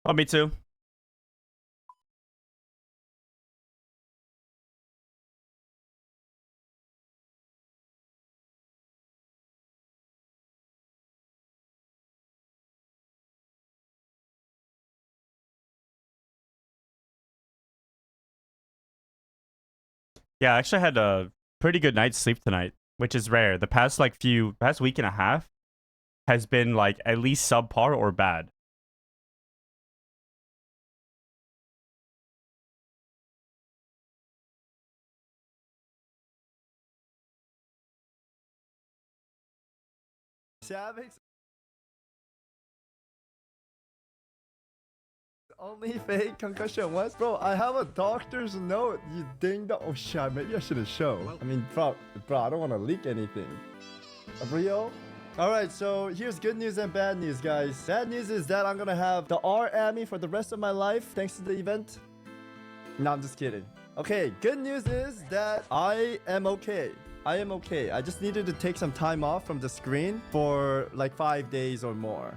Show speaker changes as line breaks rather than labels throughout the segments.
Oh, me too. Yeah, I actually had a pretty good night's sleep tonight, which is rare. The past past week and a half has been like at least subpar or bad.
Savix only fake concussion once? Bro, I have a doctor's note. You ding the. Oh shit, maybe I shouldn't show. I mean, bro, I don't want to leak anything. Real? Alright, so here's good news and bad news, guys. Bad news is that I'm gonna have the R Ammy for the rest of my life thanks to the event. No, I'm just kidding. Okay, good news is that I am okay. I am okay. I just needed to take some time off from the screen for like 5 days or more.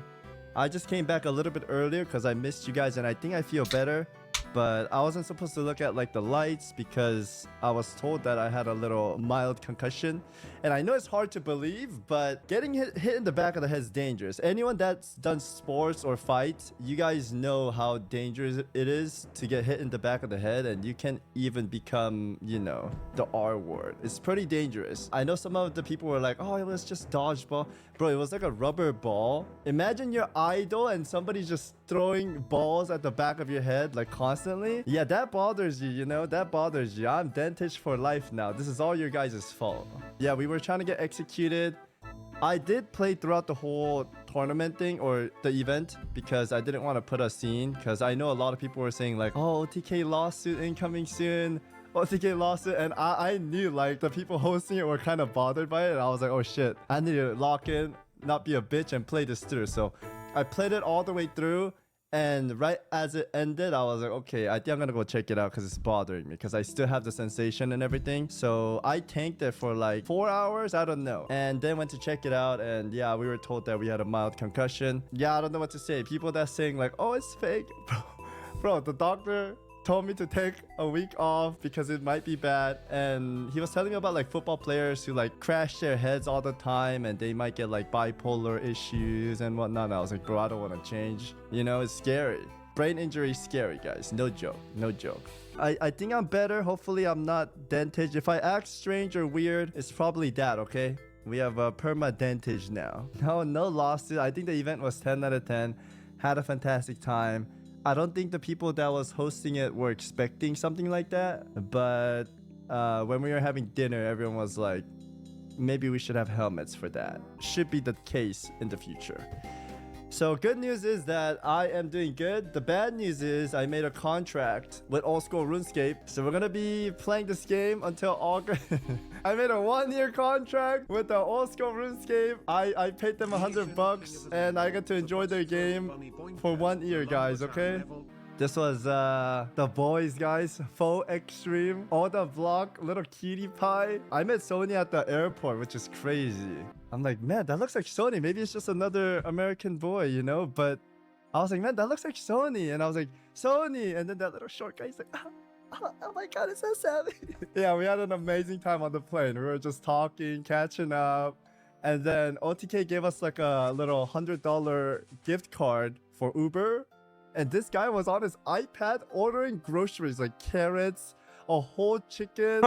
I just came back a little bit earlier because I missed you guys and I think I feel better. But I wasn't supposed to look at like the lights because I was told that I had a little mild concussion. And I know it's hard to believe, but getting hit in the back of the head is dangerous. Anyone that's done sports or fights, you guys know how dangerous it is to get hit in the back of the head, and you can even become, you know, the R word. It's pretty dangerous. I know some of the people were like, oh, it was just dodgeball. Bro, it was like a rubber ball. Imagine you're idle and somebody's just throwing balls at the back of your head like constantly. Yeah, that bothers you, you know? That bothers you. I'm dentist for life now. This is all your guys' fault. Yeah, we were trying to get executed. I did play throughout the whole tournament thing or the event because I didn't want to put a scene because I know a lot of people were saying like, oh, OTK lawsuit incoming soon. OTK lawsuit, and I knew like the people hosting it were kind of bothered by it, and I was like, oh shit, I need to lock in, not be a bitch, and play this through. So I played it all the way through, and right as it ended, I was like, okay, I think I'm gonna go check it out because it's bothering me because I still have the sensation and everything. So I tanked it for like 4 hours, I don't know, and then went to check it out, and yeah, we were told that we had a mild concussion. Yeah, I don't know what to say. People that saying like, oh, it's fake, bro, the doctor told me to take a week off because it might be bad, and he was telling me about like football players who like crash their heads all the time and they might get like bipolar issues and whatnot. And I was like, bro, I don't want to change, you know? It's scary. Brain injury is scary, guys. No joke, no joke. I think I'm better. Hopefully I'm not dentage. If I act strange or weird, it's probably that. Okay, we have a perma dentage now. No lawsuit. I think the event was 10 out of 10. Had a fantastic time. I don't think the people that was hosting it were expecting something like that, but when we were having dinner, everyone was like, maybe we should have helmets for that. Should be the case in the future. So good news is that I am doing good. The bad news is I made a contract with Old School RuneScape. So we're going to be playing this game until August. I made a 1-year contract with the Old School RuneScape. I paid them $100 and I get to enjoy their game for 1 year, guys, okay? This was the boys, guys. Faux extreme. All the vlog, little cutie pie. I met Sony at the airport, which is crazy. I'm like, man, that looks like Sony. Maybe it's just another American boy, you know? But I was like, man, that looks like Sony. And I was like, Sony. And then that little short guy, he's like, oh my God, it's so savvy. Yeah, we had an amazing time on the plane. We were just talking, catching up. And then OTK gave us like a little $100 gift card for Uber. And this guy was on his iPad ordering groceries like carrots, a whole chicken,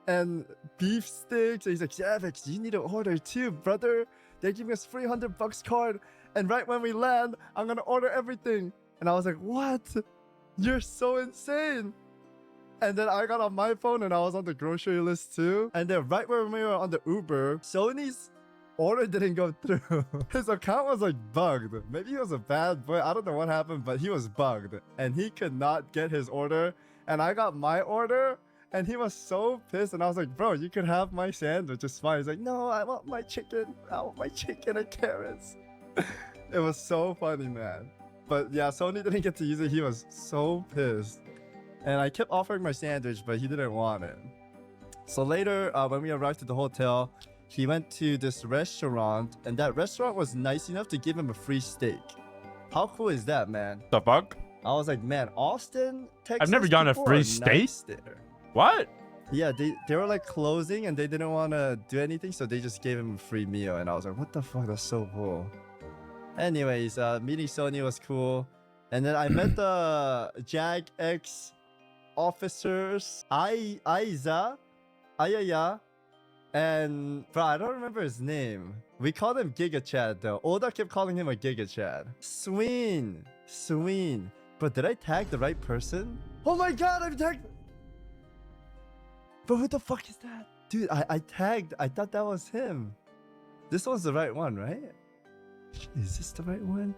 and beef sticks. And he's like, Savage, you need to order too, brother. They're giving us $300 card. And right when we land, I'm going to order everything. And I was like, what? You're so insane. And then I got on my phone and I was on the grocery list too. And then right when we were on the Uber, Sony's order didn't go through. His account was like bugged. Maybe he was a bad boy. I don't know what happened, but he was bugged and he could not get his order. And I got my order and he was so pissed. And I was like, bro, you can have my sandwich. It's fine. He's like, no, I want my chicken. I want my chicken and carrots. It was so funny, man. But yeah, Sony didn't get to use it. He was so pissed. And I kept offering my sandwich, but he didn't want it. So later, when we arrived at the hotel, he went to this restaurant, and that restaurant was nice enough to give him a free steak. How cool is that, man?
The fuck?
I was like, man, Austin, Texas.
I've never gone to
people
free
are
state.
nice there.
What?
Yeah, they were like closing and they didn't want to do anything, so they just gave him a free meal. And I was like, what the fuck? That's so cool. Anyways, meeting Sony was cool. And then I met the Jag X officers, Aiza, Ayaya, and bro, I don't remember his name. We called him Giga Chad though. Oda kept calling him a Giga Chad. Sween. But did I tag the right person? Oh my god, I've tagged. Bro, who the fuck is that? Dude, I tagged. I thought that was him. This one's the right one, right? Is this the right one?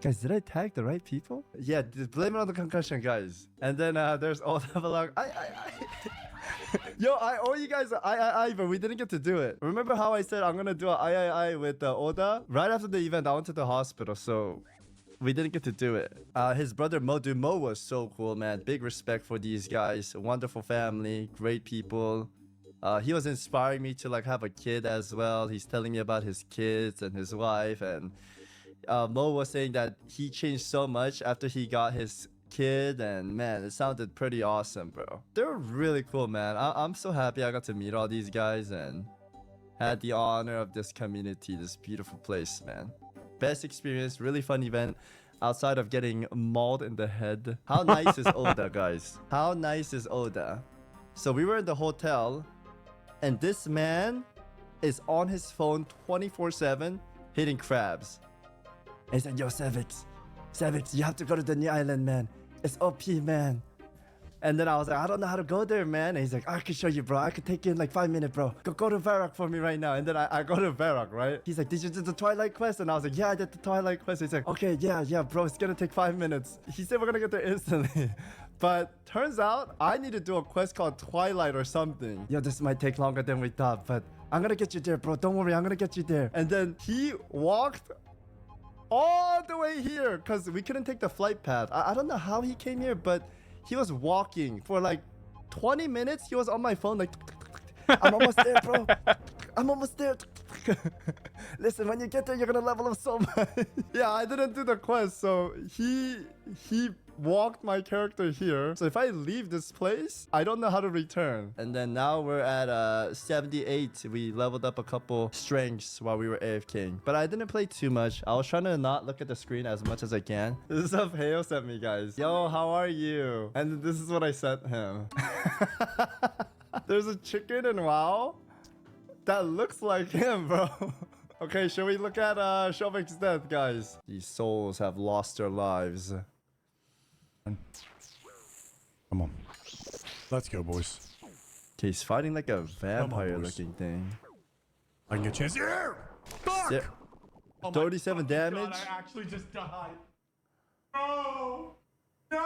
Guys, did I tag the right people? Yeah, blame it on the concussion, guys. And then there's all the vlog. Yo, I owe you guys an I, but we didn't get to do it. Remember how I said I'm gonna do an I with Oda? Right after the event, I went to the hospital, so we didn't get to do it. His brother Mo, dude, Mo was so cool, man. Big respect for these guys. Wonderful family, great people. He was inspiring me to like have a kid as well. He's telling me about his kids and his wife, and Mo was saying that he changed so much after he got his kid, and man, it sounded pretty awesome, bro. They were really cool, man. I'm so happy I got to meet all these guys and had the honor of this community, this beautiful place, man. Best experience, really fun event outside of getting mauled in the head. How nice is Oda, guys? How nice is Oda? So we were in the hotel, and this man is on his phone 24/7 hitting crabs. And he said, yo, Savix, you have to go to the new island, man. It's OP, man. And then I was like, I don't know how to go there, man. And he's like, I can show you, bro. I can take you in like 5 minutes, bro. Go to Varrock for me right now. And then I go to Varrock, right? He's like, did you do the Twilight quest? And I was like, yeah, I did the Twilight quest. He's like, okay, yeah, bro. It's gonna take 5 minutes. He said we're gonna get there instantly. But turns out I need to do a quest called Twilight or something. Yo, this might take longer than we thought, but I'm gonna get you there, bro. Don't worry, I'm gonna get you there. And then he walked all the way here because we couldn't take the flight path. I don't know how he came here, but he was walking for like 20 minutes. He was on my phone like, I'm almost there, bro. I'm almost there. Listen, when you get there, you're gonna level up so much. Yeah, I didn't do the quest, so he walked my character here. So if I leave this place, I don't know how to return. And then now we're at 78. We leveled up a couple strengths while we were AFKing. But I didn't play too much. I was trying to not look at the screen as much as I can. This is stuff Heo sent me, guys. Yo, how are you? And this is what I sent him. There's a chicken in WoW that looks like him, bro. Okay, shall we look at Shovik's death, guys? These souls have lost their lives.
Come on. Let's go, boys.
Okay, he's fighting like a vampire-looking thing.
I can get a chance. Yeah! Fuck!
Yeah.
Oh my
37
fucking
damage.
God, I actually just died. No! No!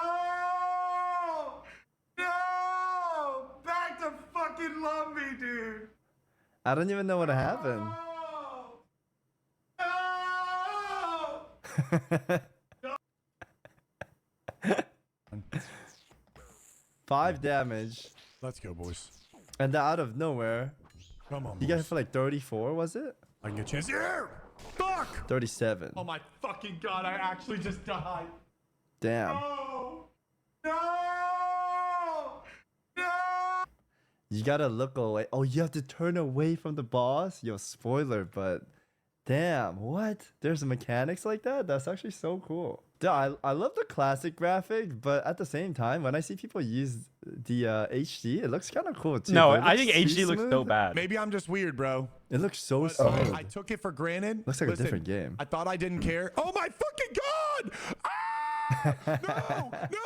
No! Back to fucking Lumbee, dude!
I don't even know what happened.
No!
5 damage.
Let's go, boys.
And then out of nowhere,
Come on,
you got hit
boys.
for like 34, was it?
I can get a chance. Yeah! Fuck!
37.
Oh my fucking God, I actually just died.
Damn.
No! No! No!
You gotta look away. Oh, you have to turn away from the boss? Yo, spoiler, but damn, what? There's mechanics like that? That's actually so cool. Dude, I love the classic graphic, but at the same time, when I see people use the HD, it looks kind of cool too.
No,
but it
I
looks
think
too
HD looks so
smooth.
bad.
Maybe I'm just weird, bro.
It looks so
But,
smooth.
I took it for granted.
Looks like
Listen,
a different game.
I thought I didn't care. Oh my fucking God! Ah! No!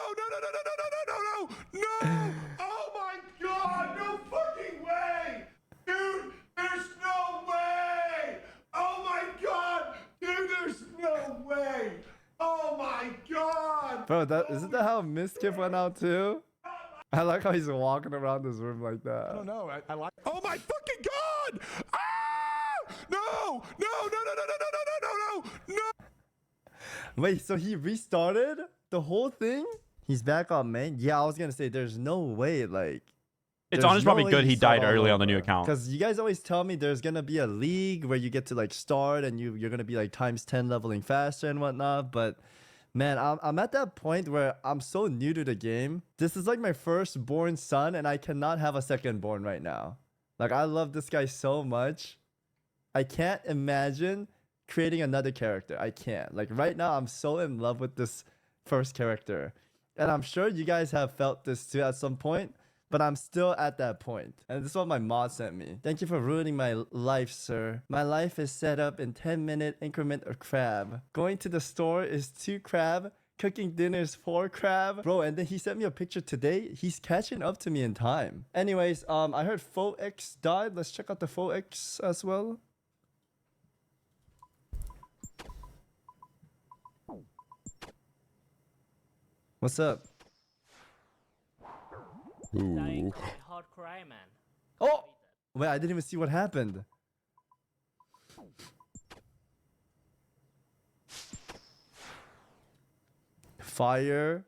No! Oh my God! No fucking way! Dude, there's no way! Oh my God! Dude, there's no way! Oh my God!
Bro, isn't that how Miskif went out too? I like how he's walking around this room like that.
I don't know. I like. Oh my fucking God! Ah! No! No!
Wait, so he restarted the whole thing? He's back on main? Yeah, I was gonna say there's no way like
It's honestly probably good he died early on the new account.
Because you guys always tell me there's gonna be a league where you get to like start and you're gonna be like times 10 leveling faster and whatnot. But man, I'm at that point where I'm so new to the game. This is like my firstborn son, and I cannot have a secondborn right now. Like, I love this guy so much. I can't imagine creating another character. I can't. Like, right now, I'm so in love with this first character. And I'm sure you guys have felt this too at some point, but I'm still at that point. And this is what my mod sent me. Thank you for ruining my life, sir. My life is set up in 10-minute increment of crab. Going to the store is 2 crab. Cooking dinner is 4 crab. Bro, and then he sent me a picture today. He's catching up to me in time. Anyways, I heard Faux X died. Let's check out the Faux X as well. What's up?
Dying hard cry, man.
Oh! Wait, I didn't even see what happened. Fire.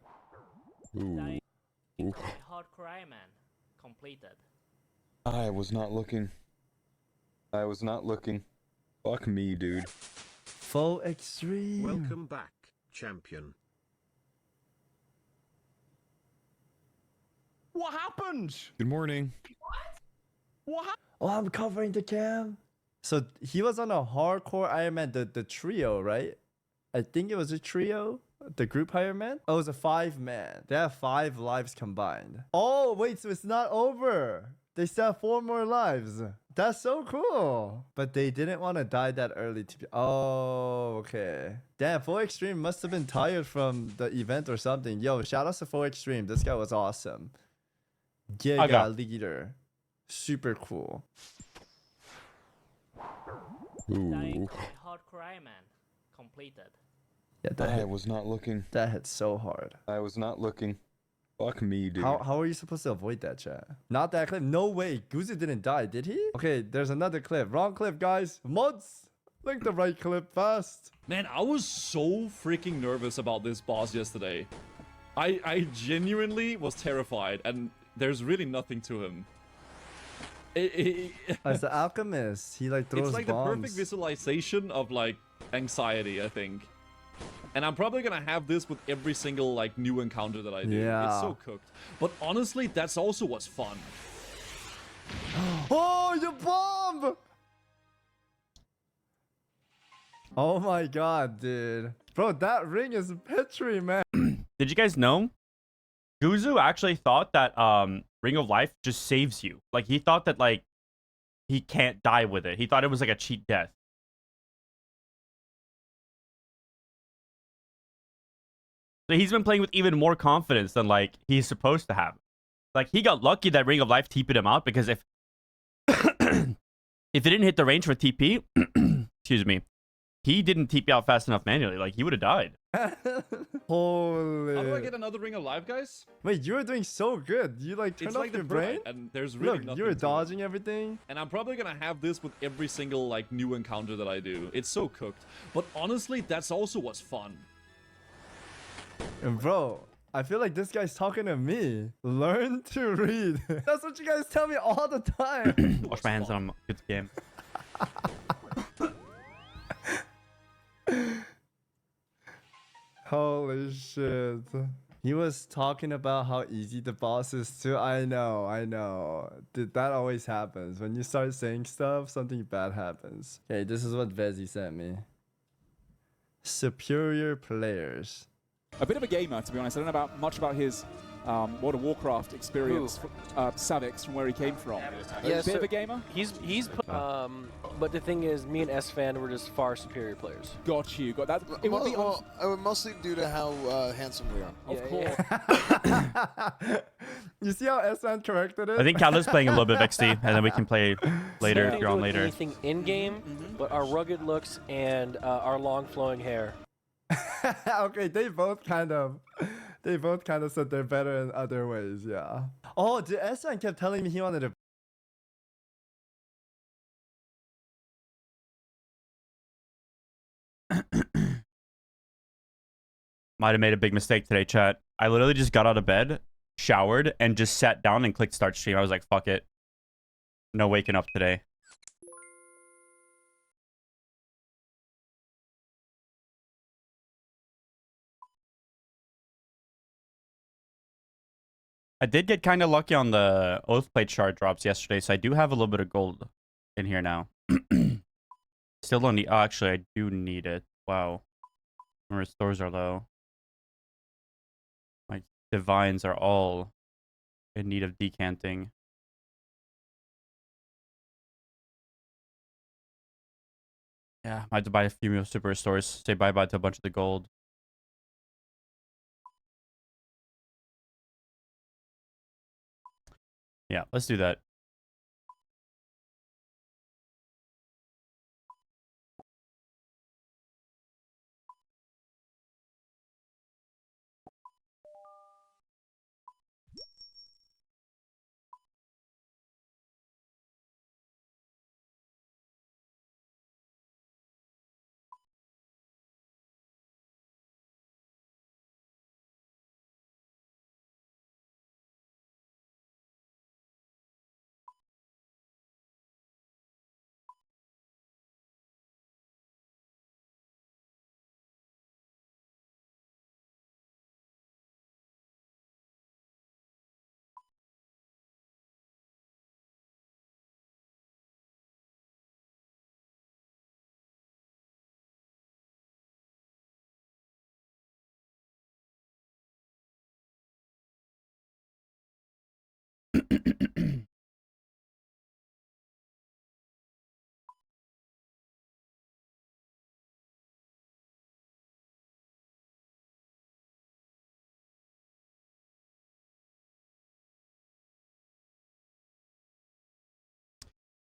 Dying hard cry, man. Completed.
I was not looking. I was not looking. Fuck me, dude.
Faux Extreme.
Welcome back, champion.
What happened?
Good morning.
What happened?
Oh, I'm covering the cam. So he was on a hardcore Iron Man, the trio, right? I think it was a trio. The group Iron Man? Oh, it was a 5-man. They have 5 lives combined. Oh, wait, so it's not over. They still have 4 more lives. That's so cool. But they didn't want to die that early to be. Oh, okay. Damn, Full Extreme must have been tired from the event or something. Yo, shout out to Full Extreme. This guy was awesome. Giga leader. Super cool.
Dying hard cry, man. Completed.
Yeah, that
I
hit,
was not looking.
that hit so hard.
I was not looking. Fuck me, dude.
How are you supposed to avoid that, chat? Not that clip. No way. Guzu didn't die, did he? Okay, there's another clip. Wrong clip, guys. Mods, link the right clip fast.
Man, I was so freaking nervous about this boss yesterday. I genuinely was terrified, and there's really nothing to him.
As the alchemist, he like throws
It's like
bombs.
the perfect visualization of like anxiety, I think. And I'm probably gonna have this with every single like new encounter that I do.
Yeah.
It's so cooked. But honestly, that's also what's fun.
Oh, you bomb! Oh my god, dude. Bro, that ring is Petri, man.
Did you guys know? Guzu actually thought that Ring of Life just saves you. Like, he thought that, like, he can't die with it. He thought it was like a cheat death. So he's been playing with even more confidence than, like, he's supposed to have. Like, he got lucky that Ring of Life TP'd him out, because if if it didn't hit the range for TP, excuse me, he didn't TP out fast enough manually. Like, he would have died.
Holy.
How do I get another ring of life, guys?
Wait, you were doing so good. You like turned
It's
off
like
your
the
brain?
and there's really
Look,
nothing
you were
to it.
dodging everything.
And I'm probably gonna have this with every single like new encounter that I do. It's so cooked. But honestly, that's also what's fun.
And bro, I feel like this guy's talking to me. Learn to read. That's what you guys tell me all the time.
Wash my hands on good game.
Holy shit. He was talking about how easy the boss is too. I know. Dude, that always happens. When you start saying stuff, something bad happens. Okay, this is what Vezi sent me. Superior players.
A bit of a gamer, to be honest. I don't know much about his World of Warcraft experience. Savix, from where he came from.
Yeah,
a bit of a gamer.
But the thing is, me and S-Fan were just far superior players.
Got you. Got that. It would be
mostly due to how handsome we are.
of course.
You see how S-Man corrected it?
I think Calda's playing a little bit of XD, and then we can play later if you're on later.
Anything in game, but our rugged looks and our long flowing hair.
Okay, they both kind of said they're better in other ways, yeah. Oh, the S-Man kept telling me he wanted to
Might have made a big mistake today, chat. I literally just got out of bed showered, and just sat down and clicked start stream. I was like, fuck it. No waking up today. I did get kind of lucky on the Oathplate shard drops yesterday, so I do have a little bit of gold in here now. Still don't need... Oh, actually, I do need it. Wow. My restores are low. My divines are all in need of decanting. Yeah, I had to buy a few super restores. Say bye-bye to a bunch of the gold. Yeah, let's do that.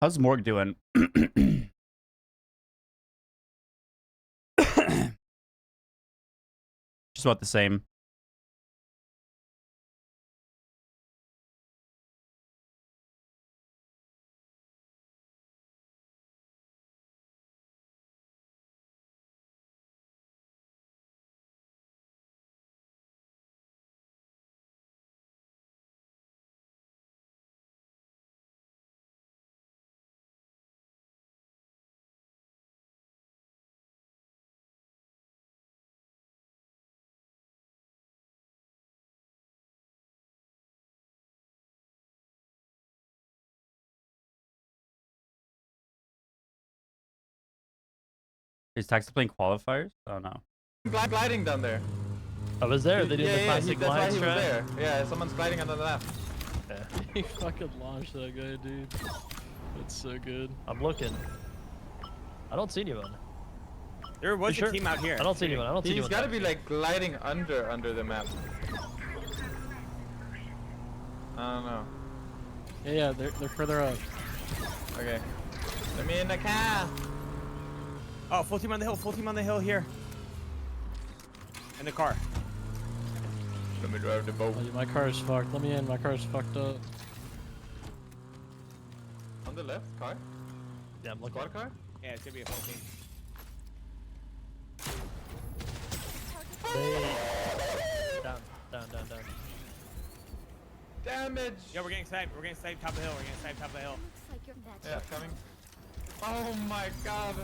How's Morg doing? Just about the same. Is Taxa playing qualifiers? Oh no.
Gliding down there.
I was there. They did the classic
that's why
glide
he was
strat.
there. Yeah, someone's gliding on the left.
Yeah. He fucking launched that guy, dude. That's so good. I'm looking. I don't see anyone.
There was
a team out here. I don't see anyone. I don't see
He's
anyone.
got to be like gliding under the map. I don't know.
Yeah, they're further up.
Okay. Let me in the car.
Oh, full team on the hill. Full team on the hill here. In the car.
Let me drive the boat.
Oh, yeah, my car is fucked. Let me in. My car is fucked up.
On the left, car?
Yeah, I'm looking.
Squad car?
Yeah, it's gonna be a full team.
Down.
Damage!
Yeah, we're getting sniped. We're getting sniped top of the hill. We're getting sniped top of the hill.
Yeah, coming. Oh my god.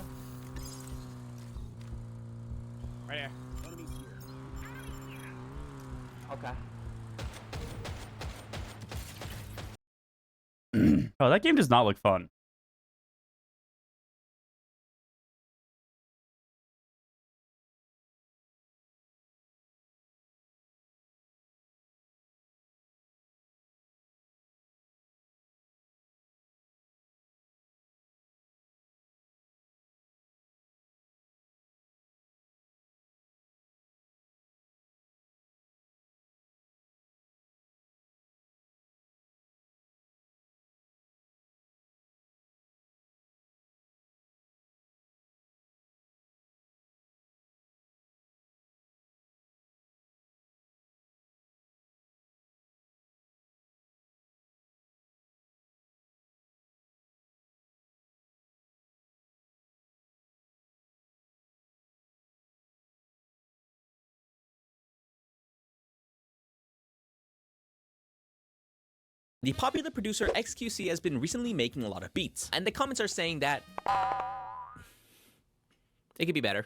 Right here.
Okay.
Oh, that game does not look fun.
The popular producer XQC has been recently making a lot of beats, and the comments are saying that it could be better.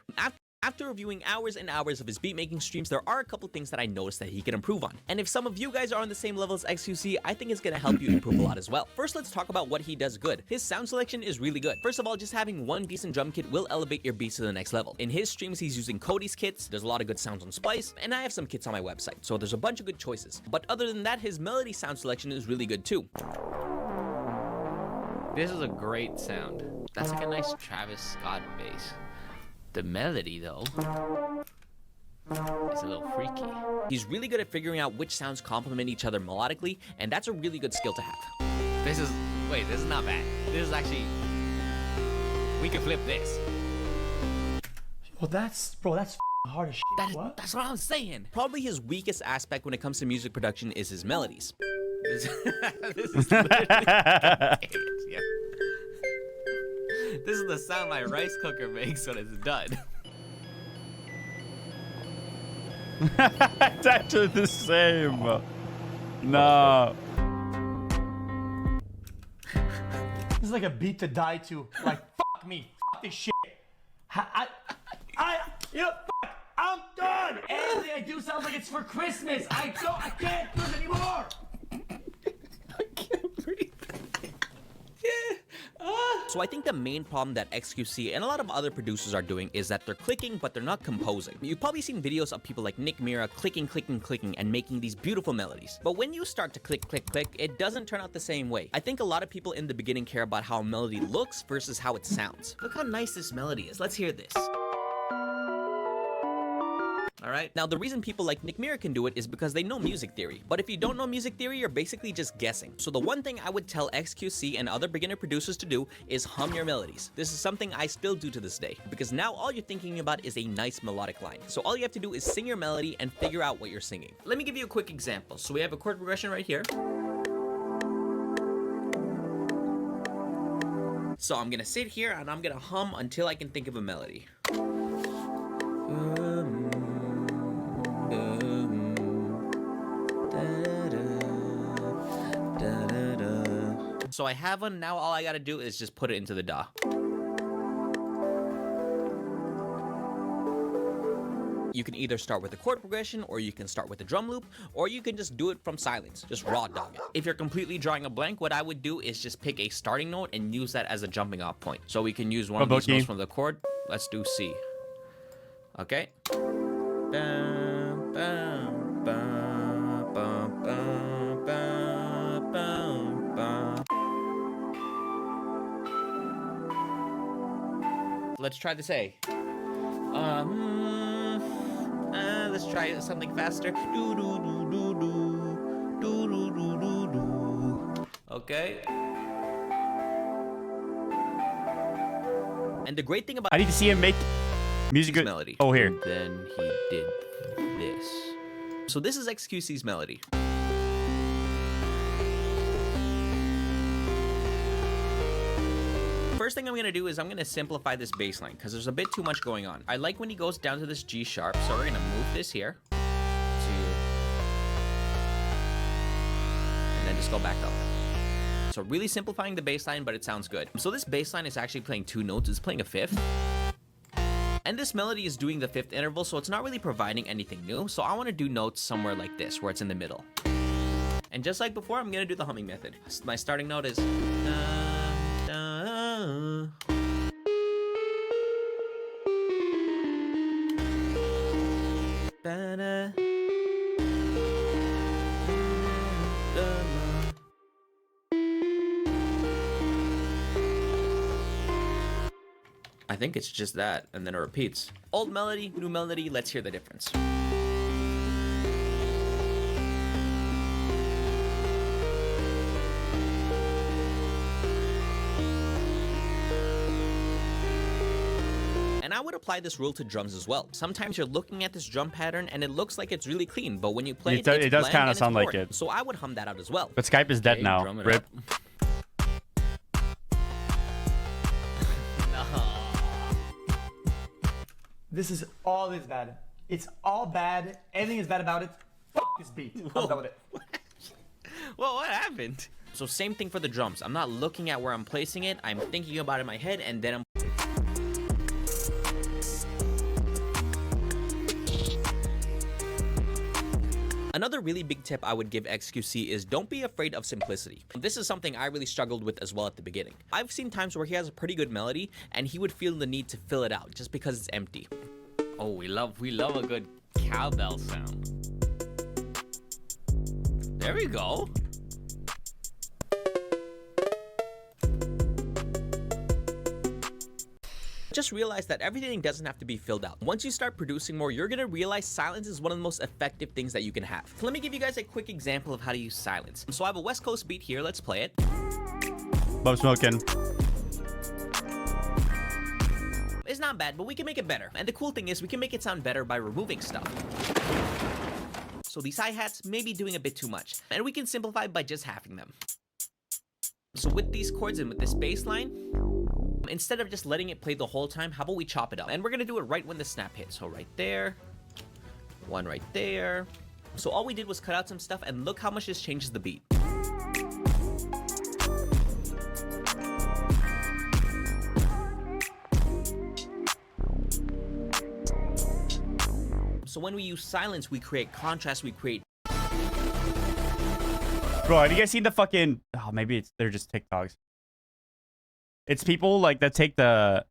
After reviewing hours and hours of his beat-making streams, there are a couple things that I noticed that he can improve on. And if some of you guys are on the same level as XQC, I think it's gonna help you improve a lot as well. First, let's talk about what he does good. His sound selection is really good. First of all, just having one decent drum kit will elevate your beats to the next level. In his streams, he's using Cody's kits, there's a lot of good sounds on Splice, and I have some kits on my website, so there's a bunch of good choices. But other than that, his melody sound selection is really good too.
This is a great sound. That's like a nice Travis Scott bass. The melody, though, is a little freaky.
He's really good at figuring out which sounds complement each other melodically, and that's a really good skill to have.
This is not bad. This is actually, we can flip this.
Well, that's hard as shit.
That's what I'm saying. Probably his weakest aspect when it comes to music production is his melodies.
This is literally yeah. This is the sound my rice cooker makes when it's done.
It's actually the same. No.
This is like a beat to die to. Like, fuck me. Fuck this shit. I'm done. Everything I do sounds like it's for Christmas. I can't do it anymore.
I can't breathe. So I think the main problem that XQC and a lot of other producers are doing is that they're clicking, but they're not composing. You've probably seen videos of people like Nick Mira clicking, and making these beautiful melodies. But when you start to click, it doesn't turn out the same way. I think a lot of people in the beginning care about how a melody looks versus how it sounds. Look how nice this melody is. Let's hear this. Alright? Now, the reason people like Nick Mira can do it is because they know music theory. But if you don't know music theory, you're basically just guessing. So the one thing I would tell XQC and other beginner producers to do is hum your melodies. This is something I still do to this day, because now all you're thinking about is a nice melodic line. So all you have to do is sing your melody and figure out what you're singing. Let me give you a quick example. So we have a chord progression right here. So I'm gonna sit here and I'm gonna hum until I can think of a melody. So I have one, now all I gotta do is just put it into the DAW. You can either start with a chord progression, or you can start with a drum loop, or you can just do it from silence, just raw dog it. If you're completely drawing a blank, what I would do is just pick a starting note and use that as a jumping off point. So we can use one of these notes from the chord. Let's do C. Okay. Let's try this A. Let's try something faster. Okay. And the great thing about
I need to see him make music good
melody.
Oh, here.
And then he did this. So this is XQC's melody. First thing I'm gonna do is I'm gonna simplify this bass line because there's a bit too much going on. I like when he goes down to this G sharp, so we're gonna move this here to, and then just go back up. So really simplifying the bass line, but it sounds good. So this bass line is actually playing two notes. It's playing a fifth. And this melody is doing the fifth interval, so it's not really providing anything new. So I want to do notes somewhere like this, where it's in the middle. And just like before, I'm gonna do the humming method. My starting note is I think it's just that, and then it repeats. Old melody, new melody, let's hear the difference. And I would apply this rule to drums as well. Sometimes you're looking at this drum pattern and it looks like it's really clean, but when you play it,
it does kind of sound like it.
So I would hum that out as well.
But Skype is dead now. Rip.
This is bad. It's all bad. Everything is bad about it. Fuck this beat. I'm done with it.
Well, what happened? So same thing for the drums. I'm not looking at where I'm placing it. I'm thinking about it in my head, and then I'm... Another really big tip I would give XQC is don't be afraid of simplicity. This is something I really struggled with as well at the beginning. I've seen times where he has a pretty good melody and he would feel the need to fill it out just because it's empty.
Oh, we love a good cowbell sound. There we go.
Just realize that everything doesn't have to be filled out. Once you start producing more, you're gonna realize silence is one of the most effective things that you can have. So let me give you guys a quick example of how to use silence. So I have a West Coast beat here, let's play it.
Love smoking.
It's not bad, but we can make it better. And the cool thing is we can make it sound better by removing stuff. So these hi-hats may be doing a bit too much, and we can simplify by just halving them. So with these chords and with this bass line, instead of just letting it play the whole time, how about we chop it up? And we're gonna do it right when the snap hits. So right there, one right there. So all we did was cut out some stuff, and look how much this changes the beat. So when we use silence, we create contrast, we create...
Bro, have you guys seen the fucking... Oh, maybe they're just TikToks. It's people like that take the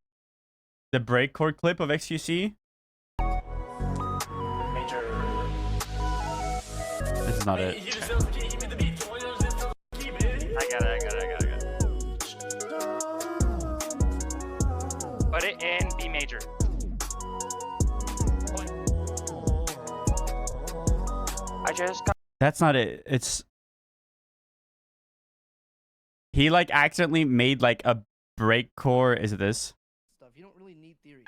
breakcore clip of XQC. This is not it.
I got it. Put it in B major. I just got...
That's not it. It's... He like accidentally made like a breakcore. Is it this?
Stuff. You don't really need theory.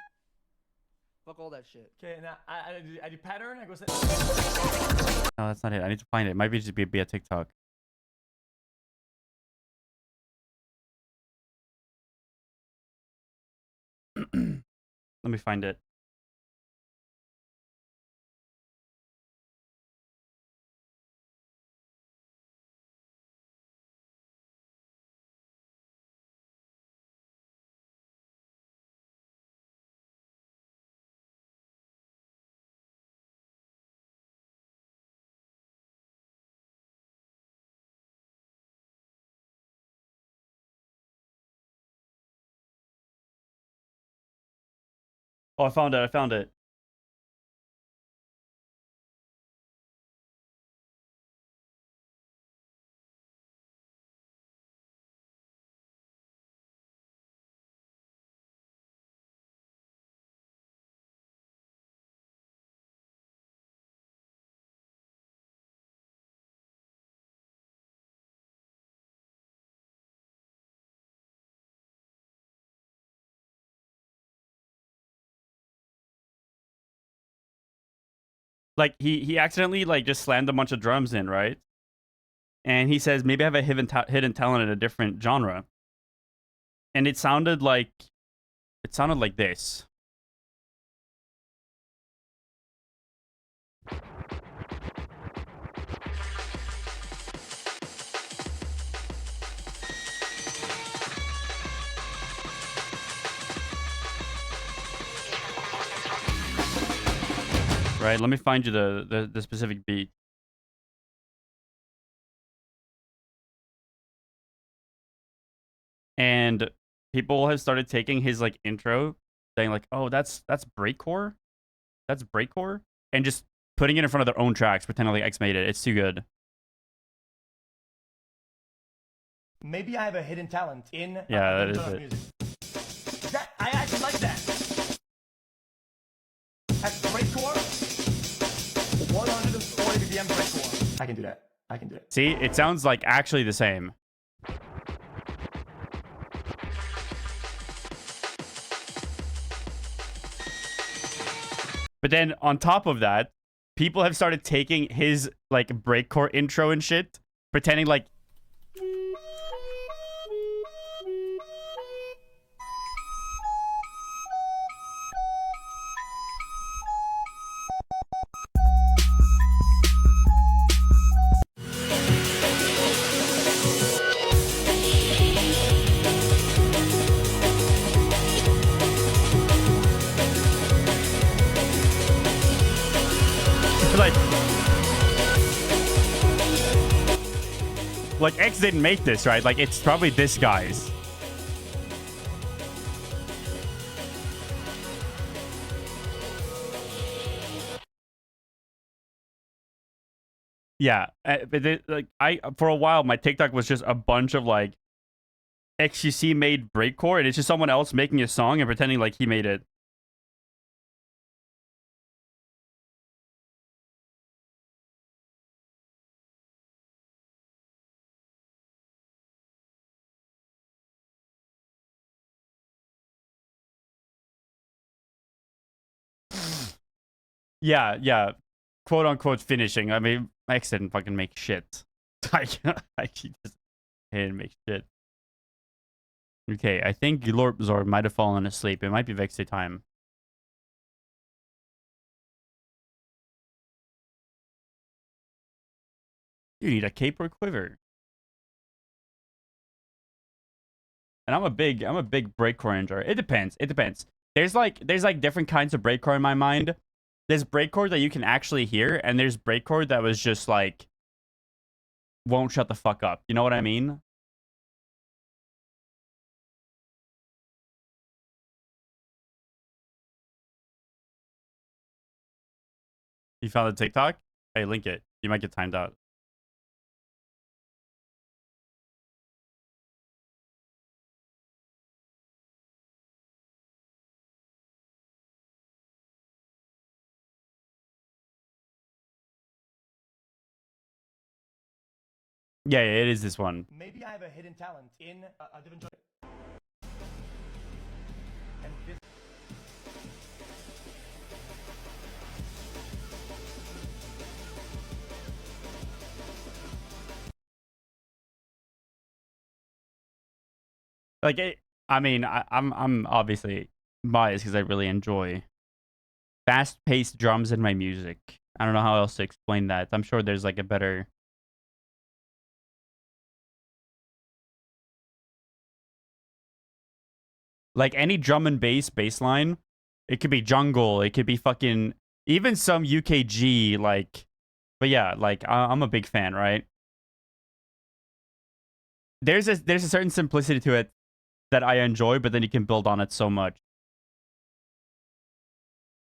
Fuck all that shit.
Okay, now I do pattern. I go.
No, that's not it. I need to find it. It might be just be a TikTok. Let me find it. Oh, I found it. Like he accidentally like just slammed a bunch of drums in, right? And he says maybe I have a hidden talent in a different genre. And it sounded like this. Right, let me find you the specific beat. And people have started taking his like intro, saying like, "Oh, that's breakcore, and just putting it in front of their own tracks, pretending like X made it. It's too good.
Maybe I have a hidden talent in
Yeah, that is it.
Music. I actually like that. That's breakcore. 140 BPM breakcore. I can do that.
See, it sounds like actually the same. But then on top of that, people have started taking his like breakcore intro and shit, pretending like like X didn't make this, right? Like it's probably this guy's. Yeah, but like for a while my TikTok was just a bunch of like XQC made breakcore, and it's just someone else making a song and pretending like he made it. Yeah, quote unquote finishing. I mean, X didn't fucking make shit. Like he just didn't make shit. Okay, I think Glorpzor might have fallen asleep. It might be Vexy time. You need a cape or quiver. And I'm a big breakcore enjoyer. It depends. It depends. There's like different kinds of breakcore in my mind. There's breakcore that you can actually hear, and there's breakcore that was just like won't shut the fuck up. You know what I mean? You found the TikTok? Hey, link it. You might get timed out. Yeah, it is this one.
Maybe I have a hidden talent in a different. And this.
Like, I mean, I'm obviously biased because I really enjoy fast-paced drums in my music. I don't know how else to explain that. I'm sure there's like a better. Like any drum and bass line, it could be jungle, it could be fucking even some UKG, like, but yeah, like I'm a big fan, right? There's a certain simplicity to it that I enjoy, but then you can build on it so much.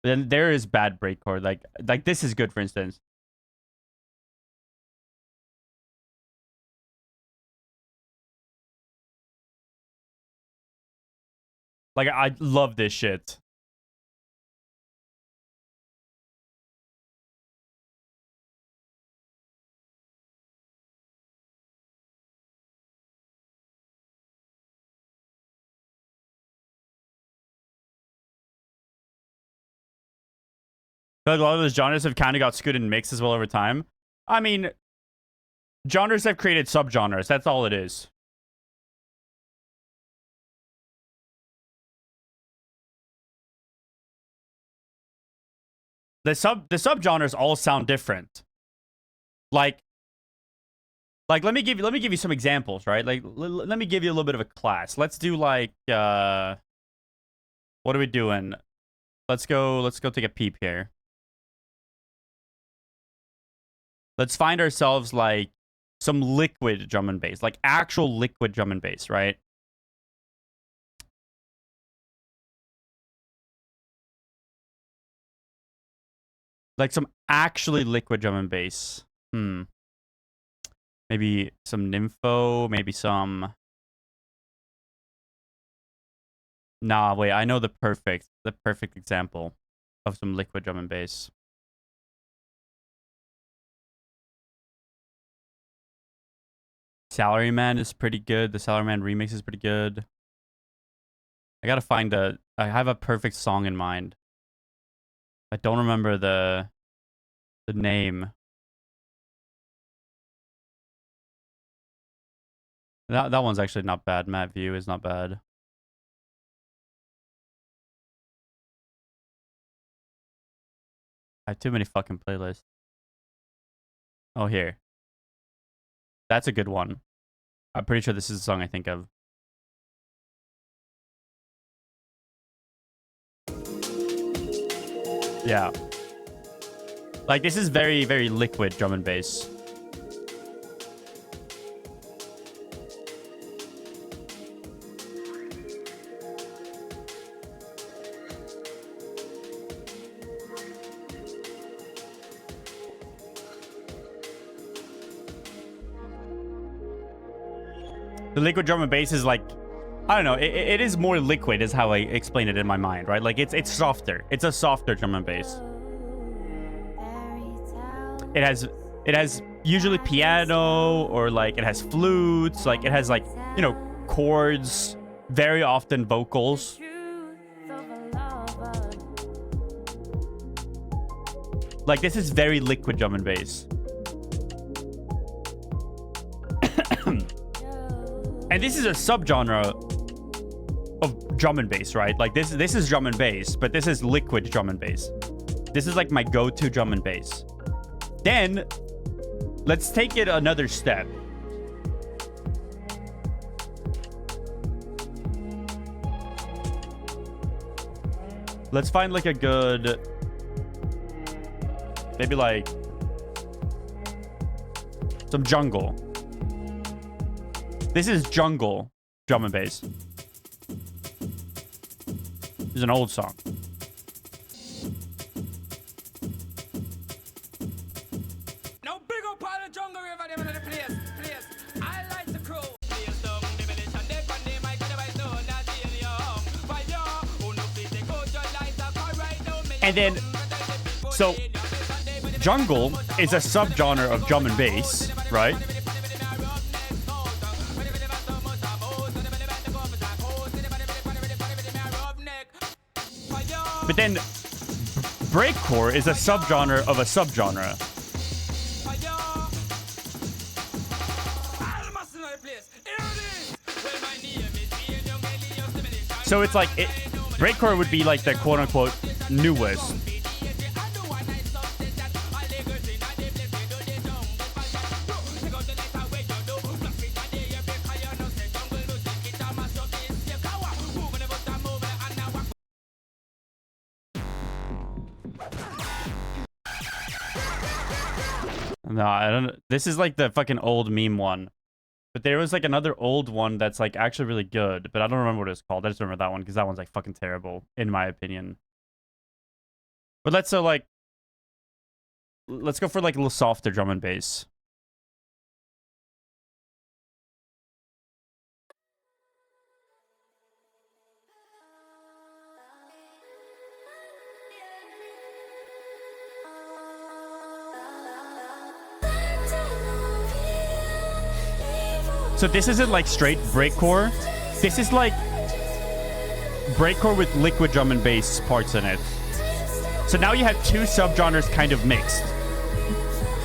Then there is bad breakcore, like this is good, for instance. Like I love this shit. I feel like a lot of those genres have kind of got screwed and mixed as well over time. I mean, genres have created subgenres. That's all it is. The subgenres all sound different. Like let me give you some examples, right? Like let me give you a little bit of a class. Let's do like what are we doing? Let's go take a peep here. Let's find ourselves like some liquid drum and bass, like actual liquid drum and bass, right? Like some actually liquid drum and bass. Maybe some Nympho, maybe some. Nah, wait, I know the perfect example of some liquid drum and bass. Salaryman is pretty good. The Salaryman remix is pretty good. I gotta find I have a perfect song in mind. I don't remember the name. That one's actually not bad. Matt View is not bad. I have too many fucking playlists. Oh, here. That's a good one. I'm pretty sure this is the song I think of. Yeah. Like, this is very, very liquid drum and bass. The liquid drum and bass is like, I don't know, it is more liquid is how I explain it in my mind, right? Like it's softer. It's a softer drum and bass. It has usually piano, or like it has flutes, like it has like, you know, chords, very often vocals. Like this is very liquid drum and bass. And this is a subgenre of drum and bass, right? Like this is drum and bass, but this is liquid drum and bass. This is like my go-to drum and bass. Then let's take it another step. Let's find like a good, maybe like some jungle. This is jungle drum and bass. This is an old song.
Now big up all the jungle river them in the place. I like the crew.
And then, so jungle is a subgenre of drum and bass, right? But then breakcore is a subgenre of a subgenre. So it's like breakcore would be like the quote unquote newest. No, I don't. This is like the fucking old meme one. But there was like another old one that's like actually really good, but I don't remember what it's called. I just remember that one because that one's like fucking terrible, in my opinion. But let's go for like a little softer drum and bass. So this isn't like straight breakcore. This is like breakcore with liquid drum and bass parts in it. So now you have two subgenres kind of mixed.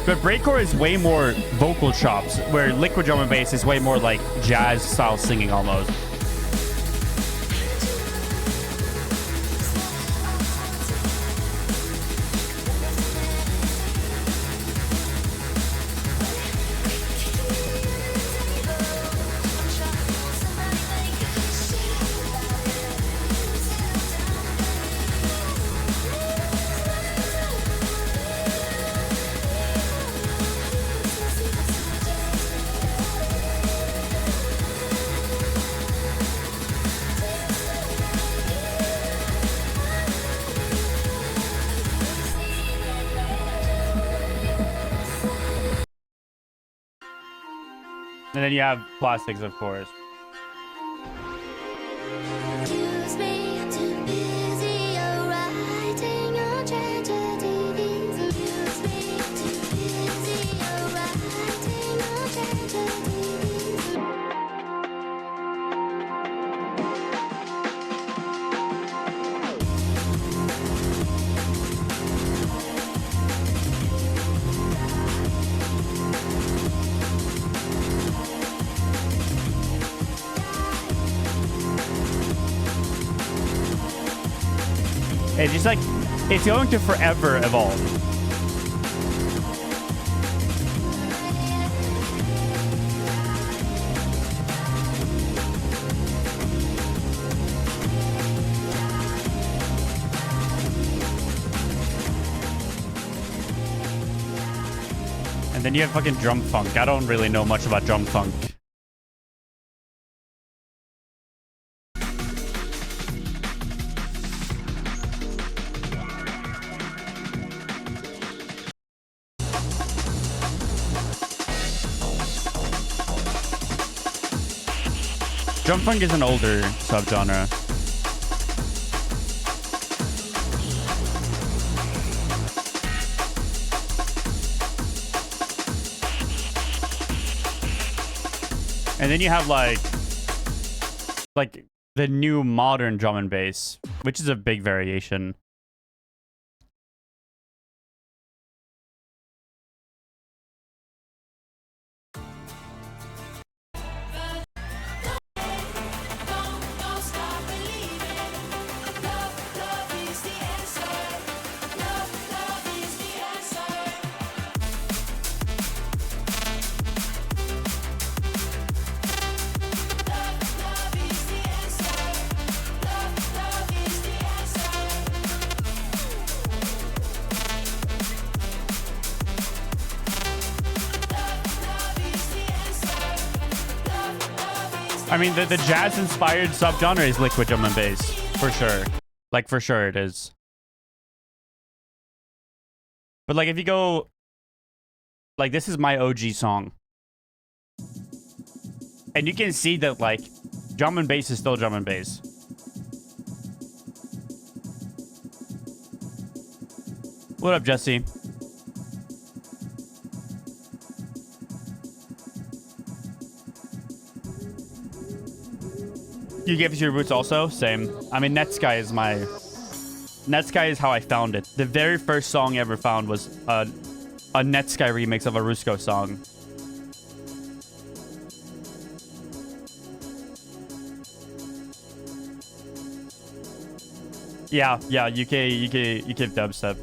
But breakcore is way more vocal chops, where liquid drum and bass is way more like jazz style singing almost. And then you have plastics, of course. It's just like, it's going to forever evolve. And then you have fucking drum funk. I don't really know much about drum funk. Drum funk is an older subgenre. And then you have like the new modern drum and bass, which is a big variation. I mean, the jazz-inspired subgenre is liquid drum and bass, for sure. Like, for sure it is. But, like, if you go... Like, this is my OG song. And you can see that, like, drum and bass is still drum and bass. What up, Jesse? You gave it to your roots also? Same. I mean, Netsky is my... Netsky is how I found it. The very first song I ever found was a Netsky remix of a Rusko song. Yeah, UK dubstep.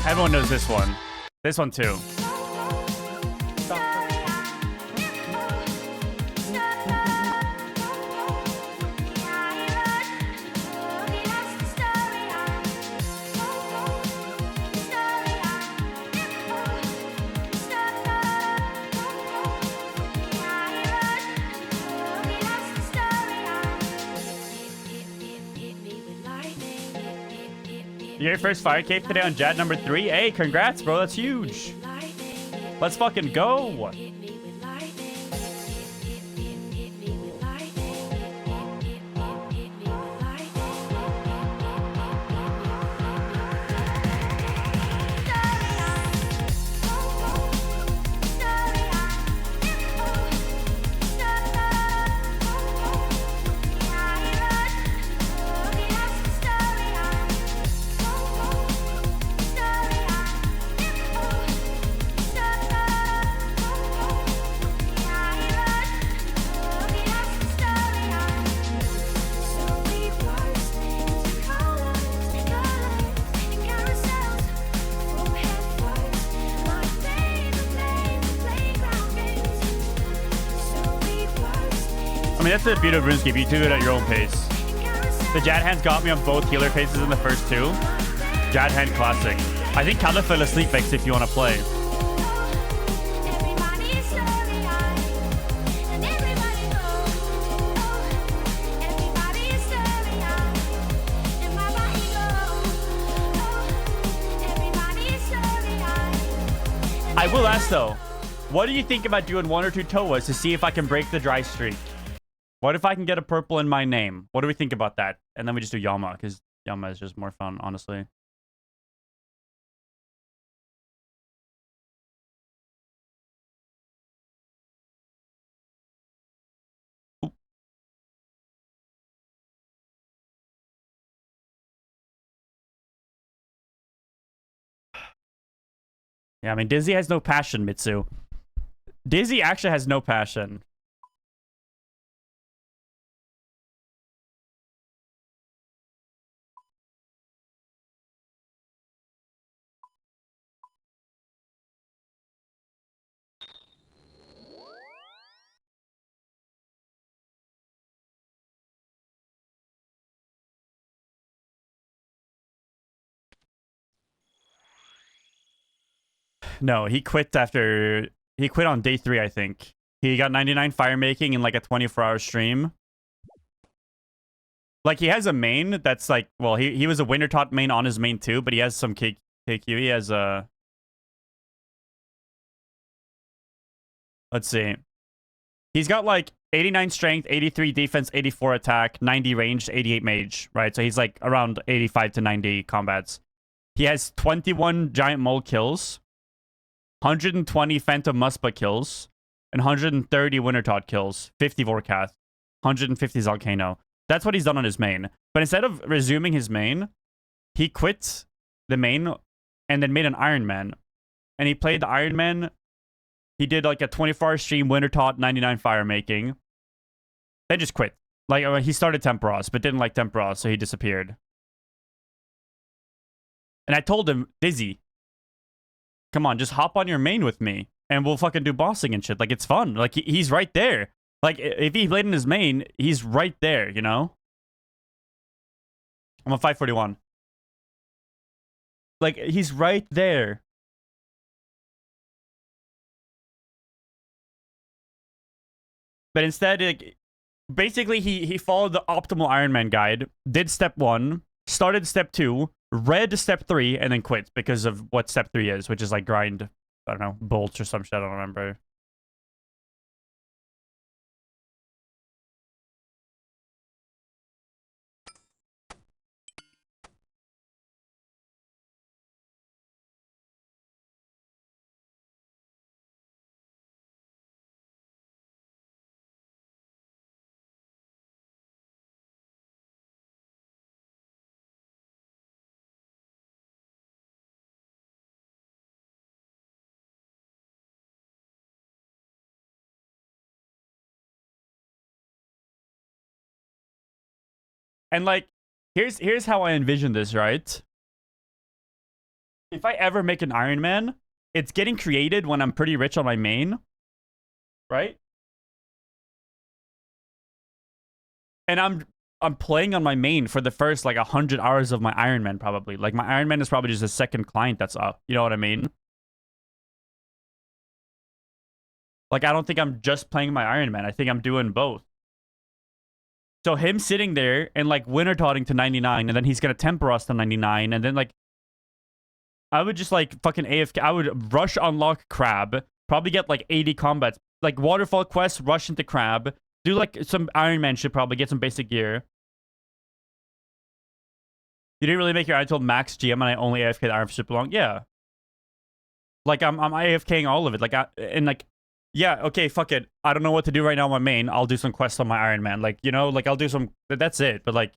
Everyone knows this one. This one too. Your first fire cave today on Jad number 3. Hey, congrats, bro. That's huge. Let's fucking go. I mean, that's the beauty of RuneScape. You do it at your own pace. The Jad hands got me on both healer phases in the first two. Jad hand classic. I think Kala fell asleep Vex if you want to play. I will ask though, what do you think about doing 1 or 2 Toas to see if I can break the dry streak? What if I can get a purple in my name? What do we think about that? And then we just do Yama, because Yama is just more fun, honestly. Ooh. Yeah, I mean, Dizzy has no passion, Mitsu. Dizzy actually has no passion. No, he quit after... He quit on day 3, I think. He got 99 fire making in like a 24-hour stream. Like, he has a main that's like... Well, he was a winter taught main on his main too, but he has some KQ. He has a... Let's see. He's got like 89 strength, 83 defense, 84 attack, 90 range, 88 mage, right? So he's like around 85 to 90 combats. He has 21 giant mole kills, 120 Phantom Muspa kills, and 130 Wintertod kills, 50 Vorkath, 150 Volcano. That's what he's done on his main. But instead of resuming his main, he quit the main and then made an Iron Man. And he played the Iron Man. He did like a 24-hour stream, Wintertod, 99 fire making. Then just quit. Like, he started Temperos, but didn't like Temperos, so he disappeared. And I told him, Dizzy, come on, just hop on your main with me, and we'll fucking do bossing and shit. Like, it's fun. Like, he's right there. Like, if he played in his main, he's right there, you know? I'm on 541. Like, he's right there. But instead, like, basically, he followed the optimal Iron Man guide, did step 1, started step 2, read step 3, and then quit because of what step 3 is, which is like grind, I don't know, bolts or some shit, I don't remember. And like, here's how I envision this, right? if I ever make an Iron Man, it's getting created when I'm pretty rich on my main, right? And I'm playing on my main for the first like 100 hours of my Iron Man probably. Like my Iron Man is probably just a second client that's up. You know what I mean? Like I don't think I'm just playing my Iron Man. I think I'm doing both. So him sitting there and like winter totting to 99 and then he's gonna temper us to 99 and then like I would just like fucking AFK. I would rush unlock Crab, probably get like 80 combats, like waterfall quest, rush into Crab, do like some Iron Man shit, probably get some basic gear. You didn't really make your item max GM and I only AFK the Iron for super long. Yeah. Like I'm AFKing all of it. Like yeah, okay, fuck it. I don't know what to do right now on my main. I'll do some quests on my Iron Man. Like, you know, like I'll do some, that's it. But like,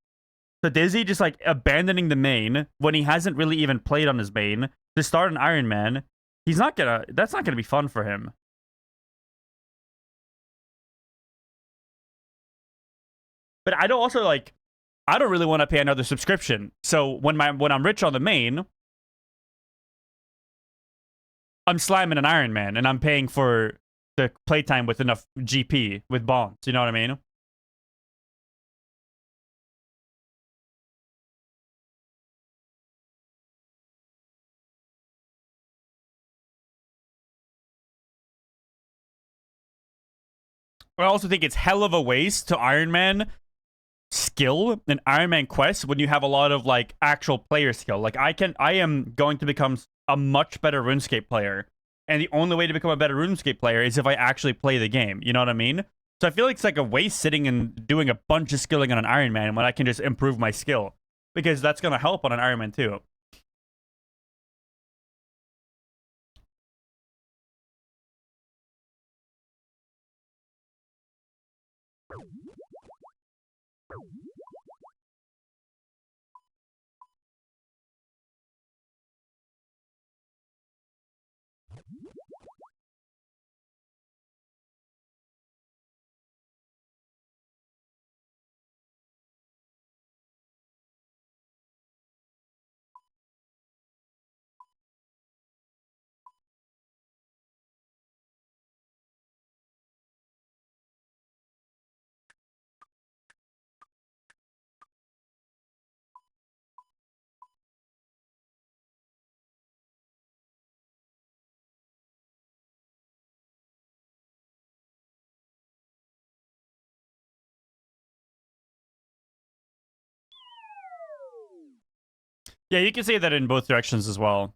so Dizzy just like abandoning the main when he hasn't really even played on his main to start an Iron Man. That's not gonna be fun for him. But I don't also like, I don't really want to pay another subscription. So when I'm rich on the main, I'm slamming an Iron Man and I'm paying for the playtime with enough GP with bonds. You know what I mean? I also think it's hell of a waste to Iron Man skill and Iron Man quest when you have a lot of like actual player skill. Like I am going to become a much better RuneScape player. And the only way to become a better RuneScape player is if I actually play the game. You know what I mean? So I feel like it's like a waste sitting and doing a bunch of skilling on an Iron Man when I can just improve my skill. Because that's going to help on an Iron Man too. Yeah, you can say that in both directions as well.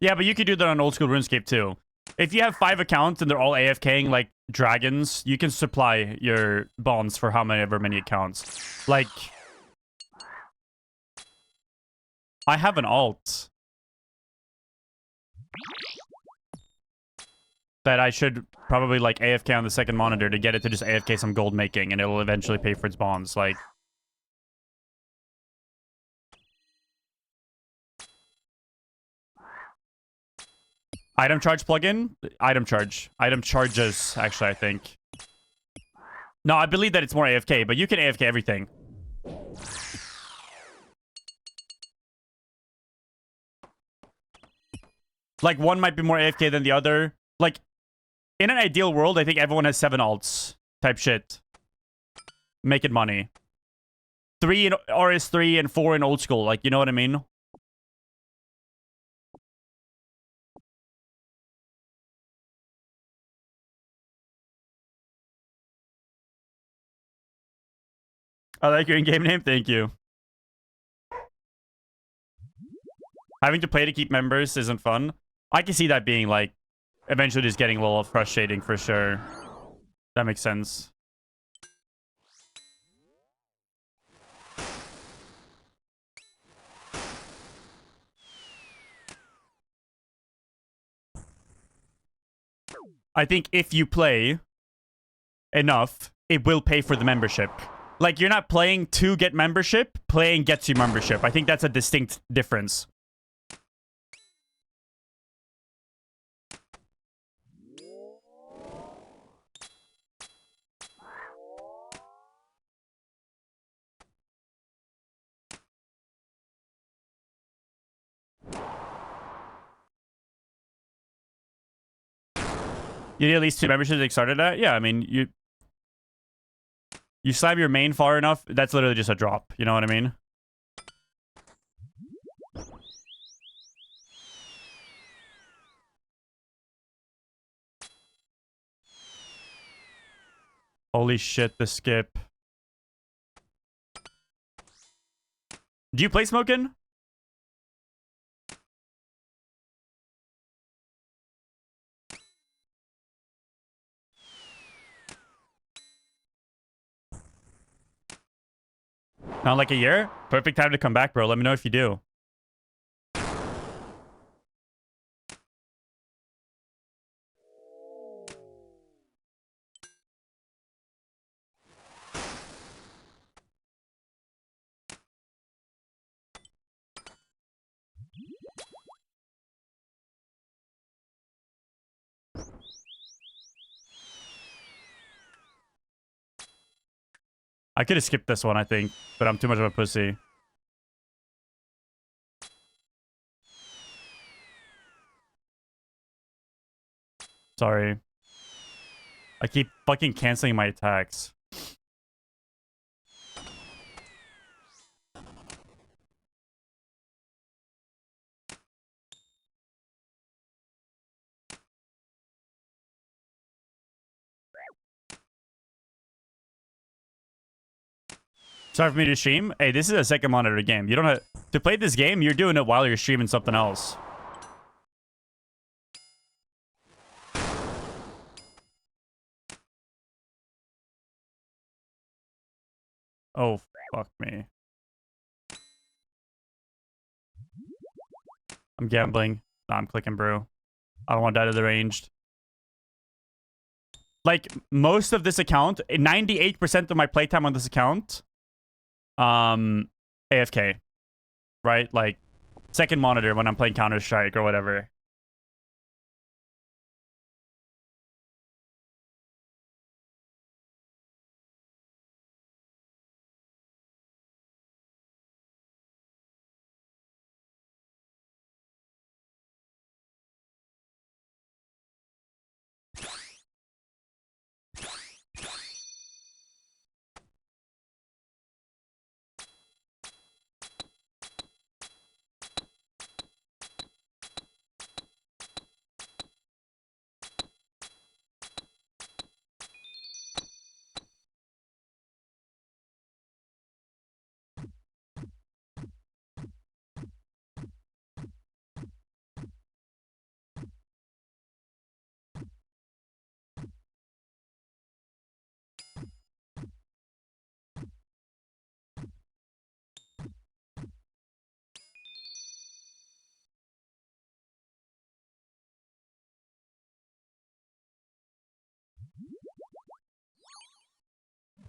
Yeah, but you could do that on old school RuneScape too. If you have 5 accounts and they're all AFKing like dragons, you can supply your bonds for however many accounts. Like, I have an alt that I should probably like AFK on the second monitor to get it to just AFK some gold making, and it'll eventually pay for its bonds. Like, item charge plugin? Item charges, actually, I think. No, I believe that it's more AFK, but you can AFK everything. Like, one might be more AFK than the other. Like, in an ideal world, I think everyone has 7 alts type shit. Making money. 3 in RS3 and 4 in old school. Like, you know what I mean? I like your in-game name. Thank you. Having to play to keep members isn't fun. I can see that being like eventually just getting a little frustrating for sure. That makes sense. I think if you play enough, it will pay for the membership. Like, you're not playing to get membership, playing gets you membership. I think that's a distinct difference. You need at least 2 memberships to get started at? Yeah, I mean, you slam your main far enough, that's literally just a drop. You know what I mean? Holy shit, the skip. Do you play smoking? Not like a year? Perfect time to come back, bro. Let me know if you do. I could have skipped this one, I think, but I'm too much of a pussy. Sorry. I keep fucking canceling my attacks. Sorry for me to stream. Hey, this is a second monitor game. You don't have to play this game. You're doing it while you're streaming something else. Oh, fuck me. I'm gambling. No, I'm clicking brew. I don't want to die to the ranged. Like, most of this account, 98% of my playtime on this account, AFK. Right? Like, second monitor when I'm playing Counter-Strike or whatever.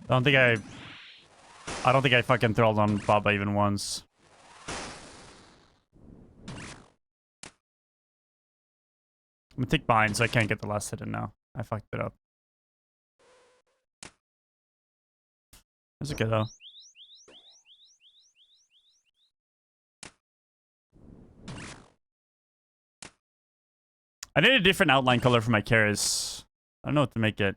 I don't think I fucking thrilled on Baba even once. I'm gonna take bind, so I can't get the last hit in now. I fucked it up. It's okay though. I need a different outline color for my Karis. I don't know what to make it.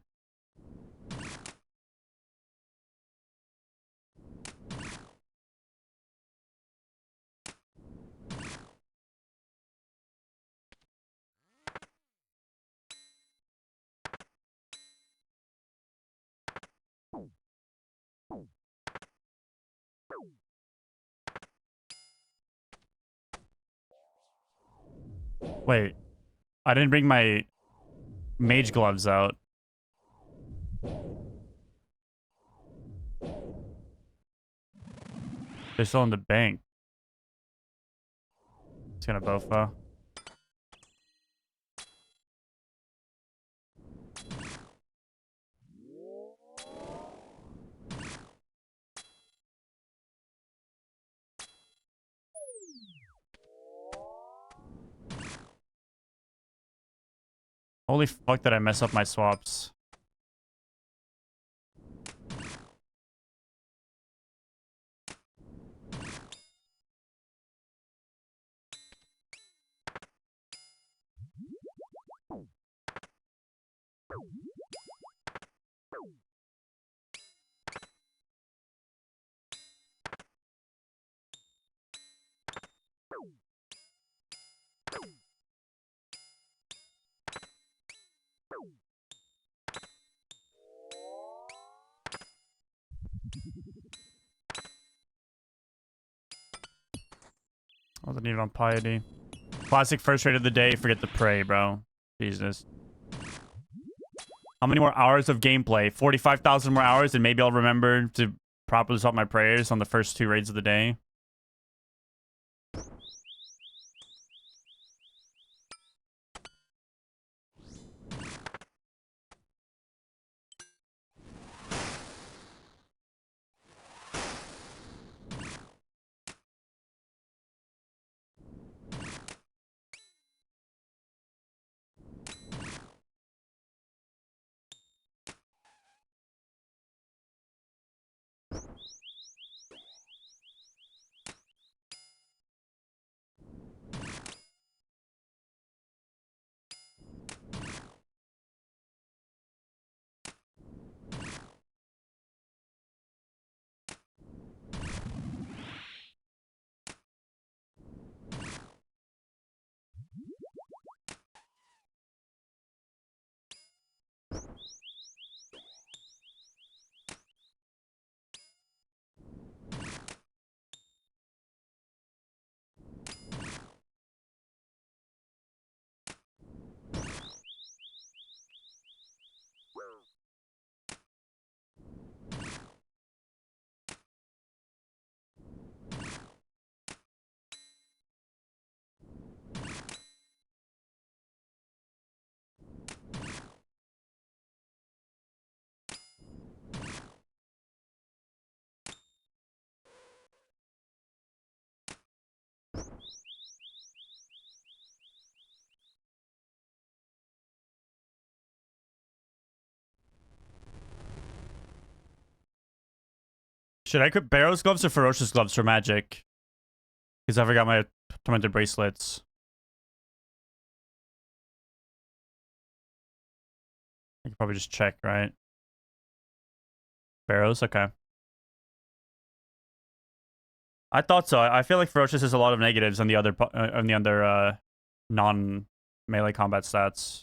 Wait. I didn't bring my mage gloves out. They're still in the bank. It's gonna bofo. Holy fuck, did I mess up my swaps? Wasn't even on piety. Classic first rate of the day. Forget to pray, bro. Jesus. How many more hours of gameplay? 45,000 more hours, and maybe I'll remember to properly swap my prayers on the first 2 raids of the day. Should I equip Barrow's gloves or Ferocious gloves for magic? Because I forgot my tormented bracelets. I could probably just check, right? Barrows, okay. I thought so. I feel like Ferocious has a lot of negatives on the other non-melee combat stats.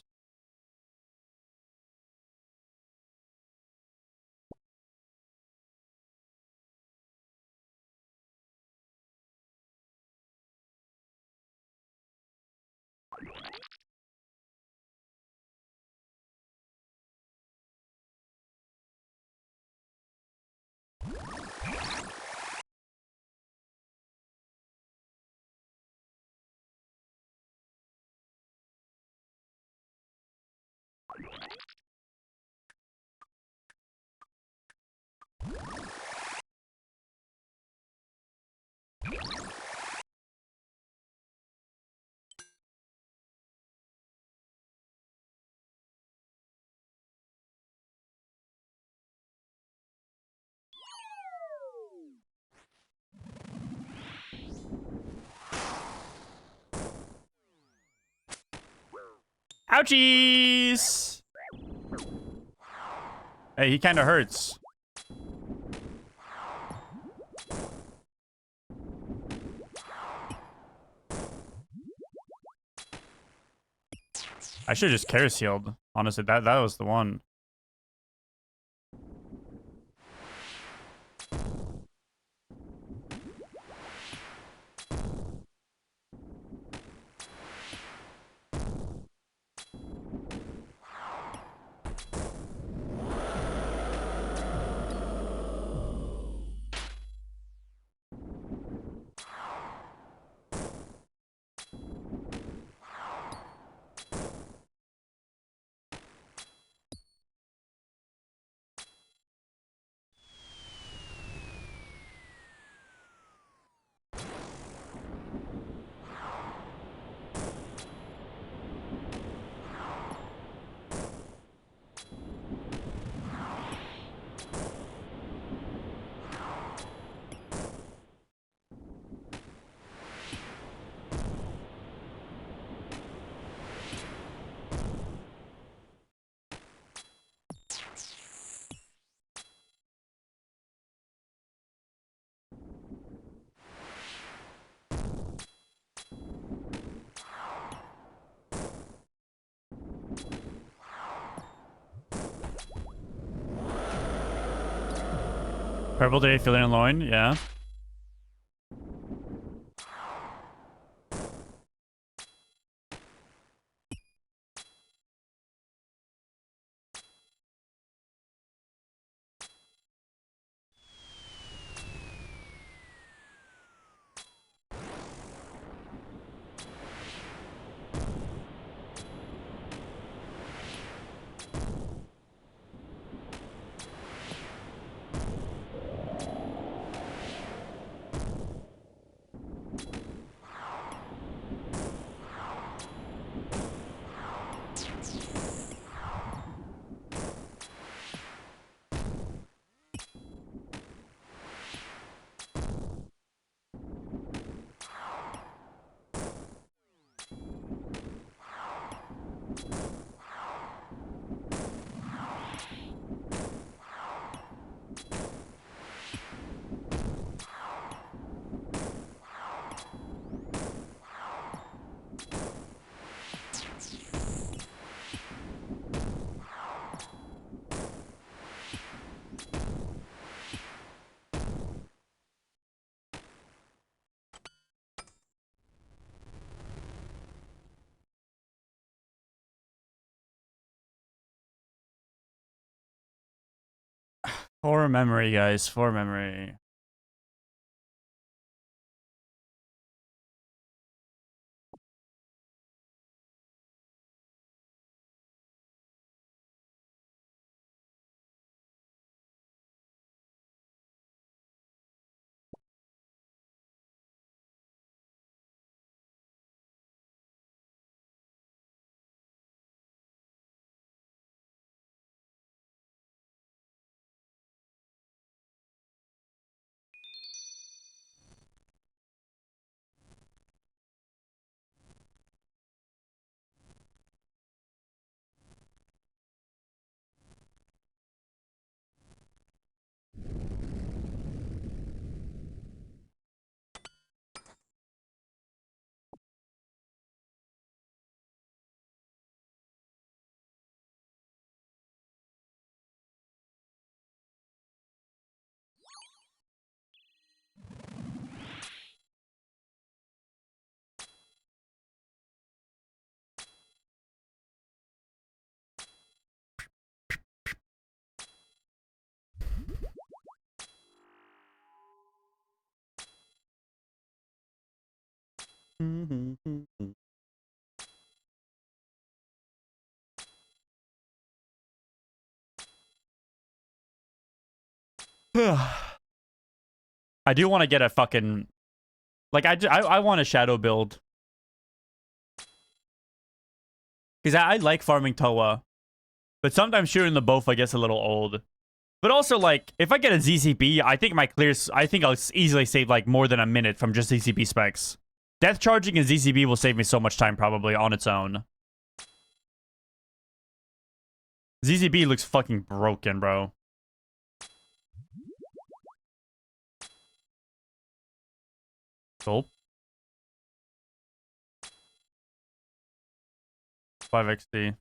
Ouchies! Hey, he kind of hurts. I should have just Chaos Healed. Honestly, that was the one. Purple Day, fillet and loin, yeah. For memory, guys. For memory. I do want to get a fucking... Like, I want a shadow build. Because I like farming Toa. But sometimes shooting the Bofa gets a little old. But also, like, if I get a ZCB, I think my clears... I think I'll easily save, like, more than a minute from just ZCB specs. Death charging and ZCB will save me so much time, probably, on its own. ZCB looks fucking broken, bro. Gulp. 5XD.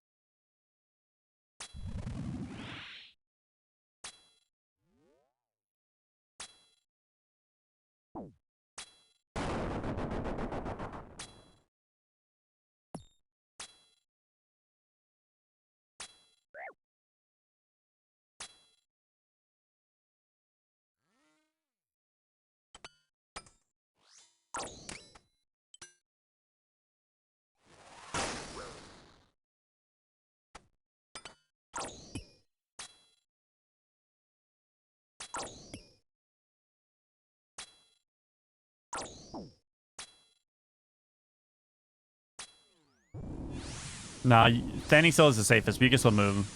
Nah, standing still is the safest, but you can still move.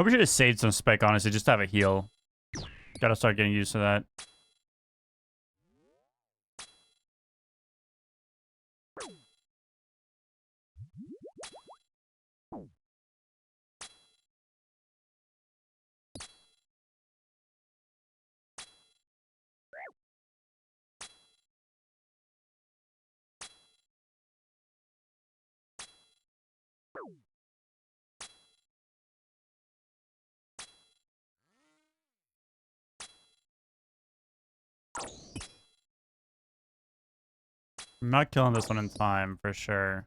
Probably should have saved some spec, honestly, just to have a heal. Gotta start getting used to that. I'm not killing this one in time, for sure.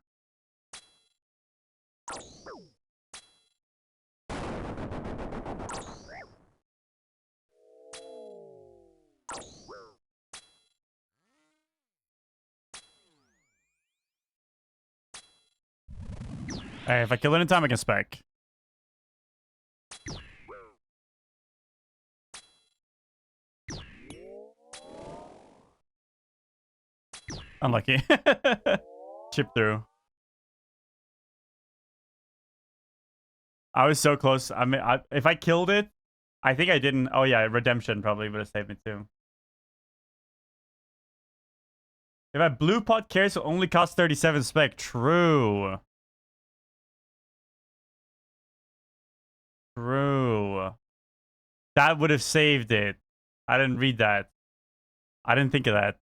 Hey, if I kill it in time, I can spec. Unlucky. Chip through. I was so close. I mean, if I killed it, I think I didn't. Oh yeah, redemption probably would have saved me too. If I blue pot carries, will only cost 37 spec. True. True. That would have saved it. I didn't read that. I didn't think of that.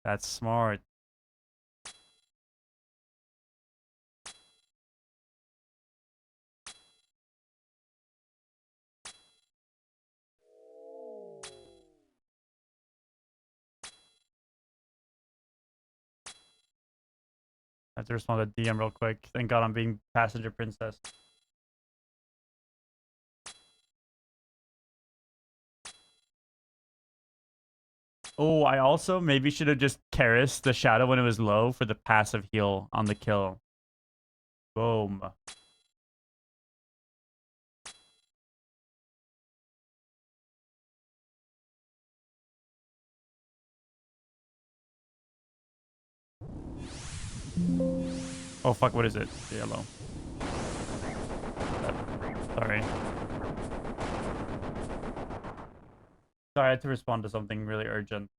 That's smart. I have to respond to DM real quick. Thank God I'm being passenger princess. Oh, I also maybe should have just Karis the shadow when it was low for the passive heal on the kill. Boom. Oh fuck, what is it? Yellow. Sorry. Sorry, I had to respond to something really urgent.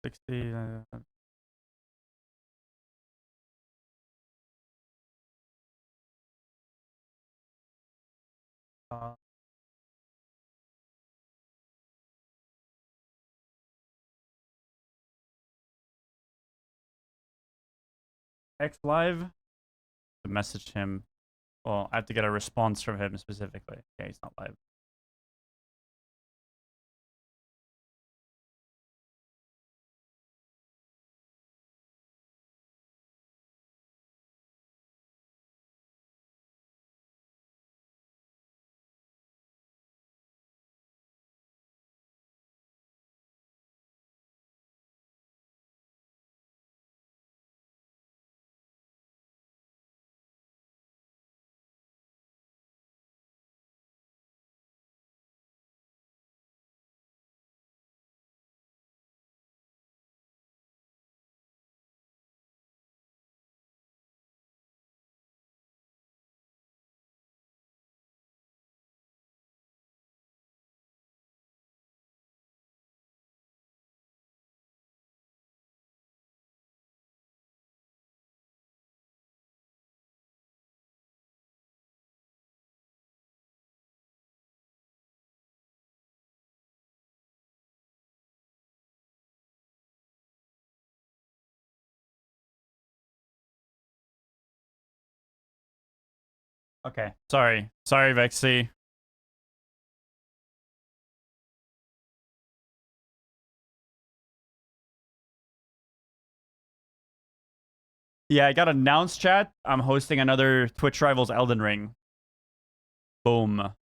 $60. X live. To message him. Well, I have to get a response from him specifically. Okay, he's not live. Okay. Sorry. Sorry, Vexy. Yeah, I got announced, chat. I'm hosting another Twitch Rivals Elden Ring. Boom.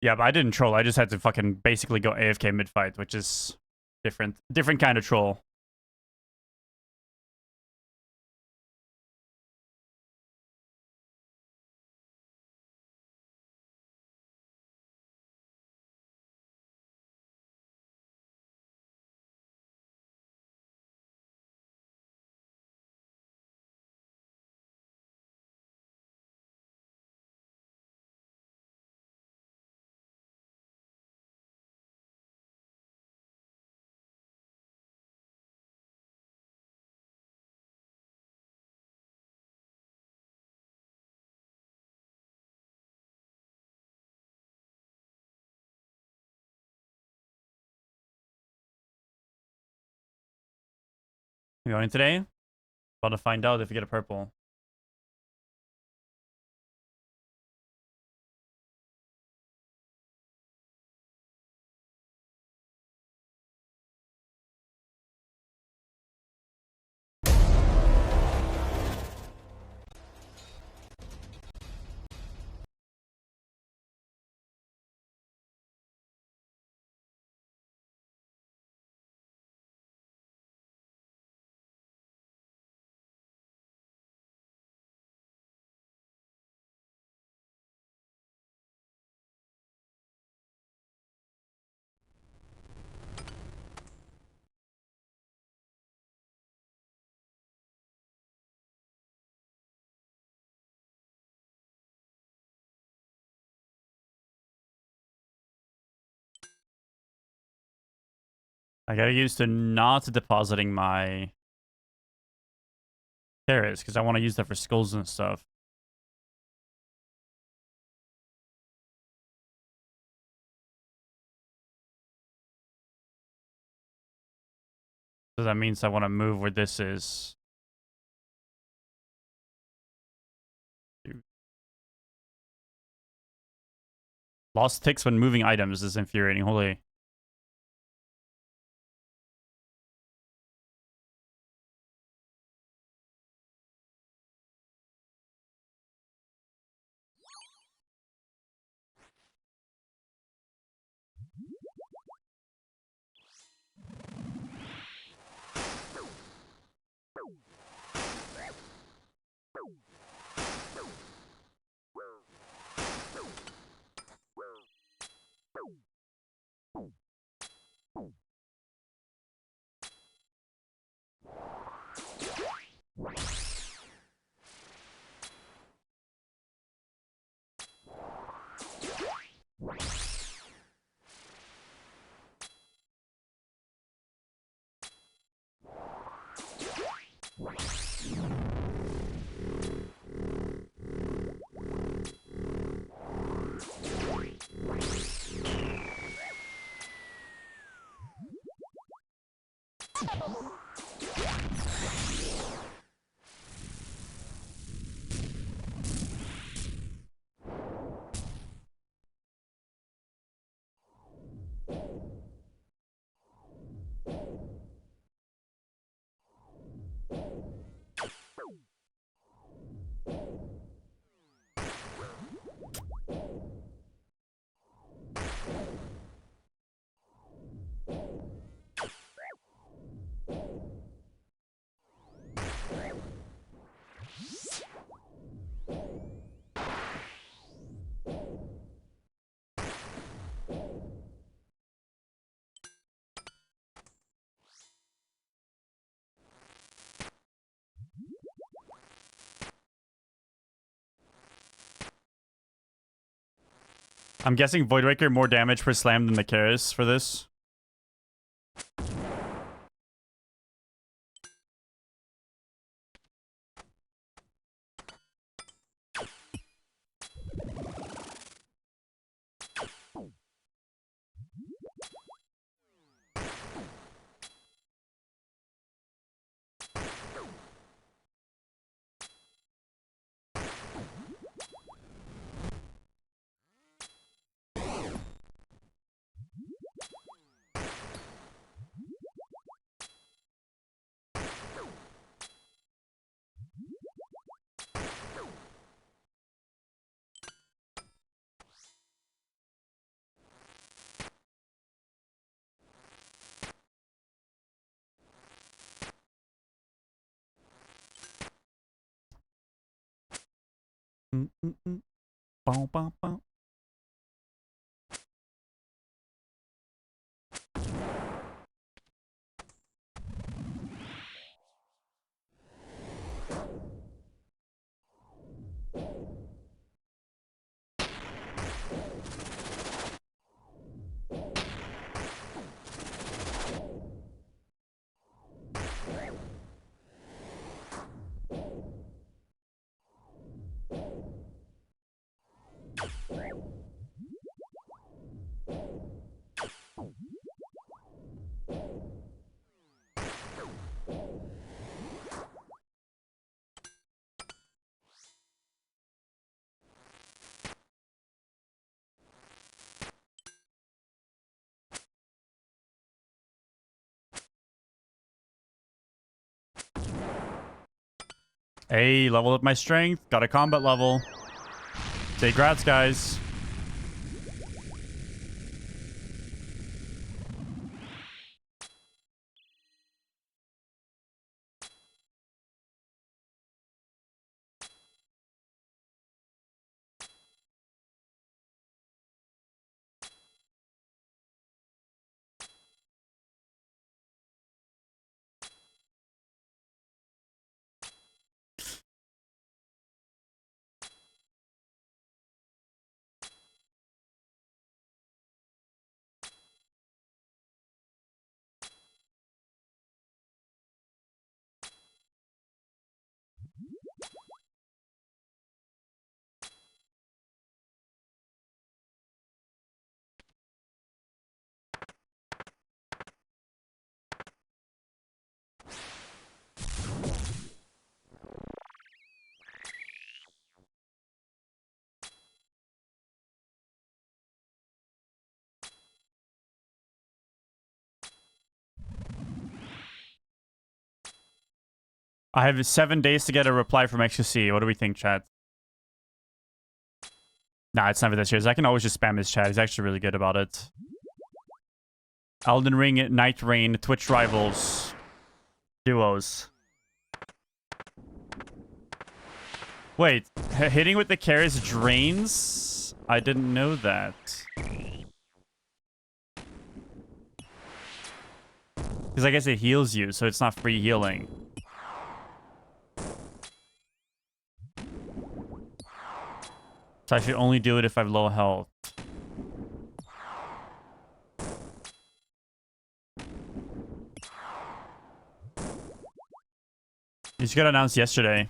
Yeah, but I didn't troll. I just had to fucking basically go AFK mid-fight, which is different. Different kind of troll. You going today? About to find out if you get a purple. I gotta use to not depositing my carrots because I want to use that for skulls and stuff. So that means I want to move where this is. Lost ticks when moving items is infuriating. Holy. I'm guessing Voidwaker more damage per slam than the Karis for this. Bow, bow, bow. Hey, leveled up my strength. Got a combat level. Say grats, guys. I have 7 days to get a reply from XQC. What do we think, chat? Nah, it's never this year's. I can always just spam his chat. He's actually really good about it. Elden Ring, Night Rain, Twitch Rivals, Duos. Wait, hitting with the Karis drains? I didn't know that. Because I guess it heals you, so it's not free healing. So I should only do it if I have low health. It just got announced yesterday.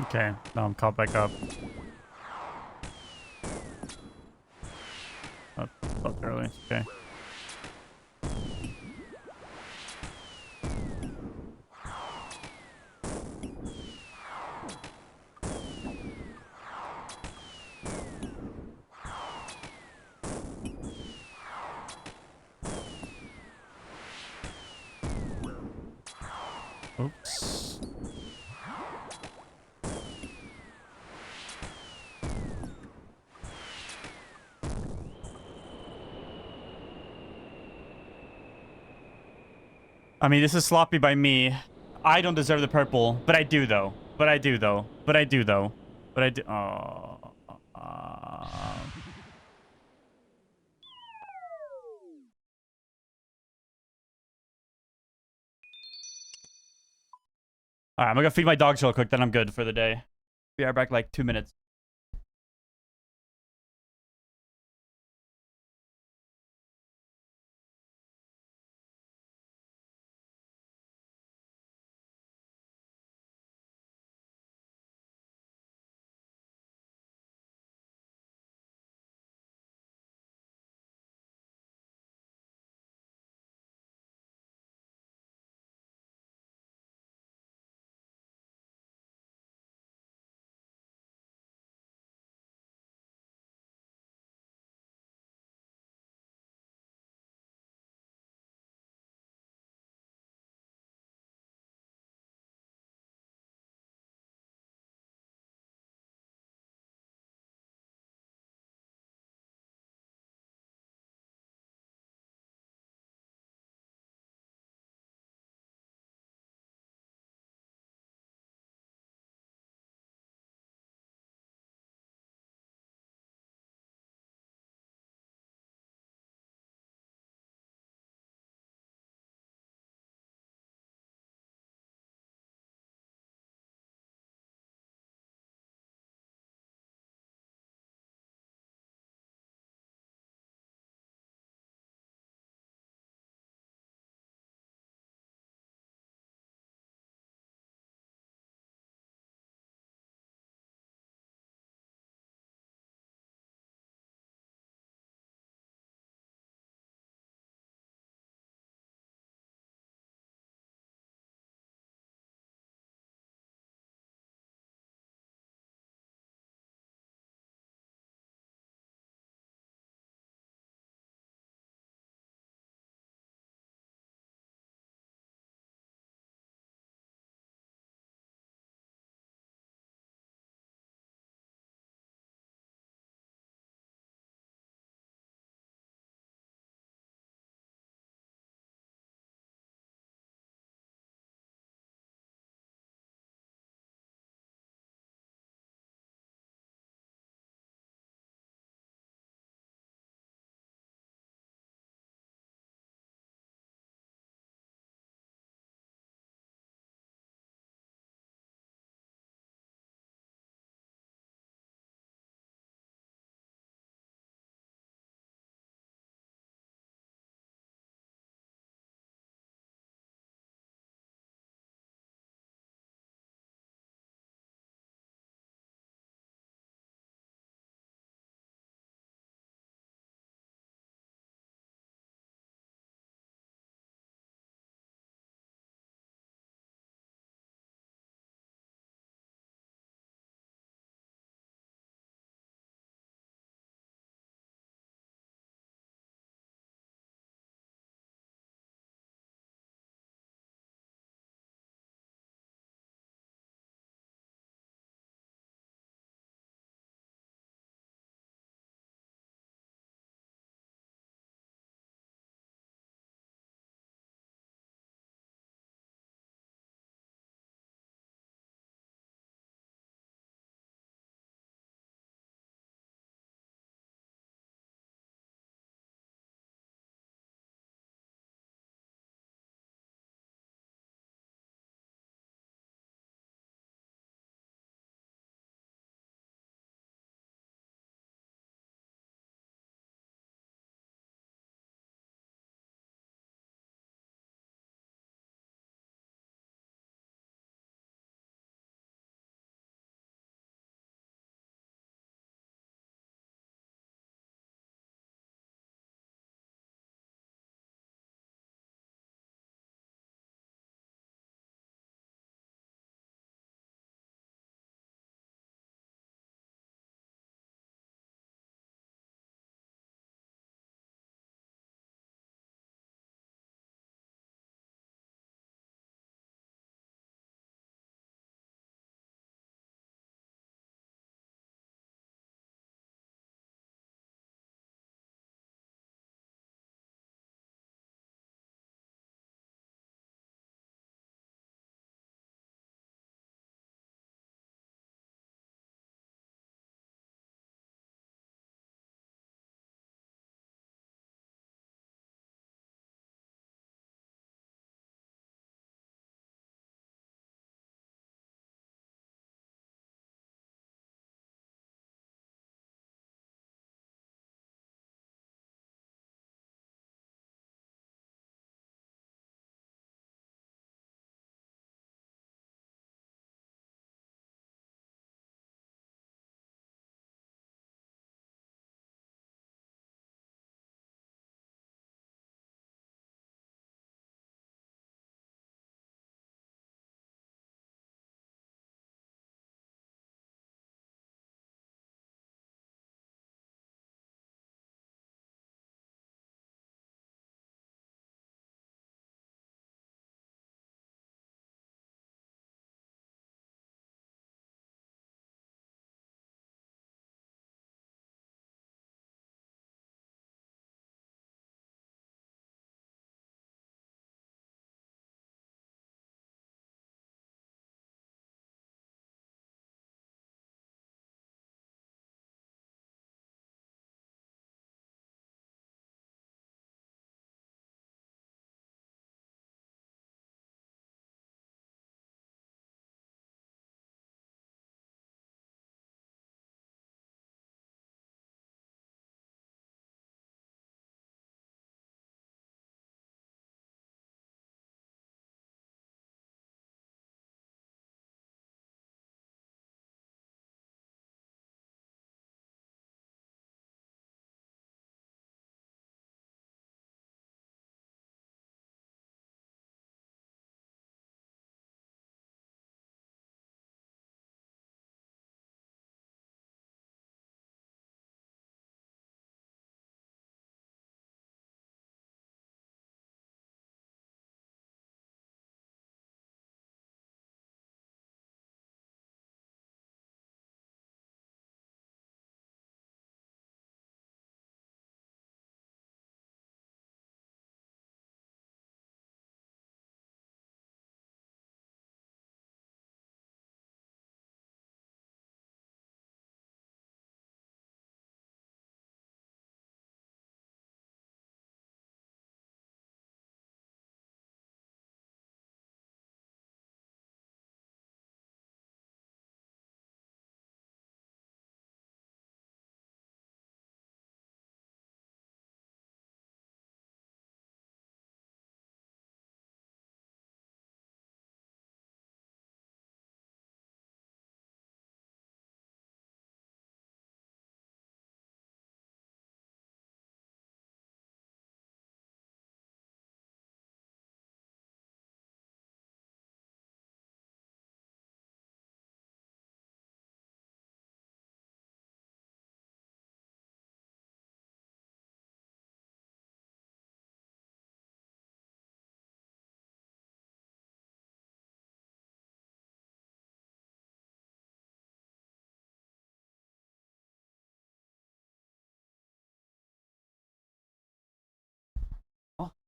Okay, now I'm caught back up. Oh, fucked early. Okay. Oops. I mean, this is sloppy by me. I don't deserve the purple, but I do though. But I do though. But I do though. But I do. Oh. Alright, I'm gonna go feed my dogs real quick, then I'm good for the day. Be right back like 2 minutes.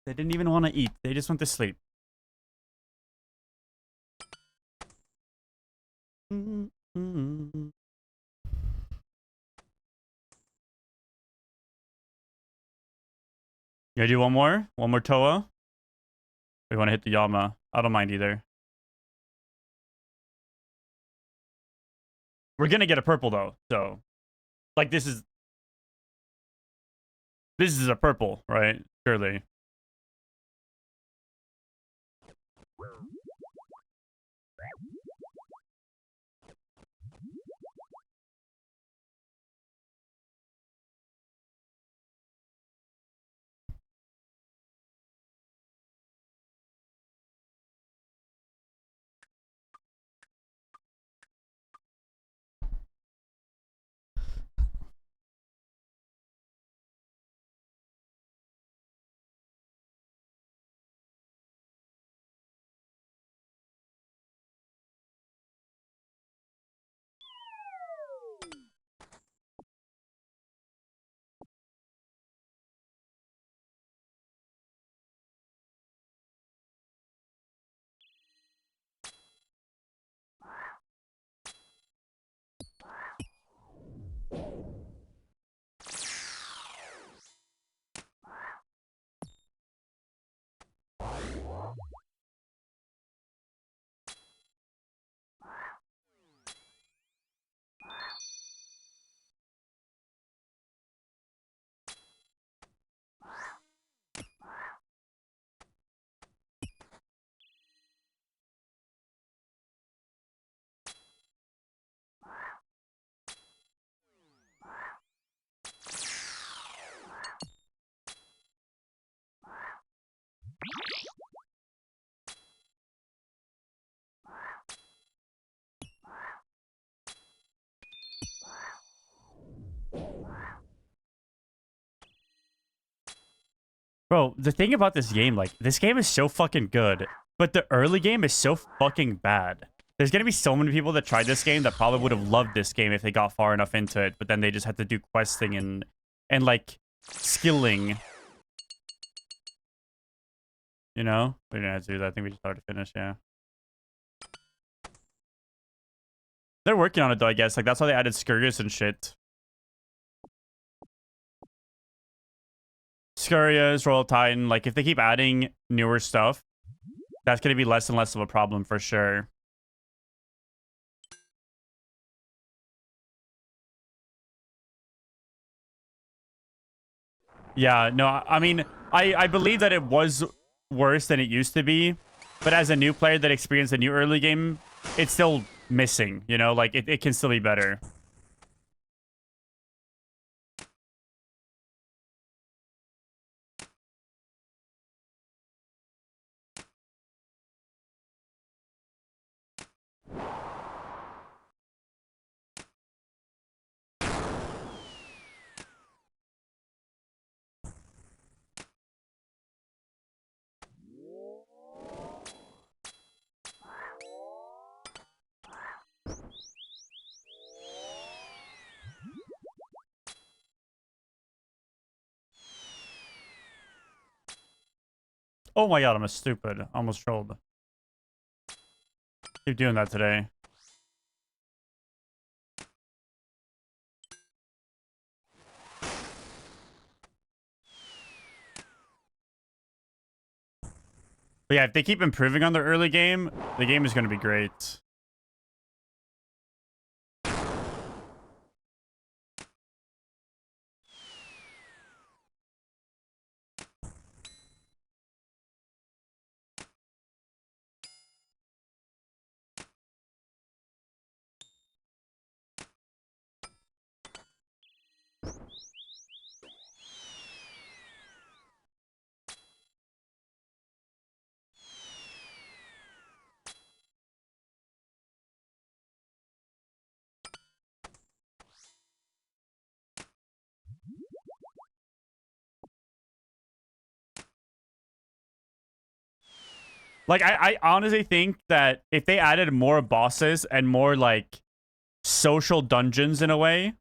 They didn't even want to eat. They just went to sleep. You do one more? One more Toa? We want to hit the Yama. I don't mind either. We're going to get a purple, though. So, like, this is a purple, right? Surely. Bro, the thing about this game, like, this game is so fucking good, but the early game is so fucking bad. There's gonna be so many people that tried this game that probably would have loved this game if they got far enough into it, but then they just had to do questing and like, skilling. You know? We didn't have to do that. I think we just started to finish, yeah. They're working on it, though, I guess. Like, that's why they added Scurrius and shit. Scurrius, Royal Titan, like, if they keep adding newer stuff, that's going to be less and less of a problem for sure. Yeah, no, I mean, I believe that it was worse than it used to be, but as a new player that experienced a new early game, it's still missing, you know? Like, it can still be better. Oh my god, I'm a stupid. Almost trolled. Keep doing that today. But yeah, if they keep improving on their early game, the game is going to be great. Like, I honestly think that if they added more bosses and more, like, social dungeons in a way,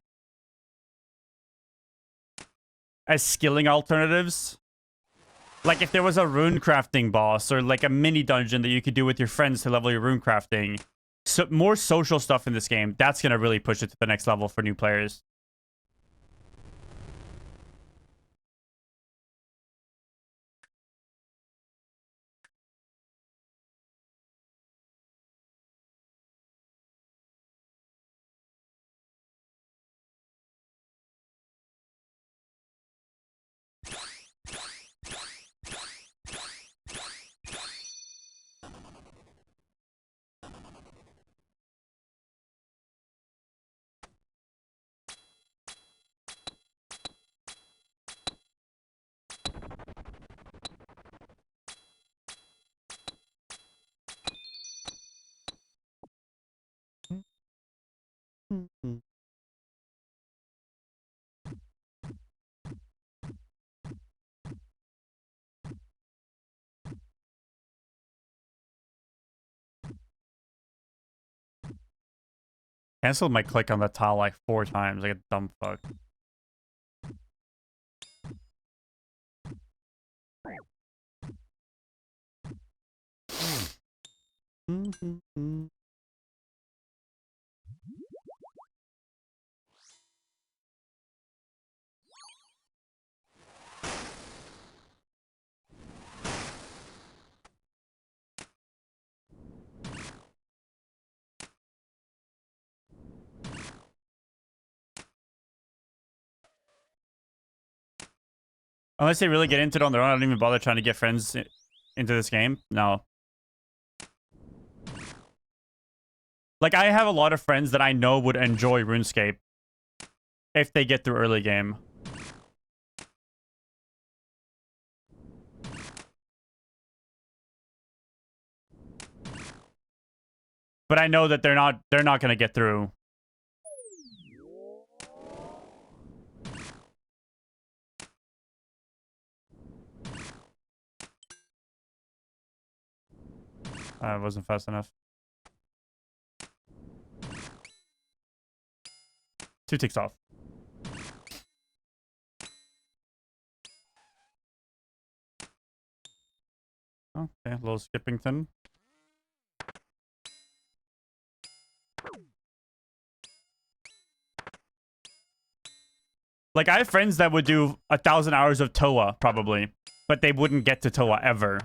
as skilling alternatives, Like if there was a rune crafting boss or like a mini dungeon that you could do with your friends to level your rune crafting. So more social stuff in this game. That's going to really push it to the next level for new players. Canceled my click on the tile like 4 times, like a dumb fuck. Unless they really get into it on their own, I don't even bother trying to get friends into this game. No. Like, I have a lot of friends that I know would enjoy RuneScape if they get through early game. But I know that they're not going to get through. I wasn't fast enough. 2 ticks off. Okay, a little Skippington. Like, I have friends that would do 1,000 hours of Toa, probably. But they wouldn't get to Toa ever.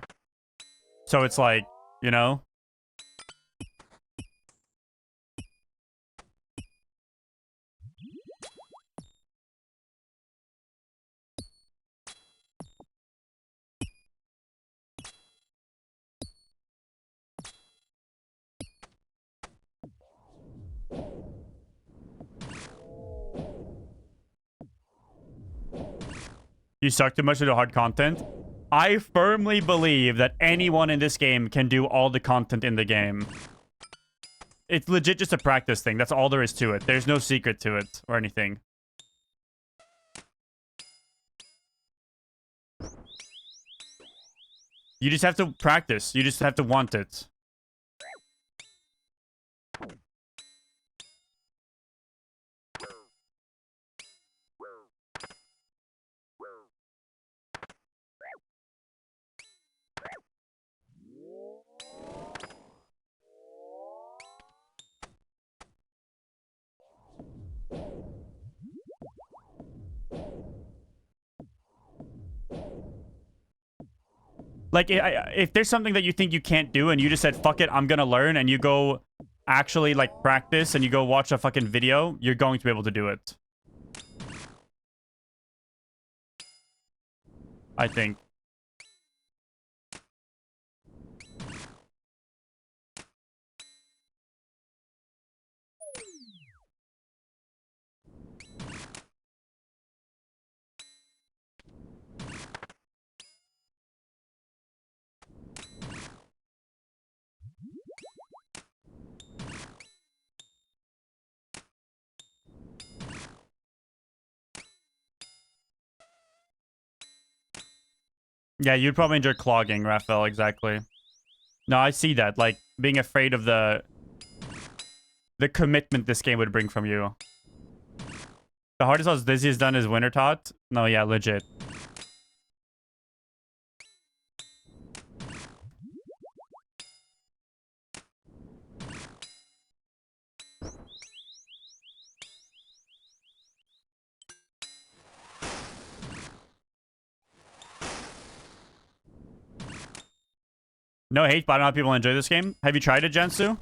So it's like, you know? You suck too much into hard content. I firmly believe that anyone in this game can do all the content in the game. It's legit just a practice thing. That's all there is to it. There's no secret to it or anything. You just have to practice. You just have to want it. Like, if there's something that you think you can't do and you just said, fuck it, I'm gonna learn, and you go actually, like, practice and you go watch a fucking video, you're going to be able to do it. I think. Yeah, you'd probably enjoy clogging, Raphael, exactly. No, I see that. Like, being afraid of the commitment this game would bring from you. The hardest boss Dizzy has done is Wintertot. No, yeah, legit. No hate, but I don't know how people enjoy this game. Have you tried it, Jansu?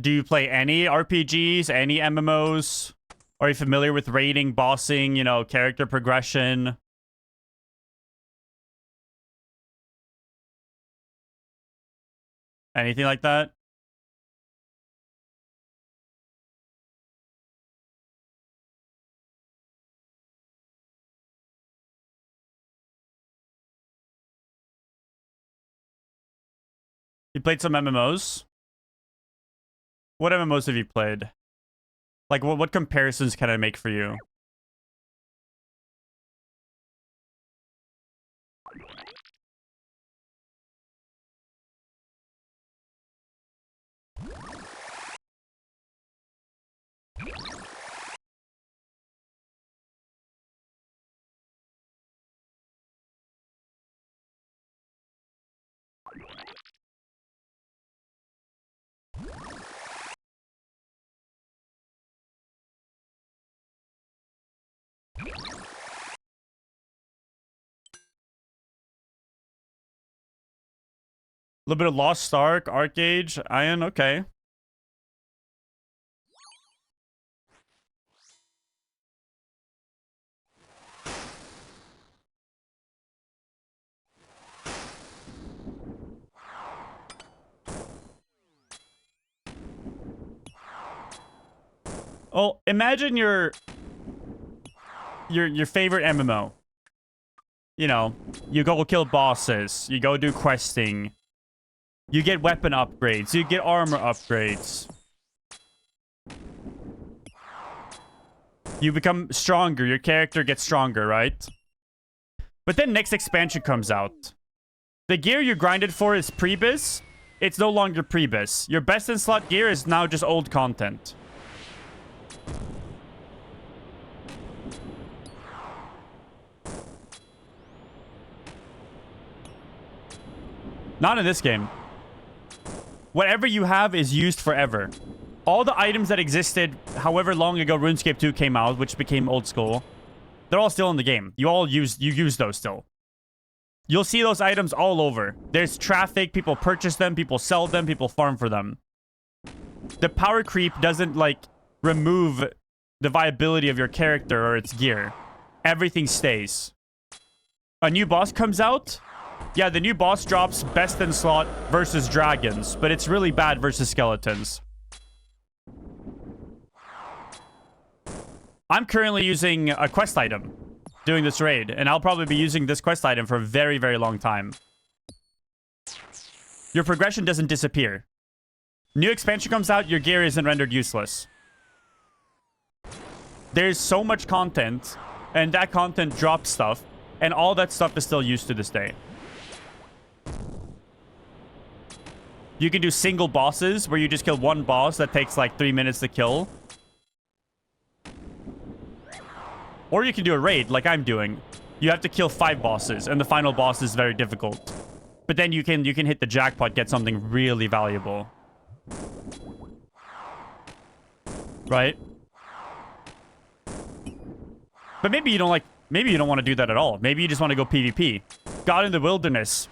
Do you play any RPGs, any MMOs? Are you familiar with raiding, bossing, you know, character progression? Anything like that? You played some MMOs? What MMOs have you played? Like, what comparisons can I make for you? A little bit of Lost Ark, Arcade, Iron, okay. Oh, imagine your favorite MMO. You know, you go kill bosses, you go do questing. You get weapon upgrades. You get armor upgrades. You become stronger. Your character gets stronger, right? But then next expansion comes out. The gear you grinded for is pre-biz. It's no longer pre-biz. Your best in slot gear is now just old content. Not in this game. Whatever you have is used forever. All the items that existed however long ago RuneScape 2 came out, which became old school, they're all still in the game. You use those still. You'll see those items all over. There's traffic, people purchase them, people sell them, people farm for them. The power creep doesn't, like, remove the viability of your character or its gear. Everything stays. A new boss comes out. Yeah, the new boss drops best in slot versus dragons, but it's really bad versus skeletons. I'm currently using a quest item doing this raid, and I'll probably be using this quest item for a very, very long time. Your progression doesn't disappear. New expansion comes out, your gear isn't rendered useless. There's so much content, and that content drops stuff, and all that stuff is still used to this day. You can do single bosses where you just kill one boss that takes like 3 minutes to kill. Or you can do a raid like I'm doing. You have to kill 5 bosses and the final boss is very difficult. But then you can hit the jackpot, get something really valuable. Right? But maybe you don't want to do that at all. Maybe you just want to go PvP. God in the Wilderness.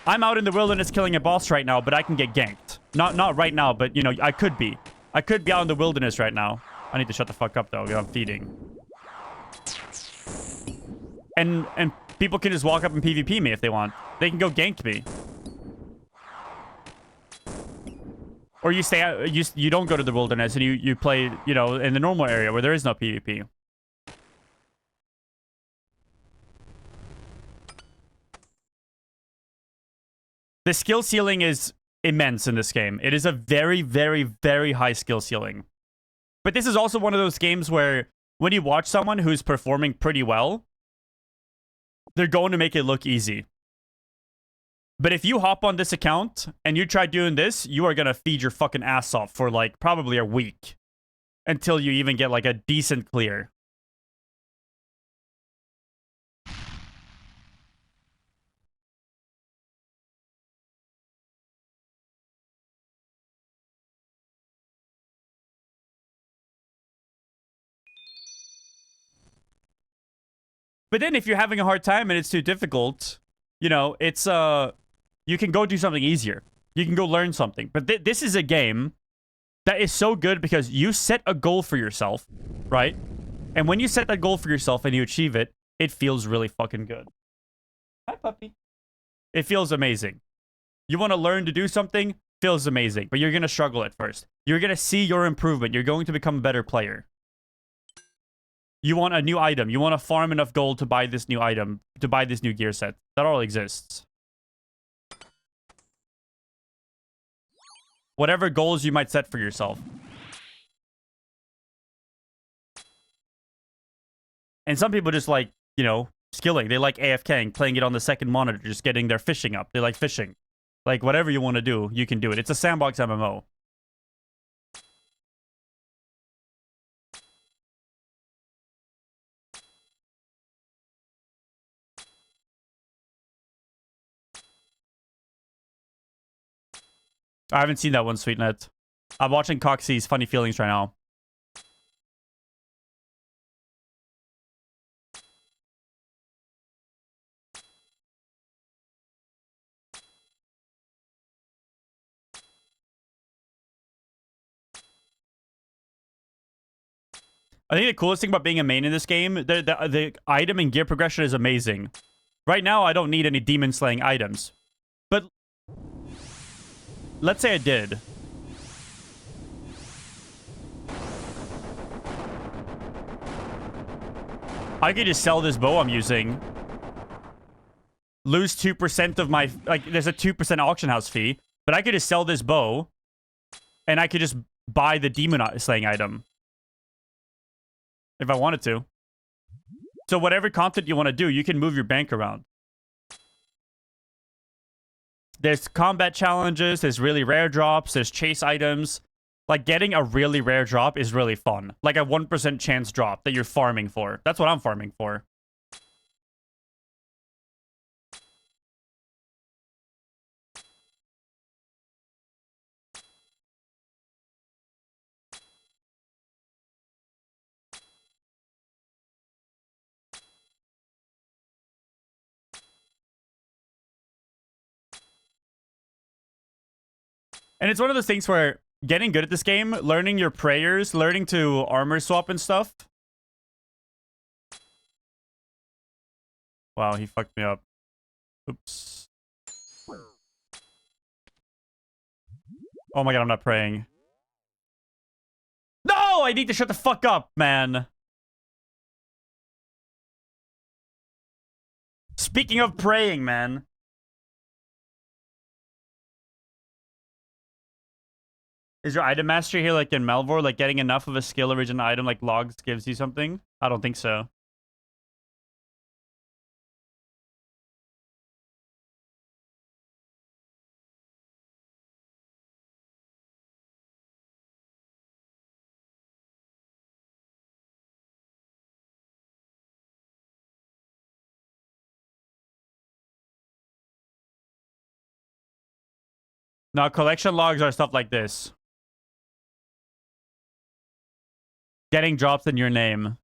I'm out in the wilderness killing a boss right now, but I can get ganked. Not right now, but, you know, I could be. I could be out in the wilderness right now. I need to shut the fuck up, though, because I'm feeding. And people can just walk up and PvP me if they want. They can go gank me. Or you stay out, you don't go to the wilderness and you play, you know, in the normal area where there is no PvP. The skill ceiling is immense in this game. It is a very, very, very high skill ceiling. But this is also one of those games where when you watch someone who's performing pretty well, they're going to make it look easy. But if you hop on this account and you try doing this, you are going to feed your fucking ass off for like probably a week until you even get like a decent clear. But then if you're having a hard time and it's too difficult, you know, it's you can go do something easier. You can go learn something. But this is a game that is so good because you set a goal for yourself, right? And when you set that goal for yourself and you achieve it, it feels really fucking good. Hi, puppy. It feels amazing. You want to learn to do something, feels amazing, but you're going to struggle at first. You're going to see your improvement. You're going to become a better player. You want a new item. You want to farm enough gold to buy this new item, to buy this new gear set. That all exists. Whatever goals you might set for yourself. And some people just like, you know, skilling. They like AFKing, playing it on the second monitor, just getting their fishing up. They like fishing. Like, whatever you want to do, you can do it. It's a sandbox MMO. I haven't seen that one, Sweetnet. I'm watching Coxie's Funny Feelings right now. I think the coolest thing about being a main in this game, the item and gear progression is amazing. Right now, I don't need any demon slaying items. But let's say I did. I could just sell this bow I'm using. Lose 2% of my... Like, there's a 2% auction house fee. But I could just sell this bow. And I could just buy the demon slaying item. If I wanted to. So whatever content you want to do, you can move your bank around. There's combat challenges, there's really rare drops, there's chase items. Like, getting a really rare drop is really fun. Like a 1% chance drop that you're farming for. That's what I'm farming for. And it's one of those things where getting good at this game, learning your prayers, learning to armor swap and stuff. Wow, he fucked me up. Oops. Oh my god, I'm not praying. No! I need to shut the fuck up, man. Speaking of praying, man. Is your item mastery here like in Melvor? Like getting enough of a skill original item like logs gives you something? I don't think so. No, collection logs are stuff like this. Getting drops in your name.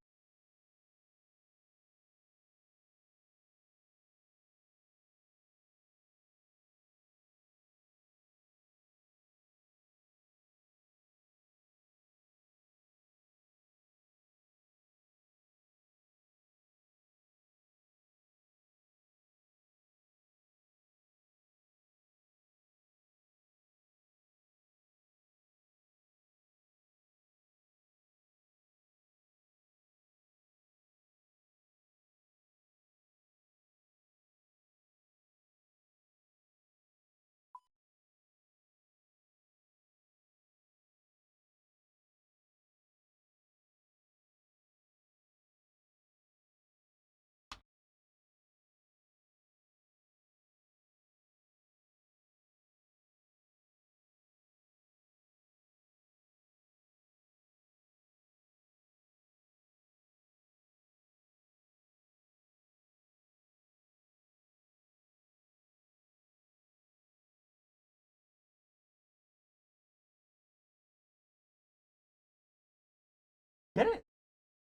Get it?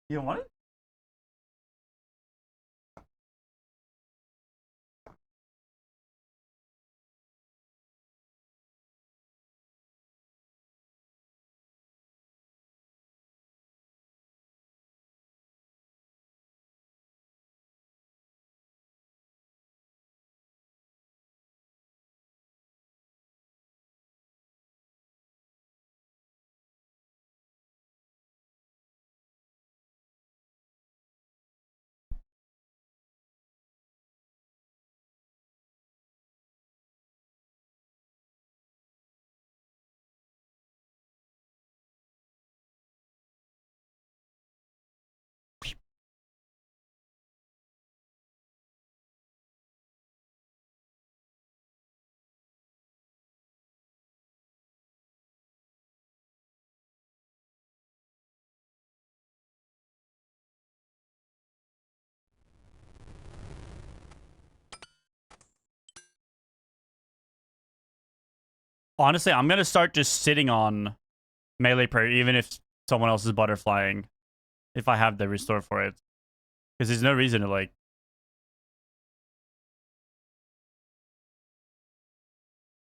You don't want it? Honestly, I'm gonna start just sitting on melee prayer, even if someone else is butterflying, if I have the restore for it, because there's no reason to like.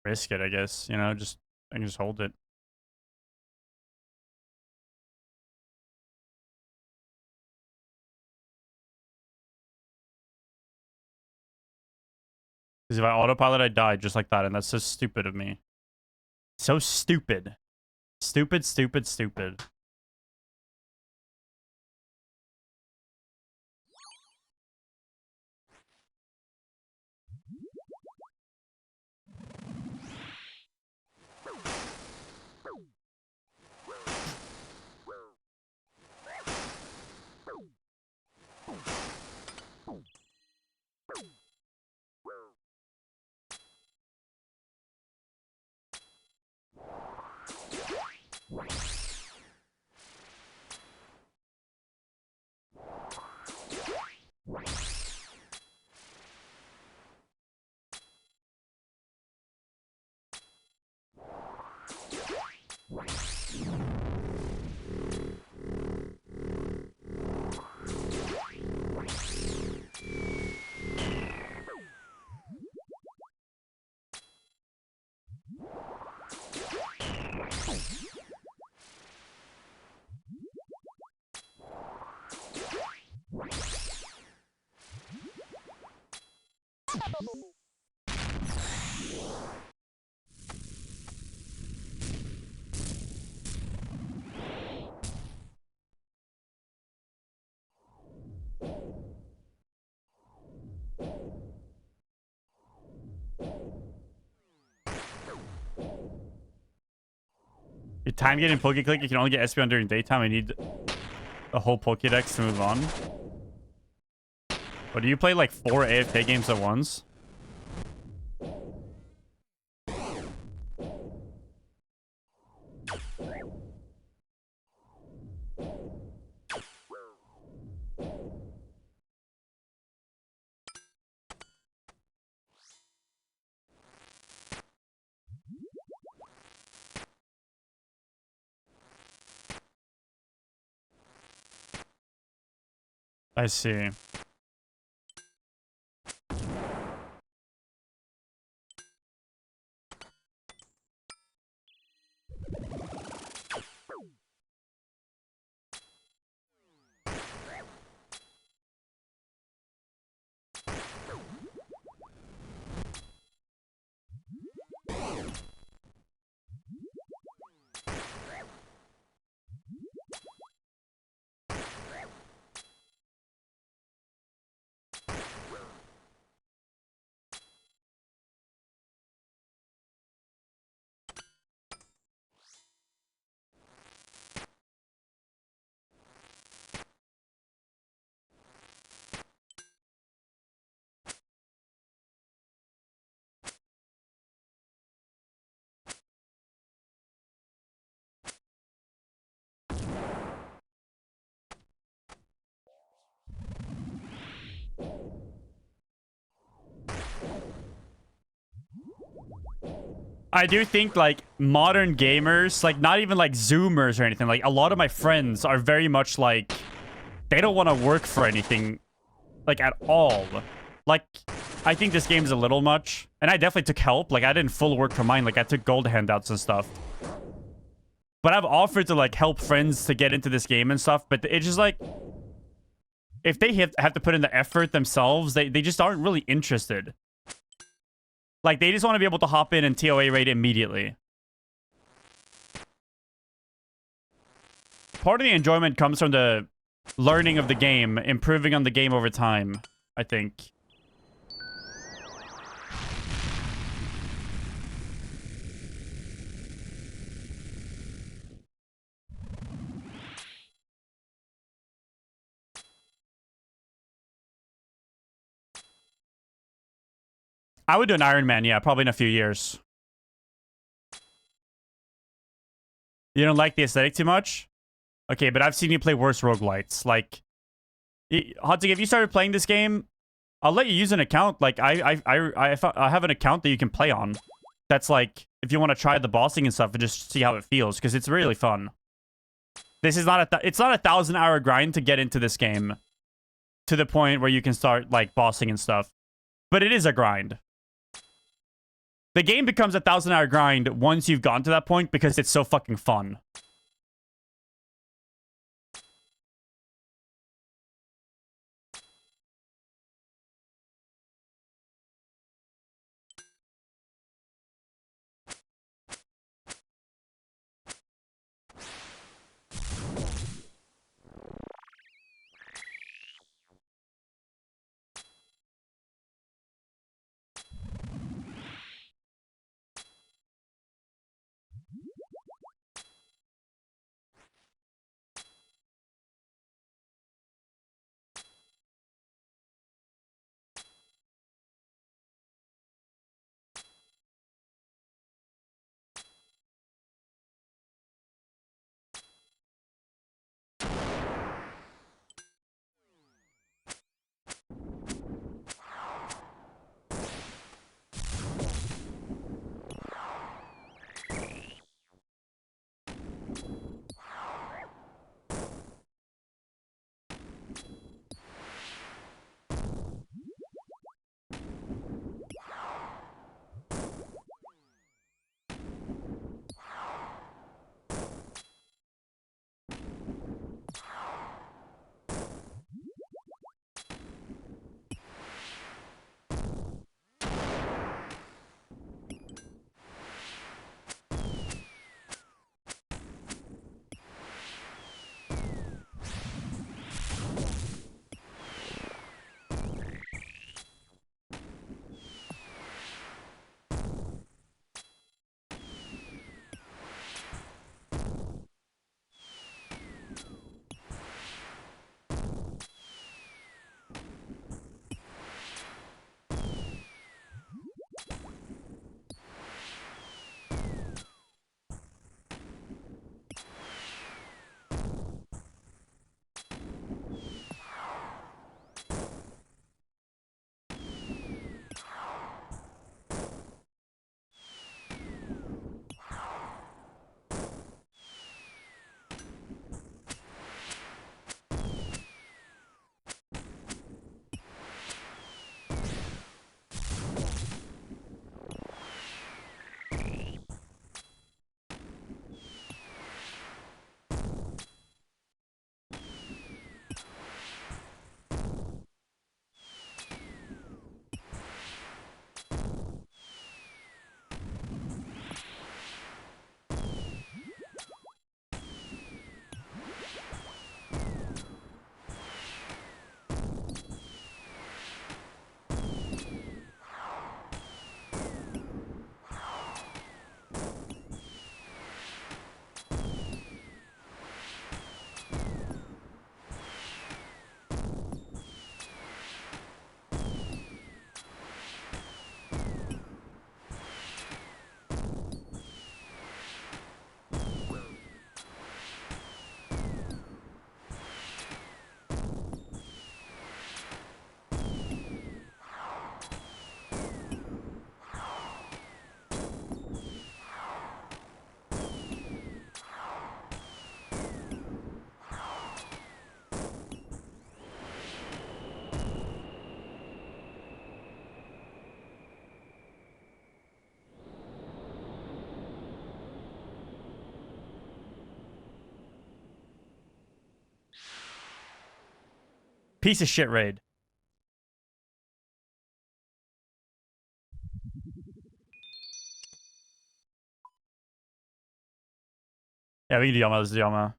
Risk it, I guess. You know, just I can just hold it. Because if I autopilot, I die just like that, and that's so stupid of me. So stupid. Stupid, stupid, stupid. Your time getting Pokeclick, you can only get Espeon during daytime. I need a whole Pokedex to move on. But do you play like 4 AFK games at once? I see. I do think like modern gamers, like not even like Zoomers or anything, like a lot of my friends are very much like they don't want to work for anything like at all. Like I think this game's a little much, and I definitely took help. Like I didn't full work for mine. Like I took gold handouts and stuff. But I've offered to like help friends to get into this game and stuff, but it's just like if they have to put in the effort themselves, they just aren't really interested. Like, they just want to be able to hop in and TOA raid immediately. Part of the enjoyment comes from the learning of the game, improving on the game over time, I think. I would do an Iron Man, yeah, probably in a few years. You don't like the aesthetic too much? Okay, but I've seen you play worse roguelites. Like, Hotzig, if you started playing this game, I'll let you use an account. Like, I have an account that you can play on. that's like, if you want to try the bossing and stuff and just see how it feels, because it's really fun. This is not it's not a 1,000-hour grind to get into this game to the point where you can start like bossing and stuff, but it is a grind. The game becomes a 1,000-hour grind once you've gotten to that point because it's so fucking fun. Piece of shit raid. Yeah, we can do Yama. This is Yama.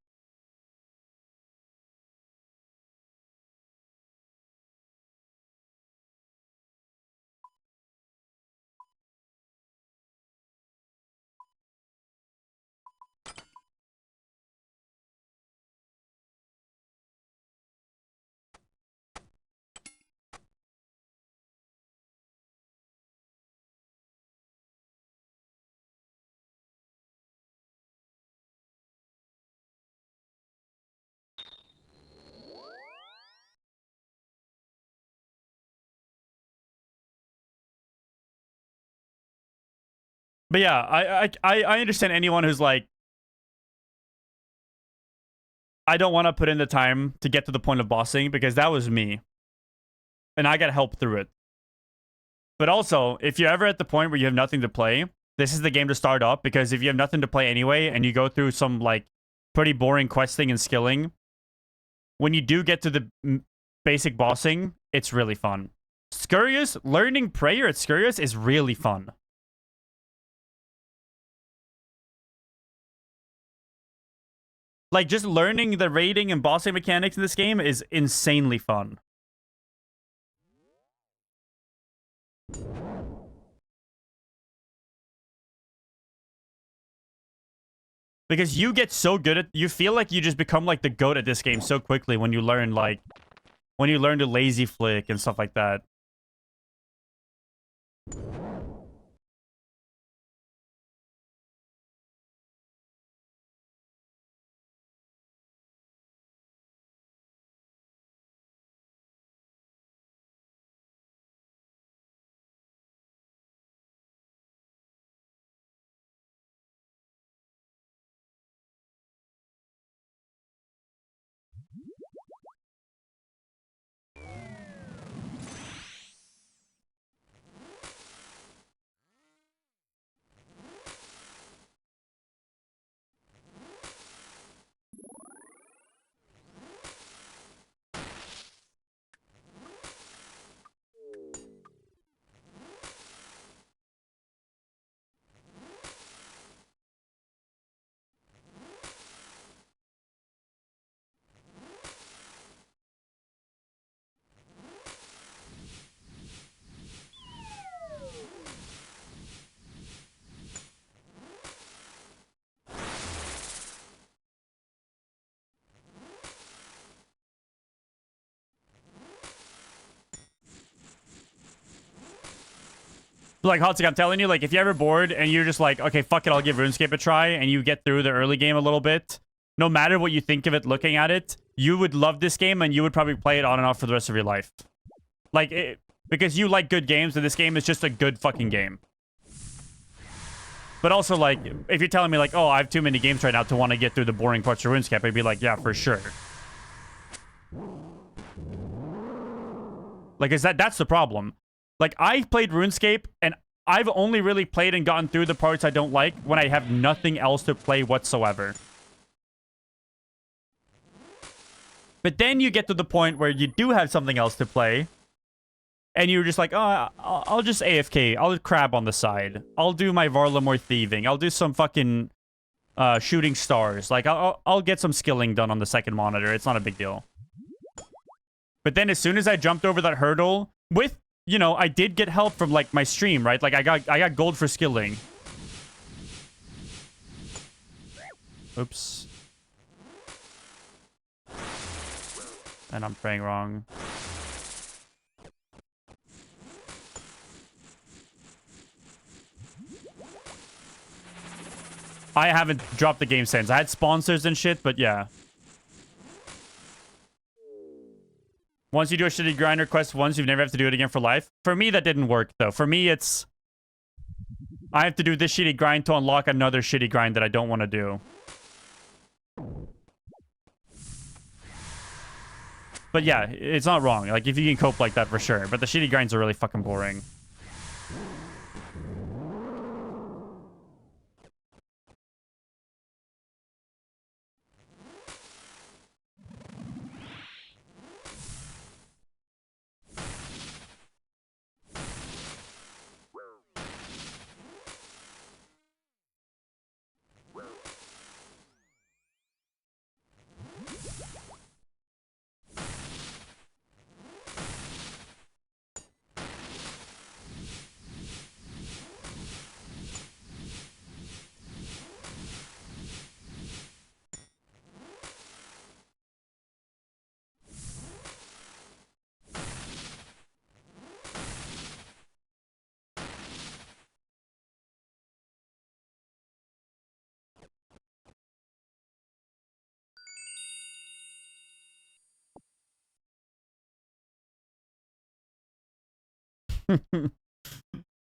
But yeah, I understand anyone who's like, I don't want to put in the time to get to the point of bossing, because that was me. And I got help through it. But also, if you're ever at the point where you have nothing to play, this is the game to start up, because if you have nothing to play anyway and you go through some like pretty boring questing and skilling, when you do get to the basic bossing, it's really fun. Scurious, learning prayer at Scurious is really fun. Like, just learning the raiding and bossing mechanics in this game is insanely fun. Because you get so good at... You feel like you just become, like, the GOAT at this game so quickly when you learn, like... When you learn to lazy flick and stuff like that. Like, Hotsick, I'm telling you, like, if you're ever bored and you're just like, okay, fuck it, I'll give RuneScape a try, and you get through the early game a little bit, no matter what you think of it looking at it, you would love this game and you would probably play it on and off for the rest of your life. Like, because you like good games, and this game is just a good fucking game. But also, like, if you're telling me, like, oh, I have too many games right now to want to get through the boring parts of RuneScape, I'd be like, yeah, for sure. Like, that's the problem. Like, I played RuneScape, and I've only really played and gotten through the parts I don't like when I have nothing else to play whatsoever. But then you get to the point where you do have something else to play, and you're just like, oh, I'll just AFK. I'll crab on the side. I'll do my Varlamore thieving. I'll do some fucking shooting stars. Like, I'll get some skilling done on the second monitor. It's not a big deal. But then as soon as I jumped over that hurdle with... You know, I did get help from, like, my stream, right? Like, I got gold for skilling. Oops. And I'm praying wrong. I haven't dropped the game since. I had sponsors and shit, but yeah. Once you do a shitty grinder quest once, you never have to do it again for life. For me, that didn't work, though. For me, it's... I have to do this shitty grind to unlock another shitty grind that I don't want to do. But yeah, it's not wrong. Like, if you can cope like that, for sure. But the shitty grinds are really fucking boring.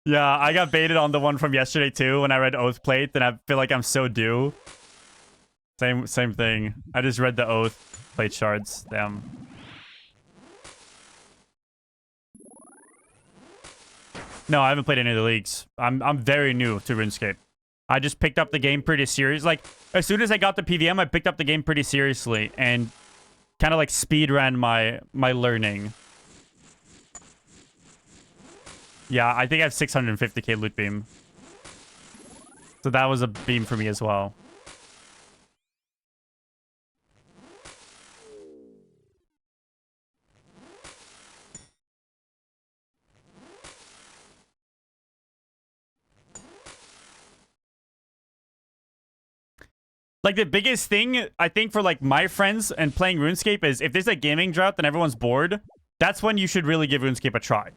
Yeah, I got baited on the one from yesterday too when I read Oath Plate, and I feel like I'm so due. Same thing. I just read the Oath Plate shards. Damn. No, I haven't played any of the leagues. I'm very new to RuneScape. I just picked up the game pretty serious. Like, as soon as I got the PVM, I picked up the game pretty seriously and kind of like speed ran my learning. Yeah, I think I have 650k loot beam. So that was a beam for me as well. Like, the biggest thing, I think, for, like, my friends and playing RuneScape is if there's a gaming drought and everyone's bored, that's when you should really give RuneScape a try.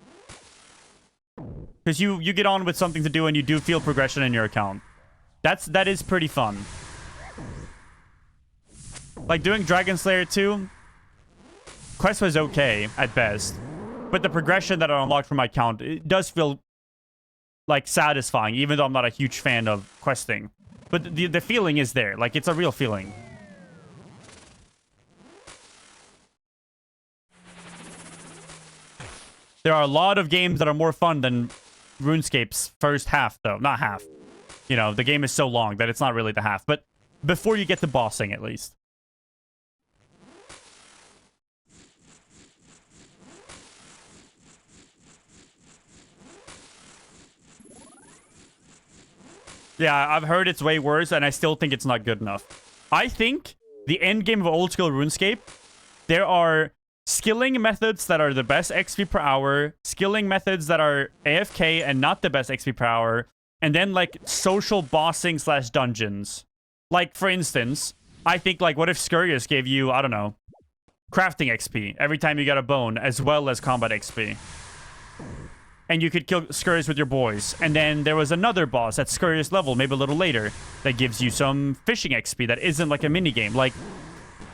Because you get on with something to do and you do feel progression in your account. That is pretty fun. Like, doing Dragon Slayer 2, quest was okay, at best. But the progression that I unlocked from my account, it does feel, like, satisfying, even though I'm not a huge fan of questing. But the feeling is there. Like, it's a real feeling. There are a lot of games that are more fun than RuneScape's first half, though. Not half. You know, the game is so long that it's not really the half. But before you get to bossing, at least. Yeah, I've heard it's way worse, and I still think it's not good enough. I think the end game of old school RuneScape, there are skilling methods that are the best XP per hour, skilling methods that are AFK and not the best XP per hour, and then, like, social bossing / dungeons. Like, for instance, I think, like, what if Scurious gave you, I don't know, crafting XP every time you got a bone, as well as combat XP? And you could kill Scurious with your boys. And then there was another boss at Scurious level, maybe a little later, that gives you some fishing XP that isn't like a minigame. Like,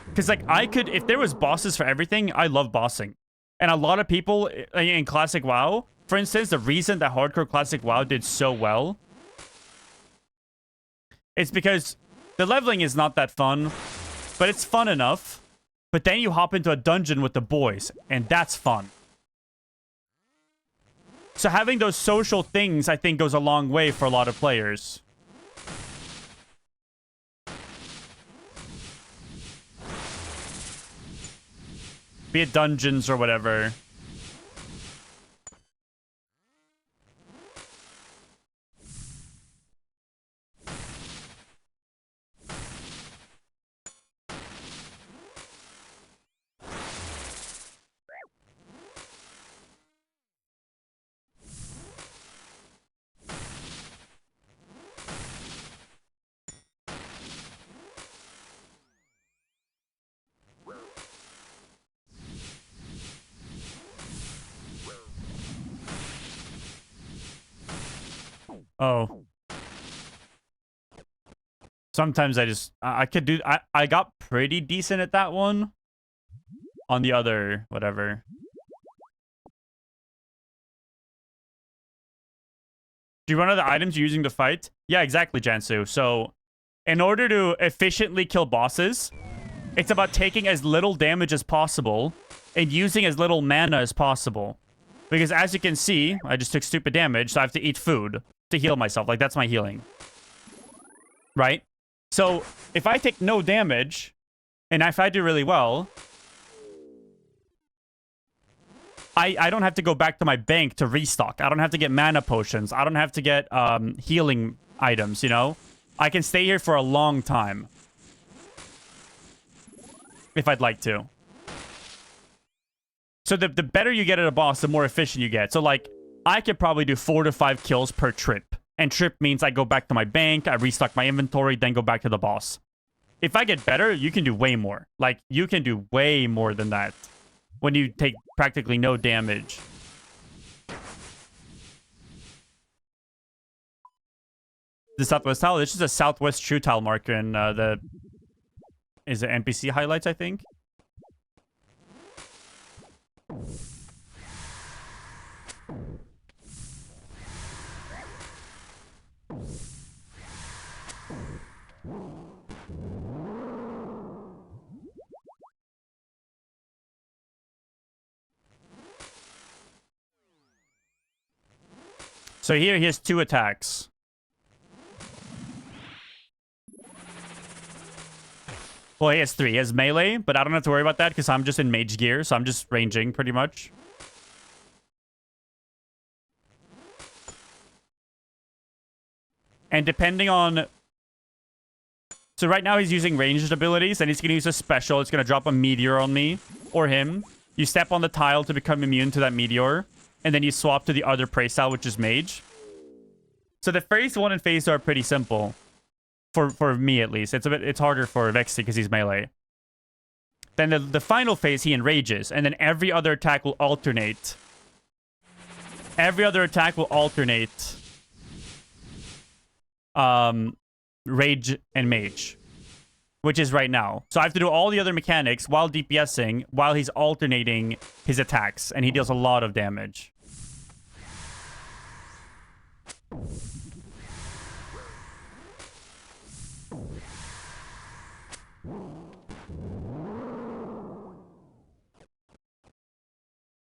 because, like, I could, if there was bosses for everything, I love bossing. And a lot of people in Classic WoW, for instance, the reason that Hardcore Classic WoW did so well, it's because the leveling is not that fun, but it's fun enough. But then you hop into a dungeon with the boys, and that's fun. So having those social things, I think, goes a long way for a lot of players. Be it dungeons or whatever. Oh. Sometimes I could do... I got pretty decent at that one. On the other... whatever. Do you run out of the items you're using to fight? Yeah, exactly, Jansu. So, in order to efficiently kill bosses, it's about taking as little damage as possible and using as little mana as possible. Because as you can see, I just took stupid damage, so I have to eat food to heal myself. Like, that's my healing. Right? So, if I take no damage, and if I do really well, I don't have to go back to my bank to restock. I don't have to get mana potions. I don't have to get healing items, you know? I can stay here for a long time. If I'd like to. So the better you get at a boss, the more efficient you get. So, like, I could probably do 4 to 5 kills per trip. And trip means I go back to my bank, I restock my inventory, then go back to the boss. If I get better, you can do way more. Like, you can do way more than that. When you take practically no damage. The Southwest tile? This is a Southwest true tile marker in the... Is it NPC highlights, I think? So here he has 2 attacks. Well, he has 3. He has melee, but I don't have to worry about that because I'm just in mage gear, so I'm just ranging pretty much. And depending on... So right now he's using ranged abilities, and he's going to use a special. It's going to drop a meteor on me, or him. You step on the tile to become immune to that meteor, and then you swap to the other prey style, which is mage. So the phase 1 and phase 2 are pretty simple. For me, at least. It's harder for Vexy because he's melee. Then the final phase, he enrages, and then every other attack will alternate. Every other attack will alternate rage and mage, which is right now. So I have to do all the other mechanics while DPSing, while he's alternating his attacks, and he deals a lot of damage.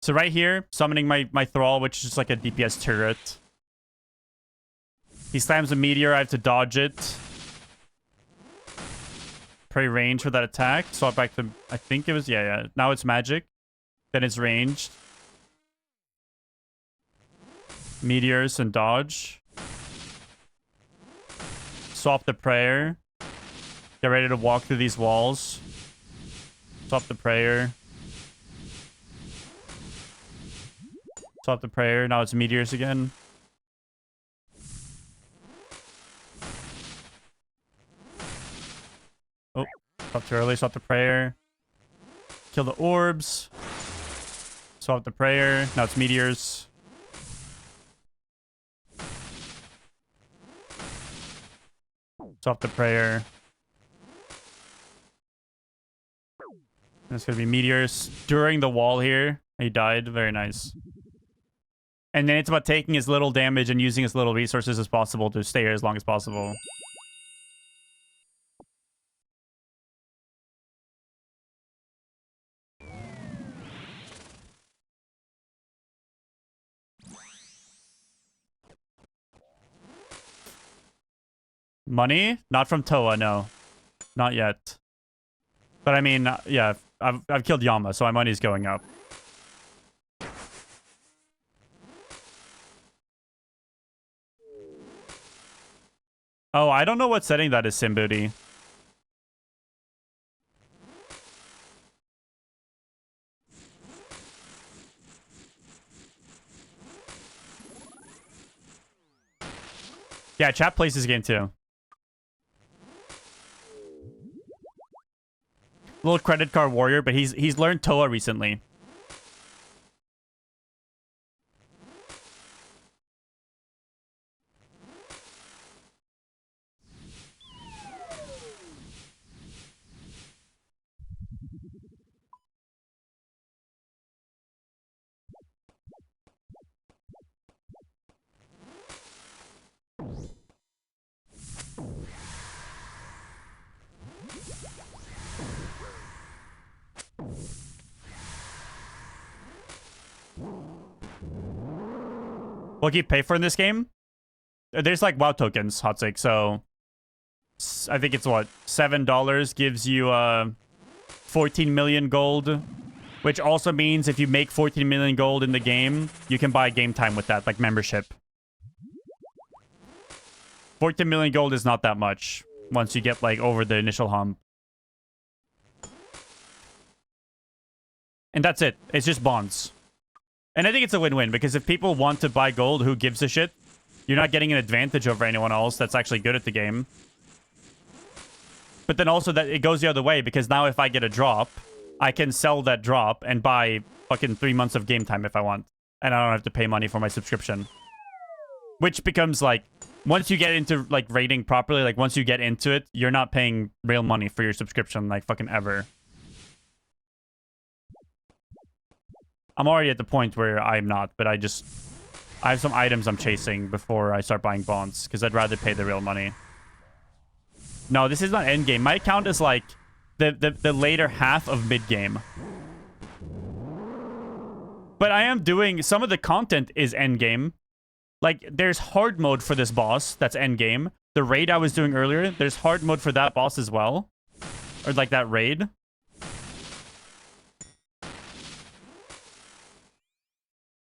So right here, summoning my Thrall, which is just like a DPS turret. He slams a meteor, I have to dodge it. Pray range for that attack. Swap back to, I think it was, yeah. Now it's magic. Then it's ranged. Meteors and dodge. Swap the prayer. Get ready to walk through these walls. Swap the prayer. Swap the prayer. Now it's meteors again. Oh, swap too early. Swap the prayer. Kill the orbs. Swap the prayer. Now it's meteors. Swap the prayer. And it's going to be meteors during the wall here. He died. Very nice. And then it's about taking as little damage and using as little resources as possible to stay here as long as possible. Money? Not from Toa, no. Not yet. But I mean, yeah, I've killed Yama, so my money's going up. Oh, I don't know what setting that is, Simbooty. Yeah, chat plays this game too. Little credit card warrior, but he's learned Toa recently. What you pay for in this game? There's like WoW tokens, Hotsake, so I think it's what, $7 gives you 14 million gold, which also means if you make 14 million gold in the game, you can buy game time with that, like membership. 14 million gold is not that much once you get like over the initial hump. And that's it. It's just bonds. And I think it's a win-win, because if people want to buy gold, who gives a shit? You're not getting an advantage over anyone else that's actually good at the game. But then also that it goes the other way, because now if I get a drop, I can sell that drop and buy fucking 3 months of game time if I want. And I don't have to pay money for my subscription. Which becomes like, once you get into like rating properly, like once you get into it, you're not paying real money for your subscription like fucking ever. I'm already at the point where I'm not, but I have some items I'm chasing before I start buying bonds, because I'd rather pay the real money. No, this is not endgame. My account is like the later half of mid-game. But I am doing, some of the content is endgame. Like, there's hard mode for this boss that's end game. The raid I was doing earlier, there's hard mode for that boss as well. Or, like, that raid.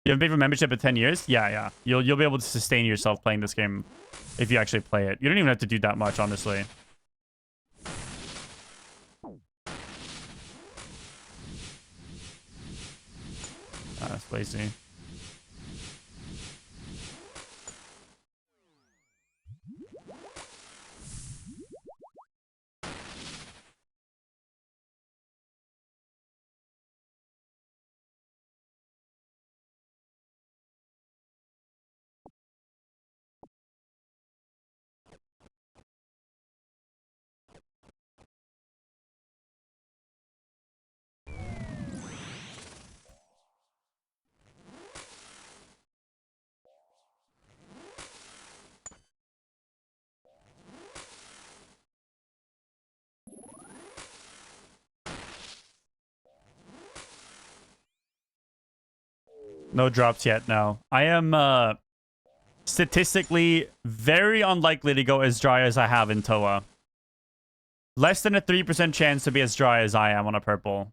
You haven't paid for membership in 10 years? Yeah, yeah. You'll be able to sustain yourself playing this game if you actually play it. You don't even have to do that much, honestly. Ah, that's lazy. No drops yet, no. I am statistically very unlikely to go as dry as I have in Toa. Less than a 3% chance to be as dry as I am on a purple.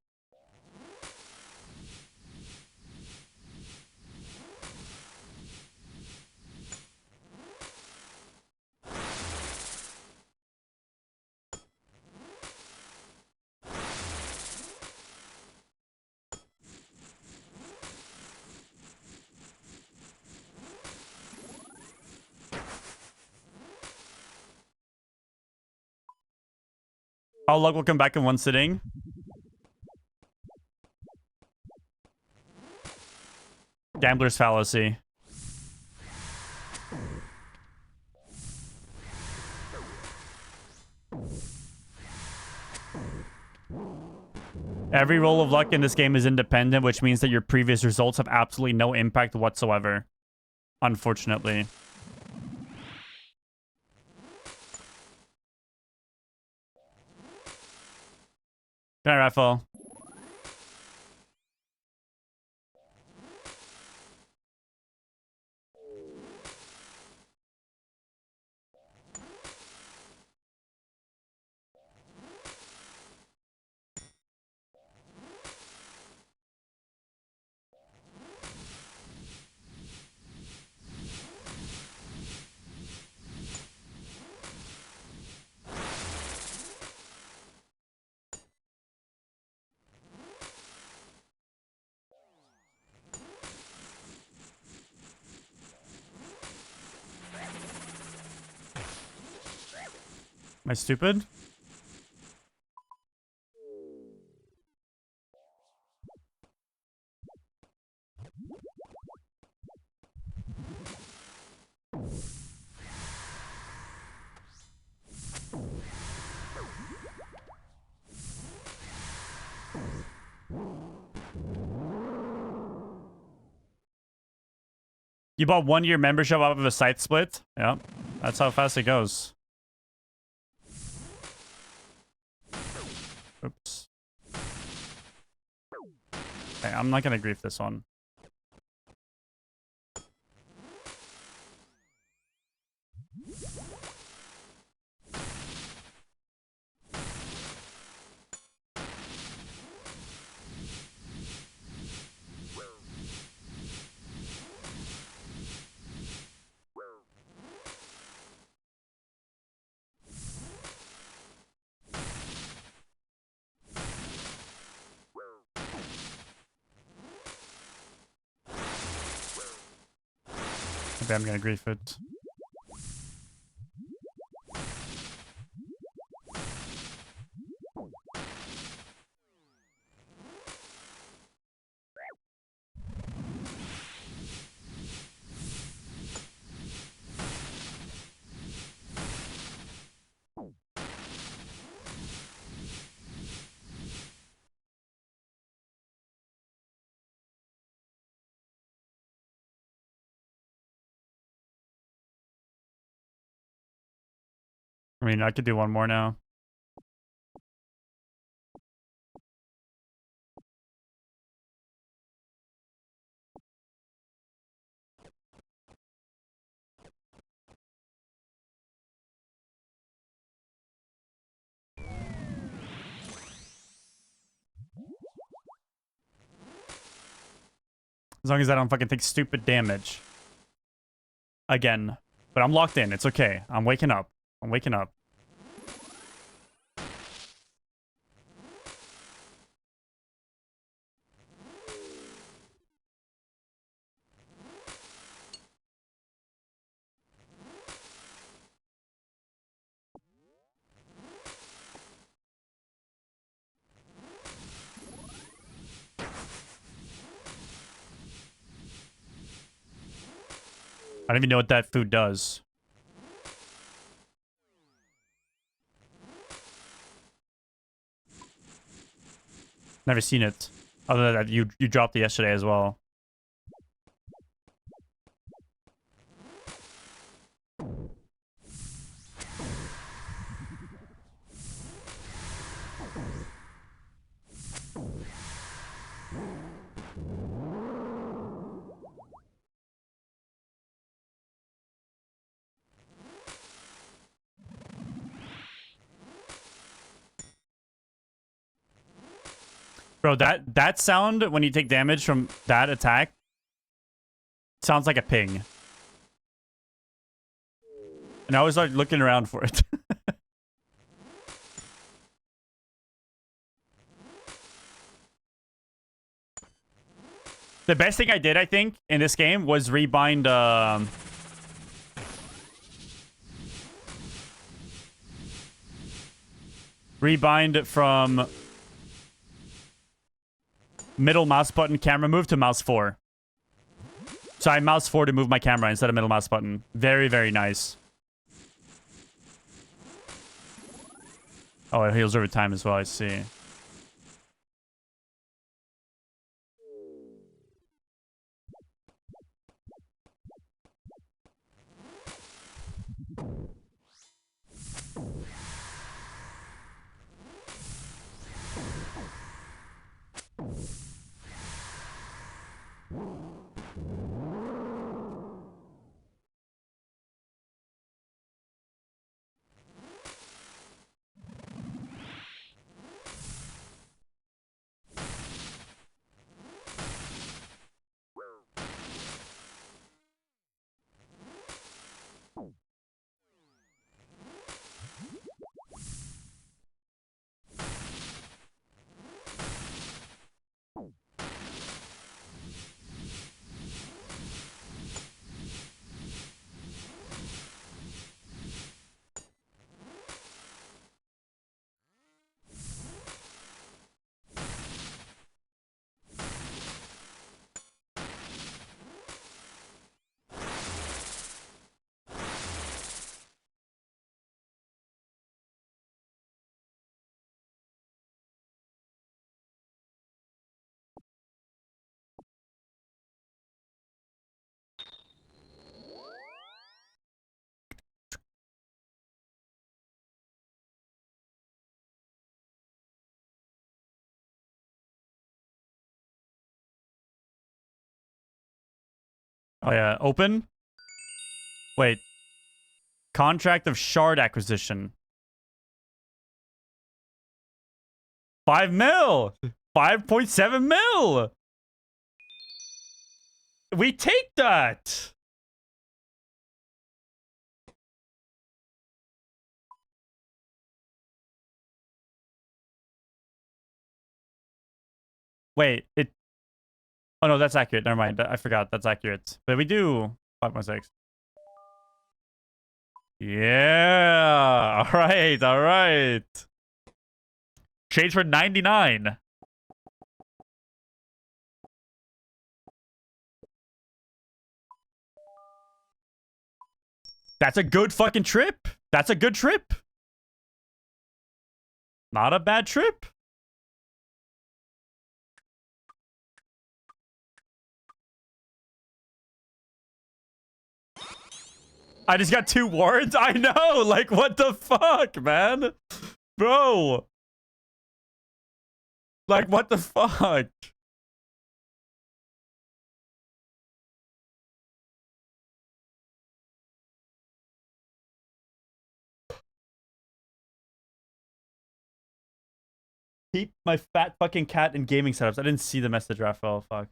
Our luck will come back in one sitting. Gambler's fallacy. Every roll of luck in this game is independent, which means that your previous results have absolutely no impact whatsoever. Unfortunately. Good night, Raphael. Am I stupid? You bought 1 year membership off of a site split? Yep. That's how fast it goes. Oops. Okay, I'm not gonna grief this one. Maybe I'm gonna grief it. I mean, I could do one more now. As long as I don't fucking take stupid damage. Again. But I'm locked in. It's okay. I'm waking up. I'm waking up. I don't even know what that food does. Never seen it. Other than that, you dropped it yesterday as well. Bro, that sound when you take damage from that attack sounds like a ping. And I always start looking around for it. The best thing I did, I think, in this game was rebind rebind from middle mouse button camera move to mouse 4. So I mouse 4 to move my camera instead of middle mouse button. Very, very nice. Oh, it heals over time as well, I see. Oh yeah, open? Wait. Contract of shard acquisition. 5 mil! 5.7 mil! We take that! Wait, it... Oh no, that's accurate. Never mind. I forgot. That's accurate. But we do 5.6. Yeah! Alright, alright. Change for 99. That's a good fucking trip. That's a good trip. Not a bad trip. I just got 2 wards? I know! Like, what the fuck, man? Bro! Like, what the fuck? Keep my fat fucking cat in gaming setups. I didn't see the message, Raphael. Fuck.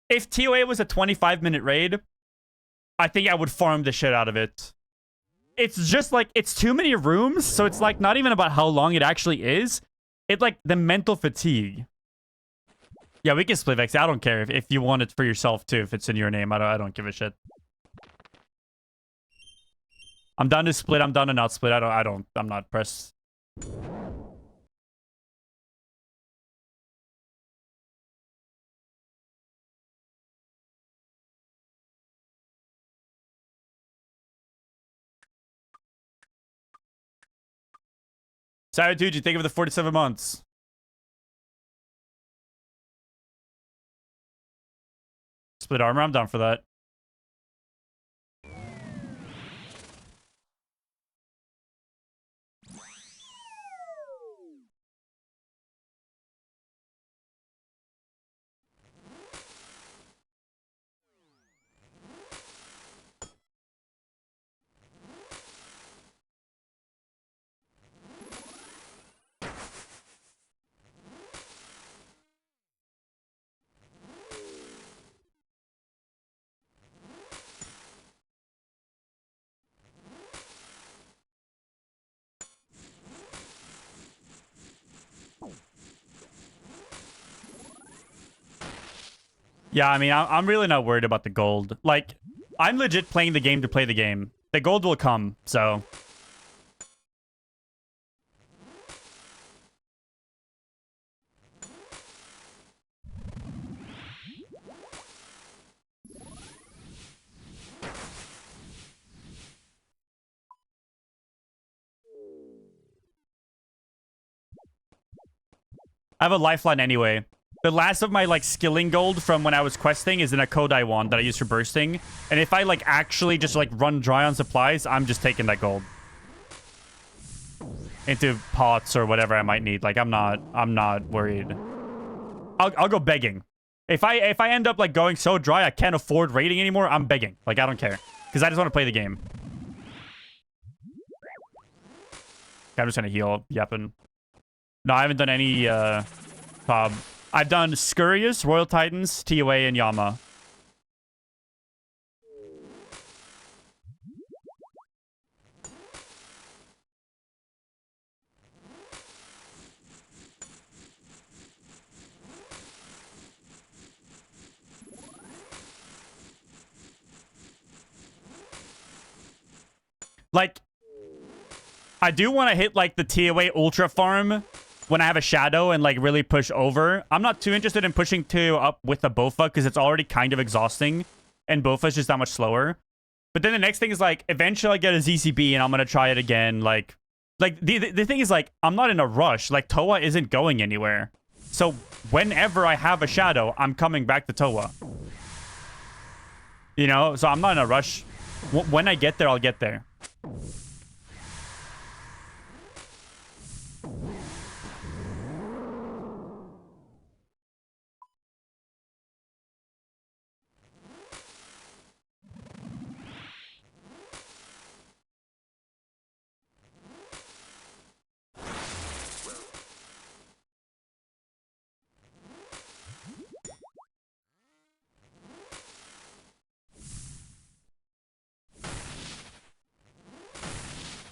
If TOA was a 25-minute raid, I think I would farm the shit out of it. It's just like, it's too many rooms, so it's like not even about how long it actually is. It's like the mental fatigue. Yeah, we can split Vex. I don't care if you want it for yourself too, if it's in your name. I don't give a shit. I'm done to split. I'm done to not split. I'm not pressed. Sorry, dude, you think of the 47 months. Split armor, I'm down for that. Yeah, I mean, I'm really not worried about the gold. Like, I'm legit playing the game to play the game. The gold will come, so... I have a lifeline anyway. The last of my, like, skilling gold from when I was questing is in a Kodai wand that I use for bursting. And if I, like, actually just, like, run dry on supplies, I'm just taking that gold into pots or whatever I might need. Like, I'm not worried. I'll go begging. If I end up, like, going so dry I can't afford raiding anymore, I'm begging. Like, I don't care. Because I just want to play the game. Okay, I'm just trying to heal. Yapping. No, I haven't done any, pub. I've done Scurious, Royal Titans, TOA, and Yama. Like, I do want to hit, like, the TOA Ultra farm when I have a shadow and, like, really push over. I'm not too interested in pushing 2 up with the Bofa because it's already kind of exhausting. And Bofa's just that much slower. But then the next thing is, like, eventually I get a ZCB and I'm going to try it again. Like the thing is, like, I'm not in a rush. Like, Toa isn't going anywhere. So whenever I have a shadow, I'm coming back to Toa. You know? So I'm not in a rush. When I get there, I'll get there.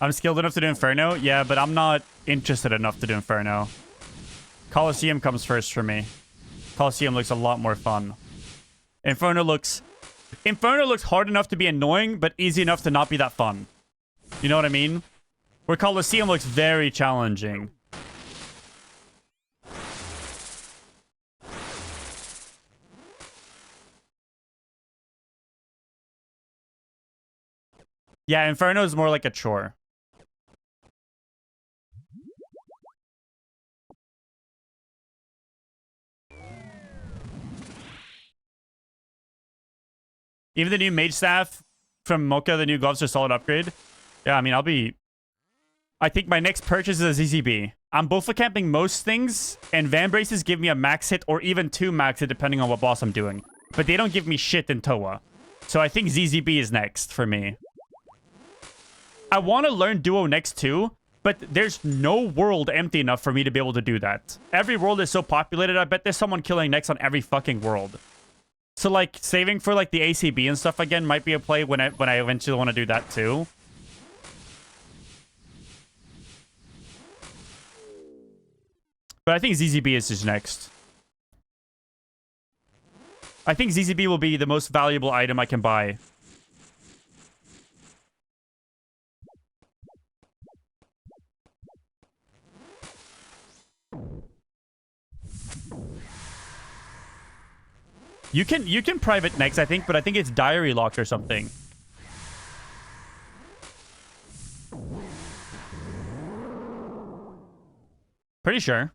I'm skilled enough to do Inferno? Yeah, but I'm not interested enough to do Inferno. Colosseum comes first for me. Colosseum looks a lot more fun. Inferno looks hard enough to be annoying, but easy enough to not be that fun. You know what I mean? Where Colosseum looks very challenging. Yeah, Inferno is more like a chore. Even the new mage staff from Mocha, the new gloves are a solid upgrade. Yeah, I mean, I think my next purchase is a ZZB. I'm Bofa camping most things, and Van Braces give me a max hit or even 2 max hit depending on what boss I'm doing. But they don't give me shit in Toa. So I think ZZB is next for me. I want to learn Duo next too, but there's no world empty enough for me to be able to do that. Every world is so populated, I bet there's someone killing next on every fucking world. So like saving for like the ACB and stuff again might be a play when I eventually want to do that too. But I think ZZB is just next. I think ZZB will be the most valuable item I can buy. You can private next, I think, but I think it's diary locked or something. Pretty sure.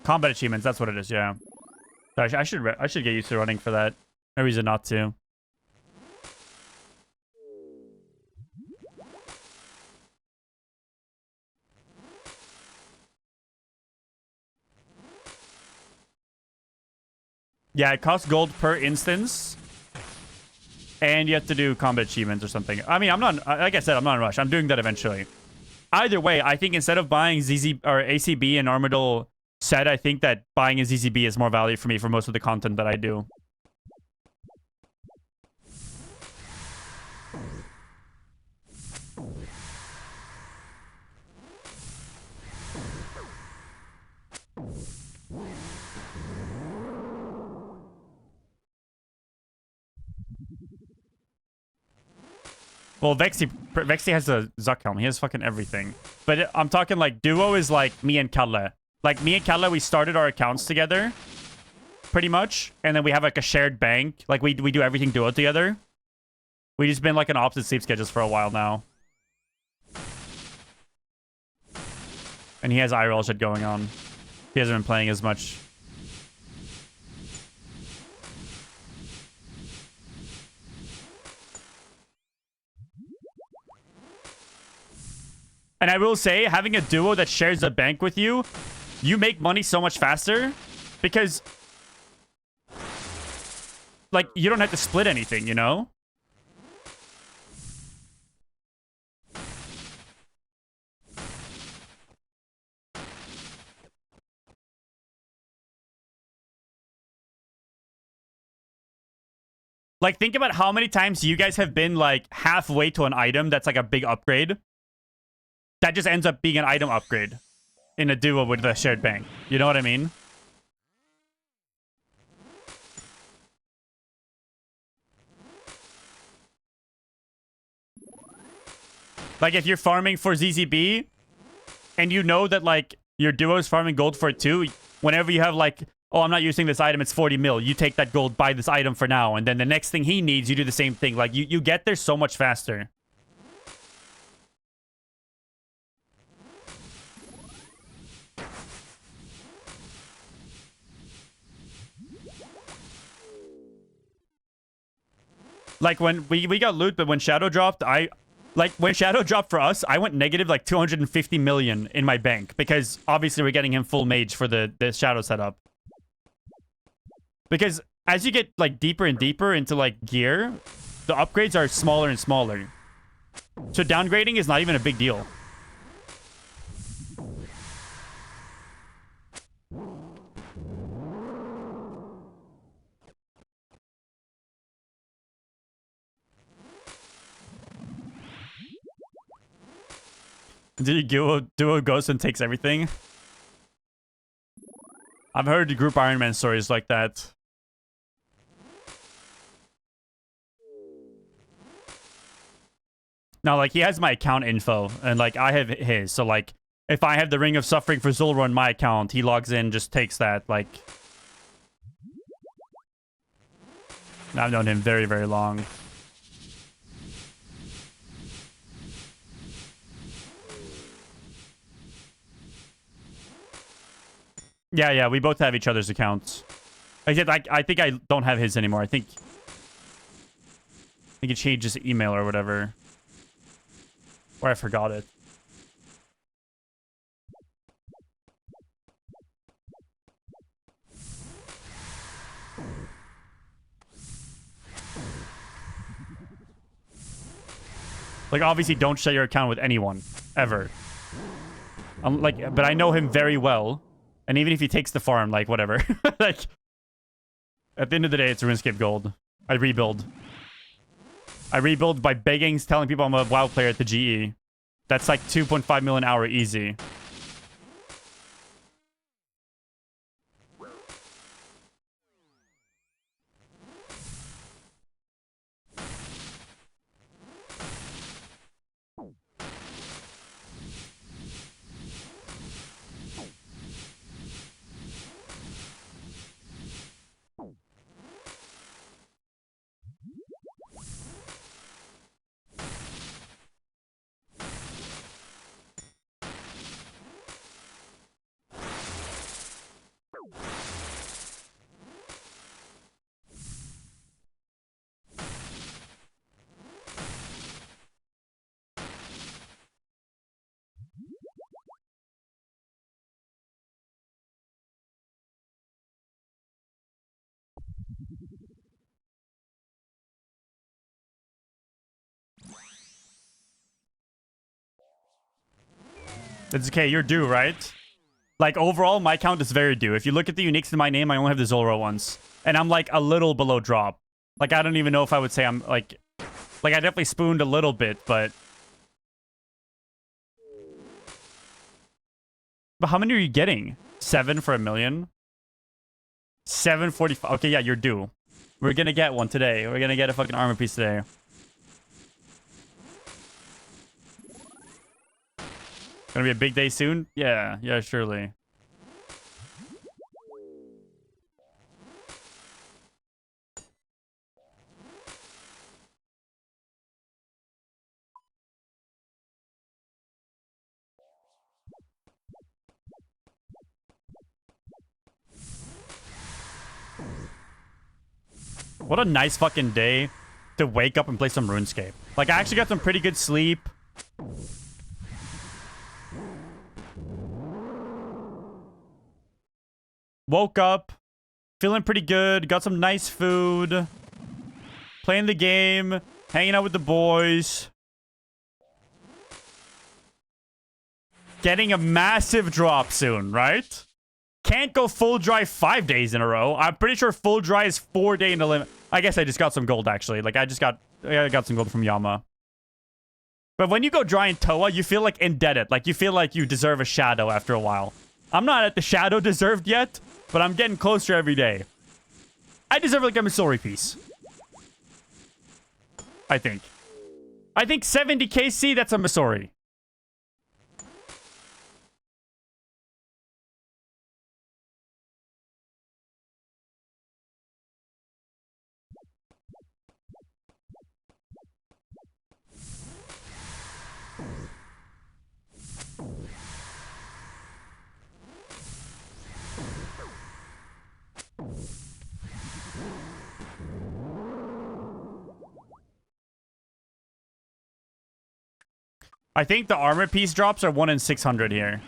Combat achievements, that's what it is, yeah. I should get used to running for that. No reason not to. Yeah, it costs gold per instance. And you have to do combat achievements or something. I mean, I'm not, like I said, I'm not in a rush. I'm doing that eventually. Either way, I think instead of buying ZZ or ACB and Armadillo set, I think that buying a ZZB is more value for me for most of the content that I do. Well, Vexy has a Zuck helm. He has fucking everything. But I'm talking like duo is like me and Kalle. Like me and Kalle, we started our accounts together, pretty much, and then we have like a shared bank. Like we do everything duo together. We just been like on opposite sleep schedules for a while now. And he has IRL shit going on. He hasn't been playing as much. And I will say, having a duo that shares a bank with you, you make money so much faster because, like, you don't have to split anything, you know? Like, think about how many times you guys have been, like, halfway to an item that's, like, a big upgrade. That just ends up being an item upgrade in a duo with the shared bank. You know what I mean? Like, if you're farming for ZZB, and you know that, like, your duo is farming gold for it too, whenever you have, like, oh, I'm not using this item, it's 40 mil. You take that gold, buy this item for now, and then the next thing he needs, you do the same thing. Like, you get there so much faster. Like, when we got loot, but when Shadow dropped, when Shadow dropped for us, I went negative, like, 250 million in my bank. Because, obviously, we're getting him full mage for the Shadow setup. Because, as you get, like, deeper and deeper into, like, gear, the upgrades are smaller and smaller. So, downgrading is not even a big deal. Did you duo goes and takes everything? I've heard group Iron Man stories like that. Now, like, he has my account info, and, like, I have his. So, like, if I have the Ring of Suffering for Zulro on my account, he logs in, just takes that, like... I've known him very, very long. Yeah, we both have each other's accounts. I think I don't have his anymore. I think he changed his email or whatever. Or I forgot it. Like, obviously, don't share your account with anyone. Ever. But I know him very well. And even if he takes the farm, like, whatever. Like, at the end of the day, it's RuneScape Gold. I rebuild. I rebuild by begging, telling people I'm a WoW player at the GE. That's like 2.5 million an hour easy. It's okay, you're due, right? Like, overall, my count is very due. If you look at the uniques in my name, I only have the Zulrah ones. And I'm, like, a little below drop. Like, I don't even know if I would say I'm, like... Like, I definitely spooned a little bit, but... But how many are you getting? 7 for 1 million? 745. Okay, yeah, you're due. We're gonna get one today. We're gonna get a fucking armor piece today. Gonna be a big day soon? Yeah, yeah, surely. What a nice fucking day to wake up and play some RuneScape. Like, I actually got some pretty good sleep. Woke up, feeling pretty good, got some nice food, playing the game, hanging out with the boys. Getting a massive drop soon, right? Can't go full dry 5 days in a row. I'm pretty sure full dry is 4 day in the limit. I guess I just got some gold, actually. Like, I got some gold from Yama. But when you go dry in Toa, you feel, like, indebted. Like, you feel like you deserve a shadow after a while. I'm not at the shadow deserved yet, but I'm getting closer every day. I deserve, like, a Missouri piece. I think. I think 70 KC, that's a Missouri. I think the armor piece drops are 1 in 600 here.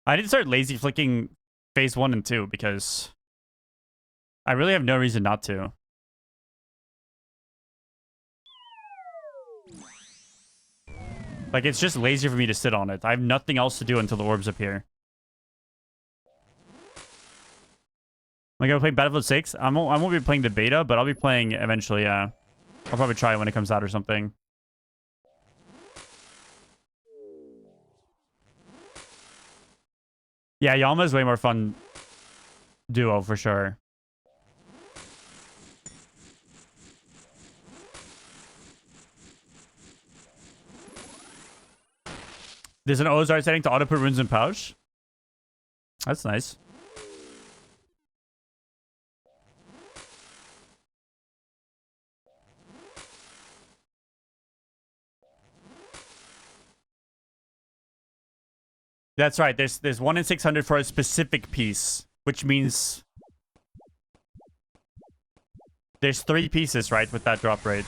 I need to start lazy flicking phase 1 and 2 because I really have no reason not to. Like, it's just lazy for me to sit on it. I have nothing else to do until the orbs appear. Am I gonna play Battlefield 6? I won't be playing the beta, but I'll be playing eventually, yeah. I'll probably try it when it comes out or something. Yeah, Yama is way more fun duo for sure. There's an osrs setting to auto put runes in pouch. That's nice. That's right. There's 1 in 600 for a specific piece, which means there's 3 pieces, right, with that drop rate.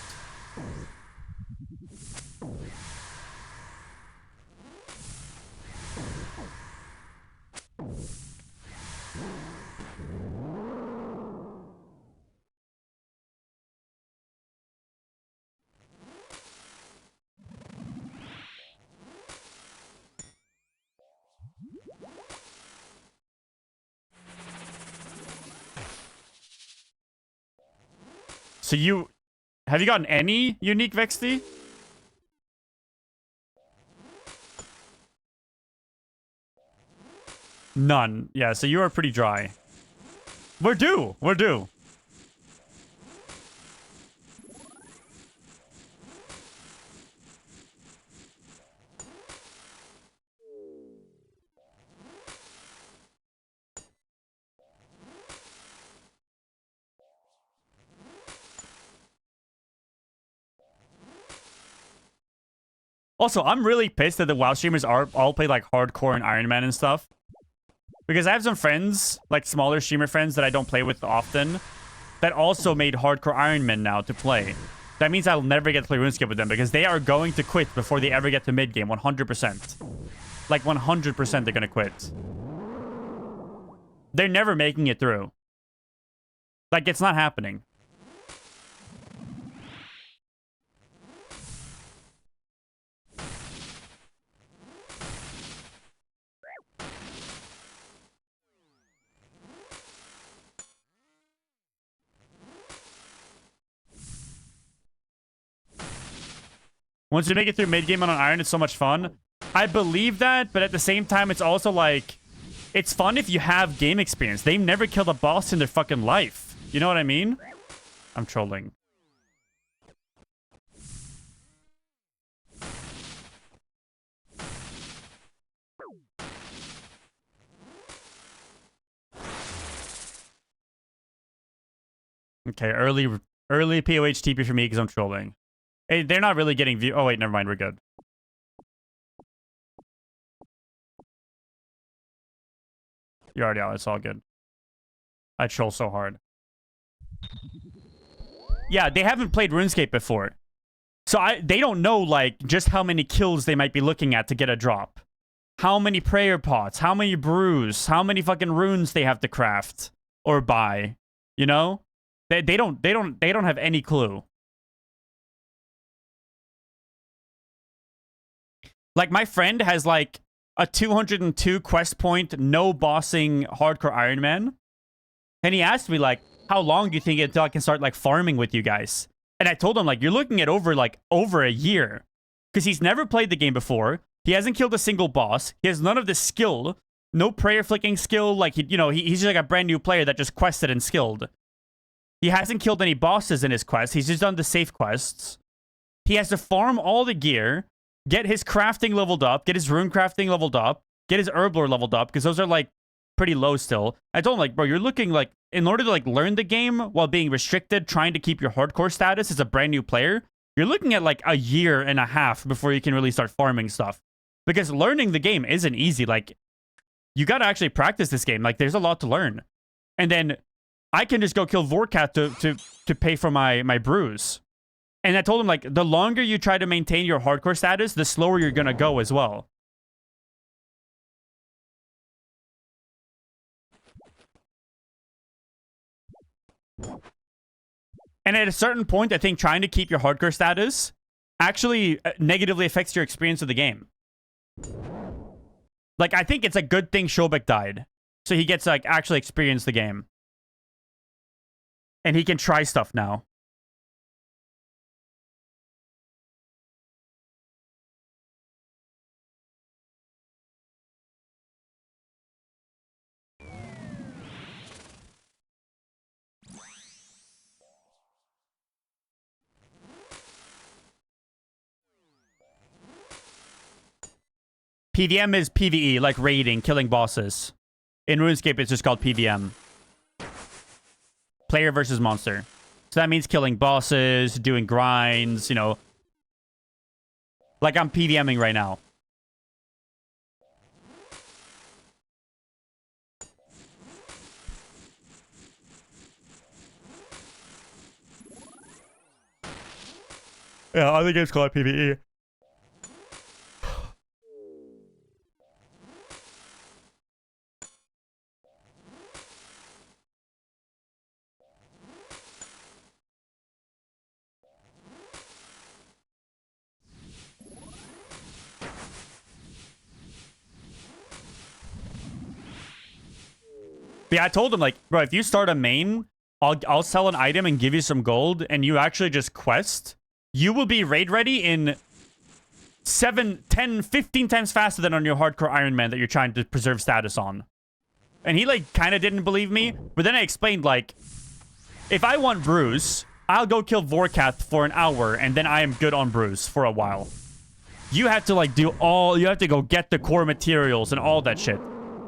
So have you gotten any unique Vexty? None. Yeah, so you are pretty dry. We're due. We're due. Also, I'm really pissed that the WoW streamers all play like hardcore and Iron Man and stuff. Because I have some friends, like smaller streamer friends that I don't play with often, that also made hardcore Iron Man now to play. That means I'll never get to play RuneScape with them because they are going to quit before they ever get to mid game, 100%. Like 100% they're gonna quit. They're never making it through. Like, it's not happening. Once you make it through mid-game on an Iron, it's so much fun. I believe that, but at the same time, it's also like... It's fun if you have game experience. They've never killed a boss in their fucking life. You know what I mean? I'm trolling. Okay, early POH TP for me because I'm trolling. Hey, they're not really getting view. Oh, wait, never mind. We're good. You're already out. It's all good. I troll so hard. Yeah, they haven't played RuneScape before. So they don't know, like, just how many kills they might be looking at to get a drop. How many prayer pots, how many brews, how many fucking runes they have to craft or buy. You know? They don't have any clue. Like, my friend has, like, a 202 quest point, no bossing hardcore Iron Man. And he asked me, like, how long do you think until I can start, like, farming with you guys? And I told him, like, you're looking at over a year. Because he's never played the game before. He hasn't killed a single boss. He has none of the skill. No prayer flicking skill. Like, he's just like a brand new player that just quested and skilled. He hasn't killed any bosses in his quest. He's just done the safe quests. He has to farm all the gear. Get his crafting leveled up, get his rune crafting leveled up, get his herb lore leveled up, because those are, like, pretty low still. I told him, like, bro, you're looking, like, in order to, like, learn the game while being restricted, trying to keep your hardcore status as a brand new player, you're looking at, like, a year and a half before you can really start farming stuff. Because learning the game isn't easy. Like, you gotta actually practice this game. Like, there's a lot to learn. And then I can just go kill Vorkat to pay for my brews. And I told him, like, the longer you try to maintain your hardcore status, the slower you're gonna go as well. And at a certain point, I think trying to keep your hardcore status actually negatively affects your experience of the game. Like, I think it's a good thing Shobek died. So he gets, like, actually experience the game. And he can try stuff now. PVM is PvE, like raiding, killing bosses. In RuneScape, it's just called PVM. Player versus monster. So that means killing bosses, doing grinds, you know. Like I'm PVMing right now. Yeah, I think it's called PvE. Yeah, I told him, like, bro, if you start a main, I'll sell an item and give you some gold, and you actually just quest, you will be raid ready in 7, 10, 15 times faster than on your hardcore Iron Man that you're trying to preserve status on. And he, like, kind of didn't believe me, but then I explained, like, if I want Bruce, I'll go kill Vorkath for an hour, and then I am good on Bruce for a while. You have to, like, you have to go get the core materials and all that shit.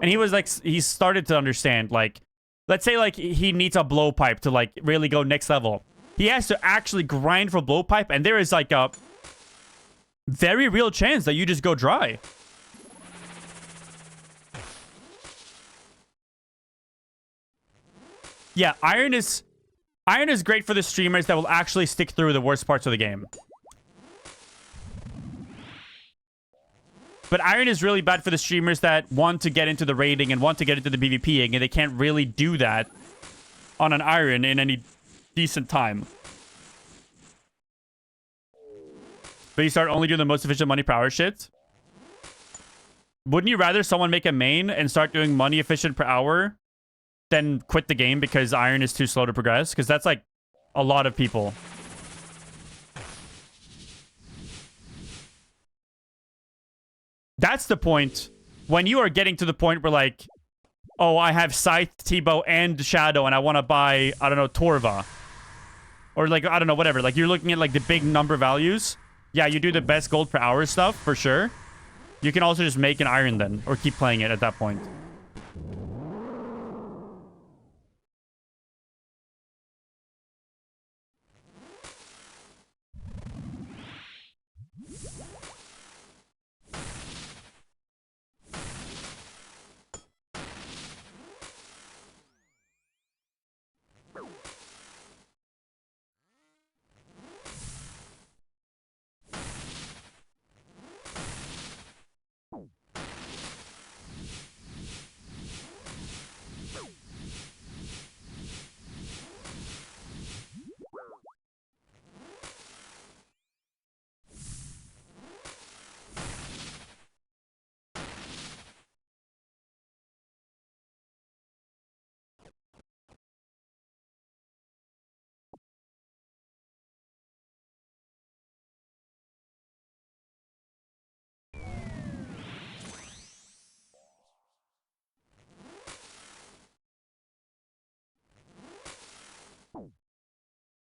And he was like, he started to understand, like, let's say, like, he needs a blowpipe to, like, really go next level. He has to actually grind for blowpipe, and there is, like, a very real chance that you just go dry. Yeah, iron is great for the streamers that will actually stick through the worst parts of the game. But iron is really bad for the streamers that want to get into the raiding and want to get into the PvPing, and they can't really do that on an iron in any decent time. But you start only doing the most efficient money per hour shit. Wouldn't you rather someone make a main and start doing money efficient per hour than quit the game because iron is too slow to progress? Because that's like a lot of people. That's the point. When you are getting to the point where, like, oh, I have Scythe, T-Bow, and Shadow, and I want to buy, I don't know, Torva. Or, like, I don't know, whatever. Like, you're looking at, like, the big number values. Yeah, you do the best gold per hour stuff, for sure. You can also just make an iron then, or keep playing it at that point.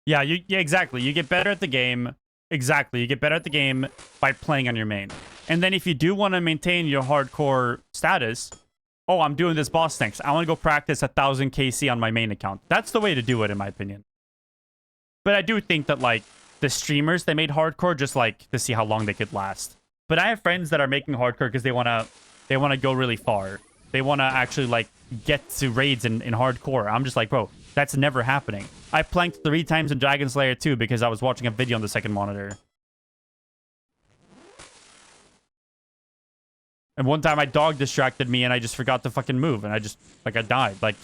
Yeah, yeah, exactly. You get better at the game. Exactly. You get better at the game by playing on your main. And then if you do want to maintain your hardcore status, oh, I'm doing this boss next. I want to go practice 1,000 KC on my main account. That's the way to do it, in my opinion. But I do think that, like, the streamers, they made hardcore just, like, to see how long they could last. But I have friends that are making hardcore because they want to go really far. They want to actually, like, get to raids in hardcore. I'm just like, bro, that's never happening. I planked 3 times in Dragon Slayer 2 because I was watching a video on the second monitor. And one time my dog distracted me and I just forgot to fucking move. And I just, like, I died. Like,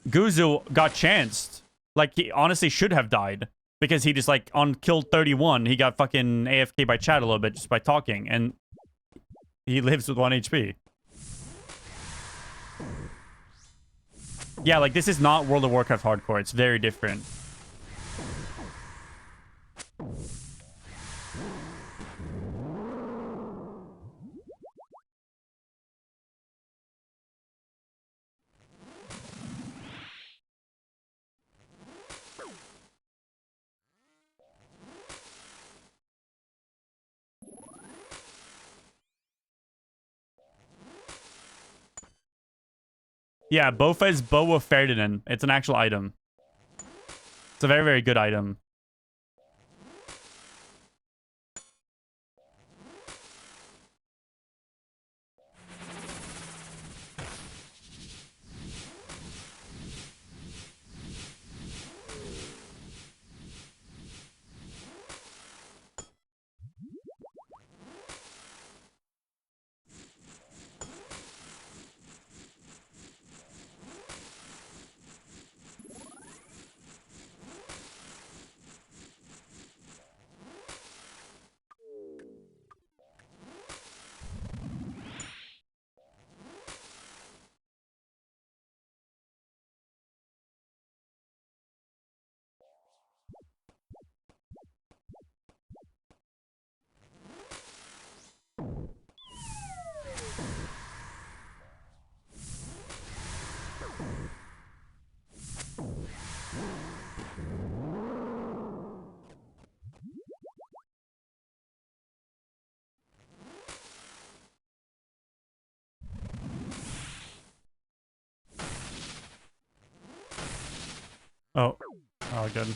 Guzu got chanced. Like, he honestly should have died. Because he just, like, on kill 31, he got fucking AFK by chat a little bit just by talking. And he lives with 1 HP. Yeah, like, this is not World of Warcraft hardcore. It's very different. Yeah, Bofa is Bow of Ferdinand. It's an actual item. It's a very, very good item. Oh. Oh, good.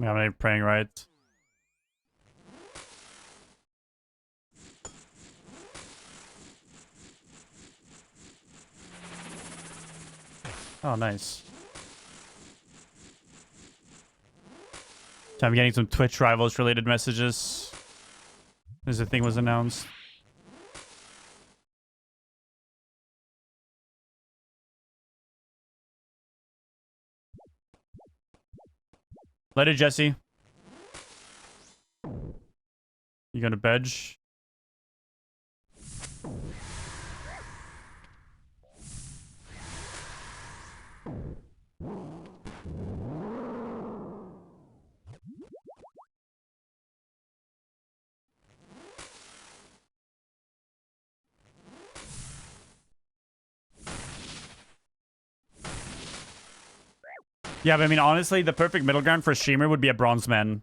Yeah, I'm praying right. Oh, nice. So I'm getting some Twitch rivals related messages as the thing was announced. Let it, Jesse. You gonna bedge? Yeah, but I mean, honestly, the perfect middle ground for a streamer would be a bronzeman.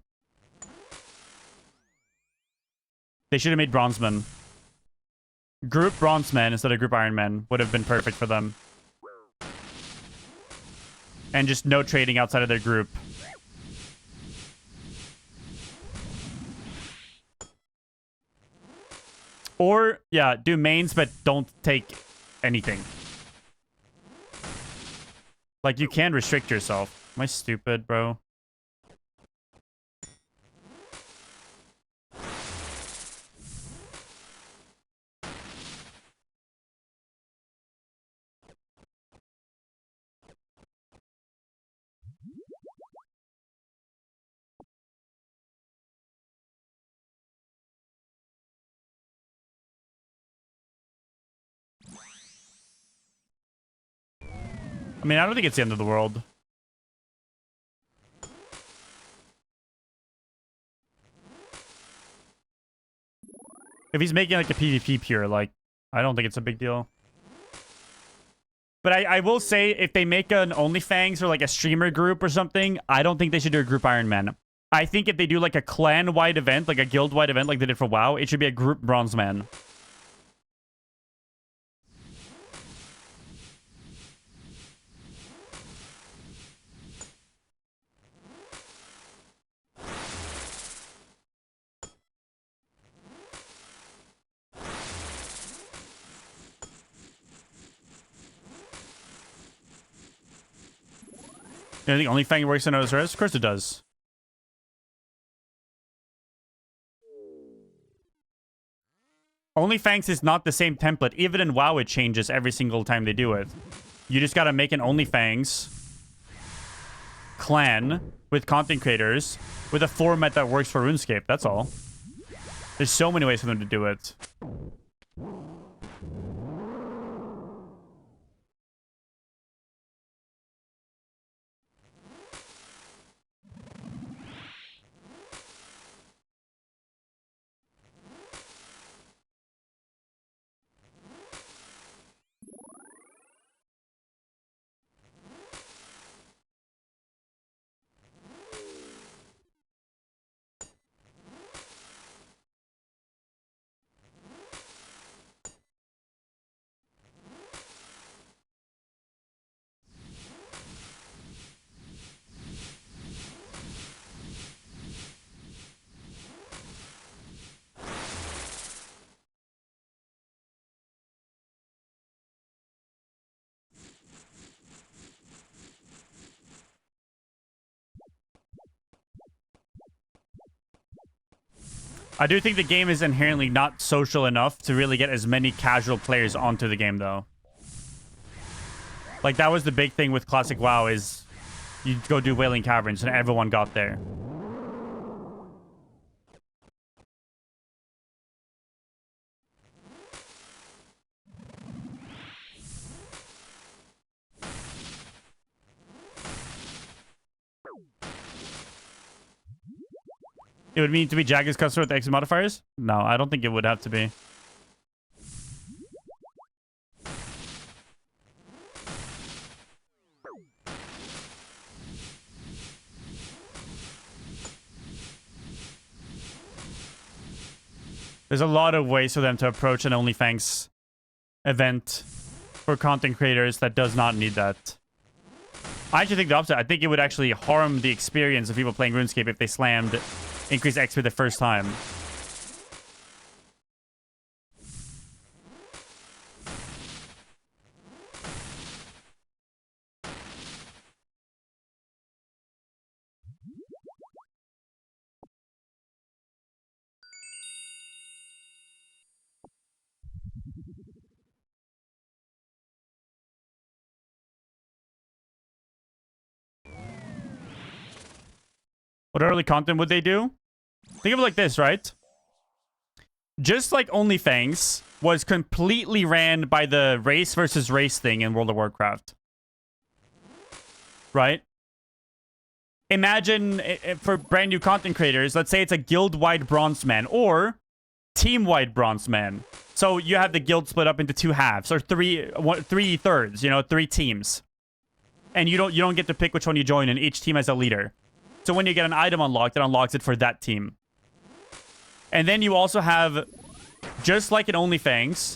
They should have made bronzeman. Group bronzeman instead of group Ironman would have been perfect for them. And just no trading outside of their group. Or, yeah, do mains, but don't take anything. Like, you can restrict yourself. Am I stupid, bro? I mean, I don't think it's the end of the world. If he's making like a PvP pure, like, I don't think it's a big deal. But I will say, if they make an OnlyFans or like a streamer group or something, I don't think they should do a group Iron Man. I think if they do like a clan-wide event, like a guild-wide event like they did for WoW, it should be a group Bronze Man. You think OnlyFans works in osrs? Of course it does. OnlyFans is not the same template. Even in WoW, it changes every single time they do it. You just gotta make an OnlyFans clan with content creators with a format that works for RuneScape. That's all. There's so many ways for them to do it. I do think the game is inherently not social enough to really get as many casual players onto the game, though. Like, that was the big thing with Classic WoW, is you go do Wailing Caverns and everyone got there. It would mean to be Jagged's customer with exit modifiers? No, I don't think it would have to be. There's a lot of ways for them to approach an OnlyFans event for content creators that does not need that. I actually think the opposite. I think it would actually harm the experience of people playing RuneScape if they slammed increase XP the first time. What early content would they do? Think of it like this, right? Just like OnlyFans was completely ran by the race versus race thing in World of Warcraft. Right? Imagine for brand new content creators, let's say it's a guild-wide bronze man or team-wide bronze man. So you have the guild split up into two halves or three thirds, you know, 3 teams. And you don't get to pick which one you join, and each team has a leader. So when you get an item unlocked, it unlocks it for that team. And then you also have, just like in OnlyFans,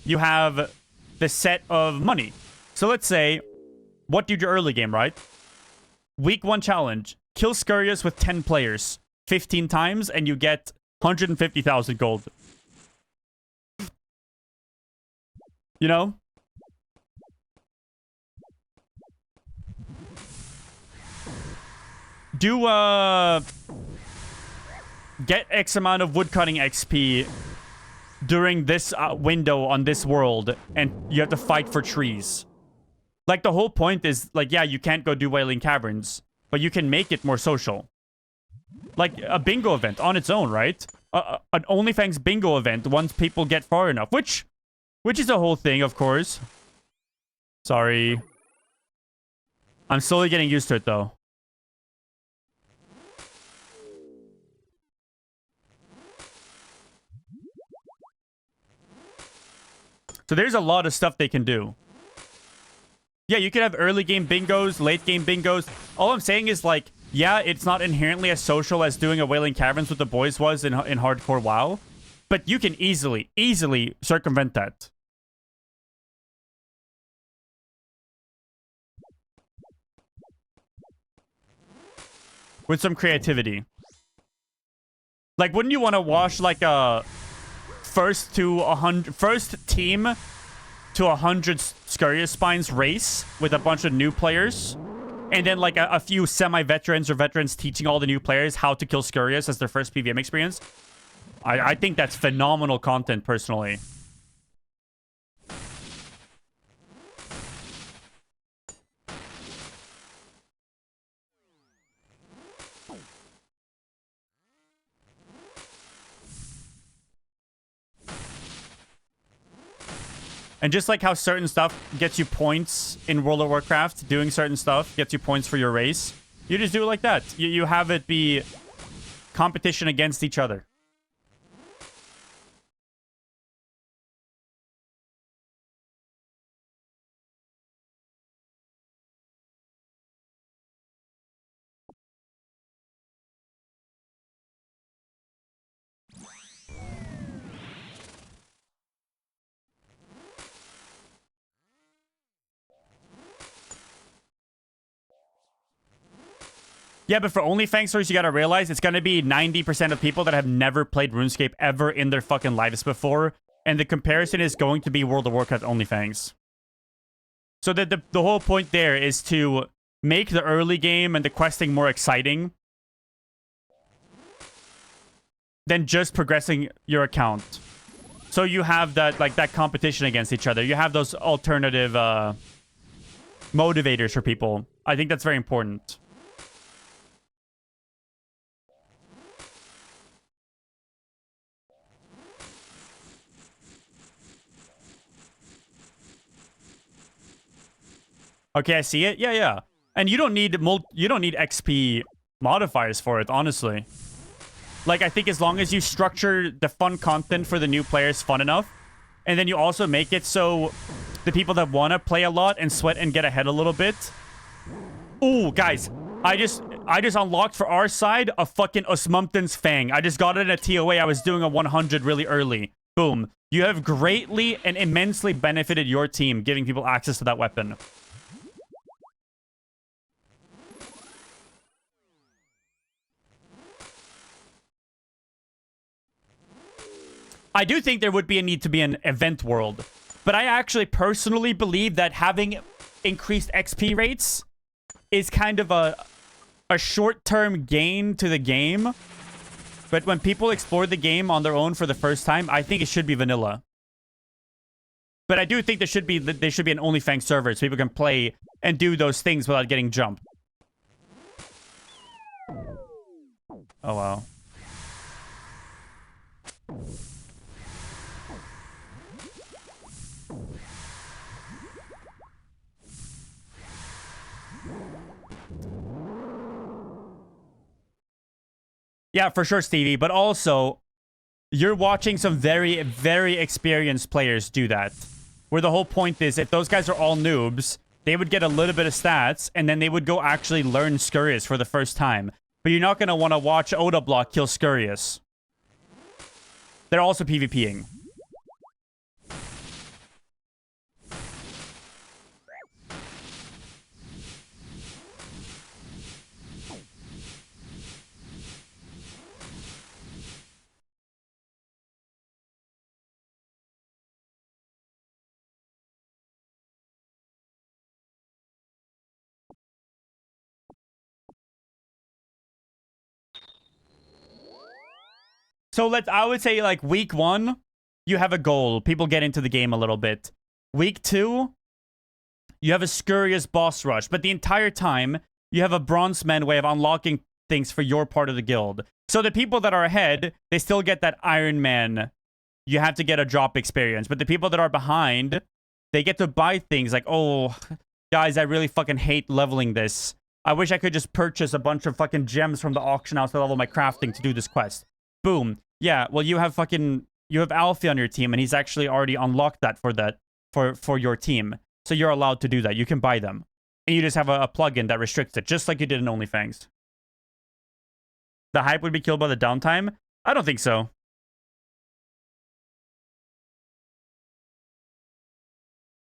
you have the set of money. So let's say, what did your early game, right? Week 1 challenge. Kill Scurious with 10 players 15 times, and you get 150,000 gold. You know? Do, get X amount of woodcutting XP during this window on this world, and you have to fight for trees. Like, the whole point is, like, yeah, you can't go do Wailing Caverns, but you can make it more social. Like, a bingo event on its own, right? An OnlyFans bingo event once people get far enough, which is a whole thing, of course. Sorry. I'm slowly getting used to it, though. So there's a lot of stuff they can do. Yeah, you could have early game bingos, late game bingos. All I'm saying is, like, yeah, it's not inherently as social as doing a Wailing Caverns with the boys was in hardcore WoW. But you can easily circumvent that. With some creativity. Like, wouldn't you want to watch, like, a first team to 100 Scurrier Spines race with a bunch of new players, and then like a few semi-veterans or veterans teaching all the new players how to kill Scurriers as their first PVM experience? I think that's phenomenal content, personally. And just like how certain stuff gets you points in World of Warcraft, doing certain stuff gets you points for your race, you just do it like that. You have it be competition against each other. Yeah, but for OnlyFans stores, you gotta realize it's gonna be 90% of people that have never played RuneScape ever in their fucking lives before. And the comparison is going to be World of Warcraft OnlyFans. So the whole point there is to make the early game and the questing more exciting than just progressing your account. So you have that, like, that competition against each other. You have those alternative motivators for people. I think that's very important. Okay, I see it. Yeah, yeah. And you don't need XP modifiers for it, honestly. Like, I think as long as you structure the fun content for the new players fun enough, and then you also make it so the people that want to play a lot and sweat and get ahead a little bit. Ooh, guys, I just unlocked for our side a fucking Osmumten's Fang. I just got it in a TOA. I was doing a 100 really early. Boom. You have greatly and immensely benefited your team giving people access to that weapon. I do think there would be a need to be an event world. But I actually personally believe that having increased XP rates is kind of a short-term gain to the game. But when people explore the game on their own for the first time, I think it should be vanilla. But I do think there should be an OnlyFans server so people can play and do those things without getting jumped. Oh, wow. Yeah, for sure, Stevie. But also, you're watching some very, very experienced players do that. Where the whole point is, if those guys are all noobs, they would get a little bit of stats, and then they would go actually learn Scurrius for the first time. But you're not going to want to watch Oda Block kill Scurrius. They're also PvPing. So I would say like week 1, you have a goal. People get into the game a little bit. Week 2, you have a scurrious boss rush. But the entire time, you have a bronzeman way of unlocking things for your part of the guild. So the people that are ahead, they still get that Iron Man. You have to get a drop experience. But the people that are behind, they get to buy things like, oh, guys, I really fucking hate leveling this. I wish I could just purchase a bunch of fucking gems from the auction house to level my crafting to do this quest. Boom. Yeah, well, you have Alfie on your team, and he's actually already unlocked that for your team. So you're allowed to do that. You can buy them. And you just have a plugin that restricts it, just like you did in OnlyFans. The hype would be killed by the downtime? I don't think so.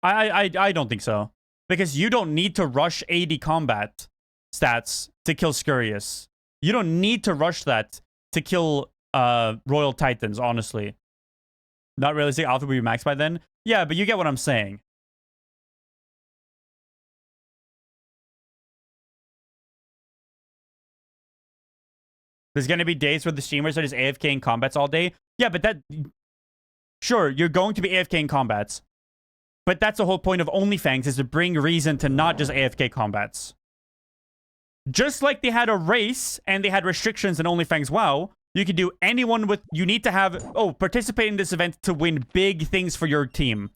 I don't think so. Because you don't need to rush AD combat stats to kill Scurrius. You don't need to rush that to kill Royal Titans, honestly. Not realistic, Alpha will be max by then. Yeah, but you get what I'm saying. There's going to be days where the streamers are just AFK in combats all day. Yeah, but that... Sure, you're going to be AFK in combats. But that's the whole point of OnlyFans, is to bring reason to not just AFK combats. Just like they had a race and they had restrictions in OnlyFans WoW, you can do anyone with... You need to have... Oh, participate in this event to win big things for your team.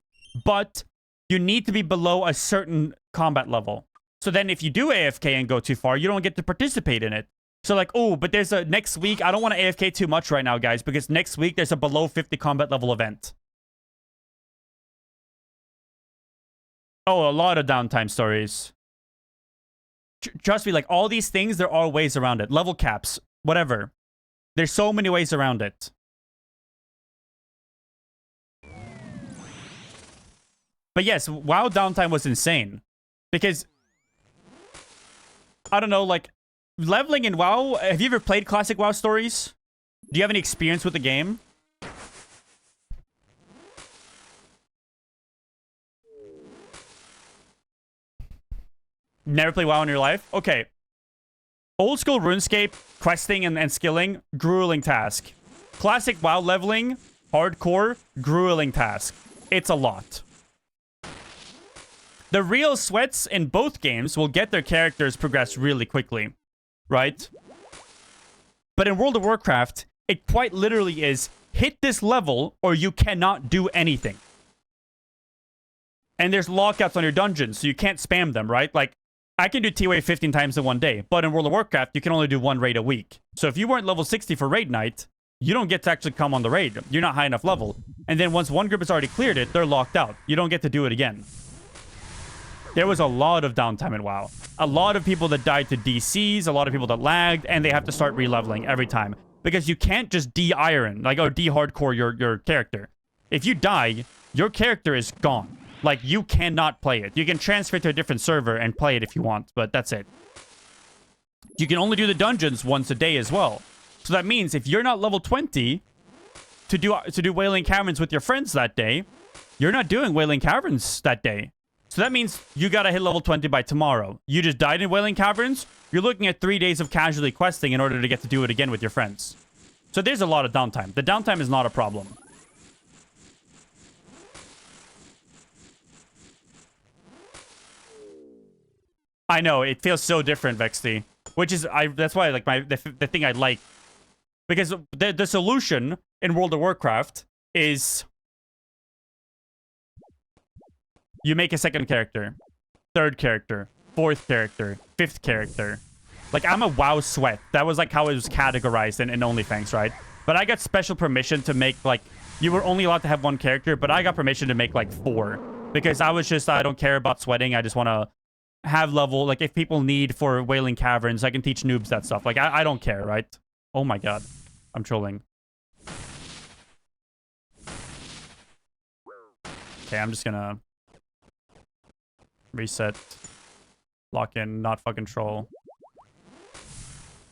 But you need to be below a certain combat level. So then if you do AFK and go too far, you don't get to participate in it. So like, oh, but there's a... Next week, I don't want to AFK too much right now, guys, because next week there's a below 50 combat level event. Oh, a lot of downtime stories. Trust me, like, all these things, there are ways around it. Level caps, whatever. There's so many ways around it. But yes, WoW downtime was insane. Because, I don't know, like, leveling in WoW... Have you ever played classic WoW stories? Do you have any experience with the game? Never played WoW in your life? Okay. Old school RuneScape, questing and skilling, grueling task. Classic WoW leveling, hardcore, grueling task. It's a lot. The real sweats in both games will get their characters progress really quickly. Right? But in World of Warcraft, it quite literally is, hit this level or you cannot do anything. And there's lockouts on your dungeons, so you can't spam them, right? Like, I can do T-Wave 15 times in one day, but in World of Warcraft, you can only do one raid a week. So if you weren't level 60 for raid night, you don't get to actually come on the raid. You're not high enough level. And then once one group has already cleared it, they're locked out. You don't get to do it again. There was a lot of downtime in WoW. A lot of people that died to DCs, a lot of people that lagged, and they have to start re-leveling every time. Because you can't just de-iron, like, or de-hardcore your character. If you die, your character is gone. Like, you cannot play it. You can transfer it to a different server and play it if you want, but that's it. You can only do the dungeons once a day as well. So that means if you're not level 20 to do Wailing Caverns with your friends that day, you're not doing Wailing Caverns that day. So that means you gotta hit level 20 by tomorrow. You just died in Wailing Caverns, you're looking at 3 days of casually questing in order to get to do it again with your friends. So there's a lot of downtime. The downtime is not a problem. I know, it feels so different, Vexty. Which is, that's why, like, the thing I like. Because the solution in World of Warcraft is... You make a second character, third character, fourth character, fifth character. Like, I'm a WoW sweat. That was, like, how it was categorized in OnlyFans, right? But I got special permission to make, like... You were only allowed to have one character, but I got permission to make, like, 4. Because I was just, I don't care about sweating. I just want to... have level, like, if people need for Wailing Caverns, I can teach noobs that stuff. Like, I don't care, right? Oh my god. I'm trolling. Okay, I'm just gonna... reset. Lock in, not fucking troll.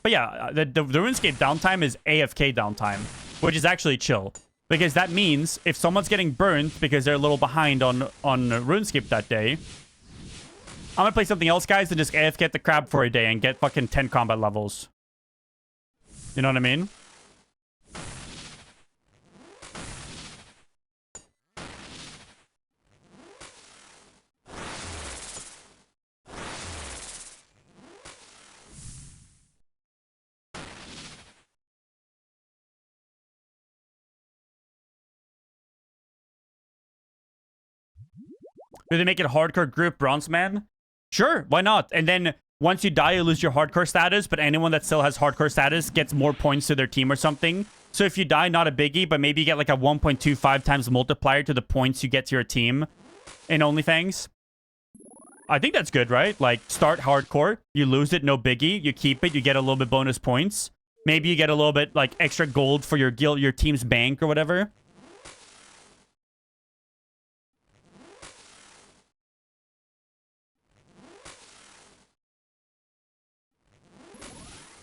But yeah, the RuneScape downtime is AFK downtime, which is actually chill. Because that means if someone's getting burnt because they're a little behind on RuneScape that day, I'm gonna play something else, guys, and just AFK at the crab for a day and get fucking 10 combat levels. You know what I mean? Do they make it hardcore group bronze man? Sure, why not? And then once you die, you lose your hardcore status, but anyone that still has hardcore status gets more points to their team or something. So if you die, not a biggie, but maybe you get like a 1.25 times multiplier to the points you get to your team in OnlyFans. I think that's good, right? Like, start hardcore, you lose it, no biggie, you keep it, you get a little bit bonus points. Maybe you get a little bit, like, extra gold for your guild, your team's bank or whatever.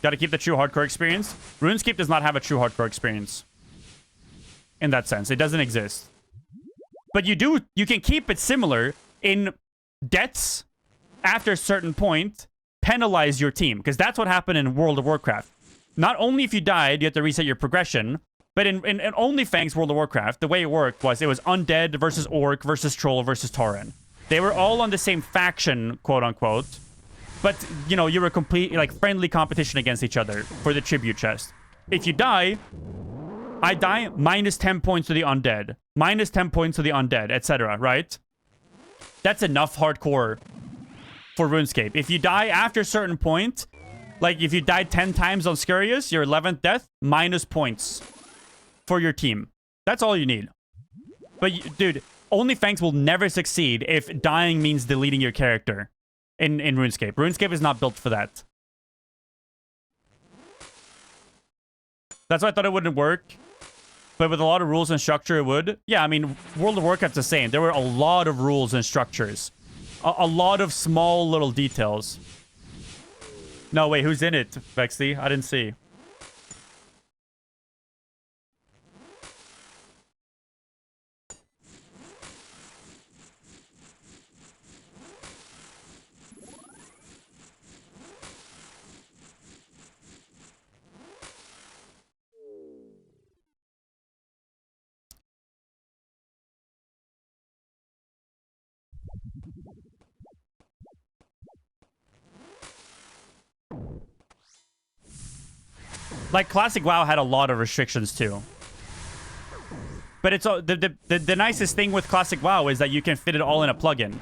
Gotta keep the true hardcore experience. RuneScape does not have a true hardcore experience. In that sense. It doesn't exist. But you can keep it similar in deaths after a certain point, penalize your team. Because that's what happened in World of Warcraft. Not only if you died, you have to reset your progression. But in OnlyFans World of Warcraft, the way it worked was it was Undead versus Orc versus Troll versus Tauren. They were all on the same faction, quote unquote. But, you know, you were complete, like, friendly competition against each other for the tribute chest. If you die, I die, minus 10 points to the undead. Minus 10 points to the undead, etc., right? That's enough hardcore for RuneScape. If you die after a certain point, like, if you died 10 times on Scurious, your 11th death, minus points for your team. That's all you need. But, dude, OnlyFans will never succeed if dying means deleting your character. In RuneScape. RuneScape is not built for that. That's why I thought it wouldn't work. But with a lot of rules and structure, it would. Yeah, I mean, World of Warcraft's the same. There were a lot of rules and structures. A lot of small little details. No, wait, who's in it, Vexy? I didn't see. Like, Classic WoW had a lot of restrictions, too. But it's the nicest thing with Classic WoW is that you can fit it all in a plugin.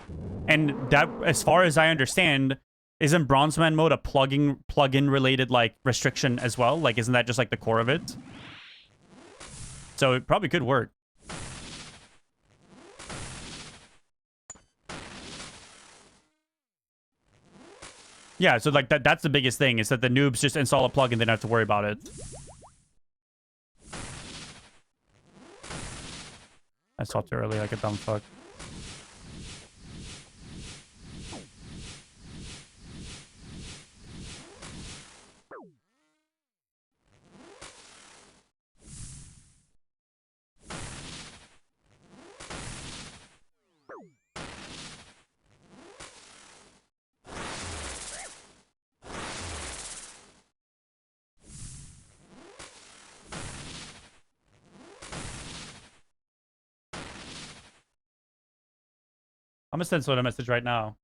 And that, as far as I understand, isn't Bronzeman mode a plugin related, like, restriction as well? Like, isn't that just, like, the core of it? So it probably could work. Yeah, so like that's the biggest thing is that the noobs just install a plugin, they don't have to worry about it. I talked too early like a dumb fuck. I'm gonna send someone a message right now.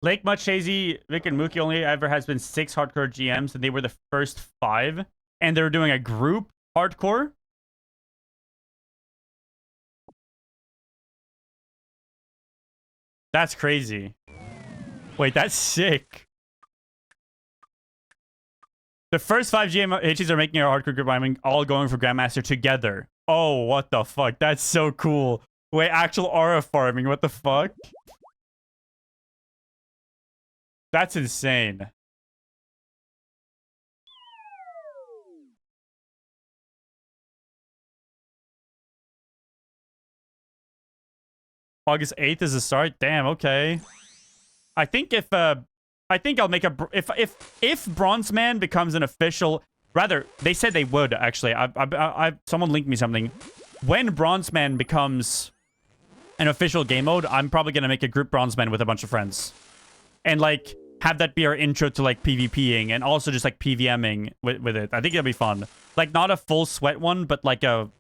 Lake Much, Shazy, Vic, and Mookie only ever has been 6 hardcore GMs, and they were the first 5. And they were doing a group hardcore. That's crazy. Wait, that's sick. The first 5 GMHs are making a hardcore group. I mean, all going for Grandmaster together. Oh, what the fuck? That's so cool. Wait, actual aura farming. What the fuck? That's insane. August 8th is the start. Damn, okay. I think I think I'll make a if Bronze Man becomes an official, rather they said they would actually. Someone linked me something. When Bronze Man becomes an official game mode, I'm probably gonna make a group Bronze Man with a bunch of friends, and like have that be our intro to like PvPing and also just like PVMing with it. I think it'll be fun. Like not a full sweat one, but like a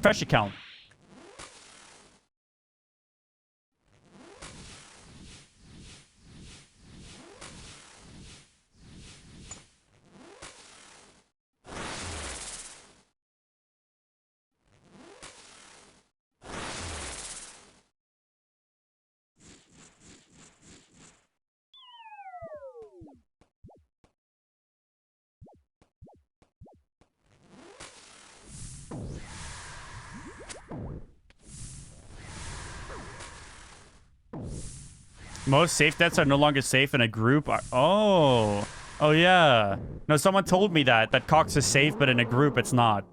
fresh account. Most safe deaths are no longer safe in a group. Oh. Oh, yeah. No, someone told me that Cox is safe, but in a group, it's not.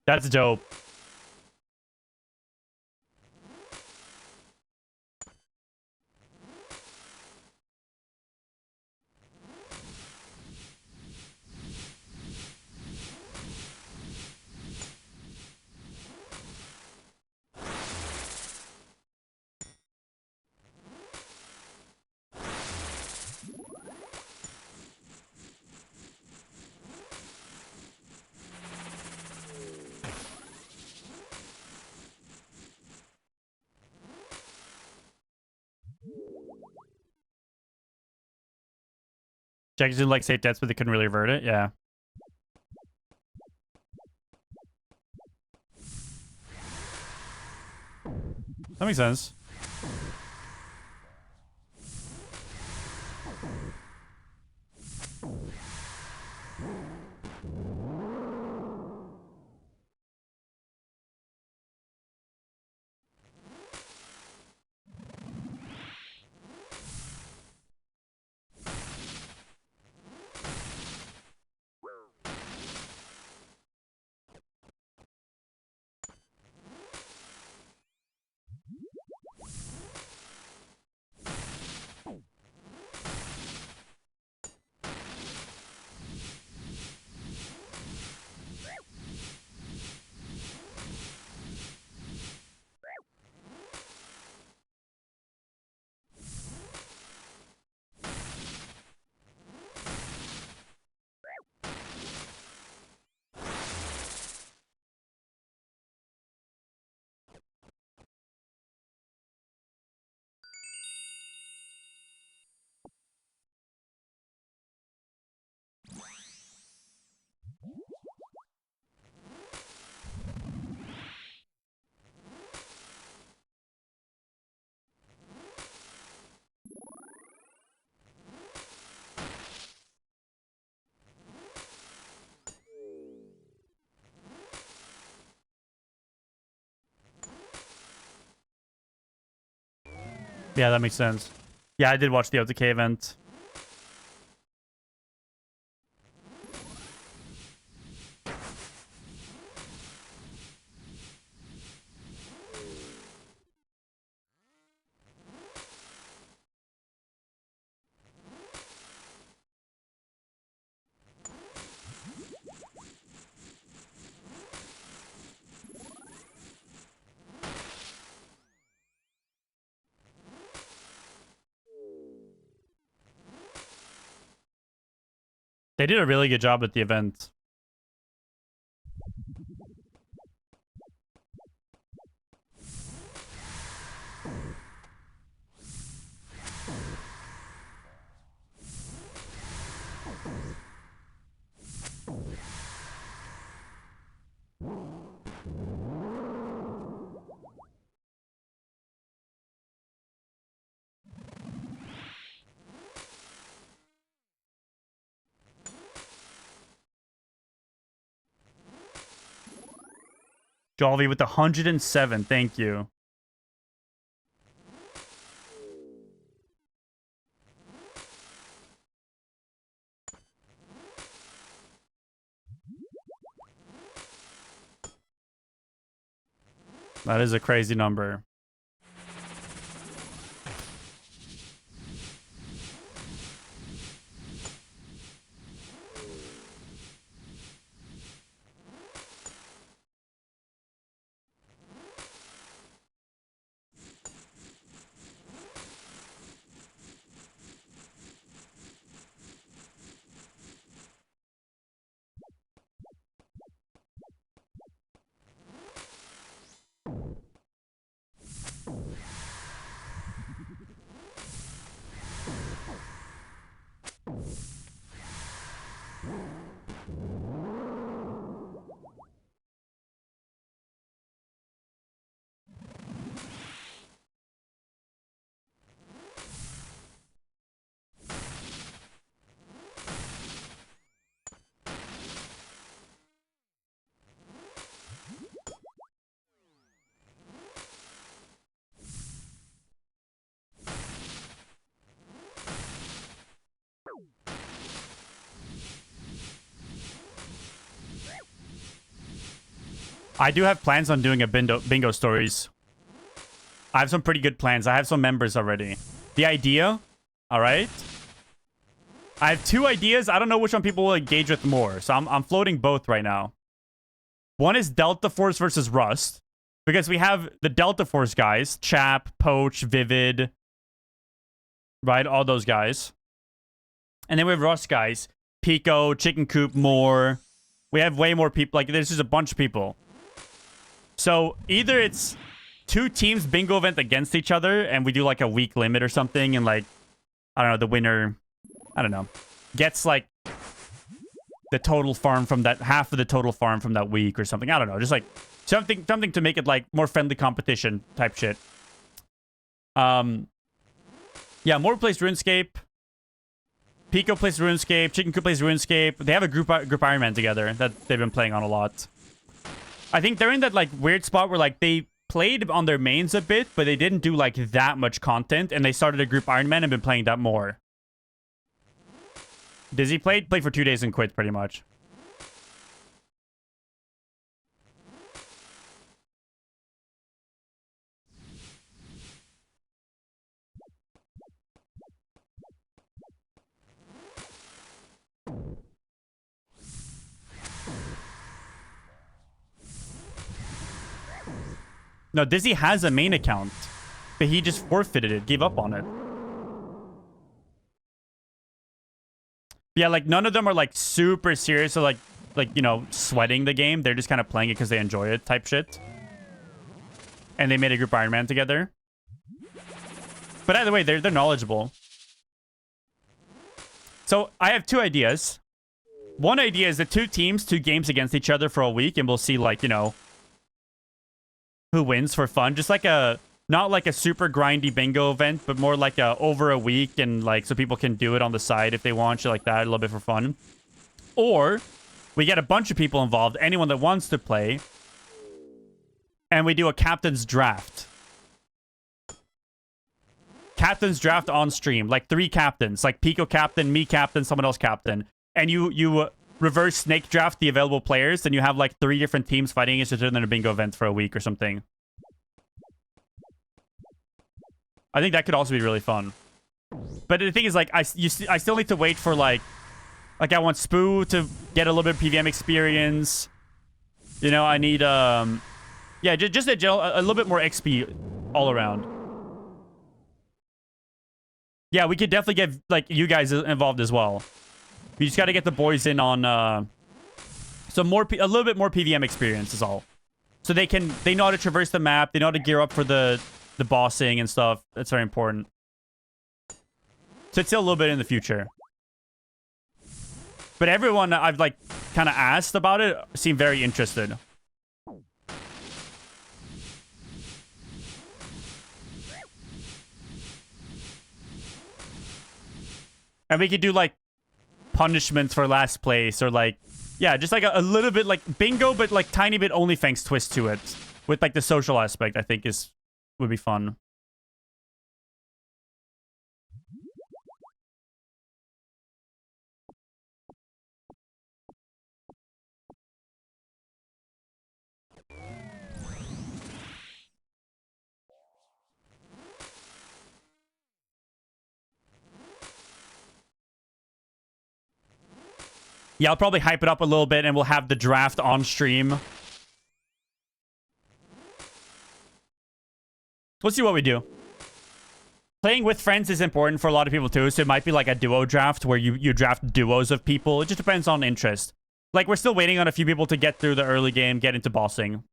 That's dope. Jackson didn't like safe deaths, but they couldn't really avert it. Yeah. That makes sense. Yeah, that makes sense. Yeah, I did watch the OTK event. They did a really good job at the event. Jolly with the 107. Thank you. That is a crazy number. I do have plans on doing a bingo stories. I have some pretty good plans. I have some members already. The idea, all right? I have 2 ideas. I don't know which one people will engage with more. So I'm floating both right now. One is Delta Force versus Rust. Because we have the Delta Force guys. Chap, Poach, Vivid. Right? All those guys. And then we have Rust guys. Pico, Chicken Coop, more. We have way more people. Like, there's just a bunch of people. So either it's 2 teams bingo event against each other and we do like a week limit or something and like, I don't know, the winner, I don't know, gets like the total farm from that, half of the total farm from that week or something. I don't know, just like something to make it like more friendly competition type shit. Yeah, more plays RuneScape. Pico plays RuneScape. Chicken Coop plays RuneScape. They have a group Iron Man together that they've been playing on a lot. I think they're in that like weird spot where like they played on their mains a bit, but they didn't do like that much content, and they started a group Iron Man and been playing that more. Dizzy played for 2 days and quit pretty much. No, Dizzy has a main account, but he just forfeited it, gave up on it. Yeah, like none of them are like super serious or like you know, sweating the game. They're just kind of playing it because they enjoy it type shit. And they made a group Iron Man together. But either way, they're knowledgeable. So I have 2 ideas. One idea is the 2 teams, 2 games against each other for a week, and we'll see like, you know, who wins for fun. Just like a, not like a super grindy bingo event, but more like a over a week and like so people can do it on the side if they want, shit like that, a little bit for fun. Or we get a bunch of people involved, anyone that wants to play, and we do a captain's draft. Captain's draft on stream, like 3 captains, like Pico captain, me captain, someone else captain. And you reverse snake draft the available players, and you have like 3 different teams fighting against each other in a bingo event for a week or something. I think that could also be really fun. But the thing is, like, I still need to wait for like I want Spoo to get a little bit of PVM experience. You know, I need yeah, just a little bit more XP all around. Yeah, we could definitely get like you guys involved as well. We just got to get the boys in on a little bit more PVM experience is all. So they know how to traverse the map, they know how to gear up for the bossing and stuff. That's very important. So it's still a little bit in the future. But everyone I've like kind of asked about it seemed very interested. And we could do like punishments for last place or like Yeah, just like a little bit like bingo, but like tiny bit OnlyFans twist to it. With like the social aspect, I think would be fun. Yeah, I'll probably hype it up a little bit and we'll have the draft on stream. We'll see what we do. Playing with friends is important for a lot of people too, so it might be like a duo draft where you draft duos of people. It just depends on interest. Like, we're still waiting on a few people to get through the early game, get into bossing.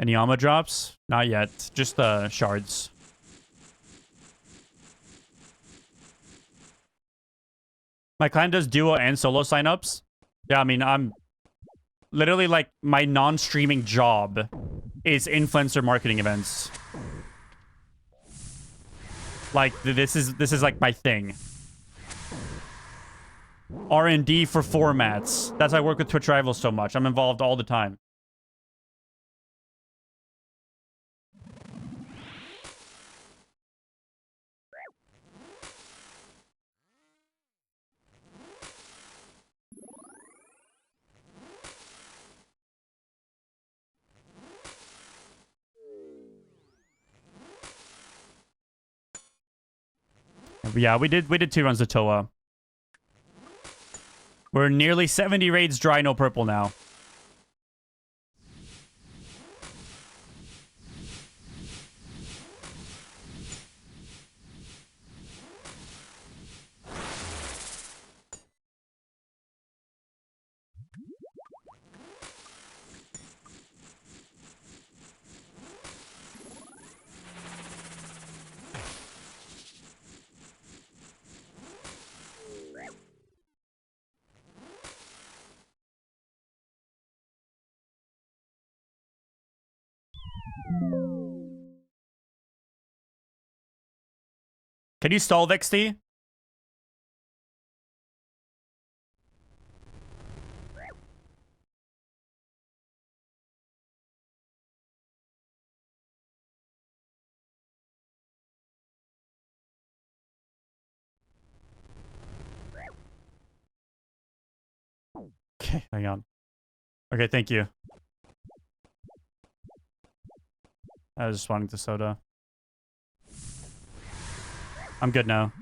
Any armor drops? Not yet. Just shards. My clan does duo and solo signups. Yeah, I mean, I'm literally like my non-streaming job is influencer marketing events. Like this is like my thing. R&D for formats. That's why I work with Twitch Rivals so much. I'm involved all the time. Yeah, we did 2 runs to Toa. We're nearly 70 raids dry, no purple now. Can you stall VexT? Okay, hang on. Okay, thank you. I was just wanting to soda. I'm good now.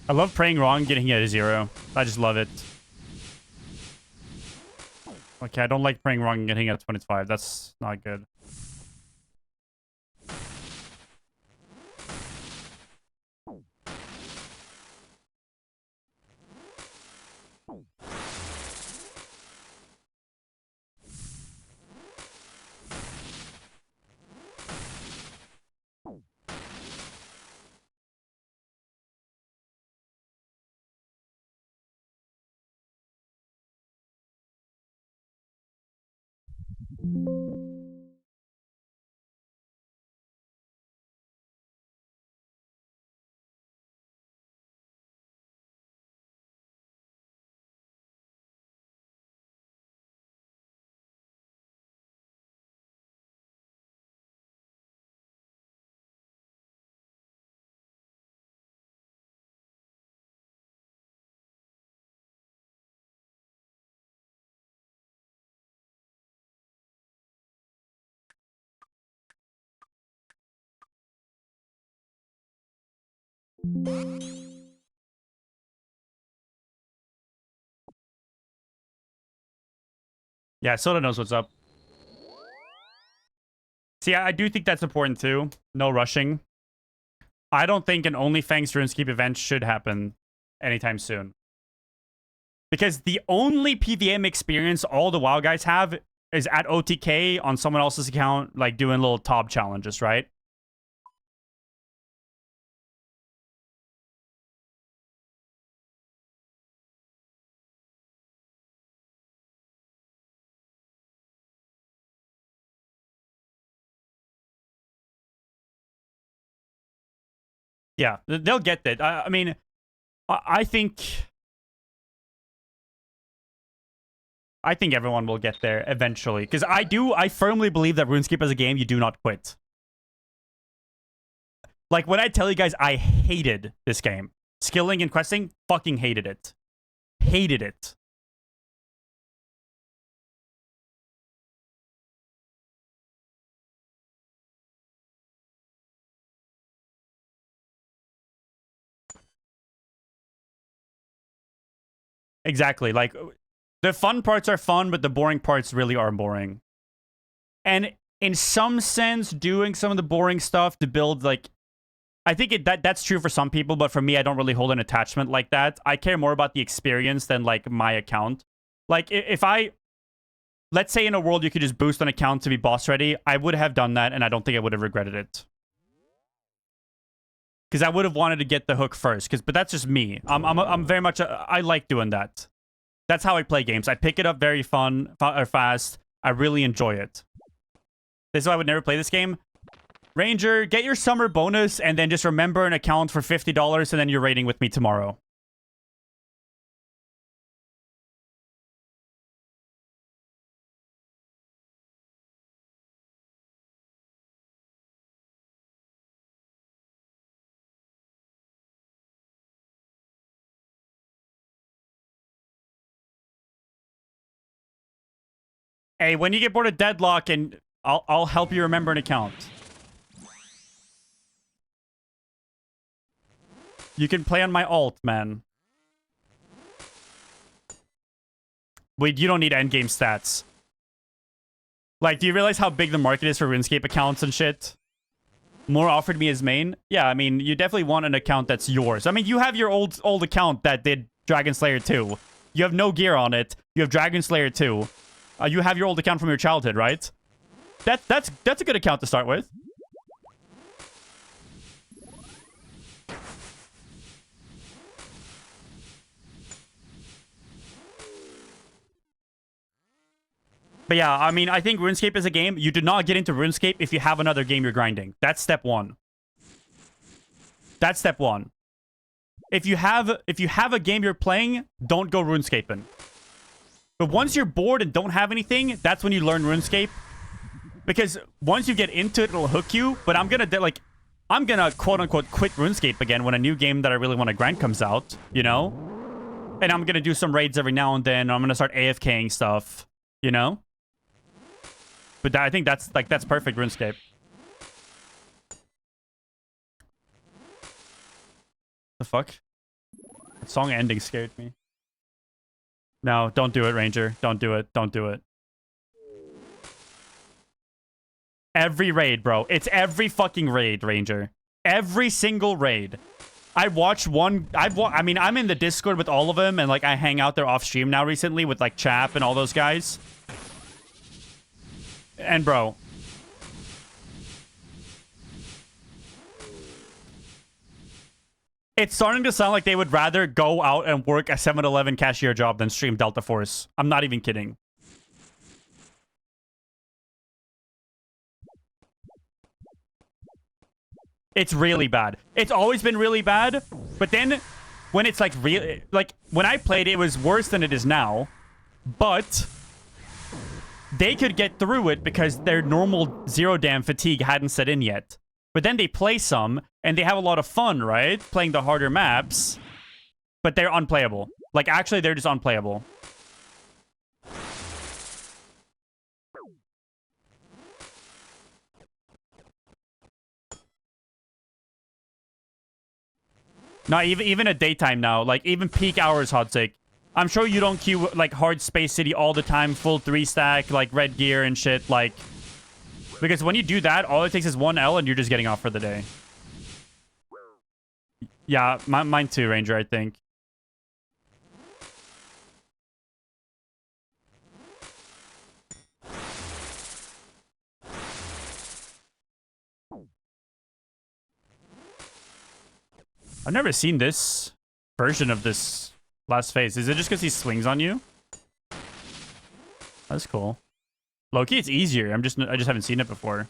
I love praying wrong, getting hit at a 0. I just love it. Okay, I don't like praying wrong and getting at 25. That's not good. Yeah, Soda knows what's up. See, I do think that's important too. No rushing. I don't think an OnlyFangs RuneScape event should happen anytime soon. Because the only PVM experience all the WoW guys have is at OTK on someone else's account, like doing little top challenges, right? Yeah, they'll get that. I mean, I think everyone will get there eventually. Because I firmly believe that RuneScape as a game, you do not quit. Like, when I tell you guys I hated this game, skilling and questing, fucking hated it. Hated it. Exactly. Like, the fun parts are fun, but the boring parts really are boring. And in some sense, doing some of the boring stuff to build, like, I think that's true for some people, but for me, I don't really hold an attachment like that. I care more about the experience than, like, my account. Like, if let's say in a world you could just boost an account to be boss ready, I would have done that, and I don't think I would have regretted it. Because I would have wanted to get the hook first. But that's just me. I'm very much... I like doing that. That's how I play games. I pick it up very fast. I really enjoy it. This is why I would never play this game. Ranger, get your summer bonus, and then just remember an account for $50, and then you're raiding with me tomorrow. Hey, when you get bored of Deadlock, and I'll help you remember an account. You can play on my alt, man. Wait, you don't need endgame stats. Like, do you realize how big the market is for RuneScape accounts and shit? More offered me as main? Yeah, I mean, you definitely want an account that's yours. I mean, you have your old account that did Dragon Slayer 2. You have no gear on it. You have Dragon Slayer 2. You have your old account from your childhood, right? That's a good account to start with. But yeah, I mean, I think RuneScape is a game. You do not get into RuneScape if you have another game you're grinding. That's step one. That's step one. If you have a game you're playing, don't go RuneScaping. But once you're bored and don't have anything, that's when you learn RuneScape. Because once you get into it, it'll hook you. But I'm gonna quote-unquote quit RuneScape again when a new game that I really want to grind comes out, you know? And I'm gonna do some raids every now and then. I'm gonna start AFKing stuff, you know? But I think that's perfect RuneScape. The fuck? That song ending scared me. No, don't do it, Ranger. Don't do it. Don't do it. Every raid, bro. It's every fucking raid, Ranger. Every single raid. I watched one... I mean, I'm in the Discord with all of them, and, like, I hang out there off stream now recently with, like, Chap and all those guys. And, bro... It's starting to sound like they would rather go out and work a 7-Eleven cashier job than stream Delta Force. I'm not even kidding. It's really bad. It's always been really bad, but then when it's like when I played it was worse than it is now, but they could get through it because their normal zero damn fatigue hadn't set in yet. But then they play some, and they have a lot of fun, right? Playing the harder maps. But they're unplayable. Like, actually, they're just unplayable. Not even at daytime now. Like, even peak hours, hot take. I'm sure you don't queue, like, hard Space City all the time, full 3-stack, like, red gear and shit, like... Because when you do that, all it takes is 1 L and you're just getting off for the day. Yeah, mine too, Ranger, I think. I've never seen this version of this last phase. Is it just because he swings on you? That's cool. Low-key, it's easier. I just haven't seen it before.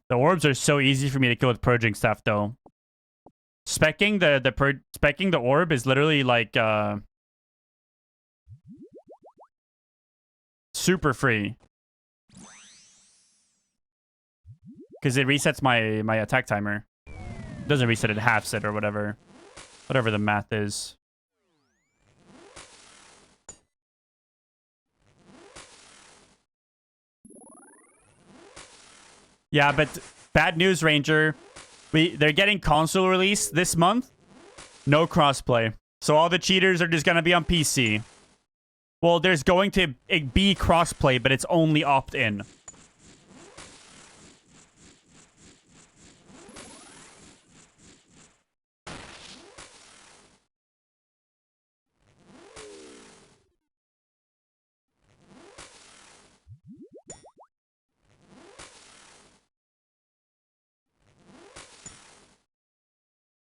The orbs are so easy for me to kill with purging stuff, though. Specking the orb is literally like super free, because it resets my attack timer. It doesn't reset it, halves it or whatever the math is. Yeah, but bad news, Ranger. They're getting console release this month. No crossplay. So all the cheaters are just going to be on PC. Well, there's going to be crossplay, but it's only opt-in.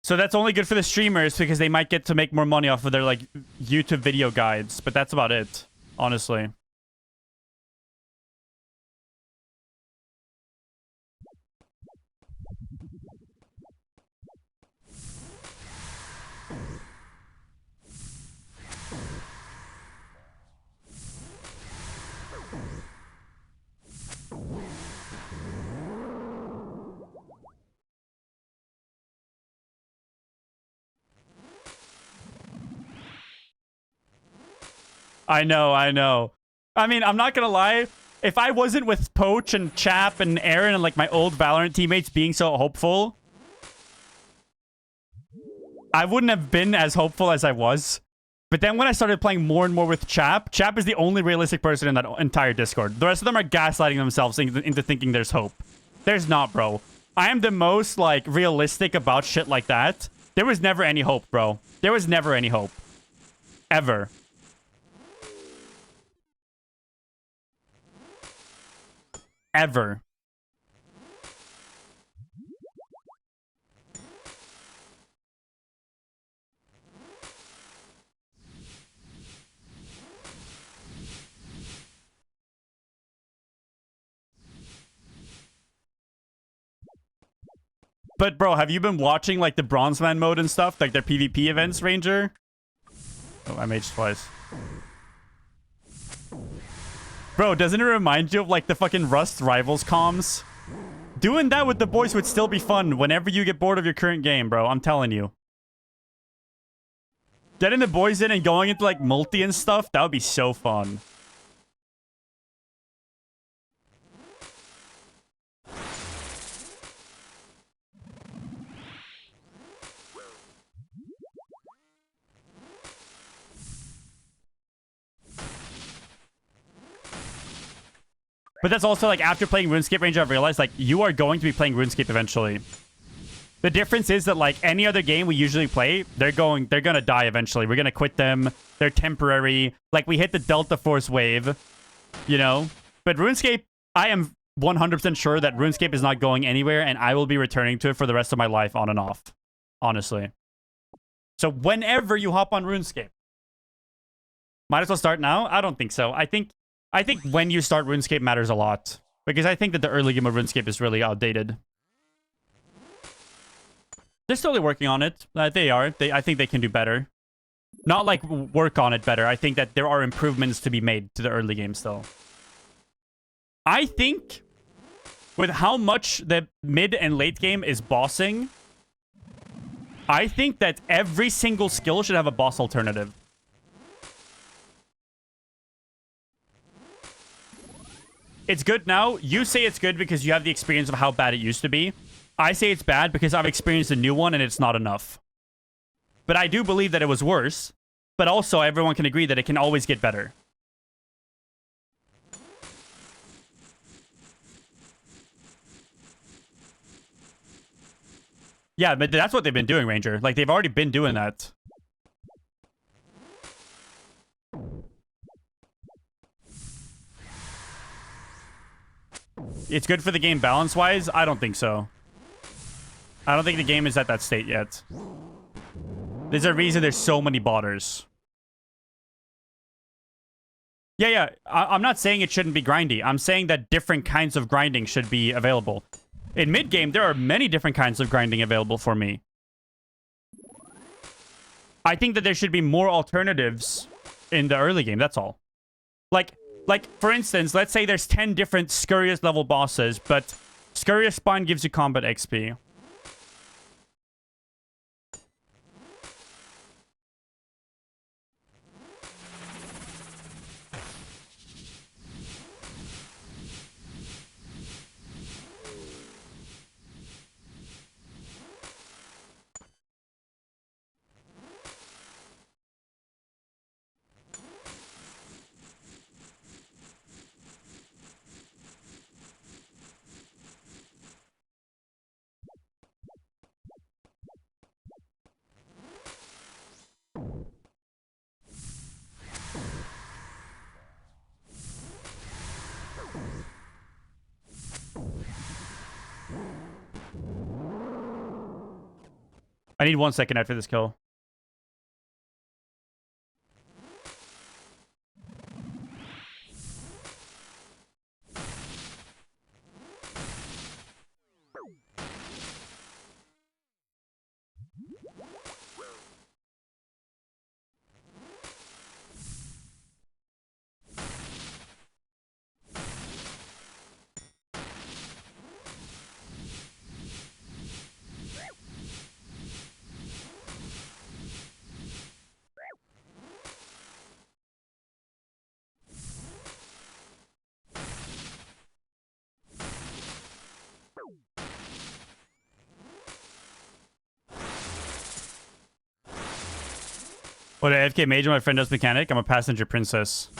So that's only good for the streamers because they might get to make more money off of their like YouTube video guides, but that's about it, honestly. I know. I mean, I'm not gonna lie. If I wasn't with Poach and Chap and Aaron and like my old Valorant teammates being so hopeful, I wouldn't have been as hopeful as I was. But then when I started playing more and more with Chap is the only realistic person in that entire Discord. The rest of them are gaslighting themselves into thinking there's hope. There's not, bro. I am the most like realistic about shit like that. There was never any hope, bro. There was never any hope. Ever. Ever. But bro, have you been watching like the Bronzeman mode and stuff? Like their PvP events, Ranger? Oh, I maged twice. Bro, doesn't it remind you of like the fucking Rust Rivals comms? Doing that with the boys would still be fun whenever you get bored of your current game, bro. I'm telling you. Getting the boys in and going into like multi and stuff, that would be so fun. But that's also like after playing RuneScape, Ranger, I've realized like you are going to be playing RuneScape eventually. The difference is that like any other game we usually play, they're gonna die eventually. We're gonna quit them. They're temporary. Like we hit the Delta Force wave, you know? But RuneScape, I am 100% sure that RuneScape is not going anywhere and I will be returning to it for the rest of my life on and off. Honestly. So whenever you hop on RuneScape, might as well start now? I don't think so. I think when you start RuneScape matters a lot. Because I think that the early game of RuneScape is really outdated. They're slowly working on it. They are. I think they can do better. Not like work on it better. I think that there are improvements to be made to the early game still. I think with how much the mid and late game is bossing, I think that every single skill should have a boss alternative. It's good now. You say it's good because you have the experience of how bad it used to be. I say it's bad because I've experienced a new one and it's not enough. But I do believe that it was worse. But also, everyone can agree that it can always get better. Yeah, but that's what they've been doing, Ranger. Like, they've already been doing that. It's good for the game balance-wise? I don't think so. I don't think the game is at that state yet. There's a reason there's so many botters. Yeah. I'm not saying it shouldn't be grindy. I'm saying that different kinds of grinding should be available. In mid-game, there are many different kinds of grinding available for me. I think that there should be more alternatives in the early game, that's all. Like, for instance, let's say there's 10 different Scurrious level bosses, but Scurrious Spine gives you combat XP. I need 1 second after this kill. What, AFK Major, my friend does mechanic? I'm a passenger princess.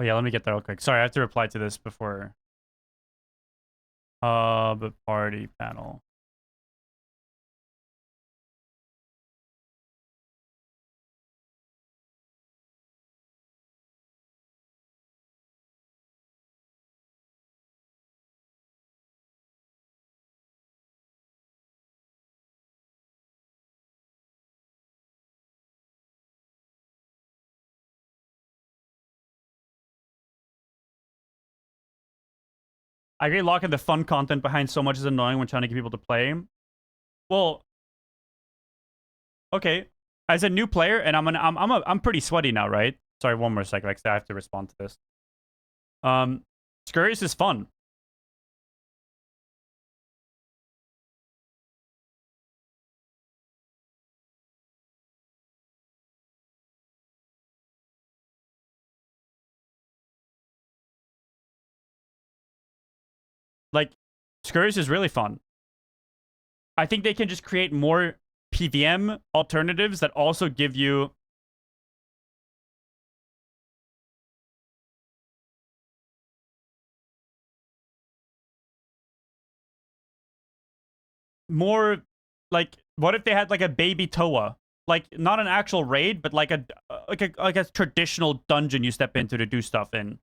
Oh yeah, let me get that real quick. Sorry, I have to reply to this before. Hub party panel. I agree, locking the fun content behind so much is annoying when trying to get people to play. Well, okay. As a new player, and I'm pretty sweaty now, right? Sorry, one more second. Like, I have to respond to this. Scurrius is fun. Like, Scurrius is really fun. I think they can just create more PVM alternatives that also give you more, like, what if they had like a baby Toa? Like, not an actual raid, but like a traditional dungeon you step into to do stuff in,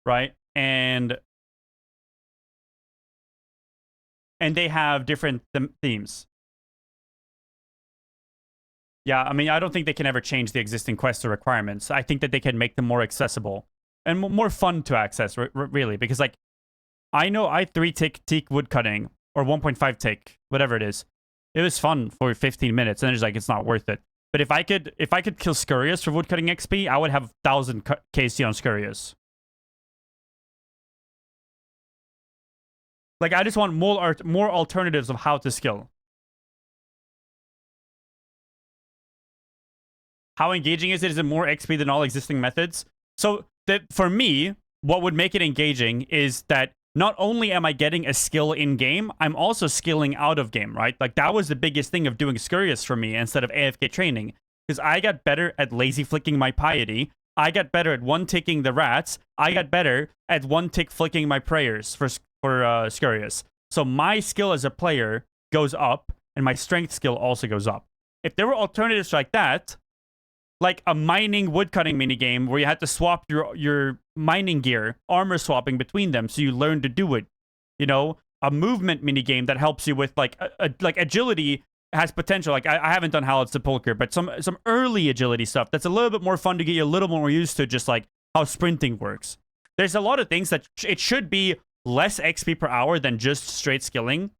right? And they have different themes. Yeah, I mean, I don't think they can ever change the existing quests or requirements. I think that they can make them more accessible and more fun to access, really. Because, like, I know I 3-tick teak woodcutting, or 1.5 tick, whatever it is. It was fun for 15 minutes, and then it's like, it's not worth it. But if I could kill Scurrius for woodcutting XP, I would have 1,000 KC on Scurrius. Like, I just want more alternatives of how to skill. How engaging is it? Is it more XP than all existing methods? So, for me, what would make it engaging is that not only am I getting a skill in-game, I'm also skilling out of game, right? Like, that was the biggest thing of doing Scurrius for me instead of AFK training. Because I got better at lazy flicking my piety. I got better at one-ticking the rats. I got better at one-tick flicking my prayers for Scurrius. So my skill as a player goes up, and my strength skill also goes up. If there were alternatives like that, like a mining woodcutting minigame where you had to swap your mining gear, armor swapping between them so you learn to do it, you know, a movement minigame that helps you with like like agility has potential. Like I haven't done Hallowed Sepulchre, but some early agility stuff that's a little bit more fun to get you a little more used to just like how sprinting works. There's a lot of things that it should be less XP per hour than just straight skilling,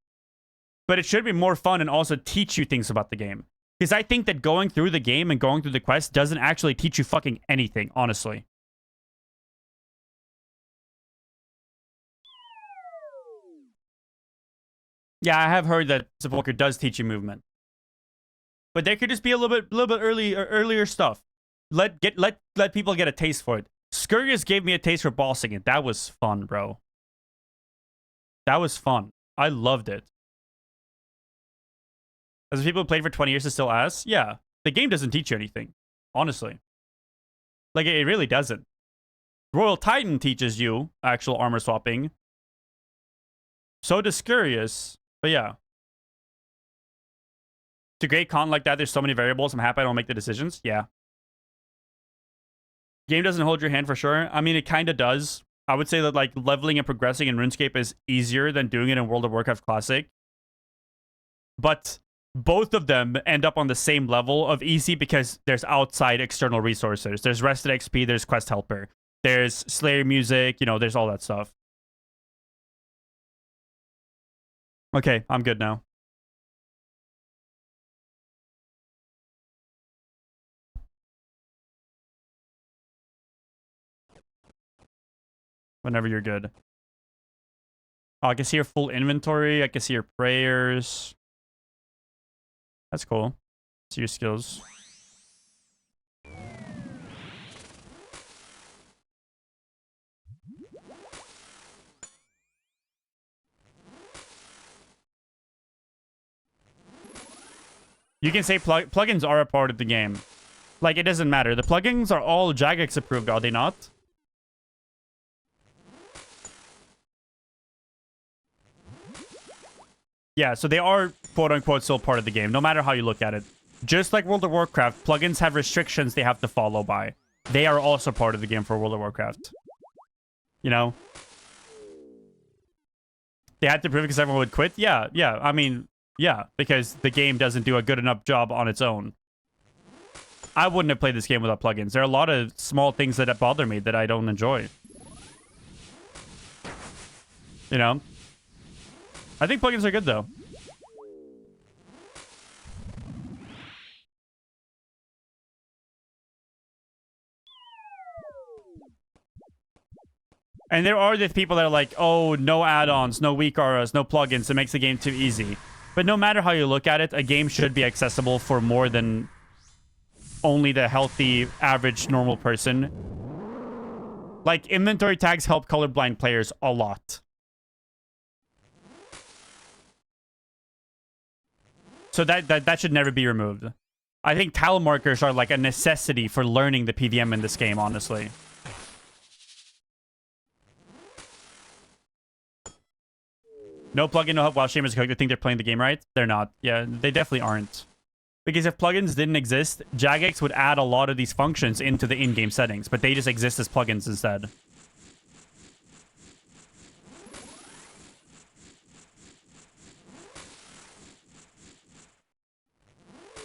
but it should be more fun and also teach you things about the game. Because I think that going through the game and going through the quest doesn't actually teach you fucking anything, honestly. Yeah, I have heard that Sepulchre does teach you movement. But there could just be a little bit earlier stuff. Let people get a taste for it. Scurrius gave me a taste for bossing it. That was fun, bro. That was fun. I loved it. As people who played for 20 years to still ask, yeah, the game doesn't teach you anything, honestly. Like, it really doesn't. Royal Titan teaches you actual armor swapping. So does Scurrius, but yeah. To great con like that, there's so many variables. I'm happy I don't make the decisions. Yeah. Game doesn't hold your hand for sure. I mean, it kind of does. I would say that like leveling and progressing in RuneScape is easier than doing it in World of Warcraft Classic. But both of them end up on the same level of easy because there's outside external resources. There's Rested XP, there's Quest Helper, there's Slayer music, you know, there's all that stuff. Okay, I'm good now. Whenever you're good. Oh, I can see your full inventory. I can see your prayers. That's cool. See your skills. You can say plugins are a part of the game. Like, it doesn't matter. The plugins are all Jagex approved, are they not? Yeah, so they are quote-unquote still part of the game, no matter how you look at it. Just like World of Warcraft, plugins have restrictions they have to follow by. They are also part of the game for World of Warcraft. You know? They had to prove it because everyone would quit? Yeah, I mean, yeah, because the game doesn't do a good enough job on its own. I wouldn't have played this game without plugins. There are a lot of small things that bother me that I don't enjoy. You know? I think plugins are good, though. And there are the people that are like, oh, no add-ons, no weak auras, no plugins. It makes the game too easy. But no matter how you look at it, a game should be accessible for more than only the healthy, average, normal person. Like, inventory tags help colorblind players a lot. So that should never be removed. I think tile markers are like a necessity for learning the PVM in this game, honestly. No plugin, no help. While streamers they think they're playing the game right. They're not. Yeah, they definitely aren't. Because if plugins didn't exist, Jagex would add a lot of these functions into the in-game settings, but they just exist as plugins instead.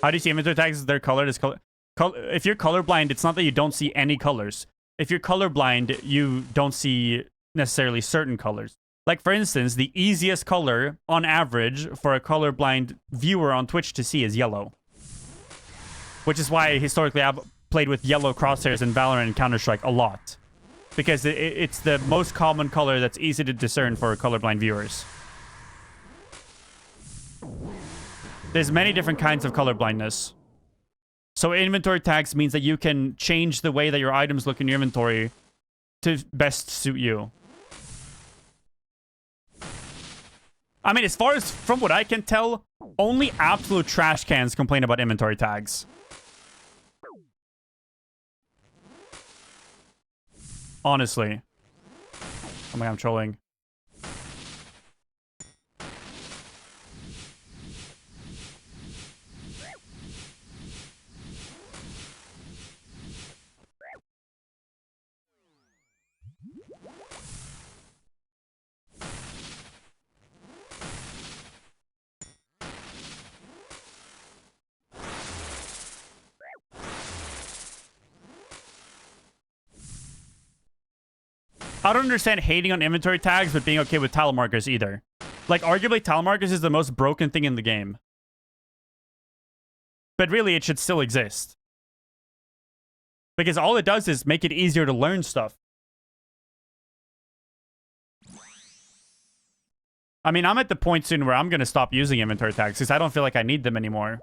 How do you see inventory tags? They're colored as color. If you're colorblind, it's not that you don't see any colors. If you're colorblind, you don't see necessarily certain colors. Like, for instance, the easiest color, on average, for a colorblind viewer on Twitch to see is yellow. Which is why, historically, I've played with yellow crosshairs in Valorant and Counter-Strike a lot. Because it's the most common color that's easy to discern for colorblind viewers. There's many different kinds of colorblindness. So inventory tags means that you can change the way that your items look in your inventory to best suit you. I mean, as far as from what I can tell, only absolute trash cans complain about inventory tags. Honestly. Oh my God, I'm trolling. I don't understand hating on inventory tags, but being okay with tile markers either. Like, arguably, tile markers is the most broken thing in the game. But really, it should still exist. Because all it does is make it easier to learn stuff. I mean, I'm at the point soon where I'm going to stop using inventory tags because I don't feel like I need them anymore.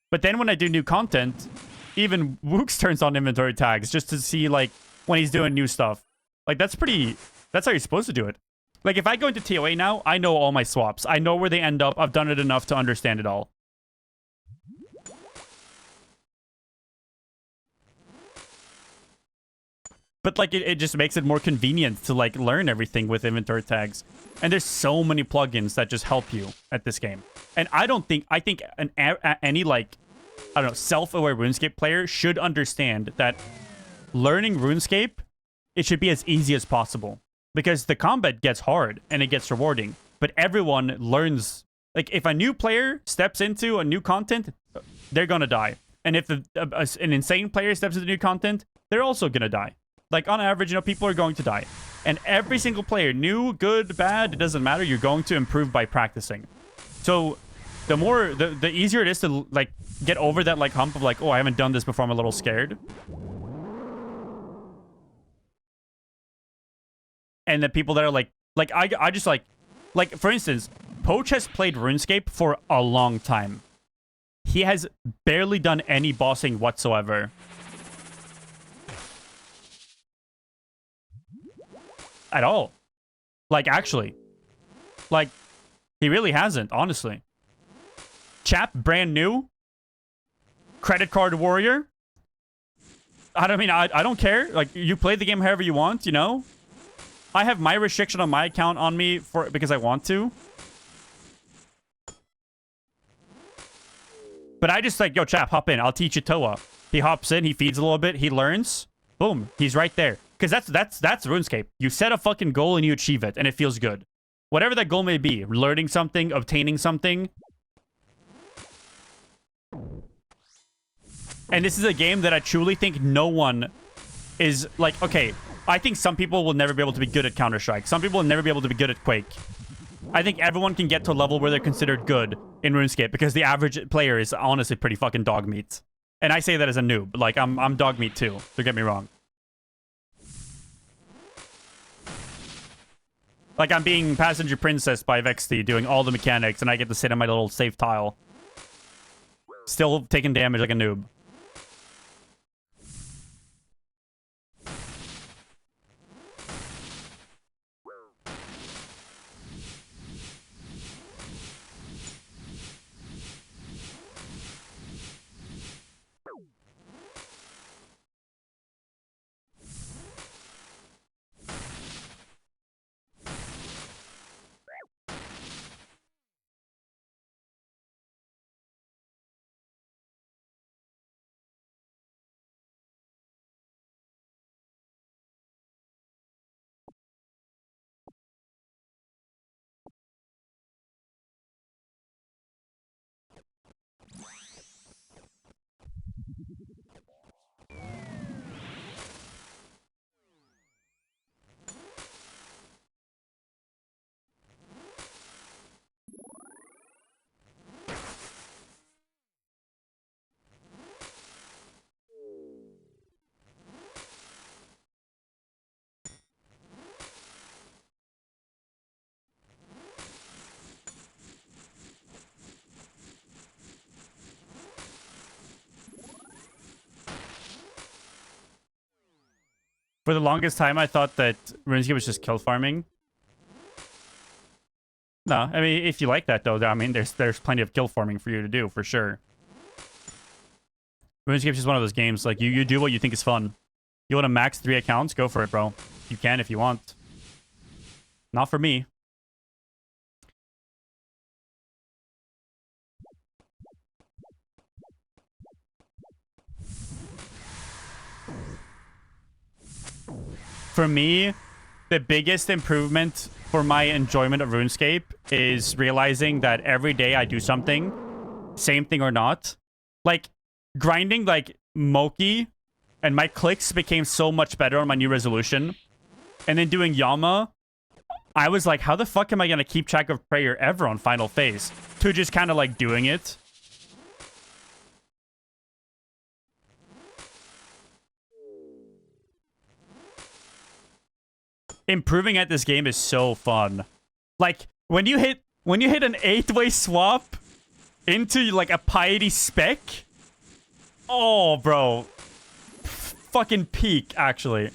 But then when I do new content, even Wooks turns on inventory tags just to see, like, when he's doing new stuff. Like, that's how you're supposed to do it. Like, if I go into TOA now, I know all my swaps. I know where they end up. I've done it enough to understand it all. But, like, it just makes it more convenient to, like, learn everything with inventory tags. And there's so many plugins that just help you at this game. And I think any, like, I don't know, self-aware RuneScape player should understand that learning RuneScape, it should be as easy as possible. Because the combat gets hard and it gets rewarding. But everyone learns. Like, if a new player steps into a new content, they're gonna die. And if an insane player steps into new content, they're also gonna die. Like, on average, you know, people are going to die. And every single player, new, good, bad, it doesn't matter. You're going to improve by practicing. So the easier it is to, like, get over that, like, hump of, like, oh, I haven't done this before, I'm a little scared. And the people that are like I just like, for instance, Poach has played RuneScape for a long time. He has barely done any bossing whatsoever. At all. Like, actually. Like, he really hasn't, honestly. Chap, brand new. Credit card warrior. I don't care. Like, you play the game however you want, you know? I have my restriction on my account on me because I want to. But I just like, yo, chap, hop in. I'll teach you Toa. He hops in, he feeds a little bit, he learns. Boom, he's right there. Because that's RuneScape. You set a fucking goal and you achieve it, and it feels good. Whatever that goal may be, learning something, obtaining something. And this is a game that I truly think no one is like, okay, I think some people will never be able to be good at Counter-Strike. Some people will never be able to be good at Quake. I think everyone can get to a level where they're considered good in RuneScape because the average player is honestly pretty fucking dog meat. And I say that as a noob. Like, I'm dog meat too. Don't get me wrong. Like, I'm being Passenger Princess by Vexty, doing all the mechanics, and I get to sit on my little safe tile. Still taking damage like a noob. For the longest time, I thought that RuneScape was just kill farming. No, I mean, if you like that, though, I mean, there's plenty of kill farming for you to do, for sure. RuneScape is just one of those games, like, you do what you think is fun. You want to max 3 accounts? Go for it, bro. You can if you want. Not for me. For me, the biggest improvement for my enjoyment of RuneScape is realizing that every day I do something, same thing or not. Like, grinding, like, Moki, and my clicks became so much better on my new resolution. And then doing Yama, I was like, how the fuck am I going to keep track of prayer ever on Final Phase? To just kind of, like, doing it. Improving at this game is so fun. Like, when you hit an 8-way swap into, like, a piety spec, oh, bro. Fucking peak, actually.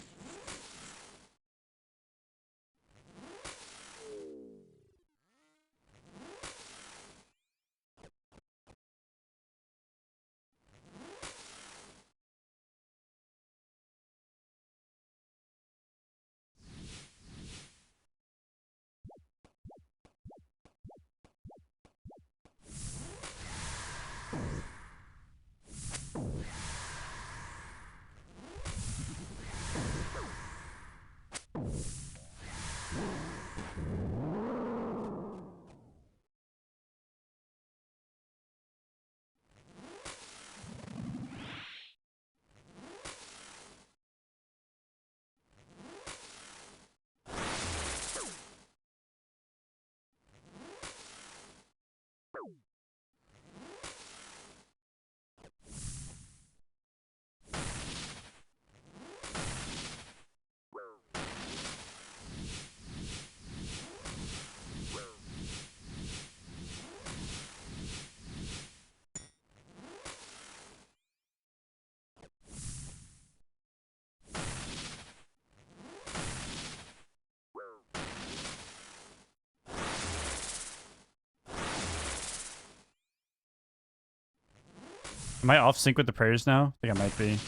Am I off sync with the prayers now? I think I might be.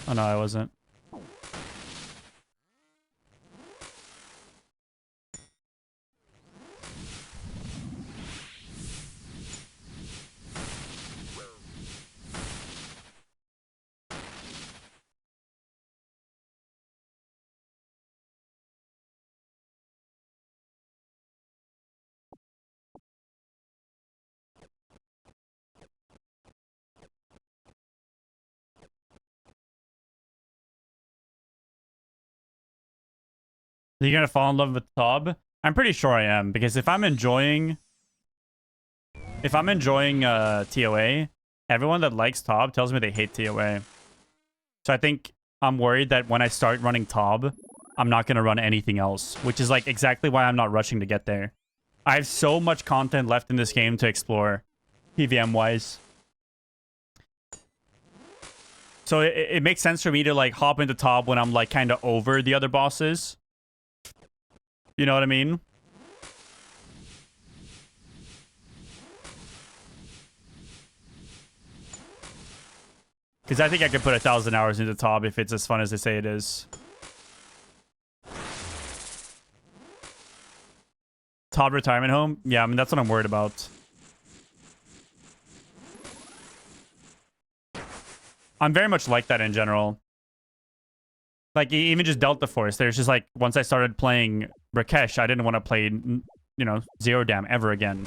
Oh no, I wasn't. You're gonna fall in love with Tob? I'm pretty sure I am, because if I'm enjoying TOA, everyone that likes Tob tells me they hate TOA. So I think I'm worried that when I start running Tob, I'm not gonna run anything else, which is like exactly why I'm not rushing to get there. I have so much content left in this game to explore, PVM wise. So it makes sense for me to like hop into Tob when I'm like kind of over the other bosses. You know what I mean? Because I think I could put 1,000 hours into Tob if it's as fun as they say it is. Tob retirement home? Yeah, I mean, that's what I'm worried about. I'm very much like that in general. Like, even just Delta Force, there's just like, once I started playing Rakesh, I didn't want to play, you know, Zero Dam ever again.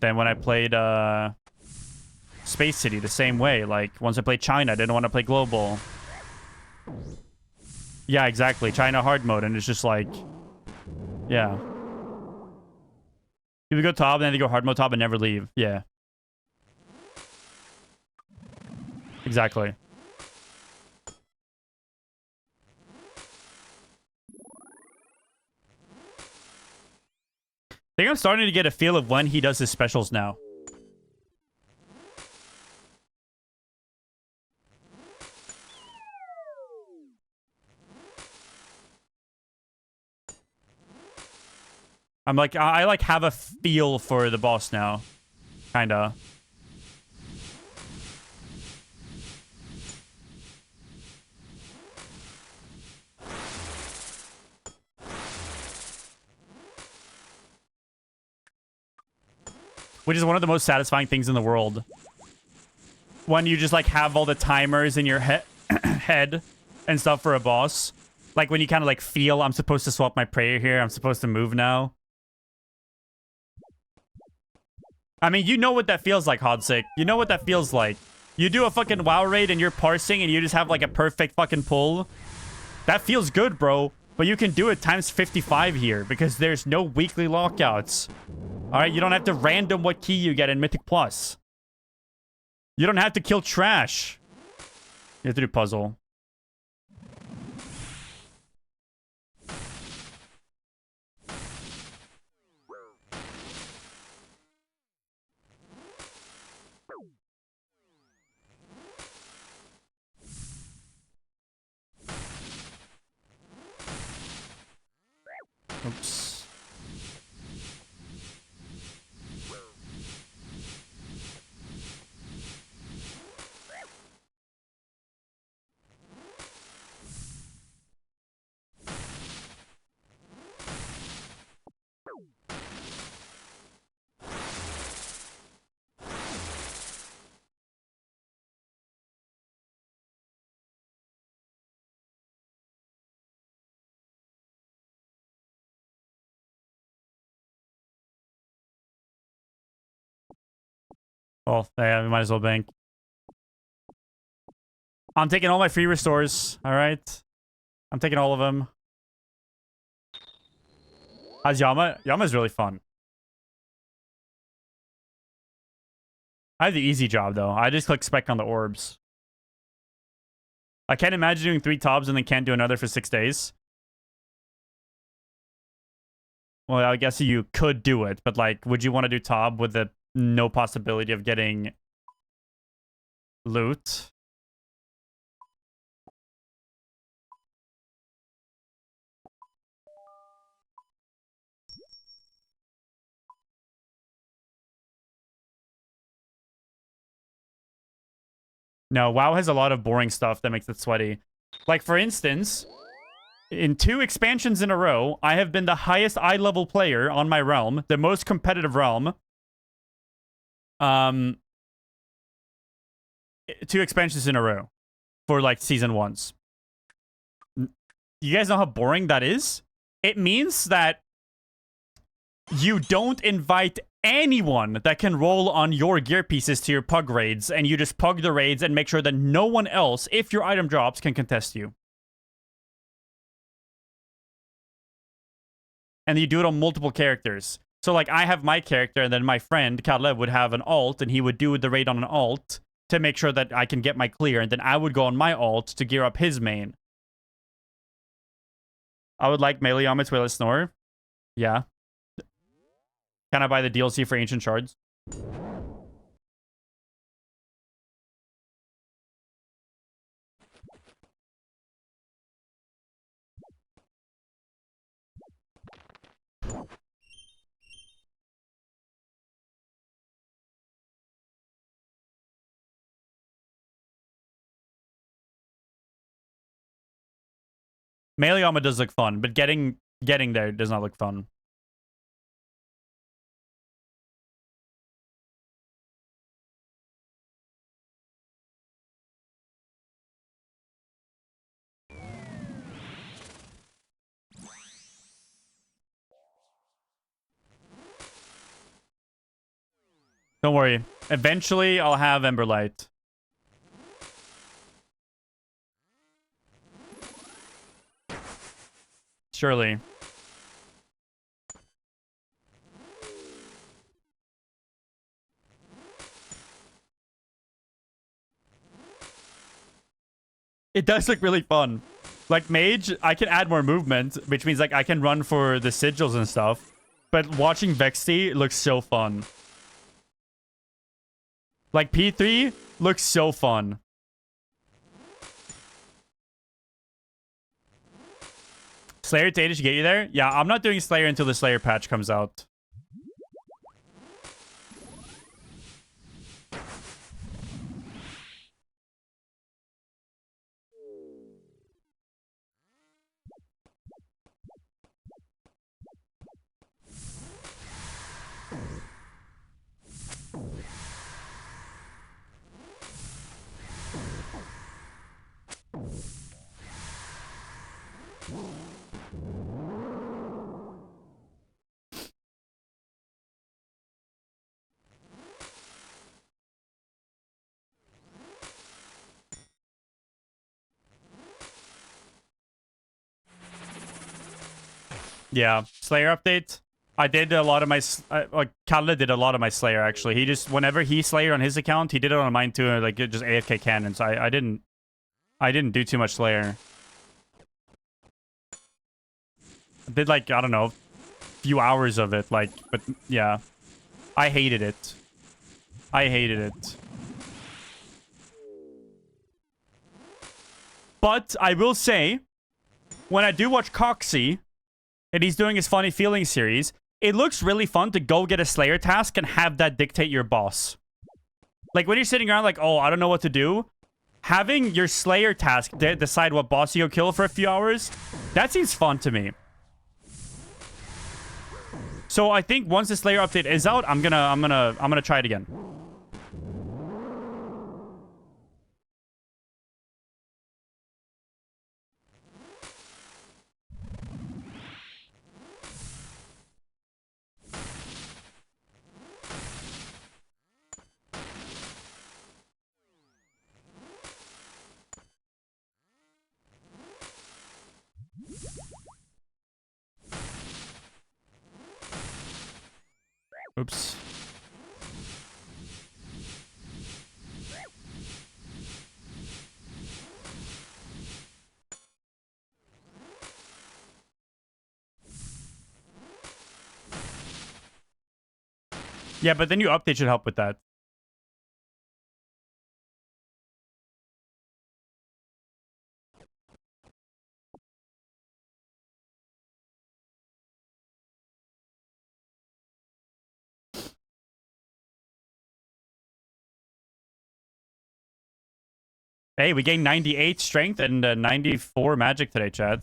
Then when I played Space City, the same way. Like, once I played China, I didn't want to play Global. Yeah, exactly. China hard mode, and it's just like, yeah. People go Tob, and then they go hard mode Tob and never leave. Yeah. Exactly. I think I'm starting to get a feel of when he does his specials now. I'm like, I like have a feel for the boss now. Kinda. Which is one of the most satisfying things in the world. When you just like have all the timers in your head and stuff for a boss. Like when you kind of like feel I'm supposed to swap my prayer here. I'm supposed to move now. I mean, you know what that feels like, Hodsick. You know what that feels like. You do a fucking WoW raid and you're parsing and you just have like a perfect fucking pull. That feels good, bro. But you can do it times 55 here because there's no weekly lockouts. Alright, you don't have to random what key you get in Mythic Plus. You don't have to kill trash. You have to do puzzle. Oops. Well, yeah, we might as well bank. I'm taking all my free restores, alright? I'm taking all of them. How's Yama? Yama's really fun. I have the easy job, though. I just click spec on the orbs. I can't imagine doing 3 Tobs and then can't do another for 6 days. Well, I guess you could do it, but, like, would you want to do Tob with the no possibility of getting loot? No, WoW has a lot of boring stuff that makes it sweaty. Like, for instance, in 2 expansions in a row, I have been the highest eye-level player on my realm, the most competitive realm. 2 expansions in a row for, like, season 1s. You guys know how boring that is? It means that you don't invite anyone that can roll on your gear pieces to your pug raids, and you just pug the raids and make sure that no one else, if your item drops, can contest you. and you do it on multiple characters. So like I have my character, and then my friend Kalle would have an alt, and he would do the raid on an alt to make sure that I can get my clear, and then I would go on my alt to gear up his main. I would like melee Yamit's Whale Snore. Yeah. Can I buy the DLC for Ancient Shards? Melee armor does look fun, but getting there does not look fun. Don't worry. Eventually, I'll have Emberlight. Surely. It does look really fun. Like Mage, I can add more movement, which means like I can run for the sigils and stuff. But watching Vexty looks so fun. Like P3 looks so fun. Slayer data should get you there? Yeah, I'm not doing Slayer until the Slayer patch comes out. Yeah, Slayer update. I did a lot of my like Kalle did a lot of my Slayer actually. He just whenever he Slayer on his account, he did it on mine too. And, like just AFK cannon. So I didn't do too much Slayer. I did like I don't know, few hours of it. Like, but yeah, I hated it. I hated it. But I will say, when I do watch Coxie, and he's doing his Funny Feelings series, it looks really fun to go get a Slayer task and have that dictate your boss. Like, when you're sitting around like, oh, I don't know what to do, having your Slayer task decide what boss you go kill for a few hours, that seems fun to me. So I think once the Slayer update is out, I'm gonna try it again. Oops. Yeah, but the new update should help with that. Hey, we gained 98 strength and 94 magic today, Chad.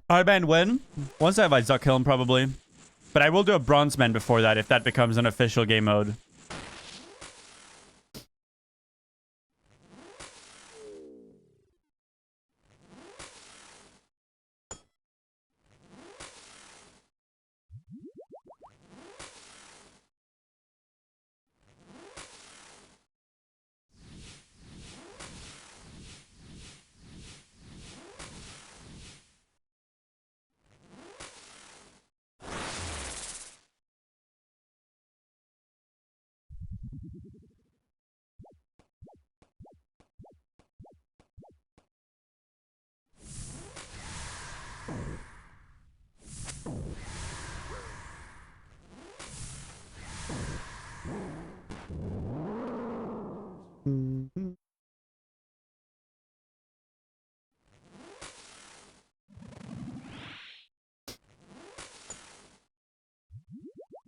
Alright, man, when? Once I have Isaac kill him, probably. But I will do a bronze man before that, if that becomes an official game mode.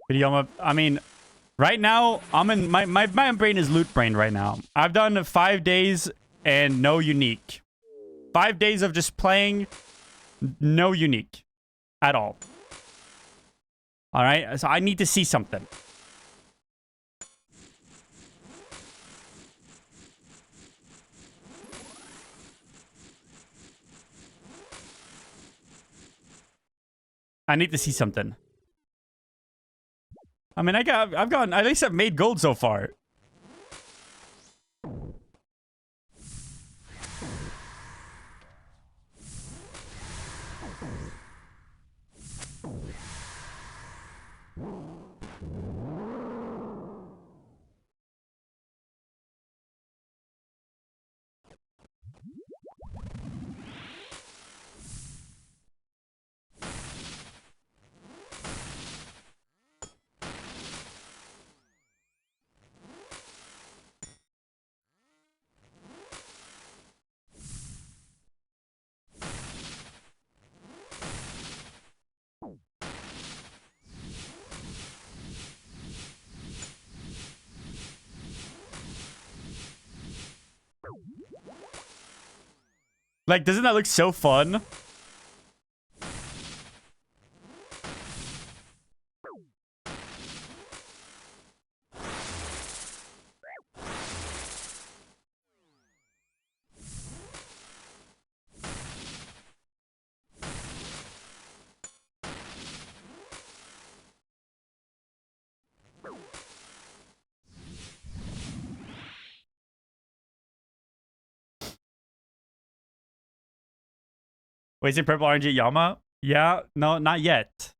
I mean, right now, I'm in my brain is loot brain right now. I've done 5 days and no unique. 5 days of just playing, no unique at all. All right, so I need to see something. I need to see something. I mean, I've gotten, at least I've made gold so far. Like, doesn't that look so fun? Wait, is it purple RNG Yama? Yeah, no, not yet.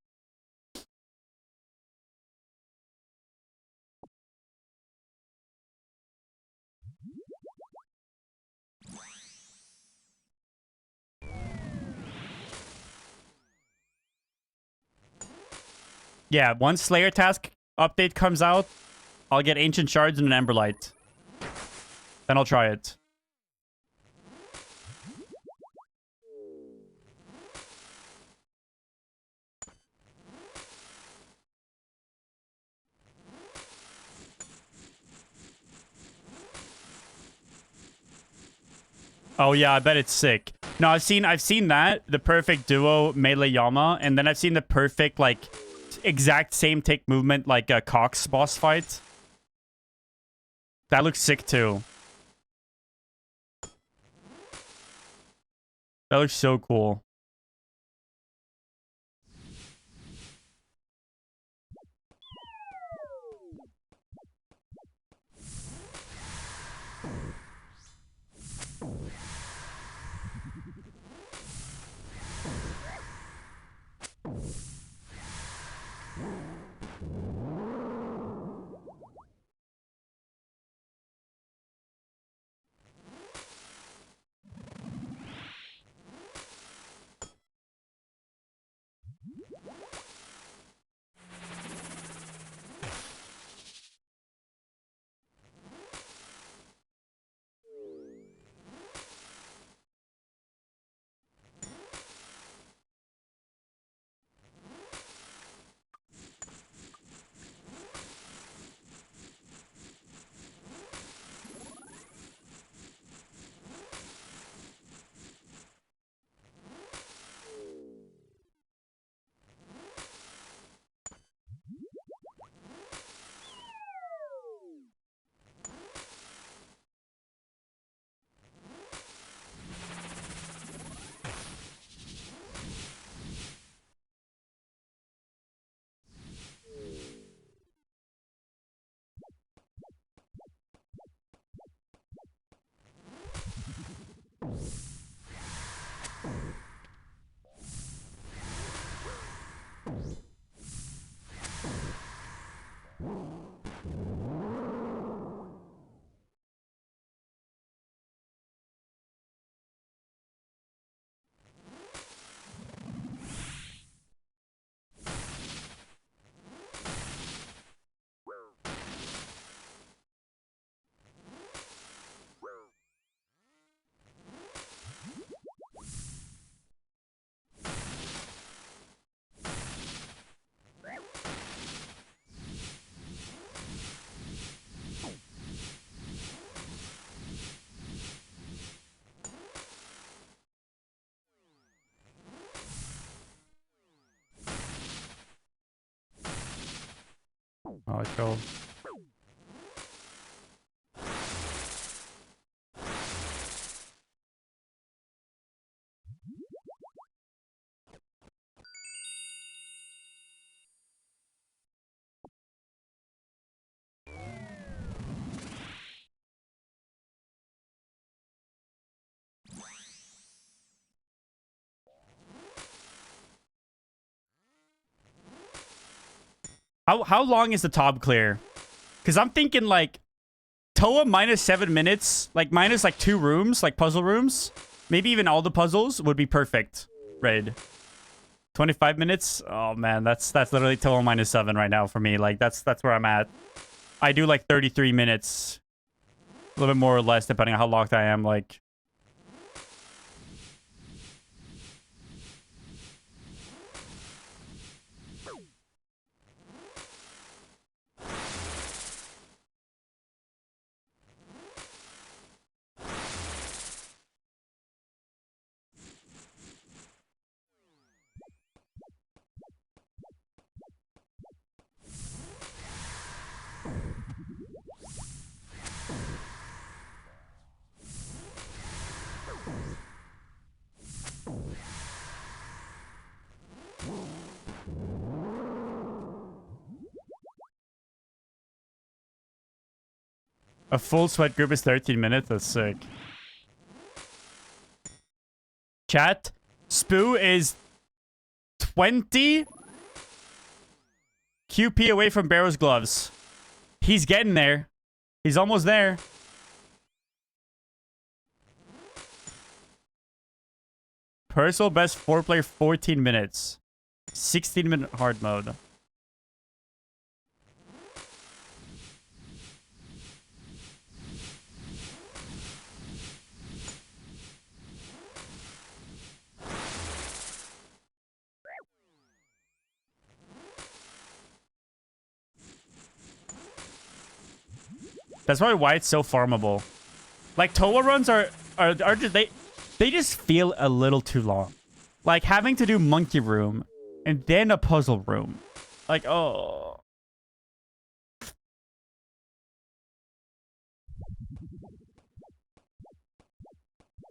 Yeah, once Slayer task update comes out, I'll get Ancient Shards and an Emberlight. Then I'll try it. Oh yeah, I bet it's sick. No, I've seen that, the perfect duo melee Yama, and then I've seen the perfect like exact same take movement like a Cox boss fight. That looks sick too. That looks so cool. Oh, I killed. How long is the top clear? Because I'm thinking like Toa minus 7 minutes, like minus like 2 rooms, like puzzle rooms. Maybe even all the puzzles would be perfect. Raid. 25 minutes? Oh man, that's literally Toa minus 7 right now for me. Like that's where I'm at. I do like 33 minutes. A little bit more or less depending on how locked I am, like. A full sweat group is 13 minutes. That's sick. Chat. Spoo is 20 QP away from Barrow's gloves. He's getting there. He's almost there. Personal best 4-player 14 minutes. 16-minute hard mode. That's probably why it's so farmable. Like Toa runs are just they just feel a little too long. Like having to do monkey room and then a puzzle room. Like, oh.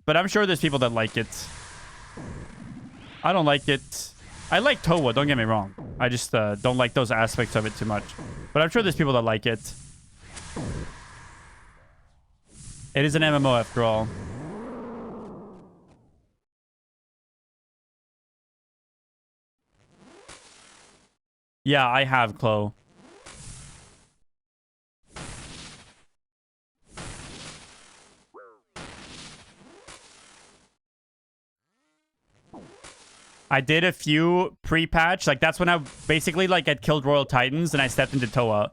But I'm sure there's people that like it. I don't like it. I like Toa, don't get me wrong. I just don't like those aspects of it too much. But I'm sure there's people that like it. It is an MMO after all. Yeah, I have, Chloe. I did a few pre-patch. Like, that's when I basically, like, had killed Royal Titans and I stepped into Toa.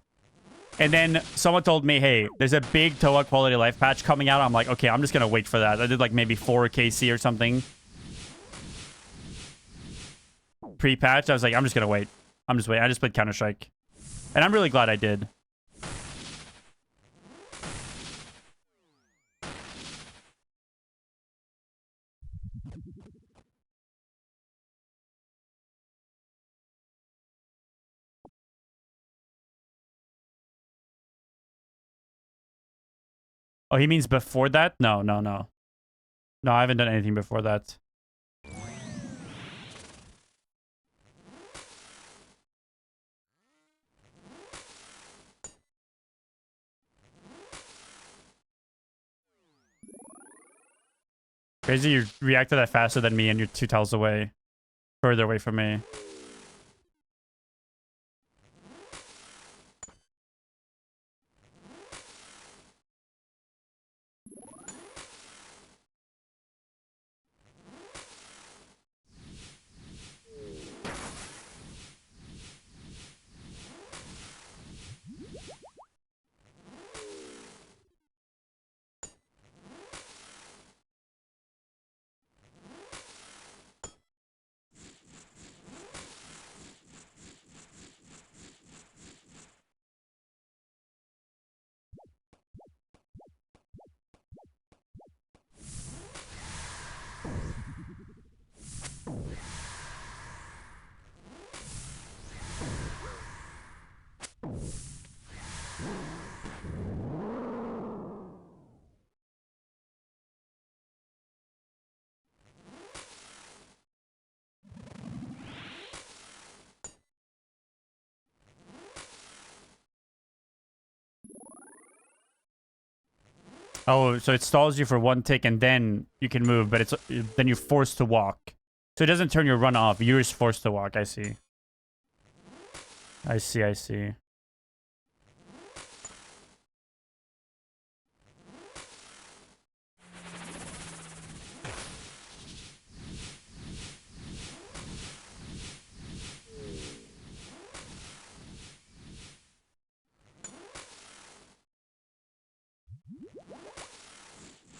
And then someone told me, hey, there's a big Toa quality of life patch coming out. I'm like, okay, I'm just going to wait for that. I did, like, maybe 4 KC or something. Pre-patch. I was like, I'm just going to wait. I'm just waiting. I just played Counter-Strike. And I'm really glad I did. Oh, he means before that? No, no, no. No, I haven't done anything before that. Crazy, you reacted that faster than me and you're 2 tiles away. Further away from me. Oh, so it stalls you for 1 tick and then you can move, but it's then you're forced to walk. So it doesn't turn your run off. You're just forced to walk. I see. I see, I see.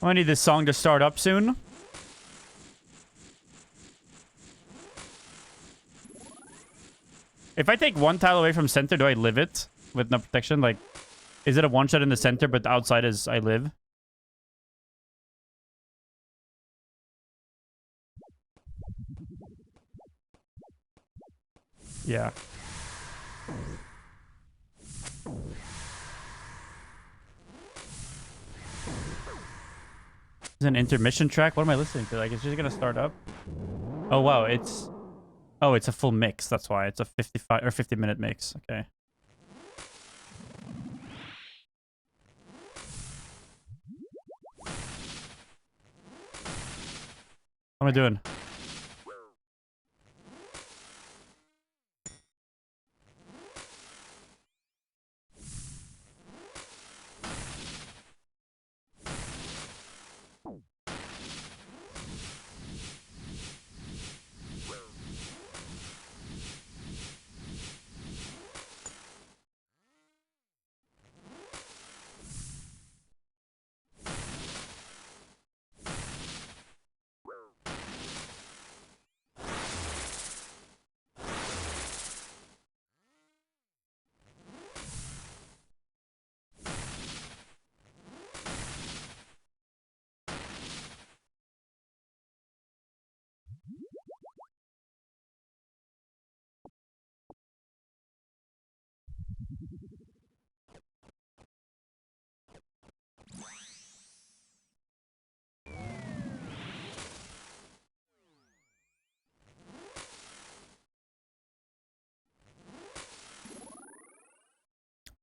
I need this song to start up soon. If I take 1 tile away from center, do I live it with no protection? Like, is it a 1-shot in the center, but the outside is I live? Yeah. Is an intermission track? What am I listening to? Like, it's just gonna start up? Oh, wow, it's... Oh, it's a full mix. That's why. It's a 55 or 50-minute mix. Okay. What am I doing?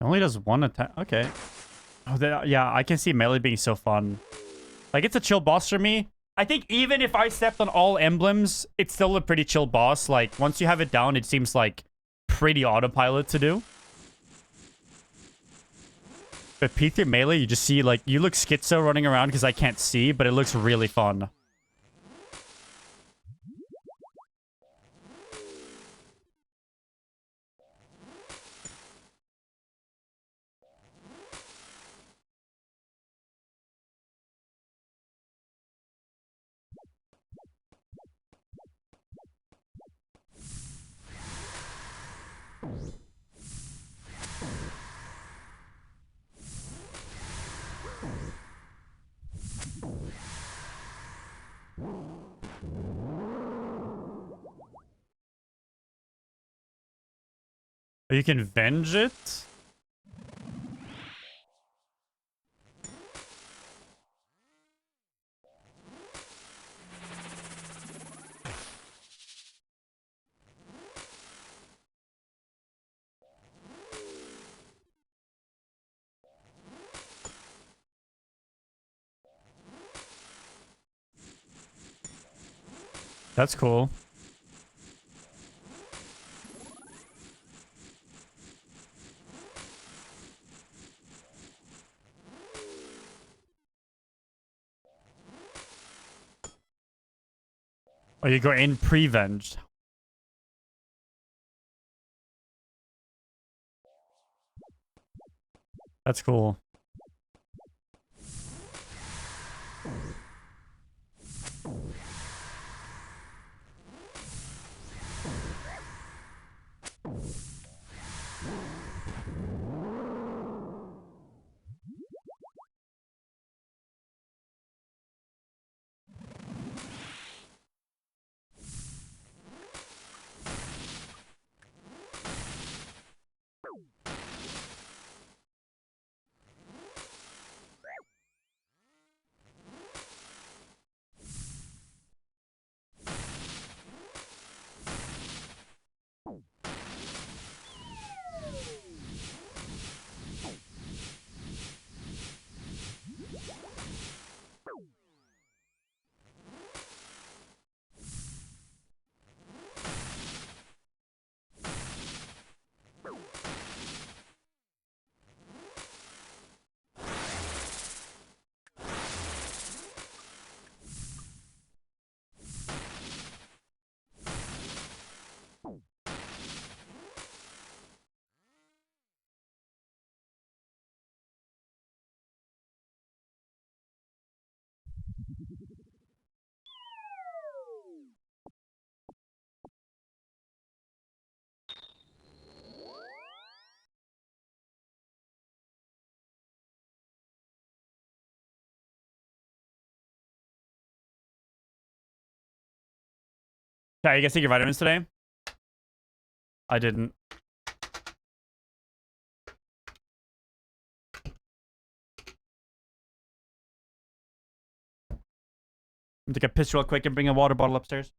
It only does 1 attack. Okay. Oh, yeah, I can see melee being so fun. Like, it's a chill boss for me. I think even if I stepped on all emblems, it's still a pretty chill boss. Like, once you have it down, it seems like pretty autopilot to do. But P3 melee, you just see, like, you look schizo running around because I can't see, but it looks really fun. You can venge it? That's cool. Oh, you go in pre-venged. That's cool. Okay, you guys take your vitamins today? I didn't. I'm gonna take a piss real quick and bring a water bottle upstairs.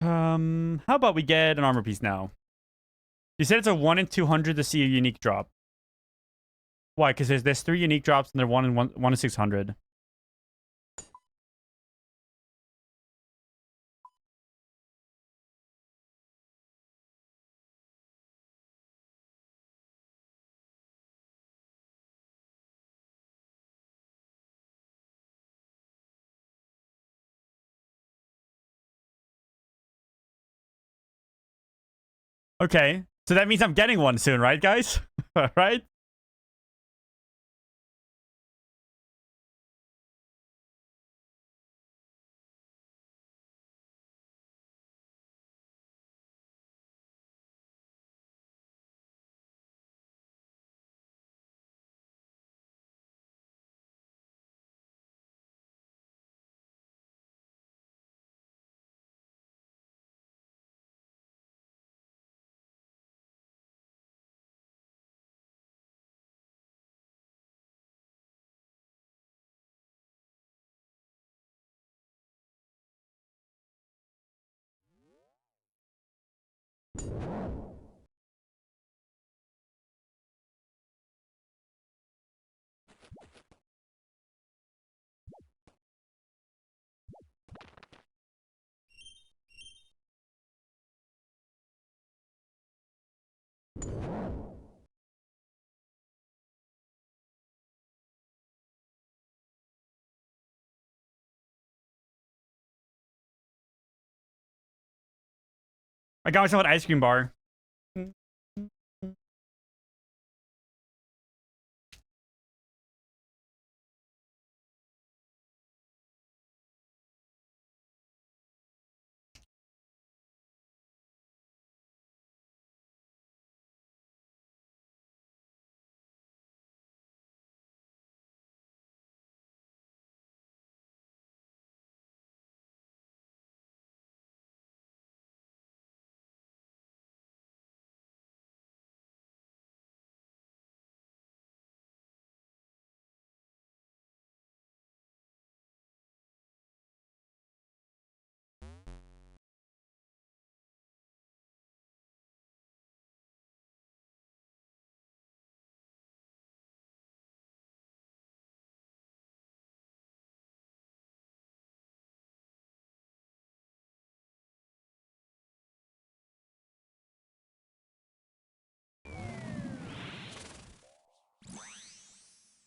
How about we get an armor piece now? You said it's a 1 in 200 to see a unique drop. Why? Because there's 3 unique drops and they're 1 in 600. Okay, so that means I'm getting one soon, right, guys? Right? I got myself an ice cream bar.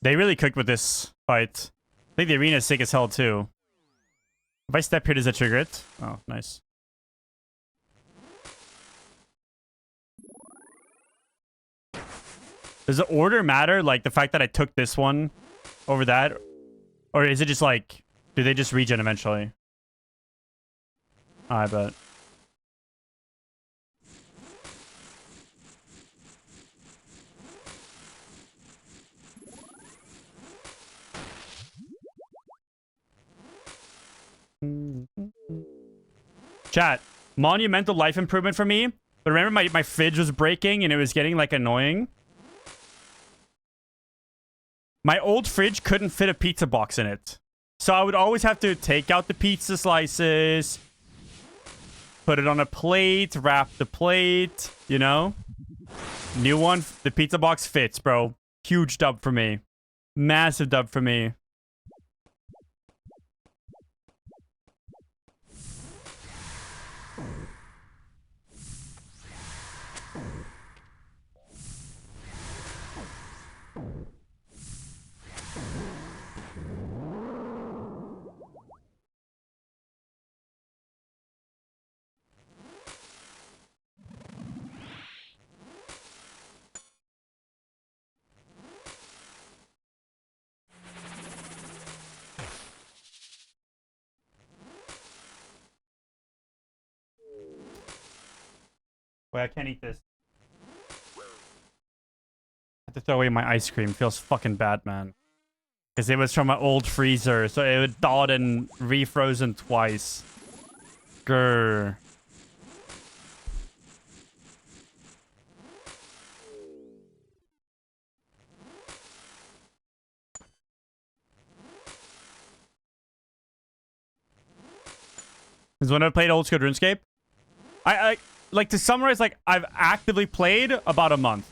They really cooked with this fight. I think the arena is sick as hell too. If I step here, does it trigger it? Oh, nice. Does the order matter? Like the fact that I took this one over that? Or is it just like, do they just regen eventually? I bet. Chat, monumental life improvement for me. But remember my fridge was breaking and it was getting like annoying? My old fridge couldn't fit a pizza box in it. So I would always have to take out the pizza slices, put it on a plate, wrap the plate, you know? New one, the pizza box fits, bro. Huge dub for me. Massive dub for me. Wait, I can't eat this. I have to throw away my ice cream. Feels fucking bad, man. Because it was from an old freezer, so it would thawed and refrozen twice. Grr. Because when I played old school RuneScape, I like to summarize, like I've actively played about a month.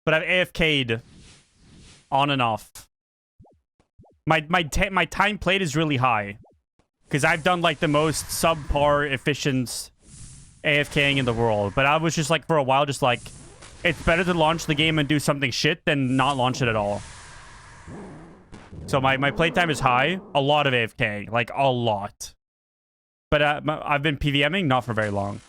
But I've AFK'd on and off. My time played is really high. Because I've done like the most subpar efficient AFKing in the world. But I was just like for a while just like it's better to launch the game and do something shit than not launch it at all. So my playtime is high. A lot of AFKing. Like a lot. But I've been PVMing not for very long.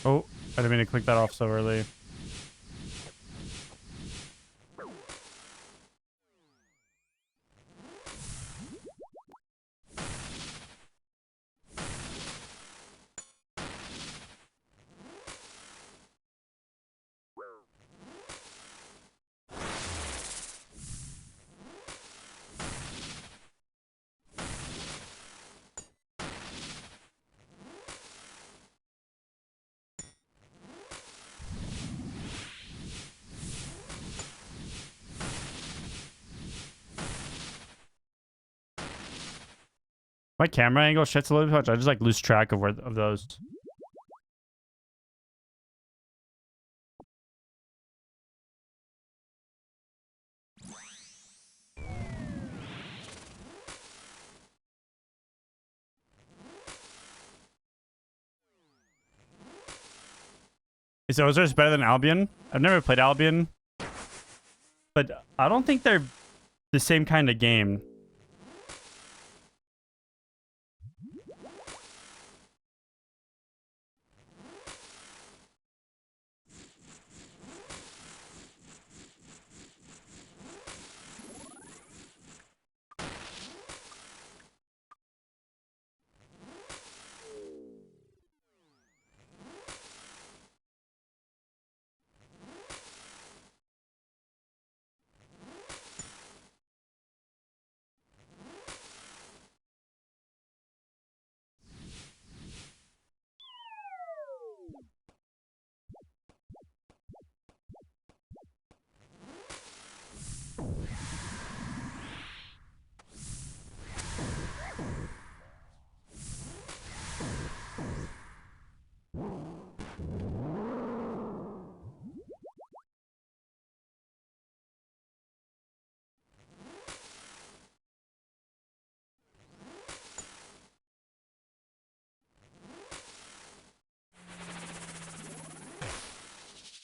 Oh, I didn't mean to click that off so early. My camera angle shits a little bit much. I just like lose track of those. Is osrs better than Albion? I've never played Albion, but I don't think they're the same kind of game.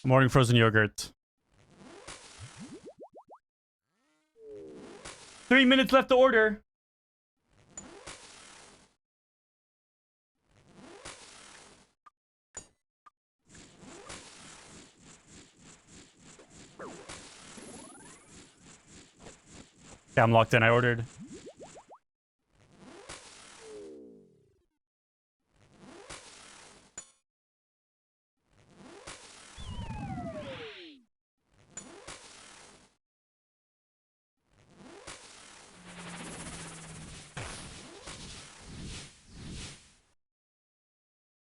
Morning frozen yogurt. 3 minutes left to order. Yeah, I'm locked in. I ordered.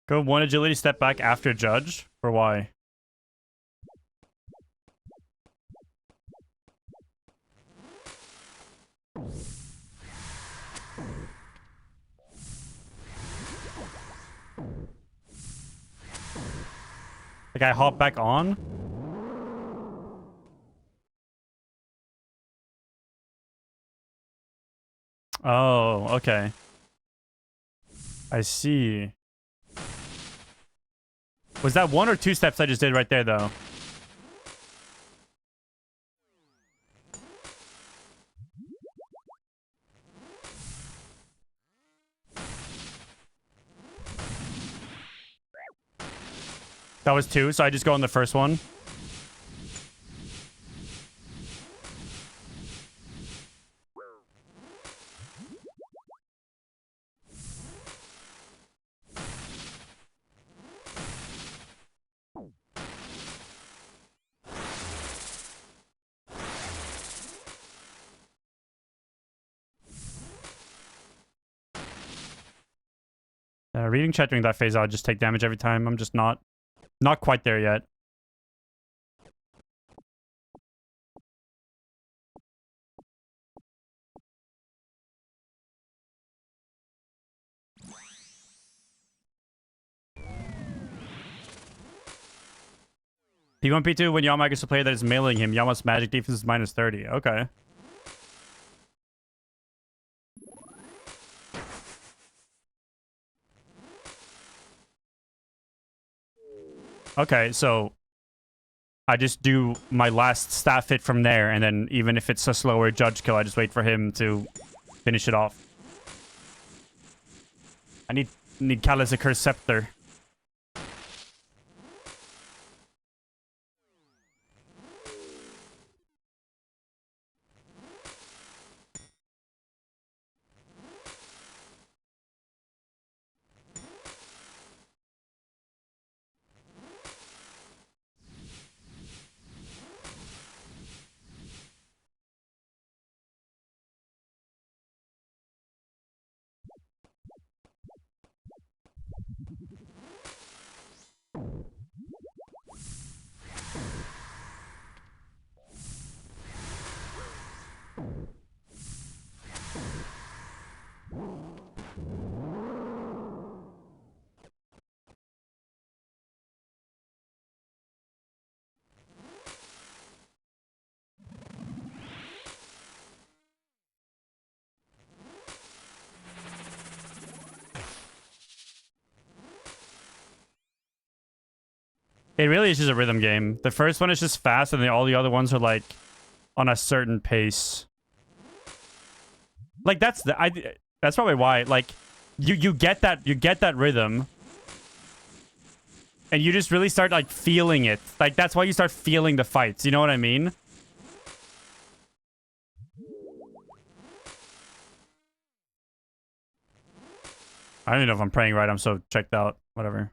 Go 1 agility, step back after judge. For why? Like I hop back on? Oh, okay. I see. Was that 1 or 2 steps I just did right there, though? That was 2, so I just go on the first one. Reading chat during that phase, I'll just take damage every time. I'm just not quite there yet. P1, P2, when Yama gets a player that is mailing him, Yama's magic defense is minus 30. Okay. Okay, so I just do my last staff hit from there, and then even if it's a slower judge kill, I just wait for him to finish it off. I need Callus Scepter. It really is just a rhythm game. The first one is just fast, and then all the other ones are like on a certain pace. Like that's probably why. Like you get that rhythm, and you just really start like feeling it. Like that's why you start feeling the fights. You know what I mean? I don't even know if I'm praying right. I'm so checked out. Whatever.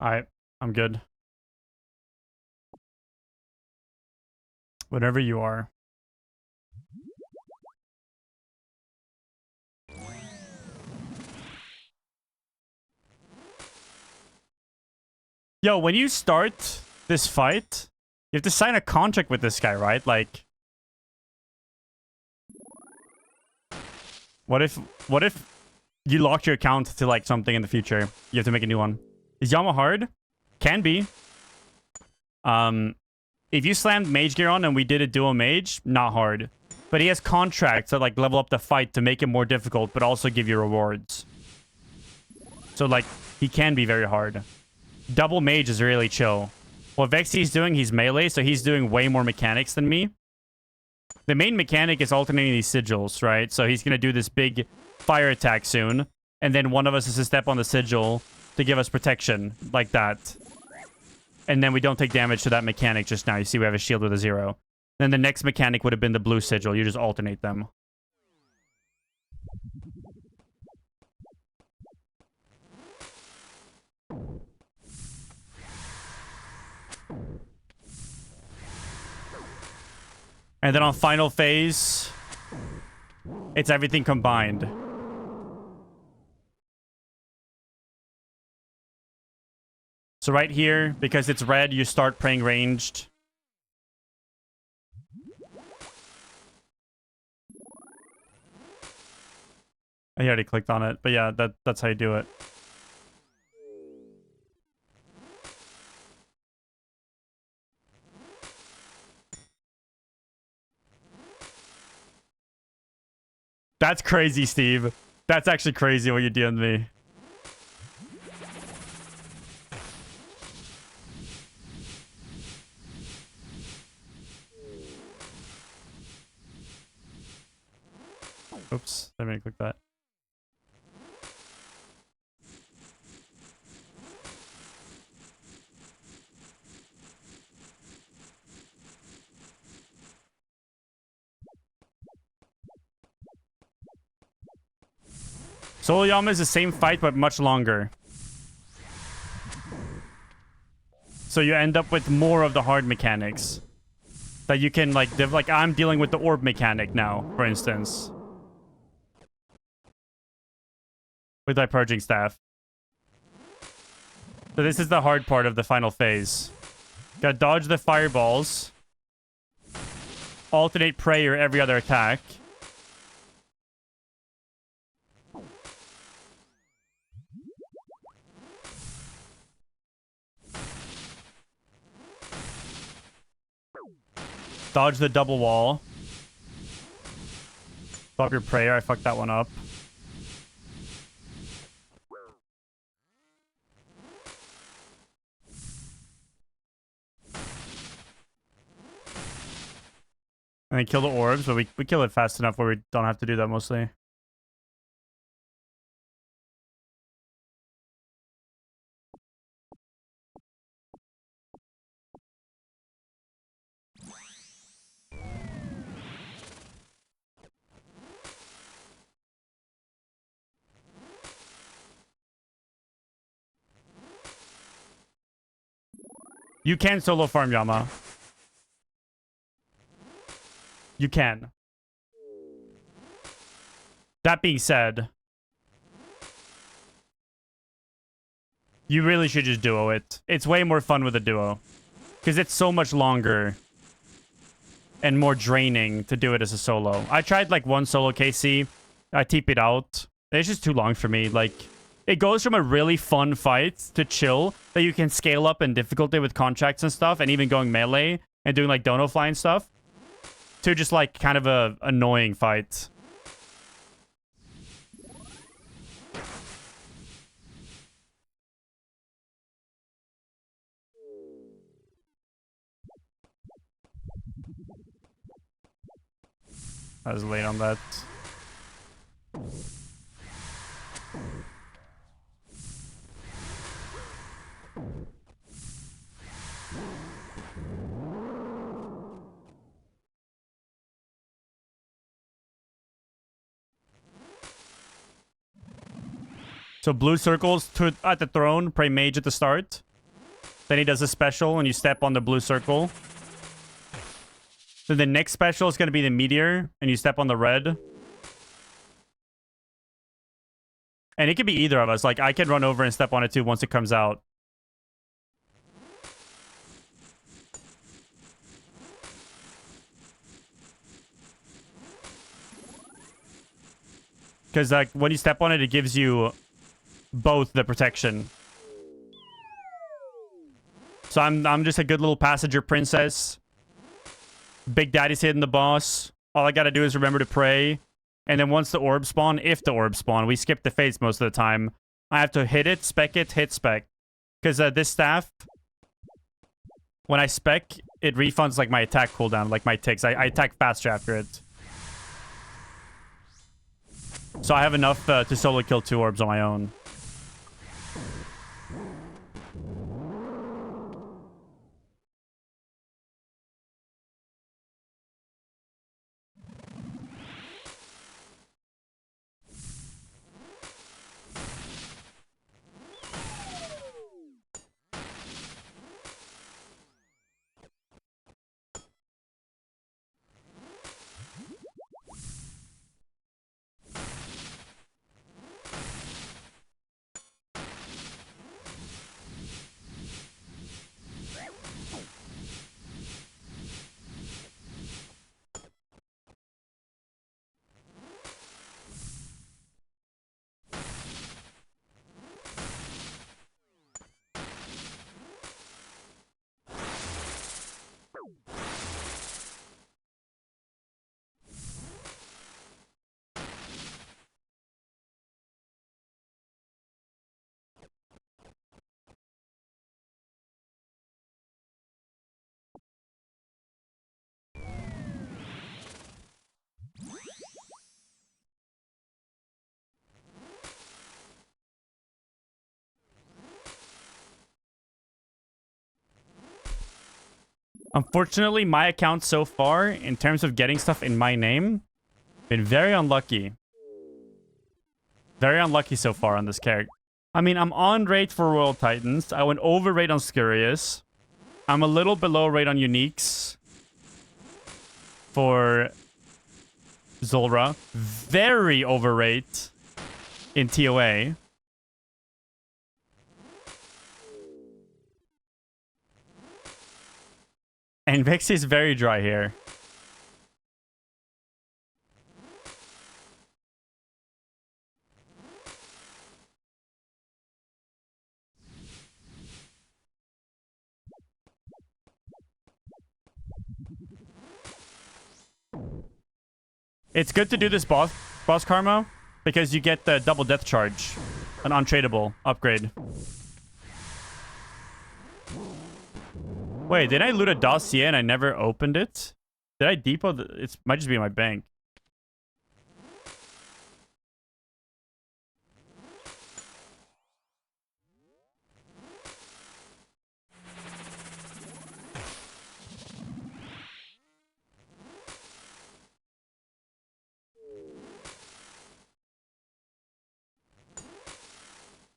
All right, I'm good. Whatever you are. Yo, when you start this fight, you have to sign a contract with this guy, right? Like, what if you lock your account to like something in the future? You have to make a new one. Is Yama hard? Can be. If you slammed Mage Gear on and we did a duo Mage, not hard. But he has contracts that like level up the fight to make it more difficult, but also give you rewards. So like, he can be very hard. Double Mage is really chill. What Vexy's doing, he's melee, so he's doing way more mechanics than me. The main mechanic is alternating these sigils, right? So he's going to do this big fire attack soon. And then one of us is to step on the sigil to give us protection, like that. And then we don't take damage to that mechanic just now. You see we have a shield with a 0. Then the next mechanic would have been the blue sigil. You just alternate them. And then on final phase, it's everything combined. So right here, because it's red, you start praying ranged. I already clicked on it, but yeah, that's how you do it. That's crazy, Steve. That's actually crazy what you DM'd me. Oops, I didn't click that. Solo Yama is the same fight, but much longer. So you end up with more of the hard mechanics. That you can, like, like I'm dealing with the orb mechanic now, for instance. With my purging staff. So this is the hard part of the final phase. Gotta dodge the fireballs. Alternate prayer every other attack. Dodge the double wall. Stop your prayer. I fucked that one up. And then kill the orbs, but we kill it fast enough where we don't have to do that mostly. You can solo farm Yama. You can. That being said, you really should just duo it. It's way more fun with a duo. Because it's so much longer and more draining to do it as a solo. I tried like one solo KC. I TP'd out. It's just too long for me. Like, it goes from a really fun fight to chill that you can scale up in difficulty with contracts and stuff, and even going melee and doing like dono fly and stuff, to just like kind of a annoying fight. I was late on that. So blue circles at the throne, pray mage at the start. Then he does a special and you step on the blue circle. Then the next special is going to be the meteor and you step on the red. And it could be either of us. Like, I can run over and step on it too once it comes out. Because like when you step on it, it gives you both the protection. So I'm just a good little passenger princess. Big Daddy's hitting the boss. All I gotta do is remember to pray. And then once the orbs spawn, if the orbs spawn, we skip the phase most of the time. I have to hit it, spec it, hit spec. Because this staff, when I spec, it refunds like my attack cooldown, like my ticks. I attack faster after it. So I have enough to solo kill 2 orbs on my own. Unfortunately, my account so far, in terms of getting stuff in my name, been very unlucky. Very unlucky so far on this character. I mean, I'm on rate for Royal Titans. I went over rate on Scurious. I'm a little below rate on Uniques for Zulra. Very over rate in TOA. And Vixie's very dry here. It's good to do this boss Karma, because you get the double death charge. An untradeable upgrade. Wait, did I loot a dossier and I never opened it? Did I depot? It might just be in my bank.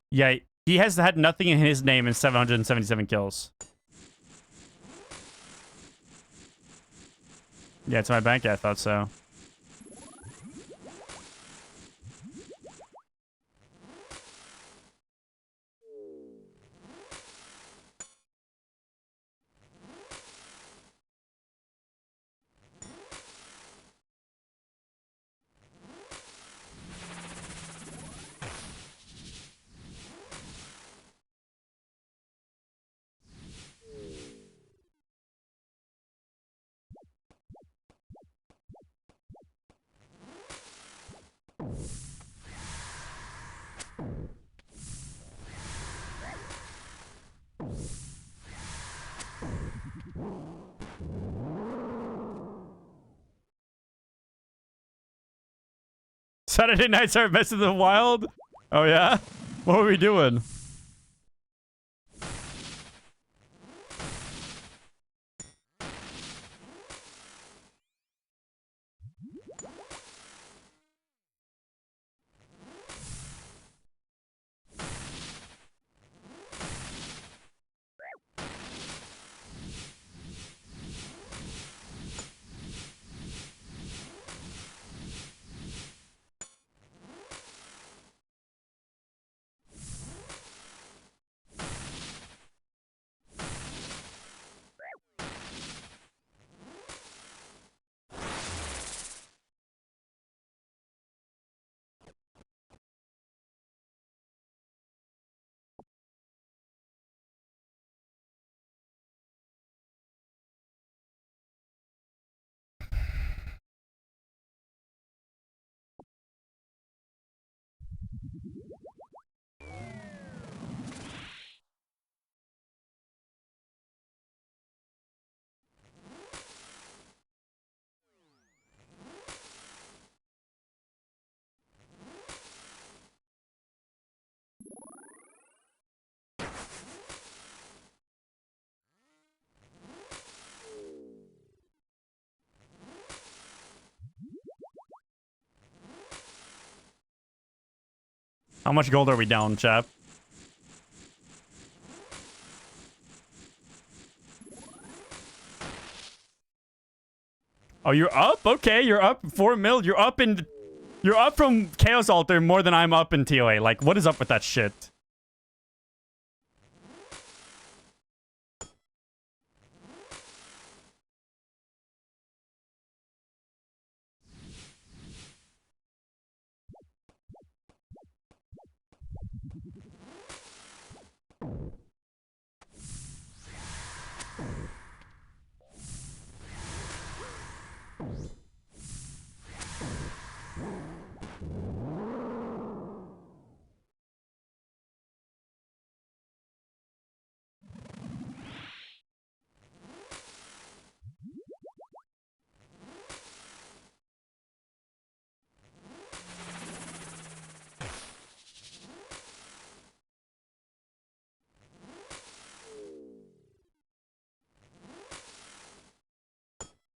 Yeah, he has had nothing in his name and 777 kills. Yeah, it's my bank. Yeah, I thought so. Saturday nights are best in the wild? Oh, yeah? What were we doing? How much gold are we down, chap? Oh, you're up? Okay, you're up 4 mil. You're up from Chaos Altar more than I'm up in TOA. Like, what is up with that shit?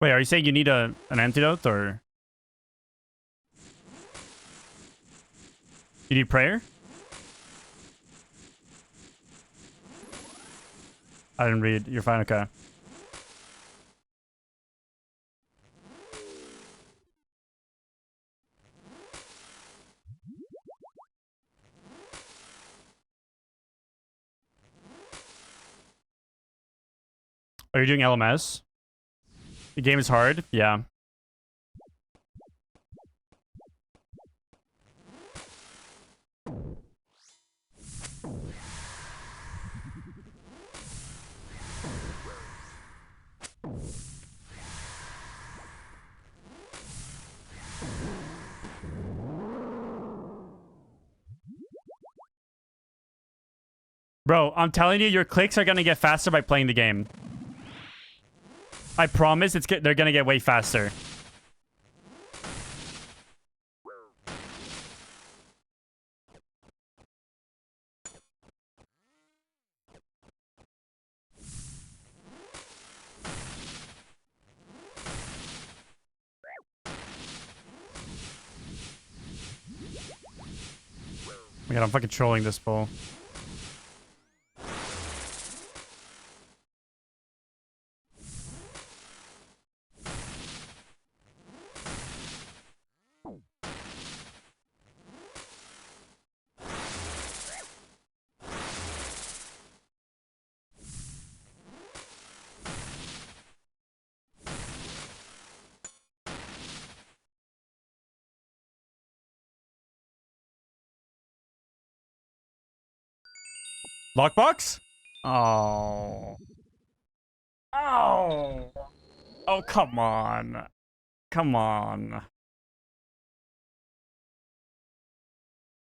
Wait, are you saying you need an antidote or you need prayer? I didn't read. You're fine. Okay. Are you doing LMS? The game is hard. Yeah. Bro, I'm telling you, your clicks are gonna get faster by playing the game. I promise they're gonna get way faster. Oh my god, I'm fucking trolling this bull. Lockbox? Oh. Oh. Oh, come on. Come on.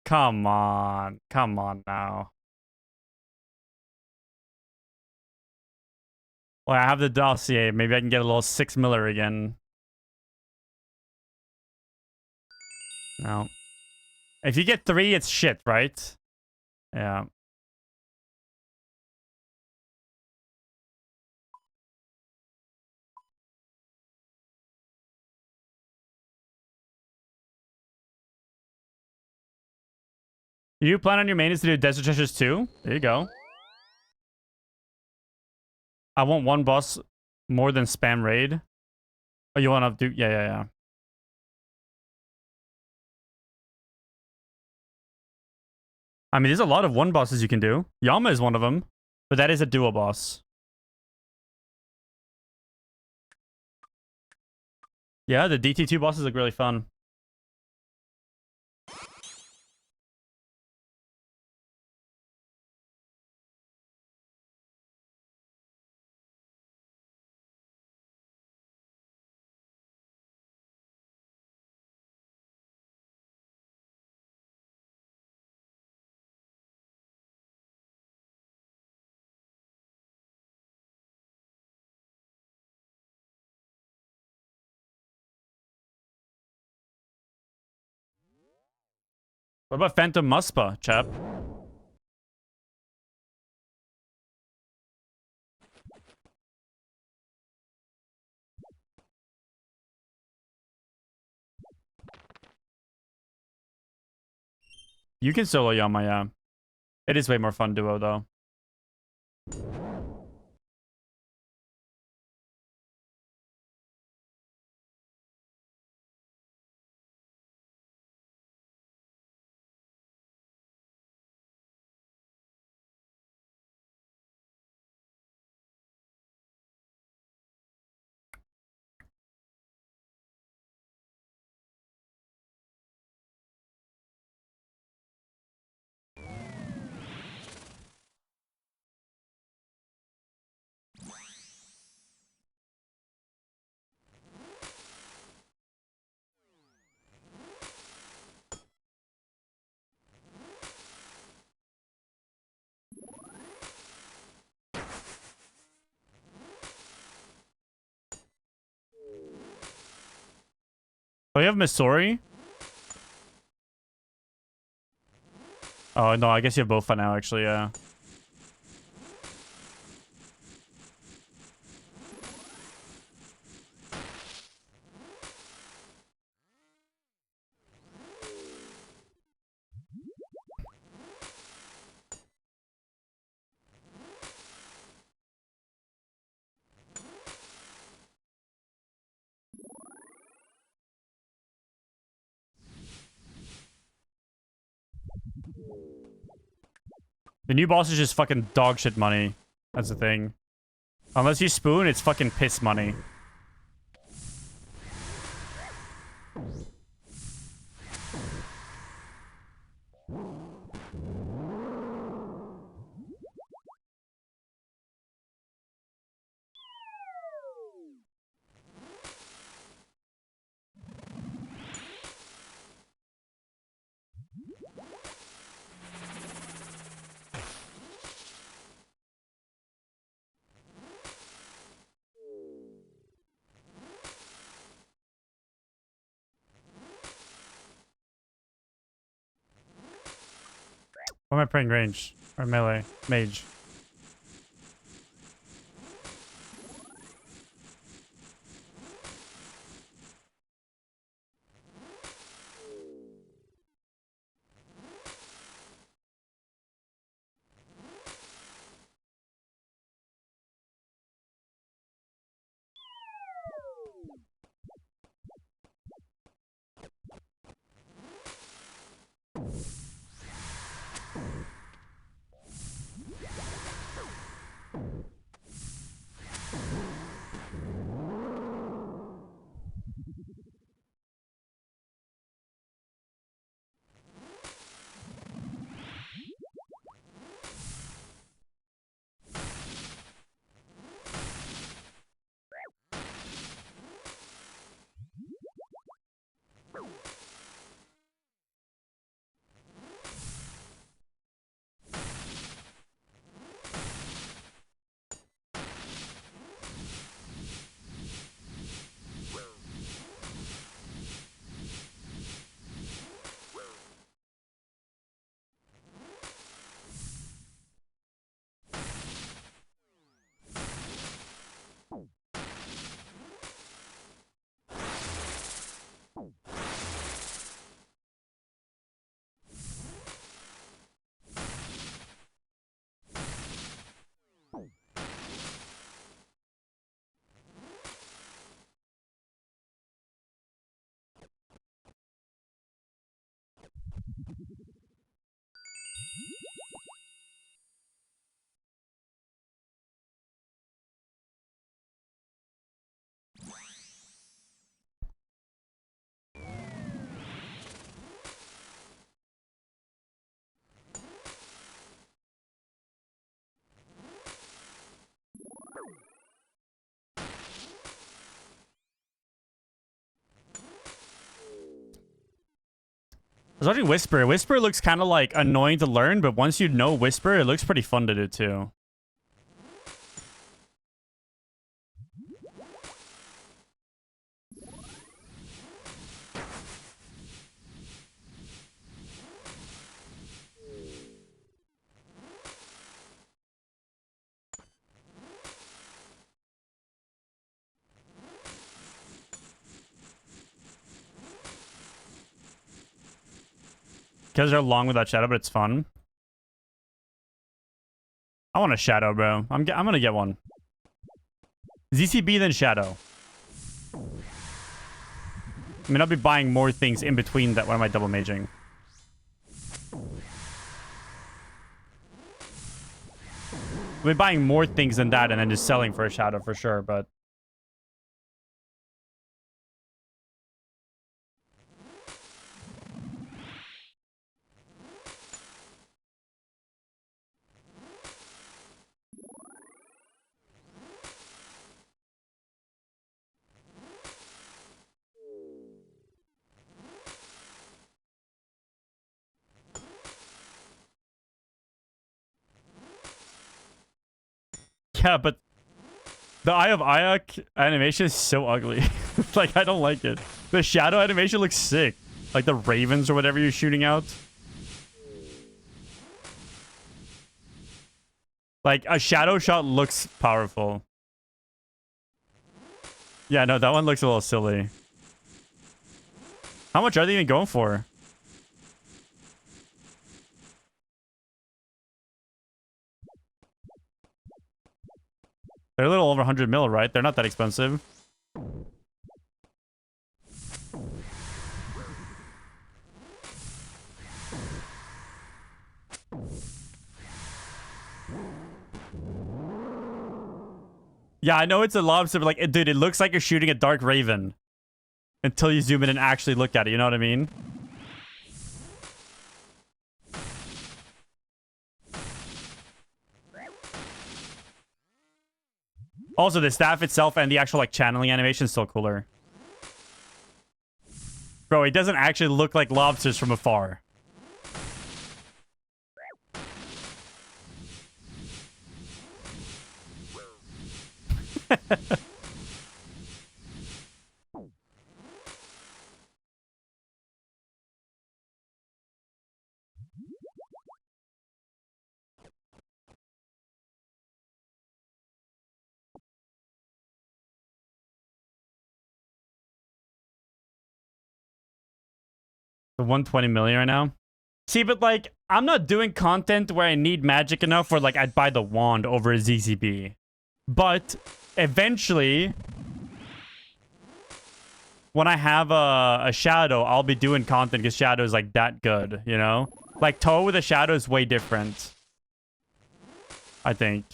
Come on. Come on now. Well, I have the dossier. Maybe I can get a little 6 miller again. No. If you get 3, it's shit, right? Yeah. You do plan on your main is to do Desert Treasures too? There you go. I want one boss more than spam raid. Oh, you want to do... Yeah. I mean, there's a lot of one bosses you can do. Yama is one of them. But that is a duo boss. Yeah, the DT2 bosses look really fun. What about Phantom Muspa, chap? You can solo Yama, yeah. It is way more fun duo, though. Oh, you have Missouri? Oh, no, I guess you have both for now, actually, yeah. The new boss is just fucking dog shit money. That's the thing. Unless you spoon, it's fucking piss money. Why am I playing range? Or melee? Mage. I was watching Whisper. Whisper looks kind of like annoying to learn, but once you know Whisper, it looks pretty fun to do too. Because they're long without shadow, but it's fun. I want a shadow, bro. I'm gonna get one. ZCB then shadow. I mean, I'll be buying more things in between that. What am I double maging? I'll be buying more things than that and then just selling for a shadow for sure, but... Yeah, but the Eye of Ayak animation is so ugly. Like, I don't like it. The shadow animation looks sick. Like the ravens or whatever you're shooting out. Like, a shadow shot looks powerful. Yeah, no, that one looks a little silly. How much are they even going for? They're a little over 100 mil, right? They're not that expensive. Yeah, I know it's a lobster, but like, dude, it looks like you're shooting a dark raven until you zoom in and actually look at it. You know what I mean? Also, the staff itself and the actual like channeling animation is still cooler. Bro, it doesn't actually look like lobsters from afar. The 120 million right now. See, but like, I'm not doing content where I need magic enough where like I'd buy the wand over a ZZB. But eventually, when I have a shadow, I'll be doing content because shadow is like that good, you know? Like Toe with a shadow is way different, I think.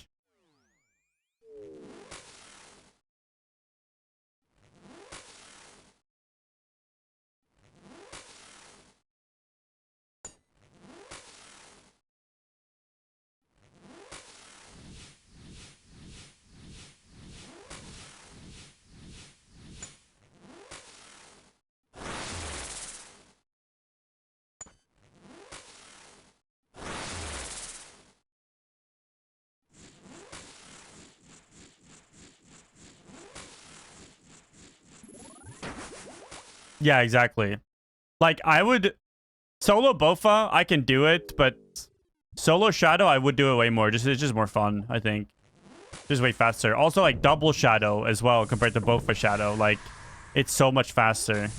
Yeah, exactly. Like, I would... Solo Bofa, I can do it, but... Solo Shadow, I would do it way more. It's just more fun, I think. Just way faster. Also, like, double Shadow as well compared to Bofa Shadow. Like, it's so much faster.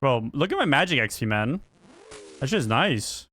Bro, look at my magic XP, man. That shit's nice.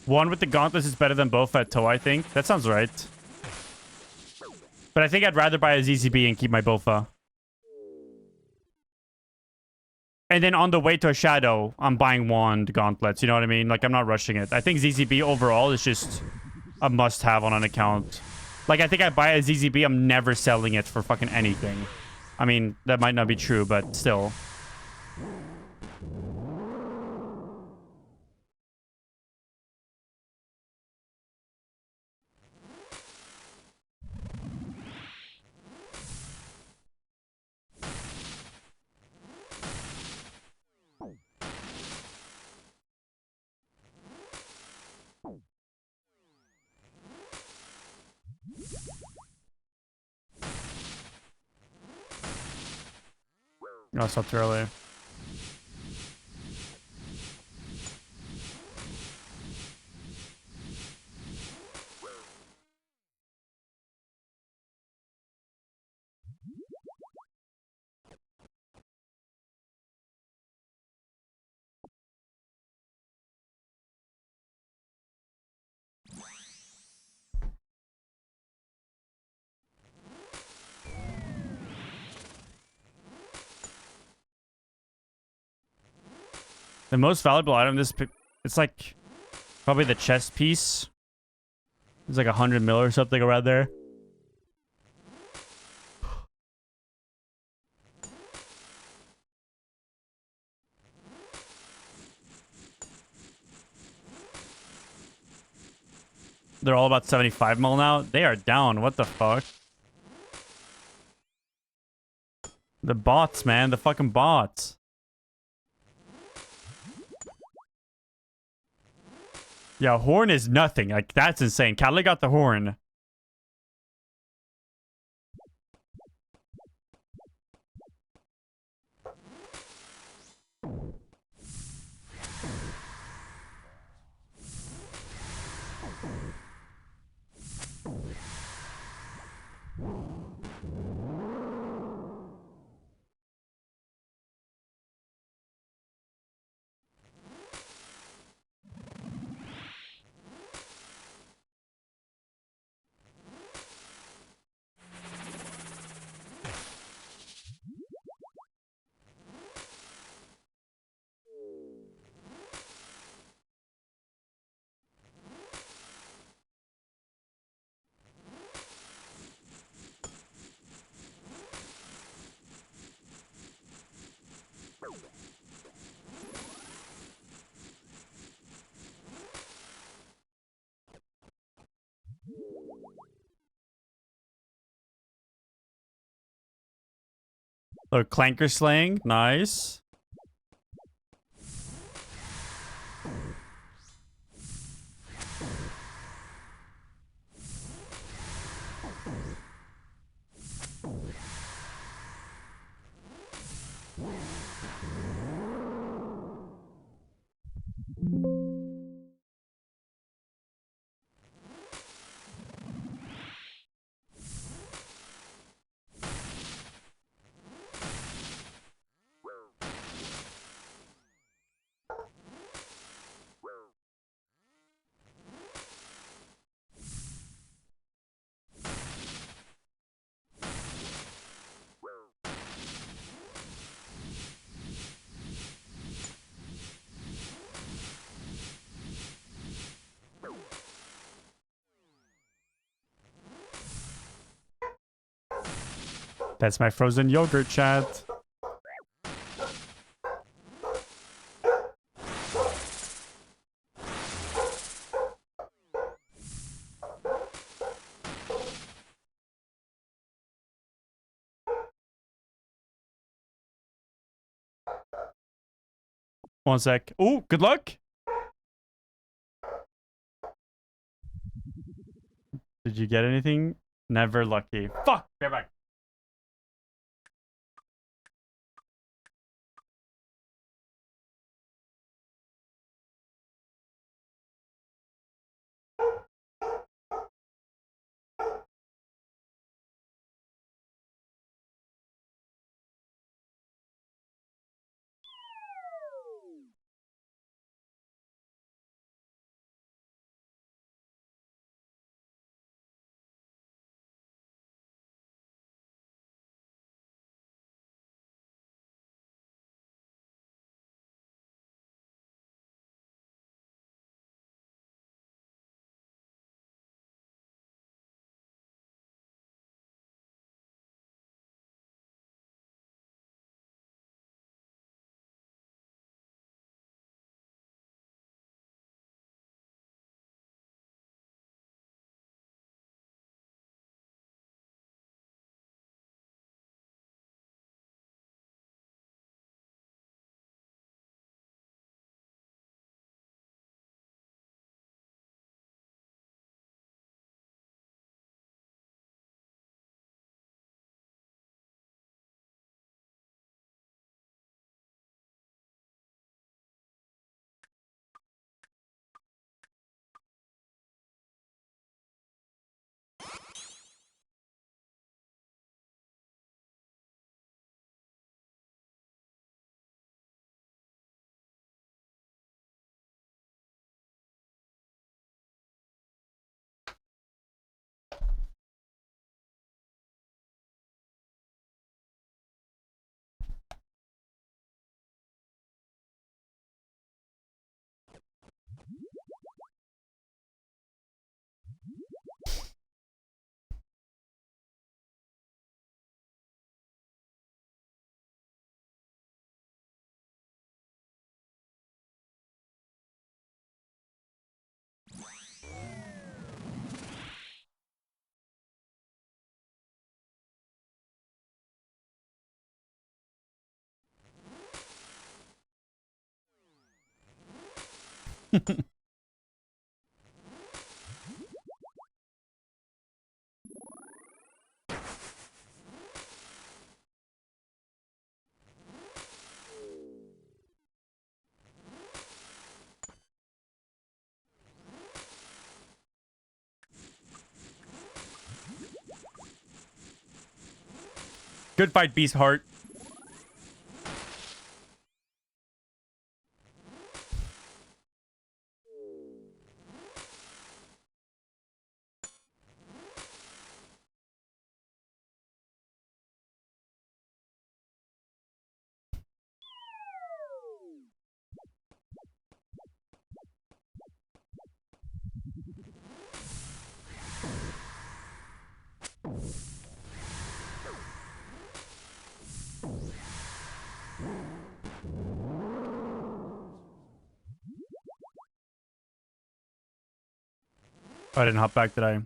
One with the gauntlets is better than Bofa at Toe, I think. That sounds right. But I think I'd rather buy a ZZB and keep my Bofa. And then on the way to a Shadow, I'm buying Wand gauntlets. You know what I mean? Like, I'm not rushing it. I think ZZB overall is just a must-have on an account. Like, I think I buy a ZZB, I'm never selling it for fucking anything. I mean, that might not be true, but still. No, it's not too early. The most valuable item this it's like probably the chest piece. It's like 100 mil or something around there. They're all about 75 mil now. They are down. What the fuck? The bots, man. The fucking bots. Yeah, horn is nothing. Like, that's insane. Cali got the horn. Oh, clanker slaying. Nice. That's my frozen yogurt, chat. One sec. Oh, good luck. Did you get anything? Never lucky. Fuck. Get back. Good fight, Beast Heart. I didn't hop back, did I?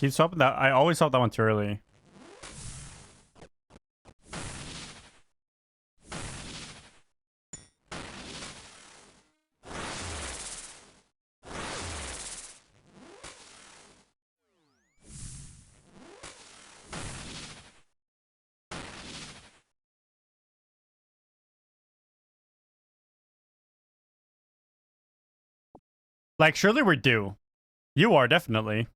Keep swapping that. I always swap that one too early. Like, surely we're due. You are, definitely.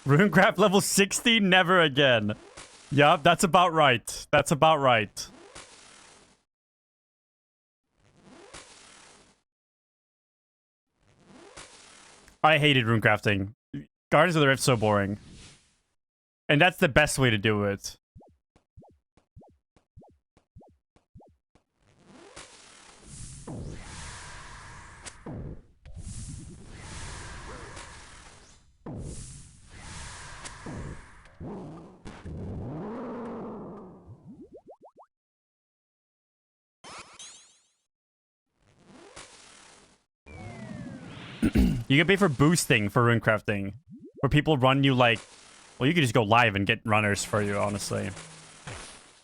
Runecraft level 60? Never again. Yup, that's about right. That's about right. I hated runecrafting. Guardians of the Rift so boring. And that's the best way to do it. You can pay for boosting for runecrafting, where people run you like, well, you could just go live and get runners for you, honestly.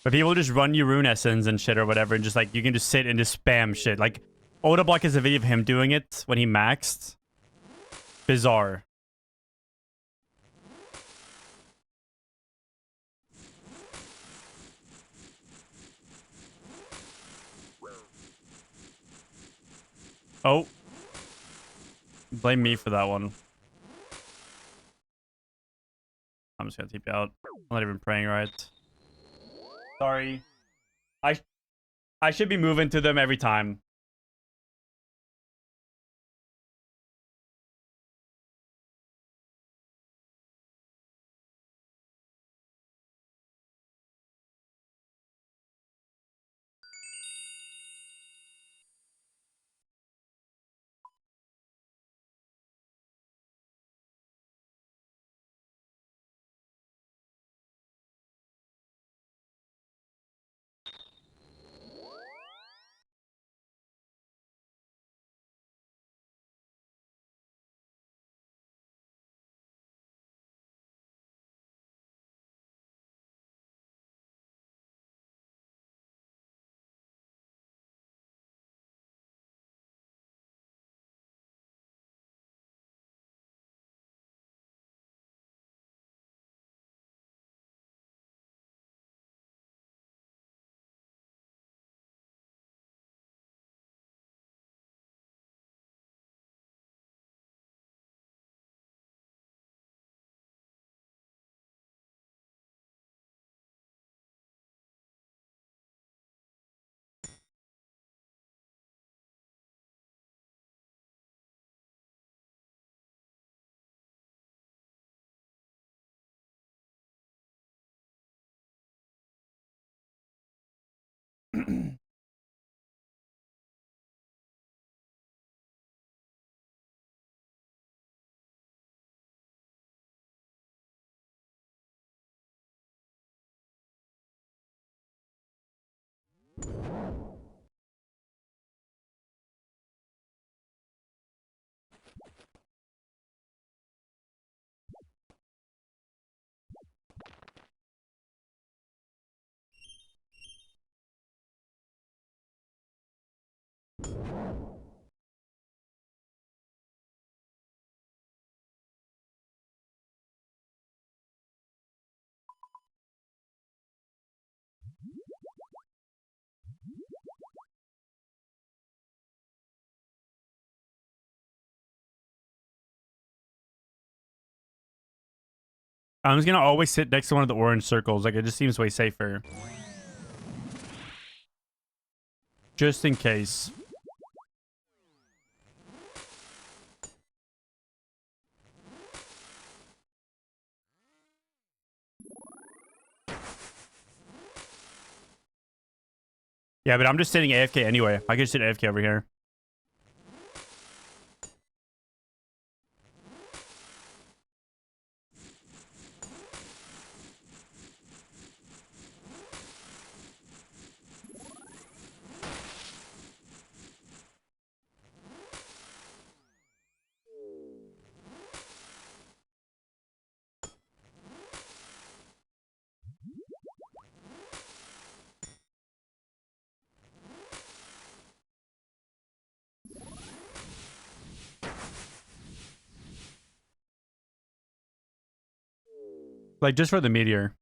But people just run you rune essence and shit or whatever, and just like you can just sit and just spam shit. Like Odablock has a video of him doing it when he maxed. Bizarre. Oh. Blame me for that one. I'm just gonna TP out. I'm not even praying right. Sorry. I should be moving to them every time. I'm just gonna always sit next to one of the orange circles. Like, it just seems way safer. Just in case. Yeah, but I'm just sitting AFK anyway. I can just sit AFK over here. Like, just for the meteor.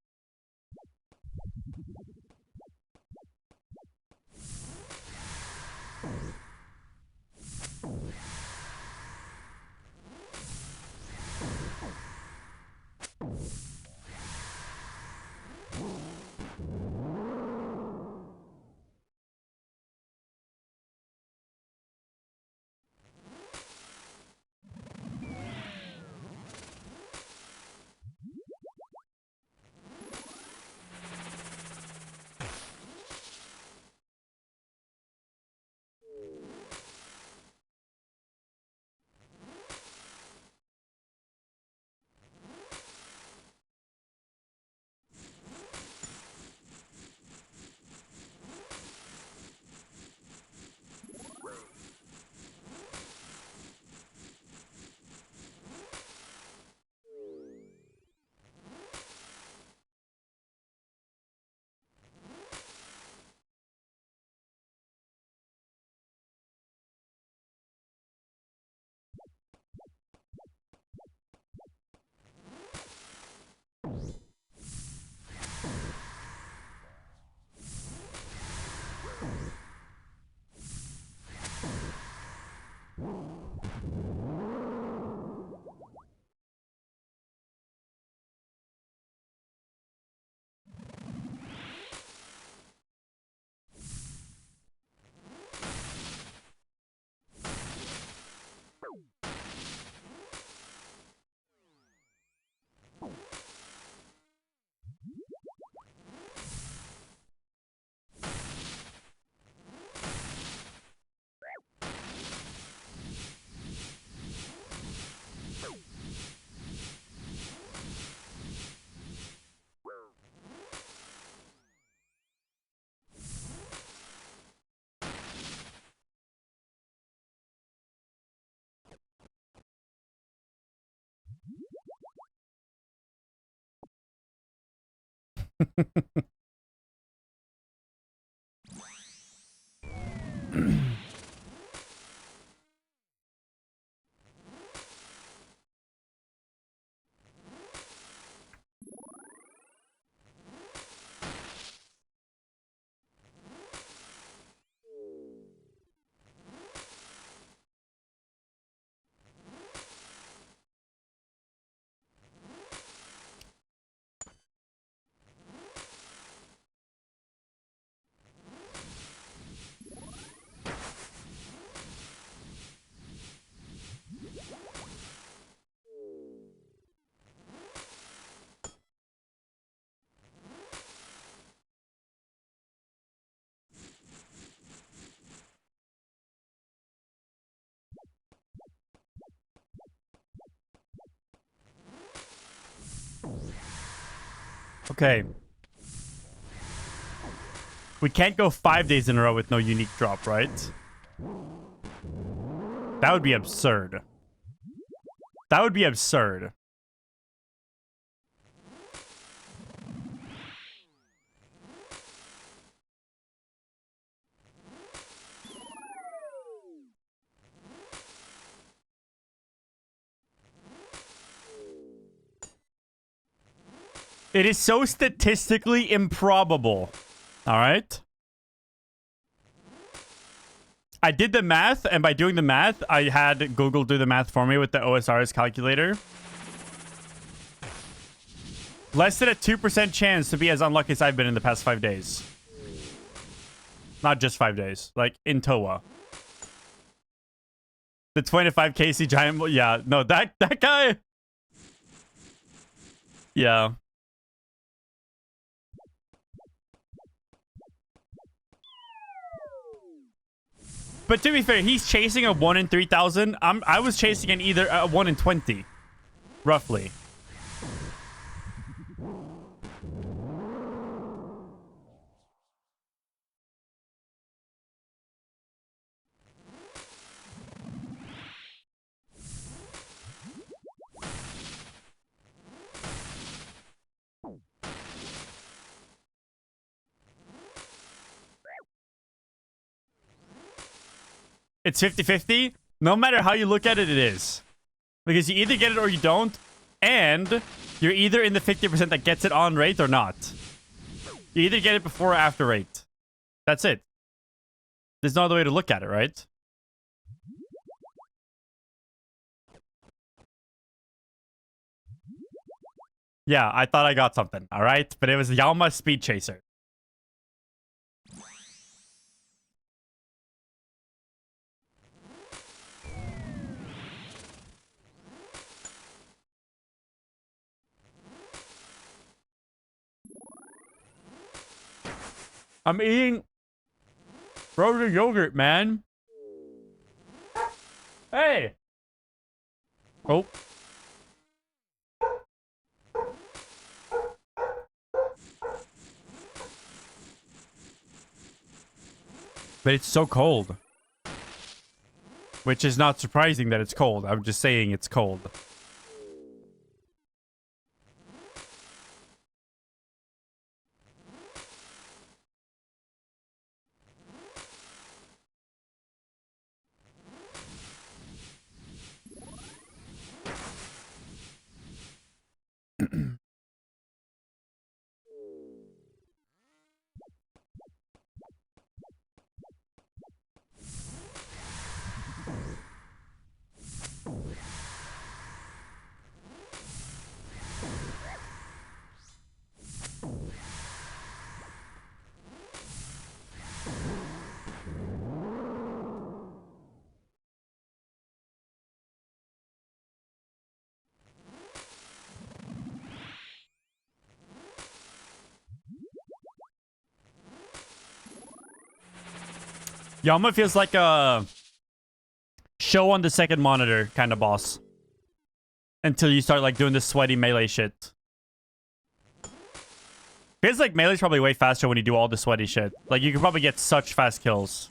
Okay. We can't go 5 days in a row with no unique drop, right? That would be absurd. That would be absurd. It is so statistically improbable. All right? I did the math, and by doing the math, I had Google do the math for me with the OSRs calculator. Less than a 2% chance to be as unlucky as I've been in the past 5 days. Not just 5 days. Like, in Toa. The 25 KC giant... Yeah, no, that guy... Yeah. But to be fair, he's chasing a 1 in 3,000. I was chasing an either a 1 in 20. Roughly. It's 50-50. No matter how you look at it, it is. Because you either get it or you don't. And you're either in the 50% that gets it on rate or not. You either get it before or after rate. That's it. There's no other way to look at it, right? Yeah, I thought I got something, all right? But it was Yalma Speed Chaser. I'm eating frozen yogurt, man. Hey. Oh. But it's so cold. Which is not surprising that it's cold. I'm just saying it's cold. Yama feels like a show on the second monitor kind of boss. Until you start like doing this sweaty melee shit. Feels like melee's probably way faster when you do all the sweaty shit. Like you can probably get such fast kills.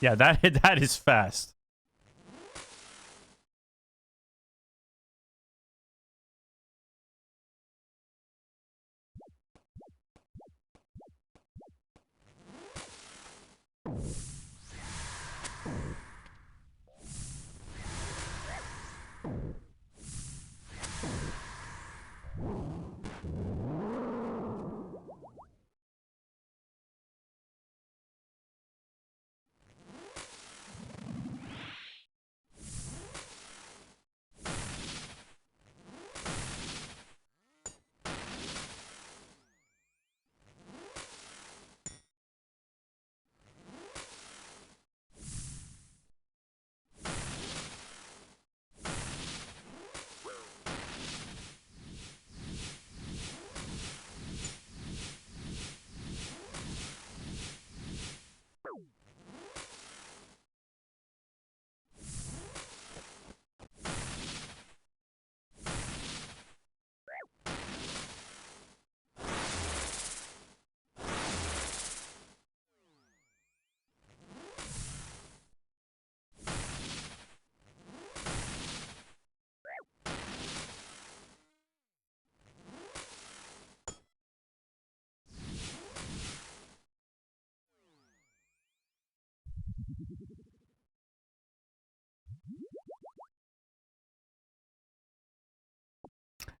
Yeah, that is fast.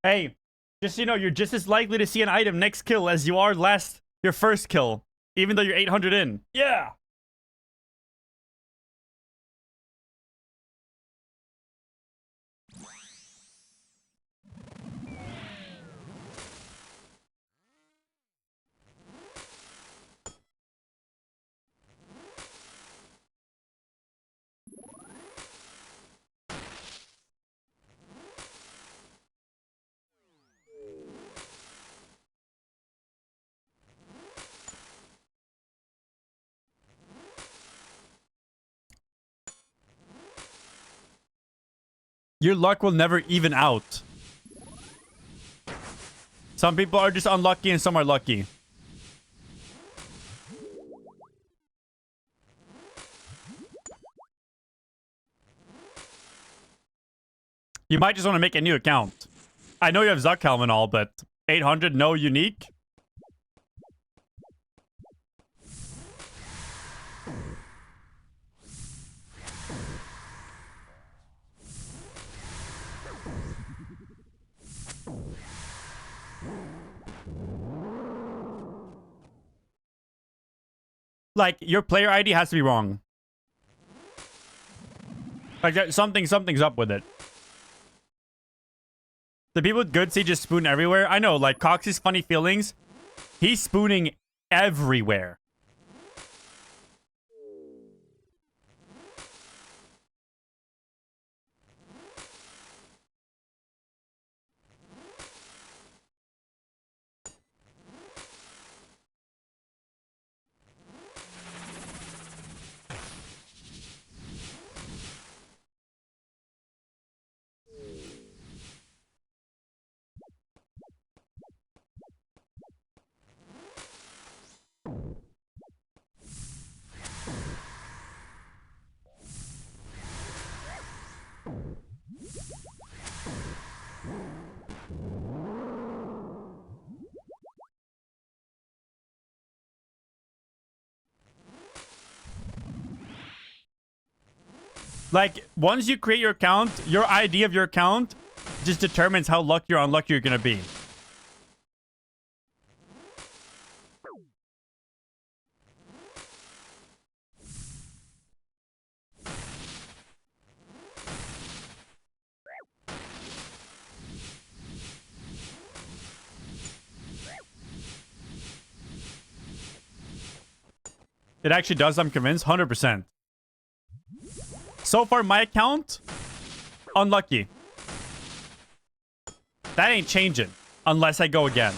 Hey, just so you know, you're just as likely to see an item next kill as you are your first kill, even though you're 800 in. Yeah. Your luck will never even out. Some people are just unlucky and some are lucky. You might just want to make a new account. I know you have Zuckhelm and all, but 800, no unique? Like, your player ID has to be wrong. Like, something's up with it. The people with good seed just spoon everywhere. I know, like, Cox's funny feelings. He's spooning everywhere. Like, once you create your account, your ID of your account just determines how lucky or unlucky you're gonna be. It actually does, I'm convinced, 100%. So far, my account, unlucky. That ain't changing unless I go again.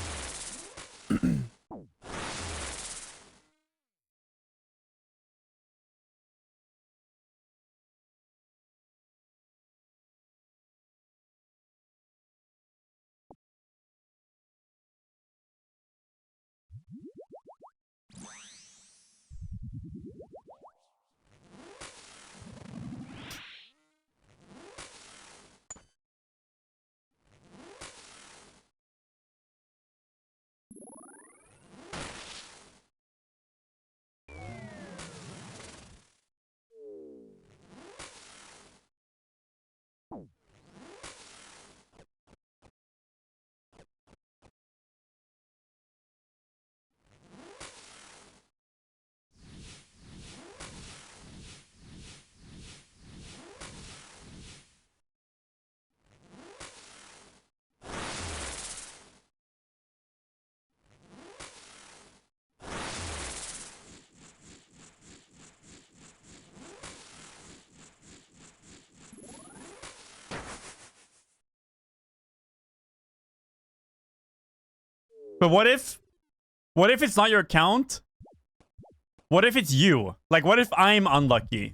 But what if it's not your account? What if it's you? Like, what if I'm unlucky?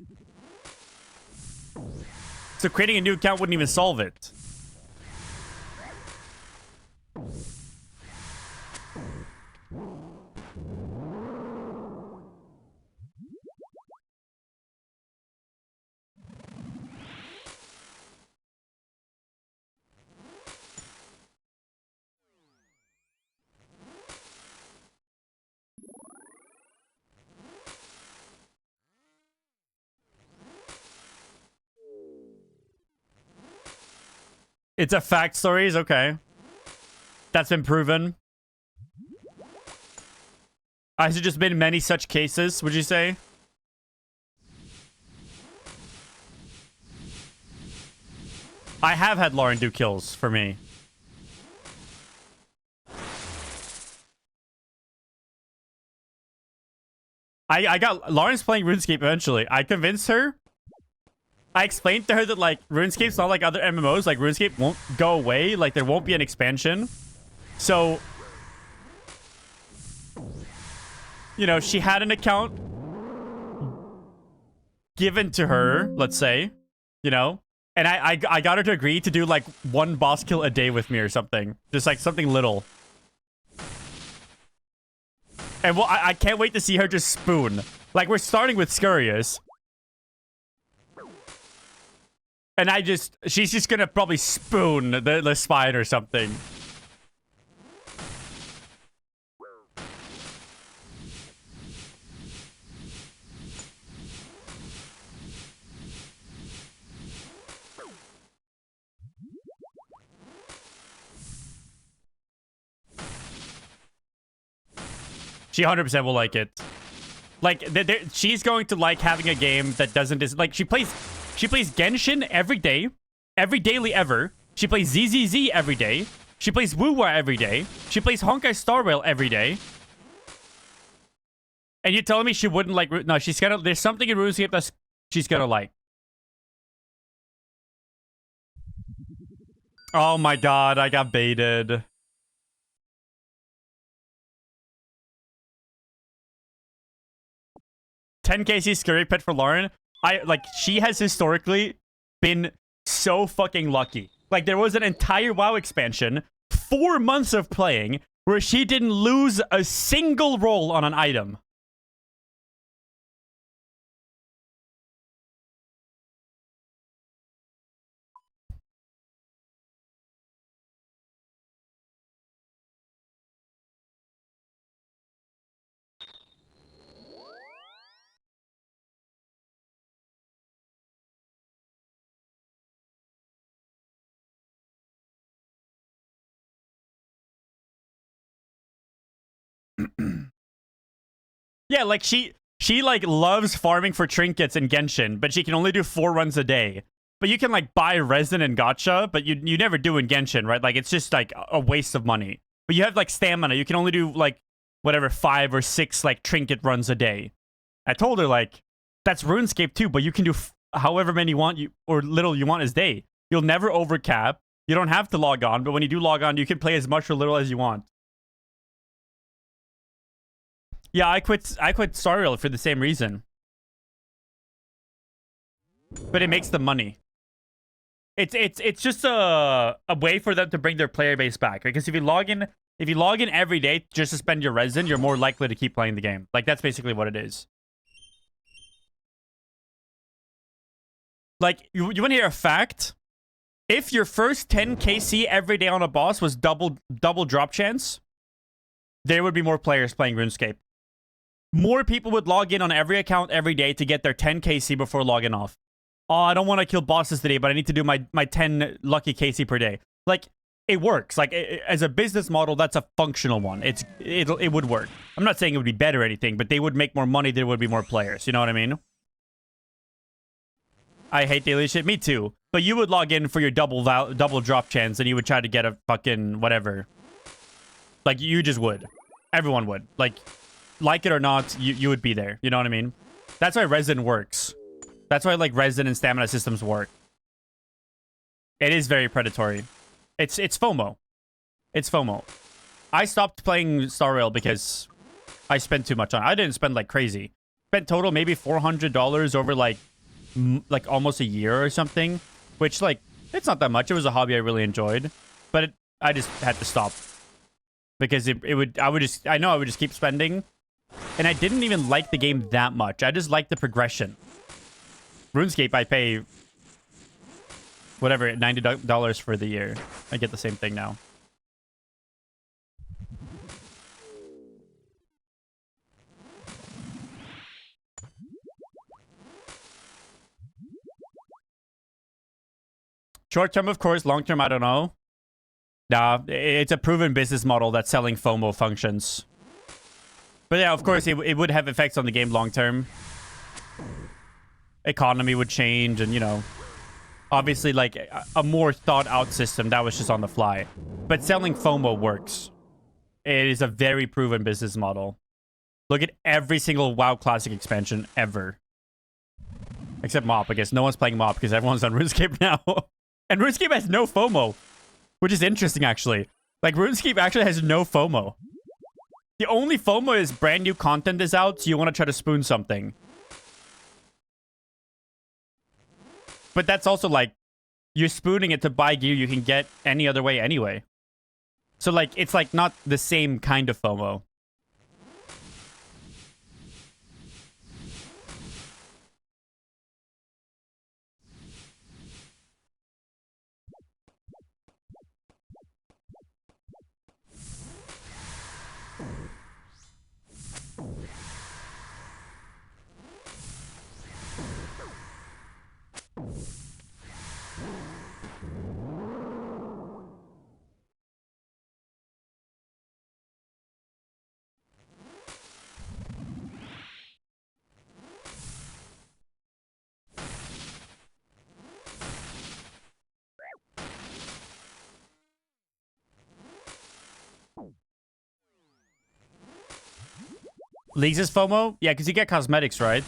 So creating a new account wouldn't even solve it. It's a fact stories, okay. That's been proven. Has it just been many such cases, would you say? I have had Lauren do kills for me. I got Lauren's playing RuneScape eventually. I convinced her. I explained to her that, like, RuneScape's not like other MMOs. Like, RuneScape won't go away. Like, there won't be an expansion. So, you know, she had an account given to her, let's say, you know, and I got her to agree to do, like, 1 boss kill a day with me or something. Just, like, something little. And well, I can't wait to see her just spoon. Like, we're starting with Scurrius. And she's just gonna probably spoon the spine or something. She 100% will like it. Like, she's going to like having a game that doesn't... Like, she plays Genshin every day. Every daily ever. She plays ZZZ every day. She plays Wuwa every day. She plays Honkai Star Rail every day. And you're telling me she wouldn't like... No, she's gonna... There's something in RuneScape that she's gonna like. Oh my god, I got baited. $10,000 Scurry Pet for Lauren. She has historically been so fucking lucky. Like, there was an entire WoW expansion, 4 months of playing, where she didn't lose a single roll on an item. Yeah, like, she like loves farming for trinkets in Genshin, but she can only do 4 runs a day. But you can like buy resin and gacha, but you never do in Genshin, right? Like, it's just like a waste of money. But you have like stamina. You can only do like whatever 5 or 6 like trinket runs a day. I told her, like, that's RuneScape too, but you can do however many you want or little you want as day. You'll never overcap. You don't have to log on, but when you do log on, you can play as much or little as you want. Yeah, I quit Star Rail for the same reason. But it makes them money. It's just a way for them to bring their player base back. Because if you log in every day just to spend your resin, you're more likely to keep playing the game. Like, that's basically what it is. Like, you want to hear a fact? If your first 10 KC every day on a boss was double drop chance, there would be more players playing RuneScape. More people would log in on every account every day to get their 10 KC before logging off. Oh, I don't want to kill bosses today, but I need to do my 10 lucky KC per day. Like, it works. Like, as a business model, that's a functional one. It would work. I'm not saying it would be better or anything, but they would make more money. There would be more players. You know what I mean? I hate daily shit. Me too. But you would log in for your double drop chance, and you would try to get a fucking whatever. Like, you just would. Everyone would. Like it or not, you would be there. You know what I mean? That's why resin works. That's why, like, resin and stamina systems work. It is very predatory. It's FOMO. It's FOMO. I stopped playing Star Rail because I spent too much on it. I didn't spend like crazy. Spent total maybe $400 over like almost a year or something. Which, like, it's not that much. It was a hobby I really enjoyed. But I just had to stop. Because I would just keep spending. And I didn't even like the game that much. I just liked the progression. RuneScape, I pay whatever, $90 for the year. I get the same thing now. Short term, of course. Long term, I don't know. Nah, it's a proven business model that selling FOMO functions. But yeah, of course, it would have effects on the game long term. Economy would change, and, you know, obviously, like, a more thought-out system that was just on the fly. But selling FOMO works. It is a very proven business model. Look at every single WoW Classic expansion ever. Except MoP, I guess. No one's playing MoP because everyone's on RuneScape now. And RuneScape has no FOMO, which is interesting, actually. Like, RuneScape actually has no FOMO. The only FOMO is brand new content is out, so you want to try to spoon something. But that's also, like, you're spooning it to buy gear you can get any other way anyway. So, like, it's, like, not the same kind of FOMO. Leagues is FOMO? Yeah, because you get cosmetics, right?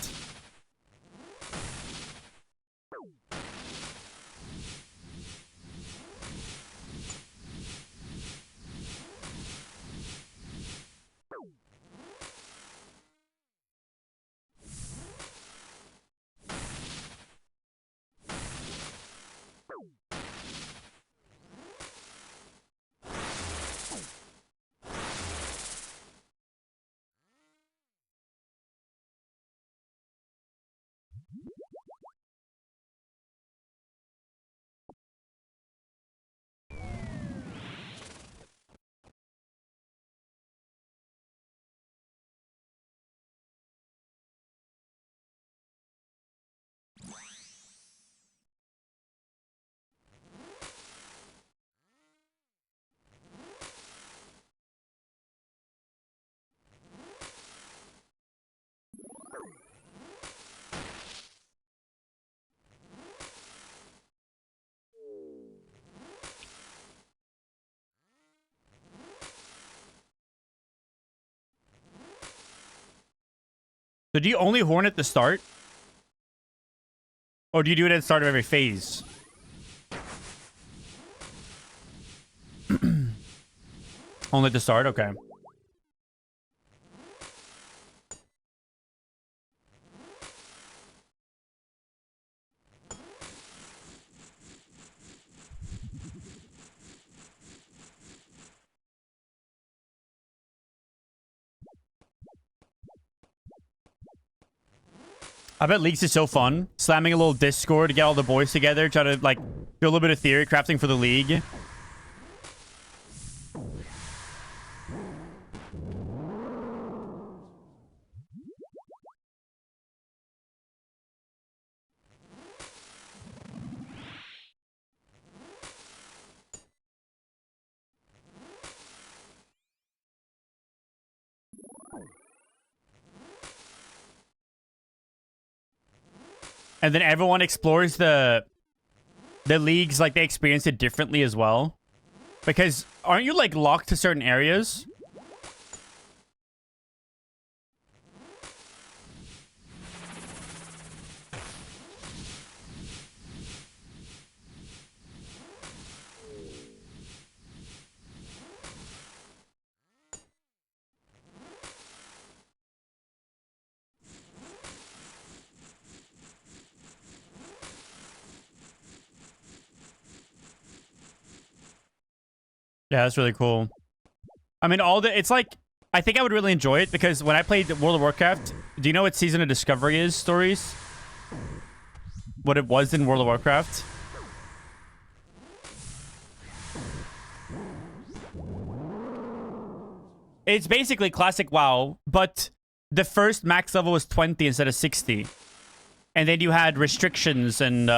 So do you only horn at the start? Or do you do it at the start of every phase? Only at the start? Okay. I bet Leaks is so fun. Slamming a little Discord to get all the boys together. Try to, like, do a little bit of theory crafting for the league. And then everyone explores the leagues, like, they experience it differently as well. Because aren't you, like, locked to certain areas? Yeah, that's really cool. I mean, it's like, I think I would really enjoy it because when I played World of Warcraft, do you know what Season of Discovery is, Stories? What it was in World of Warcraft? It's basically classic WoW, but the first max level was 20 instead of 60. And then you had restrictions and,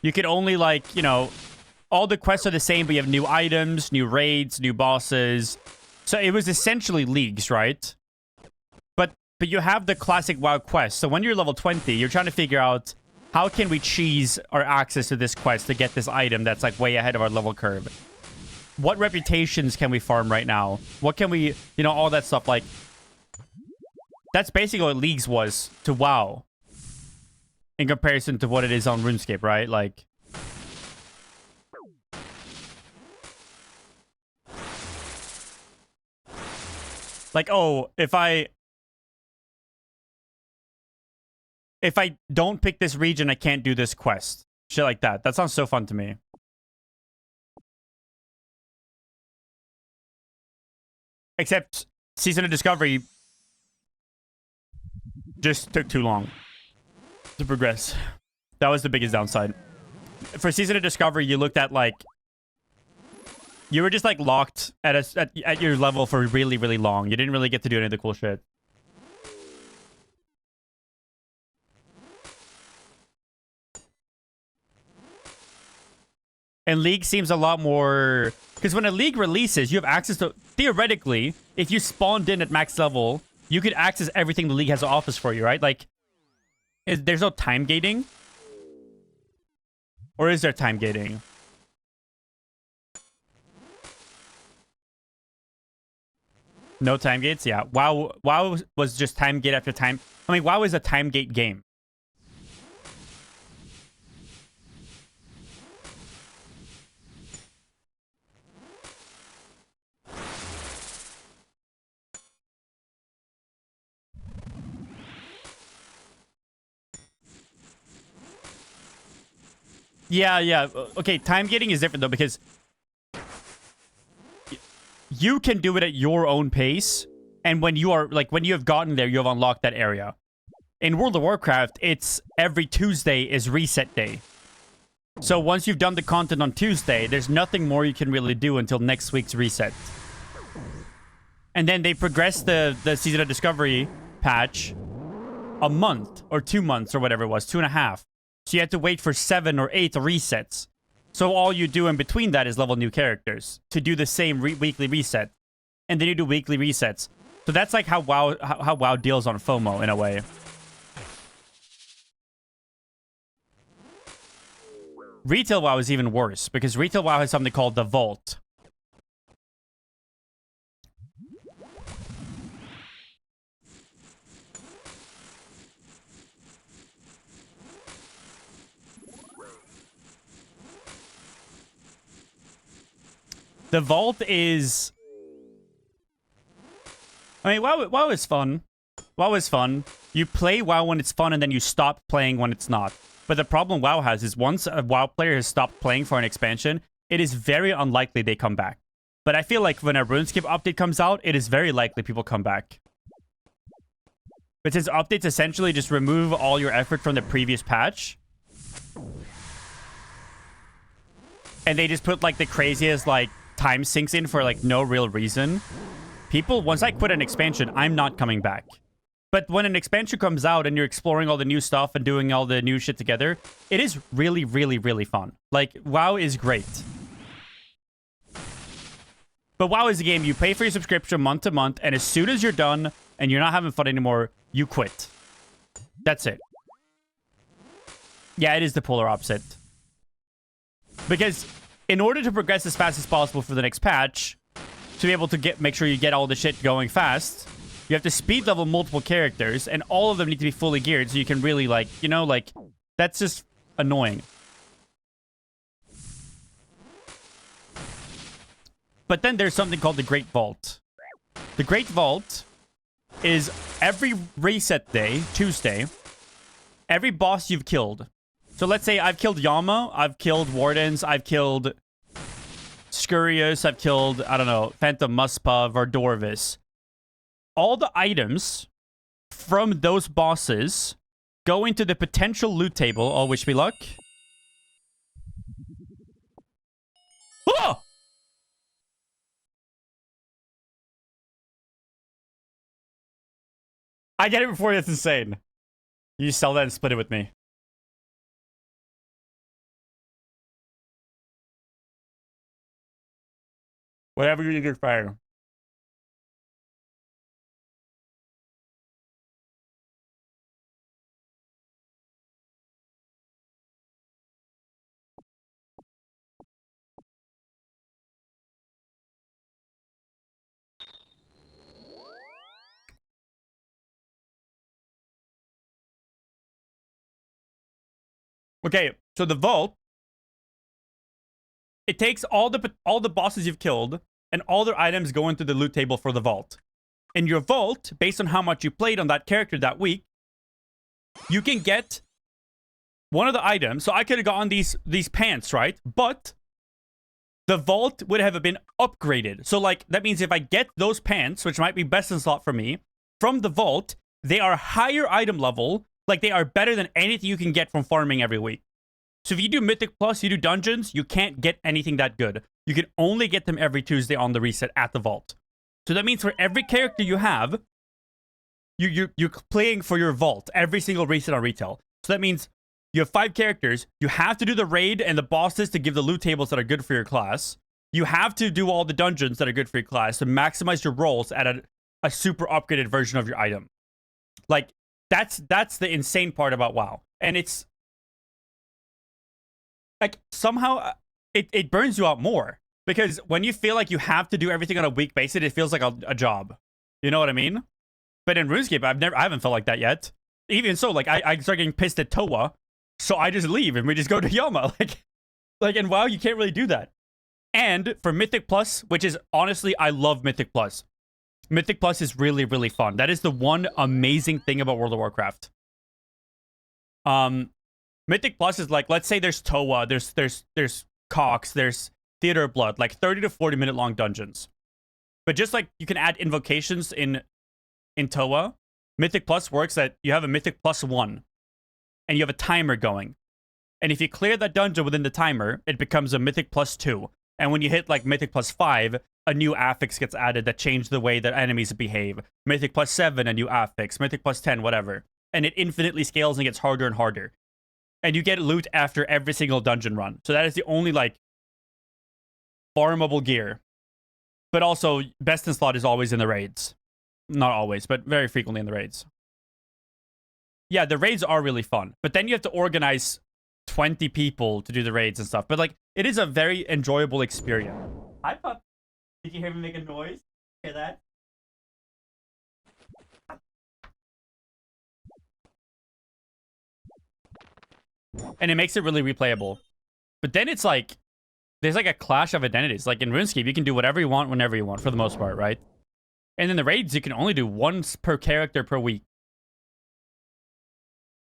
you could only, like, you know, all the quests are the same, but you have new items, new raids, new bosses. So it was essentially leagues, right? But you have the classic WoW quest. So when you're level 20, you're trying to figure out how can we cheese our access to this quest to get this item that's like way ahead of our level curve. What reputations can we farm right now? What can we, you know, all that stuff. Like, that's basically what Leagues was to WoW in comparison to what it is on RuneScape, right? Like, oh, if I don't pick this region, I can't do this quest. Shit like that. That sounds so fun to me. Except Season of Discovery just took too long to progress. That was the biggest downside. For Season of Discovery, you looked at like, you were just like locked at your level for really, really long. You didn't really get to do any of the cool shit. And League seems a lot more... Because when a League releases, you have access to... Theoretically, if you spawned in at max level, you could access everything the League has to offer for you, right? Like, there's no time gating? Or is there time gating? No time gates? Yeah. WoW was just time gate after time. I mean, WoW is a time gate game. Yeah. Okay, time gating is different, though, because you can do it at your own pace, and when you are, like, when you have gotten there, you have unlocked that area. In World of Warcraft, it's every Tuesday is reset day. So once you've done the content on Tuesday, there's nothing more you can really do until next week's reset. And then they progress the Season of Discovery patch a month, or 2 months, or whatever it was, 2.5. So you have to wait for 7 or 8 resets. So all you do in between that is level new characters to do the same weekly reset. And then you do weekly resets. So that's like how WoW deals on FOMO in a way. Retail WoW is even worse because Retail WoW has something called the Vault. The Vault is... I mean, WoW is fun. WoW is fun. You play WoW when it's fun, and then you stop playing when it's not. But the problem WoW has is once a WoW player has stopped playing for an expansion, it is very unlikely they come back. But I feel like when a RuneScape update comes out, it is very likely people come back. But since updates essentially just remove all your effort from the previous patch, and they just put, like, the craziest, like, time sinks in for, like, no real reason. People, once I quit an expansion, I'm not coming back. But when an expansion comes out and you're exploring all the new stuff and doing all the new shit together, it is really, really, really fun. Like, WoW is great. But WoW is a game you pay for your subscription month to month, and as soon as you're done and you're not having fun anymore, you quit. That's it. Yeah, it is the polar opposite. Because in order to progress as fast as possible for the next patch, to be able to make sure you get all the shit going fast, you have to speed level multiple characters, and all of them need to be fully geared so you can really, like, you know, like, that's just annoying. But then there's something called the Great Vault. The Great Vault is every reset day, Tuesday, every boss you've killed. So let's say I've killed Yama, I've killed Wardens, I've killed Scurius, I've killed, I don't know, Phantom Muspa, or Dorvis. All the items from those bosses go into the potential loot table. Oh, wish me luck. Oh! I get it before. That's insane. You sell that and split it with me. Whatever you think is fire. Okay, so the vault, it takes all the bosses you've killed and all their items go into the loot table for the vault. In your vault, based on how much you played on that character that week, you can get one of the items. So I could have gotten these pants, right? But the vault would have been upgraded. So like that means if I get those pants, which might be best in slot for me, from the vault, they are higher item level. Like they are better than anything you can get from farming every week. So if you do Mythic Plus, you do dungeons, you can't get anything that good. You can only get them every Tuesday on the reset at the vault. So that means for every character you have, you're playing for your vault every single reset on retail. So that means you have 5 characters. You have to do the raid and the bosses to give the loot tables that are good for your class. You have to do all the dungeons that are good for your class to maximize your rolls at a super upgraded version of your item. Like, that's the insane part about WoW. And it's like somehow it burns you out more, because when you feel like you have to do everything on a week basis, it feels like a job. You know what I mean? But in RuneScape, I haven't felt like that yet. Even so, like I start getting pissed at Toa, so I just leave and we just go to Yama. Like in WoW, you can't really do that. And for Mythic Plus, which is honestly, I love Mythic Plus. Mythic Plus is really, really fun. That is the one amazing thing about World of Warcraft. Mythic Plus is like, let's say there's Toa, there's Cox, there's Theater of Blood, like 30 to 40 minute long dungeons. But just like you can add invocations in Toa, Mythic Plus works that you have a Mythic Plus 1 and you have a timer going. And if you clear that dungeon within the timer, it becomes a Mythic Plus 2. And when you hit like Mythic Plus 5, a new affix gets added that changes the way that enemies behave. Mythic Plus 7, a new affix. Mythic Plus 10, whatever. And it infinitely scales and gets harder and harder. And you get loot after every single dungeon run. So that is the only like farmable gear. But also, best in slot is always in the raids. Not always, but very frequently in the raids. Yeah, the raids are really fun. But then you have to organize 20 people to do the raids and stuff. But like, it is a very enjoyable experience. Hi, pup. Did you hear me make a noise? Hear that? And it makes it really replayable. But then it's like, there's like a clash of identities. Like in RuneScape, you can do whatever you want, whenever you want, for the most part, right? And in the raids, you can only do once per character per week.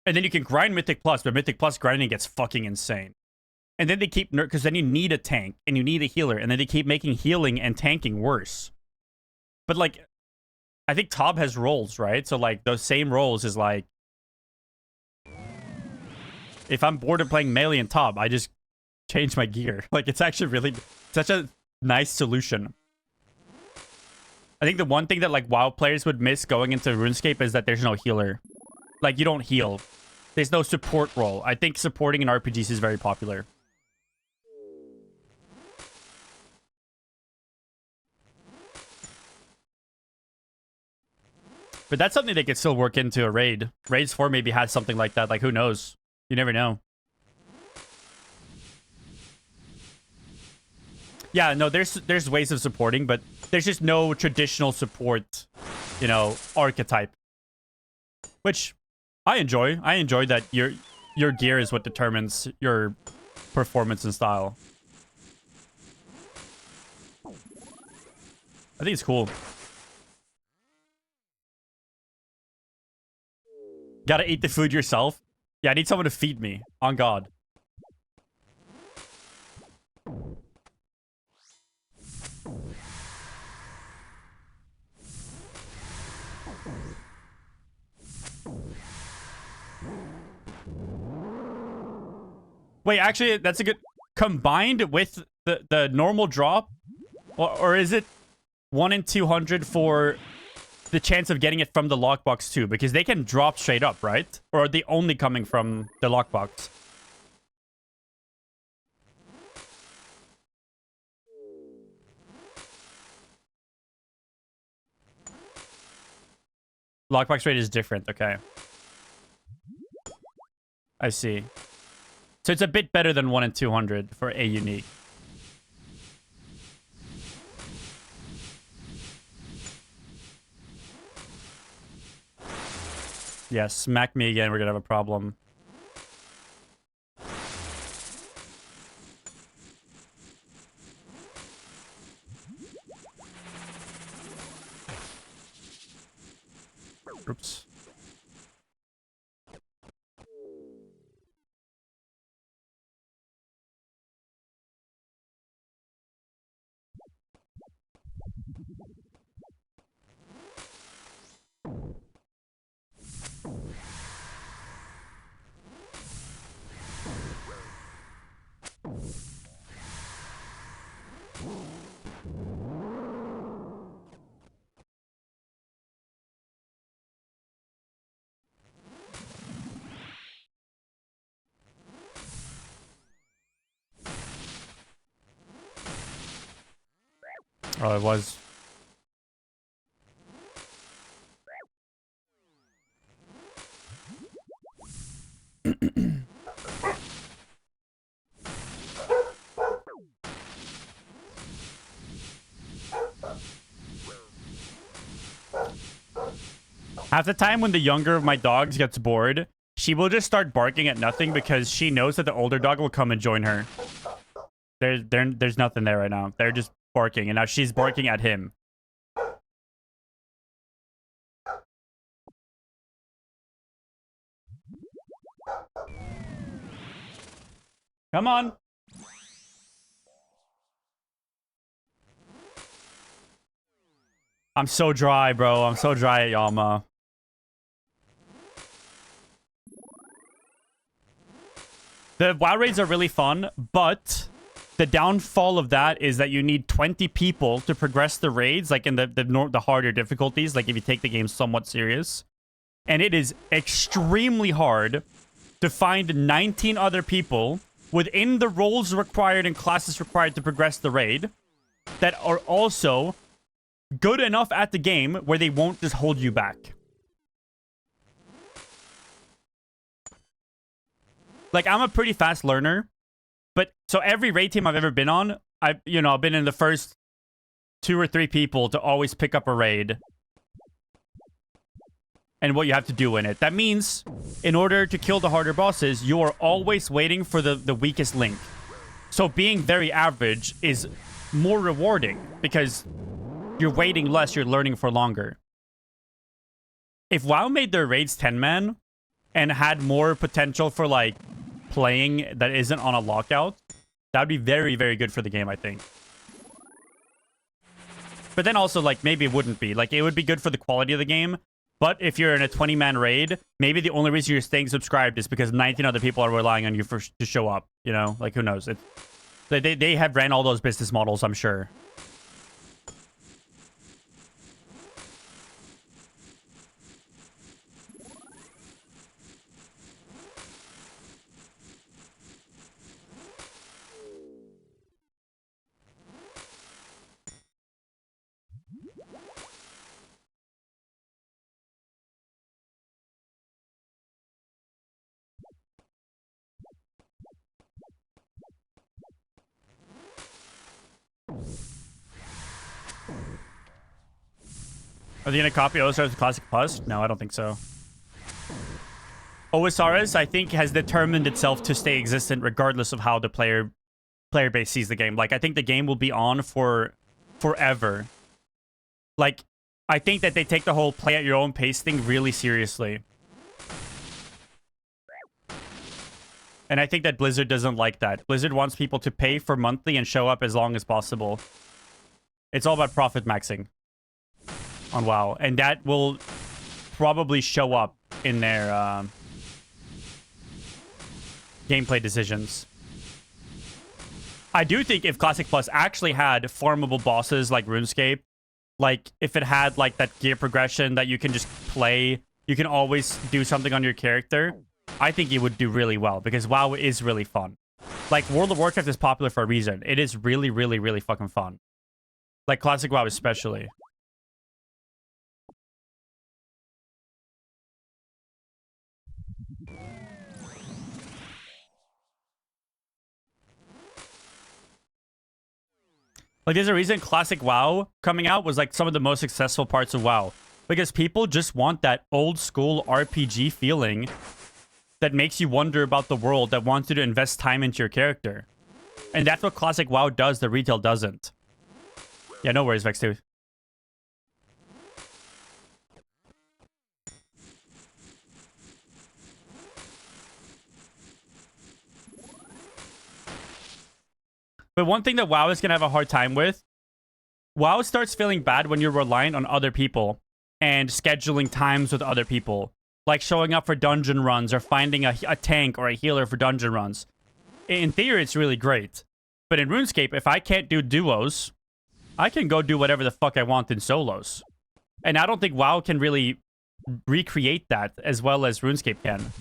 And then you can grind Mythic Plus, but Mythic Plus grinding gets fucking insane. And then they keep because then you need a tank and you need a healer, and then they keep making healing and tanking worse. But like, I think Tob has roles, right? So like those same roles is like, if I'm bored of playing melee and Tob, I just change my gear. Like it's actually really such a nice solution. I think the one thing that like WoW players would miss going into RuneScape is that there's no healer. Like you don't heal. There's no support role. I think supporting in RPGs is very popular. But that's something they could still work into a raid. Raids 4 maybe has something like that. Like, who knows? You never know. Yeah, no, there's ways of supporting, but there's just no traditional support, you know, archetype. Which I enjoy. I enjoy that your gear is what determines your performance and style. I think it's cool. Gotta eat the food yourself? Yeah, I need someone to feed me. On God. Wait, actually, that's a good... Combined with the normal drop? Or is it 1 in 200 for the chance of getting it from the lockbox too? Because they can drop straight up, right? Or are they only coming from the lockbox? Lockbox rate is different. Okay. I see. So it's a bit better than 1 in 200 for a unique. Yeah, smack me again. We're gonna have a problem. Oops. Oh, it was. Half the time when the younger of my dogs gets bored, she will just start barking at nothing because she knows that the older dog will come and join her. There's nothing there right now. They're just barking, and now she's barking at him. Come on. I'm so dry, bro. I'm so dry at Yama. The WoW raids are really fun, but the downfall of that is that you need 20 people to progress the raids, like in the harder difficulties, like if you take the game somewhat serious. And it is extremely hard to find 19 other people within the roles required and classes required to progress the raid that are also good enough at the game where they won't just hold you back. Like, I'm a pretty fast learner, but so every raid team I've ever been on, I've been in the first 2 or 3 people to always pick up a raid and what you have to do in it. That means in order to kill the harder bosses, you are always waiting for the weakest link. So being very average is more rewarding because you're waiting less, you're learning for longer. If WoW made their raids 10-man and had more potential for, like, playing that isn't on a lockout, that would be very, very good for the game, I think. But then also, like, maybe it wouldn't be. Like, it would be good for the quality of the game. But if you're in a 20-man raid, maybe the only reason you're staying subscribed is because 19 other people are relying on you to show up. You know? Like, who knows? They have ran all those business models, I'm sure. Are they going to copy OSR's Classic Plus? No, I don't think so. OSRS, I think, has determined itself to stay existent regardless of how the player base sees the game. Like, I think the game will be on for forever. Like, I think that they take the whole play at your own pace thing really seriously. And I think that Blizzard doesn't like that. Blizzard wants people to pay for monthly and show up as long as possible. It's all about profit maxing on WoW. And that will probably show up in their gameplay decisions. I do think if Classic Plus actually had farmable bosses like RuneScape, like if it had like that gear progression that you can just play, you can always do something on your character, I think it would do really well because WoW is really fun. Like World of Warcraft is popular for a reason. It is really, really, really fucking fun. Like Classic WoW especially. Like, there's a reason Classic WoW coming out was like some of the most successful parts of WoW. Because people just want that old school RPG feeling that makes you wonder about the world, that wants you to invest time into your character. And that's what Classic WoW does that retail doesn't. Yeah, no worries, Vex 2. But one thing that WoW is going to have a hard time with, WoW starts feeling bad when you're reliant on other people and scheduling times with other people. Like showing up for dungeon runs or finding a tank or a healer for dungeon runs. In theory, it's really great. But in RuneScape, if I can't do duos, I can go do whatever the fuck I want in solos. And I don't think WoW can really recreate that as well as RuneScape can.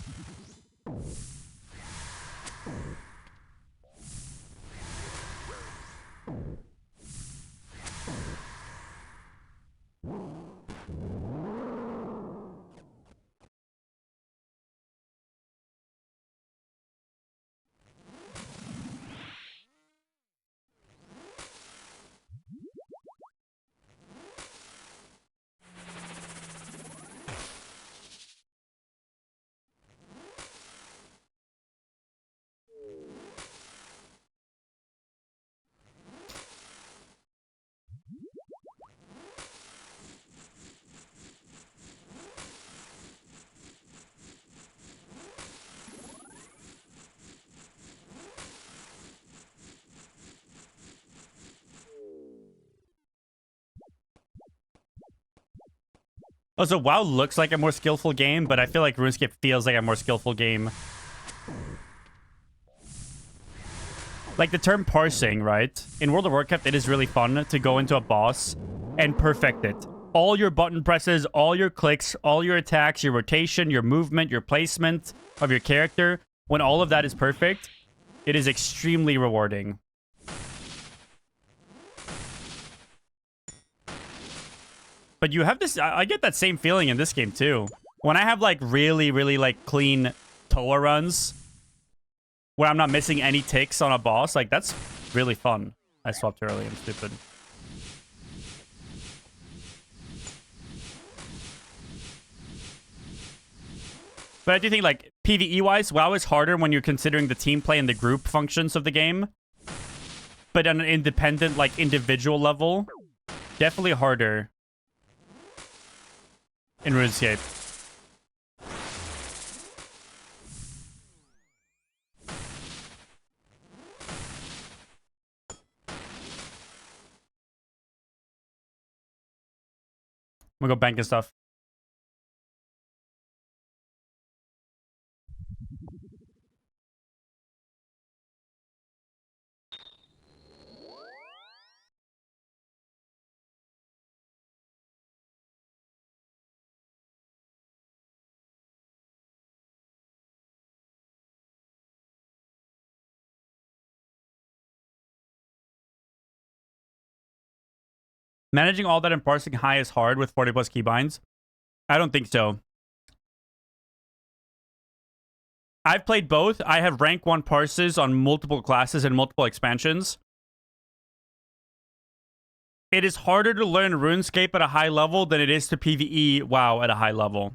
Also, WoW looks like a more skillful game, but I feel like RuneScape feels like a more skillful game. Like the term parsing, right? In World of Warcraft, it is really fun to go into a boss and perfect it. All your button presses, all your clicks, all your attacks, your rotation, your movement, your placement of your character. When all of that is perfect, it is extremely rewarding. But you have this... I get that same feeling in this game, too. When I have, like, really, really, like, clean Toa runs, where I'm not missing any ticks on a boss, like, that's really fun. I swapped early. I'm stupid. But I do think, like, PvE-wise, WoW is harder when you're considering the team play and the group functions of the game. But on an independent, like, individual level, definitely harder in RuneScape. I'm gonna go bank and stuff. Managing all that and parsing high is hard with 40 plus keybinds. I don't think so. I've played both. I have rank 1 parses on multiple classes and multiple expansions. It is harder to learn RuneScape at a high level than it is to PvE WoW at a high level.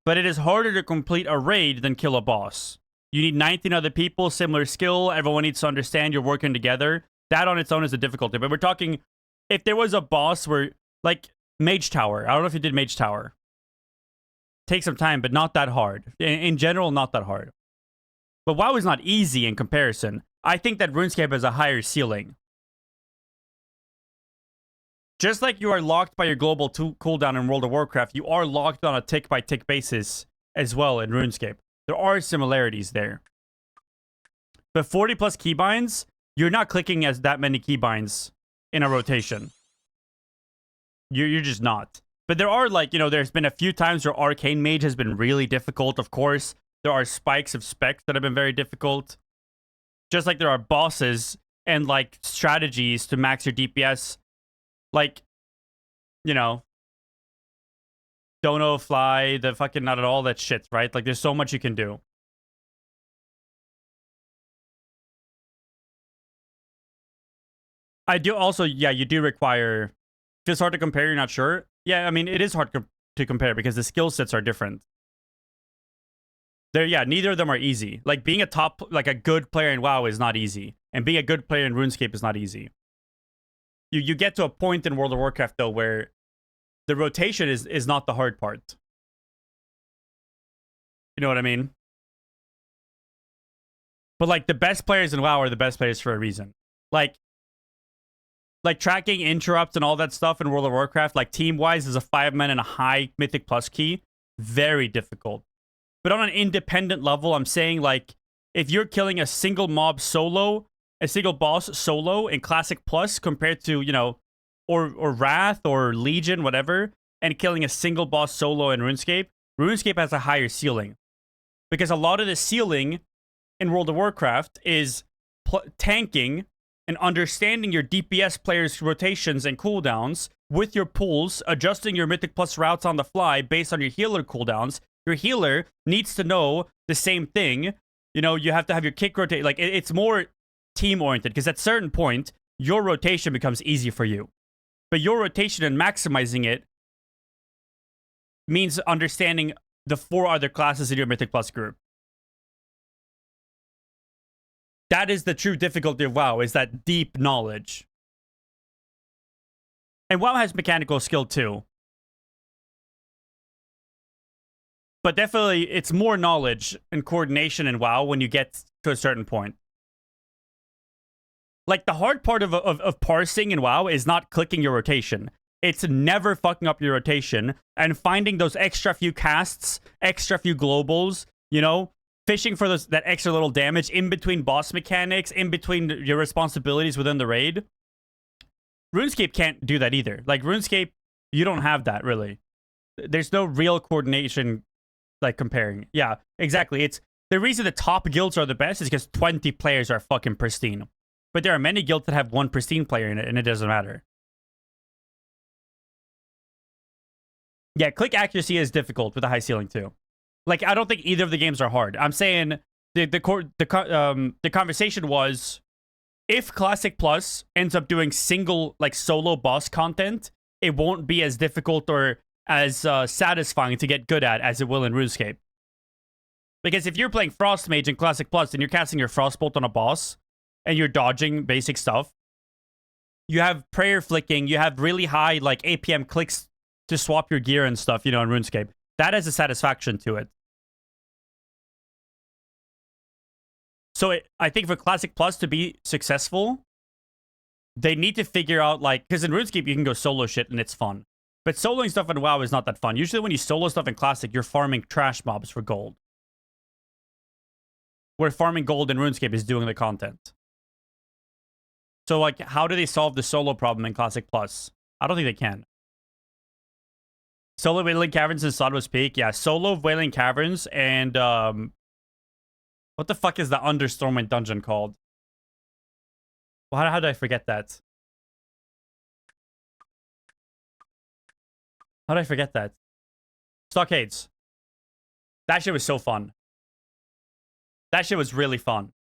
But it is harder to complete a raid than kill a boss. You need 19 other people, similar skill. Everyone needs to understand you're working together. That on its own is a difficulty. But we're talking, if there was a boss where, like, Mage Tower. I don't know if you did Mage Tower. Take some time, but not that hard. In general, not that hard. But WoW is not easy in comparison. I think that RuneScape has a higher ceiling. Just like you are locked by your global cooldown in World of Warcraft, you are locked on a tick-by-tick basis as well in RuneScape. There are similarities there. But 40 plus keybinds, you're not clicking as that many keybinds in a rotation. You're just not. But there are, like, you know, there's been a few times where Arcane Mage has been really difficult, of course. There are spikes of specs that have been very difficult. Just like there are bosses and, like, strategies to max your DPS. Like, you know, Dono, Fly, the fucking not at all that shit, right? Like, there's so much you can do. I do also, yeah, you do require. If it's hard to compare, you're not sure. Yeah, I mean, it is hard to compare because the skill sets are different. Yeah, neither of them are easy. Like being a like a good player in WoW is not easy, and being a good player in RuneScape is not easy. You get to a point in World of Warcraft though where the rotation is not the hard part. You know what I mean? But like the best players in WoW are the best players for a reason. Like tracking interrupts and all that stuff in World of Warcraft, like team-wise, is a 5-man and a high Mythic Plus key. Very difficult. But on an independent level, I'm saying, like, if you're killing a single mob solo, a single boss solo in Classic Plus compared to, you know, or Wrath or Legion, whatever, and killing a single boss solo in RuneScape, RuneScape has a higher ceiling. Because a lot of the ceiling in World of Warcraft is tanking and understanding your DPS players' rotations and cooldowns with your pools, adjusting your Mythic Plus routes on the fly based on your healer cooldowns. Your healer needs to know the same thing. You know, you have to have your kick rotate. Like, it's more team-oriented because at a certain point, your rotation becomes easy for you. But your rotation and maximizing it means understanding the 4 other classes in your Mythic Plus group. That is the true difficulty of WoW, is that deep knowledge. And WoW has mechanical skill too. But definitely, it's more knowledge and coordination in WoW when you get to a certain point. Like, the hard part of parsing in WoW is not clicking your rotation. It's never fucking up your rotation and finding those extra few casts, extra few globals, you know? Fishing for that extra little damage in between boss mechanics, in between your responsibilities within the raid. RuneScape can't do that either. Like, RuneScape, you don't have that, really. There's no real coordination, like, comparing. Yeah, exactly. It's the reason the top guilds are the best is because 20 players are fucking pristine. But there are many guilds that have 1 pristine player in it, and it doesn't matter. Yeah, click accuracy is difficult with a high ceiling, too. Like, I don't think either of the games are hard. I'm saying the conversation was, if Classic Plus ends up doing single, like, solo boss content, it won't be as difficult or as satisfying to get good at as it will in RuneScape. Because if you're playing Frost Mage in Classic Plus and you're casting your Frostbolt on a boss and you're dodging basic stuff, you have prayer flicking, you have really high, like, APM clicks to swap your gear and stuff, you know, in RuneScape. That has a satisfaction to it. So I think for Classic Plus to be successful, they need to figure out, like, because in RuneScape you can go solo shit and it's fun. But soloing stuff in WoW is not that fun. Usually when you solo stuff in Classic, you're farming trash mobs for gold. Where farming gold in RuneScape is doing the content. So, like, how do they solve the solo problem in Classic Plus? I don't think they can. Solo Wailing Caverns and Sodwas Peak. Yeah, solo Wailing Caverns and, what the fuck is the Understorming dungeon called? Well, how did I forget that? How did I forget that? Stockades. That shit was so fun. That shit was really fun.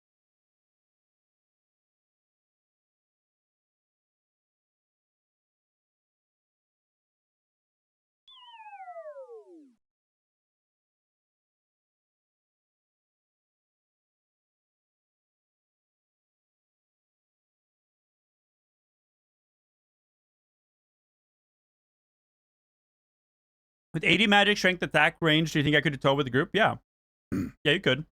With 80 magic, strength, attack, range, do you think I could toe with the group? Yeah. Yeah, you could.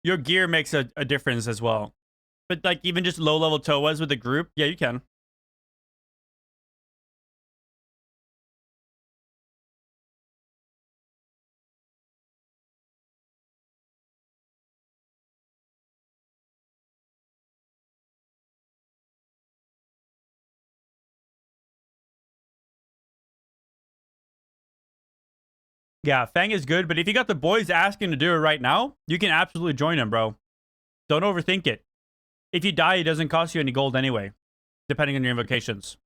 Your gear makes a difference as well. But, like, even just low-level Toas with the group, yeah, you can. Yeah, Fang is good, but if you got the boys asking to do it right now, you can absolutely join them, bro. Don't overthink it. If you die, it doesn't cost you any gold anyway, depending on your invocations.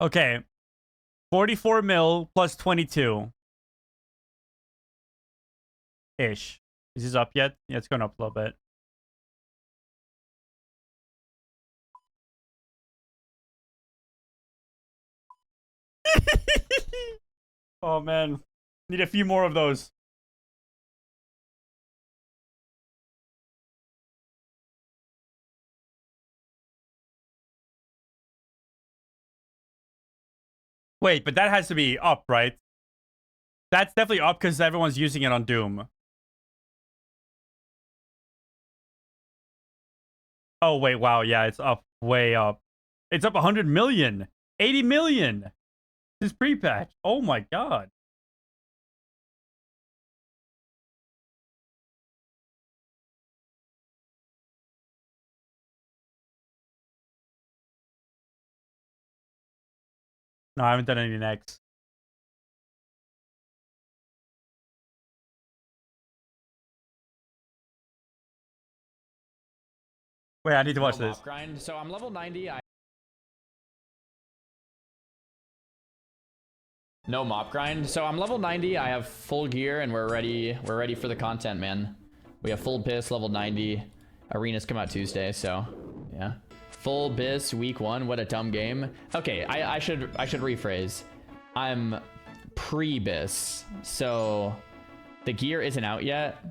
Okay. 44 mil plus 22. Ish. Is this up yet? Yeah, it's going up a little bit. Oh, man. Need a few more of those. Wait, but that has to be up, right? That's definitely up because everyone's using it on Doom. Oh, wait, wow. Yeah, it's up. Way up. It's up 100 million. 80 million. This pre-patch. Oh, my God. No, I haven't done any next. Wait, I need to watch this.
Grind. So I'm level 90. No mop grind. So I'm level 90. I have full gear and we're ready. We're ready for the content, man. We have full BIS level 90. Arenas come out Tuesday, so yeah. Full BIS week 1. What a dumb game. Okay, I should rephrase. I'm pre-BIS, so the gear isn't out yet.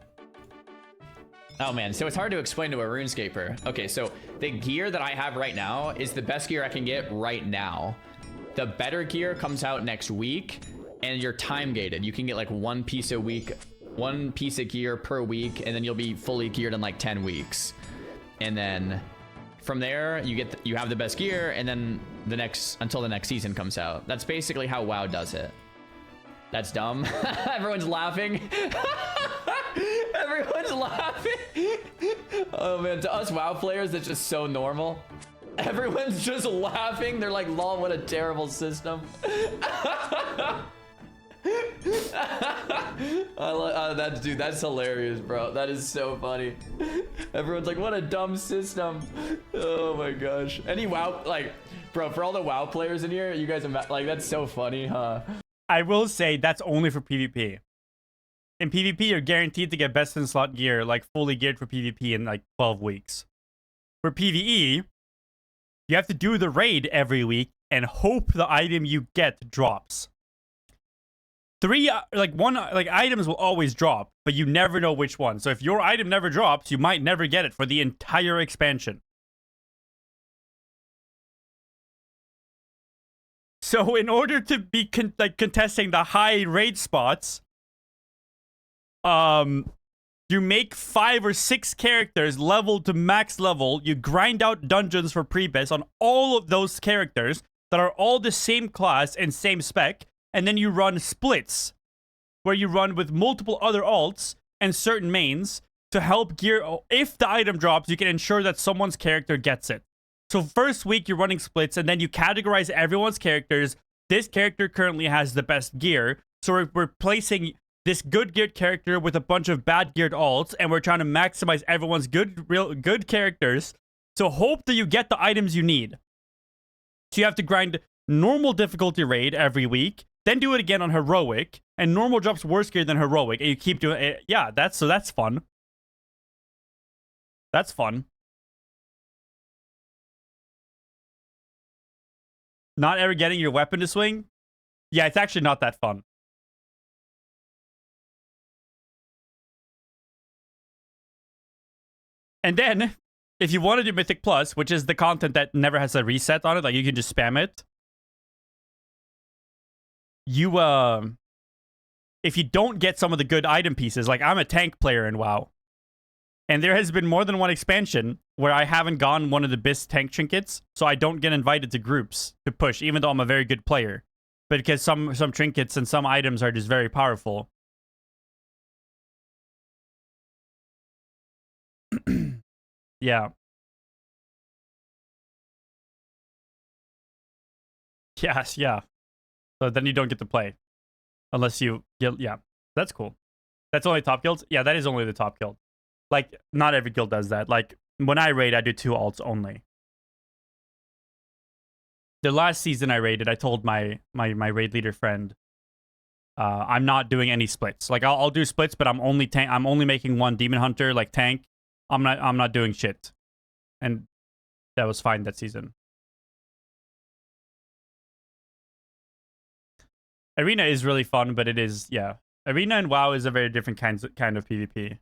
Oh man, so it's hard to explain to a RuneScaper. Okay, so the gear that I have right now is the best gear I can get right now. The better gear comes out next week, and you're time gated. You can get like one piece a week, one piece of gear per week, and then you'll be fully geared in like 10 weeks. And then from there, you have the best gear, and then until the next season comes out. That's basically how WoW does it. That's dumb. Everyone's laughing. Everyone's laughing. Oh man, to us WoW players, that's just so normal. Everyone's just laughing. They're like, lol, what a terrible system. Dude, that's hilarious, bro. That is so funny. Everyone's like, what a dumb system. Oh my gosh. Any WoW, like, bro, for all the WoW players in here, you guys are like, that's so funny, huh?
I will say that's only for PvP. In PvP, you're guaranteed to get best in slot gear, like fully geared for PvP in like 12 weeks. For PvE, you have to do the raid every week and hope the item you get drops. Items will always drop, but you never know which one. So if your item never drops, you might never get it for the entire expansion. So in order to be contesting the high raid spots, you make 5 or 6 characters leveled to max level. You grind out dungeons for pre-BIS on all of those characters that are all the same class and same spec. And then you run splits, where you run with multiple other alts and certain mains to help gear. If the item drops, you can ensure that someone's character gets it. So first week, you're running splits, and then you categorize everyone's characters. This character currently has the best gear. So we're replacing this good geared character with a bunch of bad geared alts, and we're trying to maximize everyone's good characters. So hope that you get the items you need. So you have to grind normal difficulty raid every week, then do it again on heroic, and normal drops worse gear than heroic, and you keep doing it. Yeah, that's fun. That's fun. Not ever getting your weapon to swing? Yeah, it's actually not that fun. And then, if you want to do Mythic Plus, which is the content that never has a reset on it, like you can just spam it. If you don't get some of the good item pieces, like I'm a tank player in WoW, and there has been more than one expansion where I haven't gotten one of the best tank trinkets, so I don't get invited to groups to push, even though I'm a very good player. But because some trinkets and some items are just very powerful. Yeah. Yes, yeah. So then you don't get to play. Unless you get, yeah. That's cool. That's only top guilds? Yeah, that is only the top guild. Like, not every guild does that. Like, when I raid, I do 2 alts only. the last season I raided, I told my raid leader friend, I'm not doing any splits. Like I'll do splits, but I'm only making one demon hunter like tank. I'm not doing shit, and that was fine that season. Arena is really fun, but it is, yeah. Arena and WoW is a very different kind of PvP.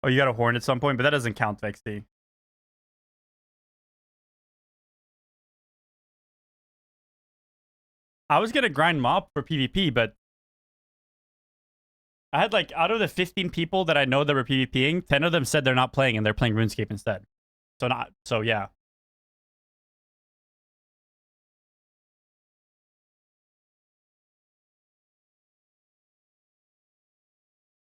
Oh, you got a horn at some point, but that doesn't count, Vexy. I was gonna grind mob for PvP, but I had like, out of the 15 people that I know that were PvPing, 10 of them said they're not playing and they're playing RuneScape instead. So yeah.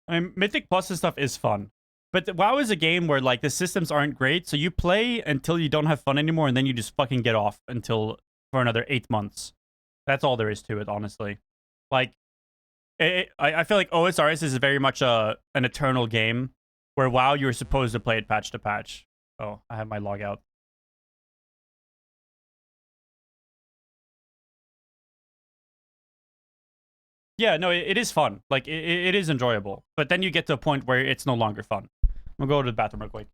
I mean, Mythic Plus and stuff is fun. But WoW is a game where like the systems aren't great, so you play until you don't have fun anymore, and then you just fucking get off for another 8 months. That's all there is to it, honestly. Like, I feel like OSRS is very much an eternal game, where WoW you're supposed to play it patch to patch. Oh, I have my log out. Yeah, no, it is fun. Like, it is enjoyable. But then you get to a point where it's no longer fun. I'm gonna go to the bathroom real quick.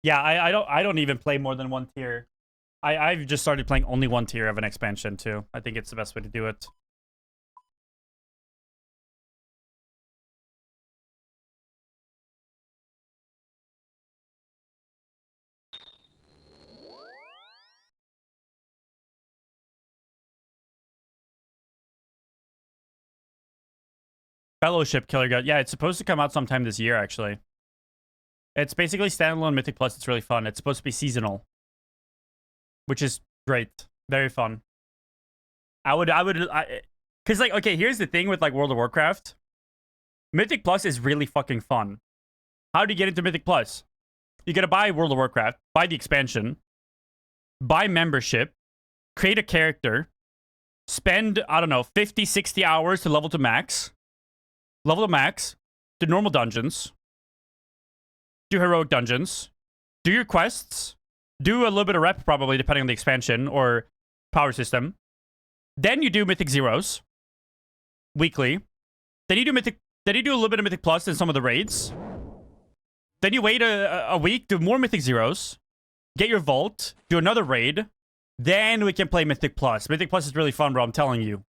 Yeah, I don't even play more than one tier. I've just started playing only one tier of an expansion too. I think it's the best way to do it. Fellowship Killer God. Yeah, it's supposed to come out sometime this year, actually. It's basically standalone Mythic Plus. It's really fun. It's supposed to be seasonal, which is great. Very fun. Because, like, okay, here's the thing with, like, World of Warcraft. Mythic Plus is really fucking fun. How do you get into Mythic Plus? You gotta buy World of Warcraft, buy the expansion, buy membership, create a character, spend, I don't know, 50, 60 hours to level to max, do normal dungeons, do heroic dungeons, do your quests, do a little bit of rep probably depending on the expansion or power system. Then you do Mythic Zeros weekly. Then you do a little bit of Mythic Plus in some of the raids. Then you wait a week, do more Mythic Zeros, get your vault, do another raid. Then we can play Mythic Plus. Mythic Plus is really fun, bro, I'm telling you.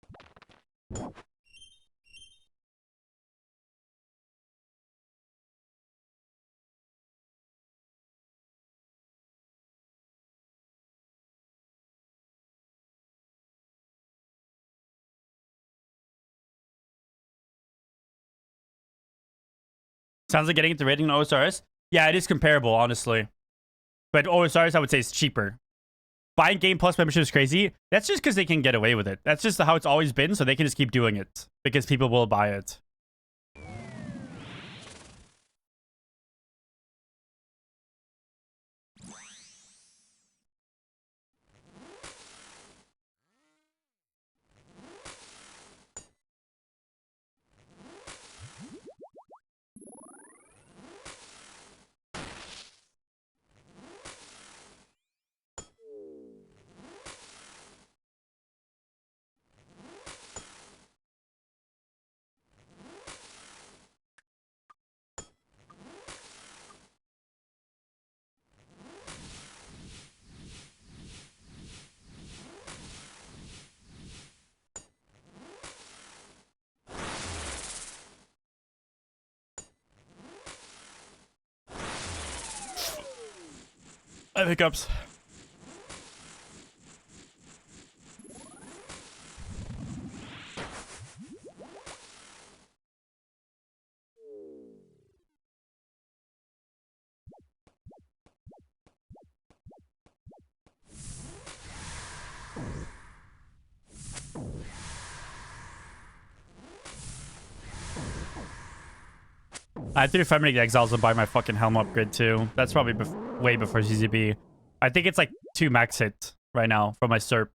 Sounds like getting into rating on OSRs. Yeah, it is comparable, honestly. But OSRs, I would say, is cheaper. Buying Game Plus membership is crazy. That's just because they can get away with it. That's just how it's always been, so they can just keep doing it. Because people will buy it. I have hiccups. I have to do 5-minute exiles and buy my fucking helm upgrade too. That's probably way before CZB. I think it's like 2 max hit right now for my SERP.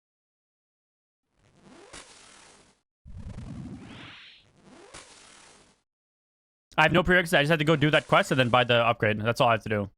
I have no prerequisites. I just had to go do that quest and then buy the upgrade. That's all I have to do.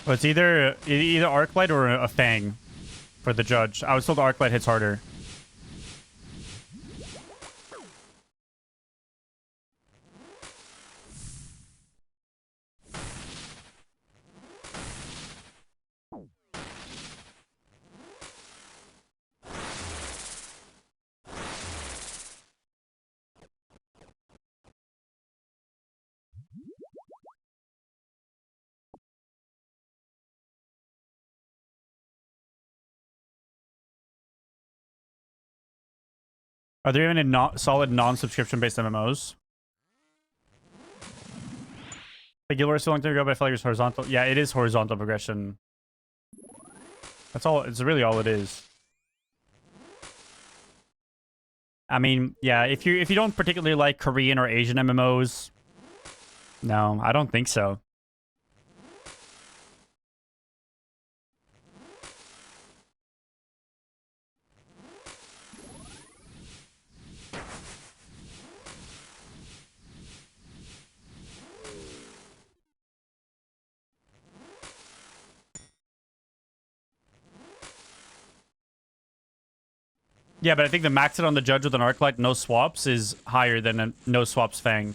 Well, it's either Arclight or a Fang for the judge. I was told Arclight hits harder. Are there even solid non-subscription based MMOs? The Guild Wars is so long time ago, but I feel like it's horizontal. Yeah, it is horizontal progression. That's all. It's really all it is. I mean, yeah, if you don't particularly like Korean or Asian MMOs, no, I don't think so. Yeah, but I think the max it on the judge with an Arclight, no swaps, is higher than a no swaps Fang.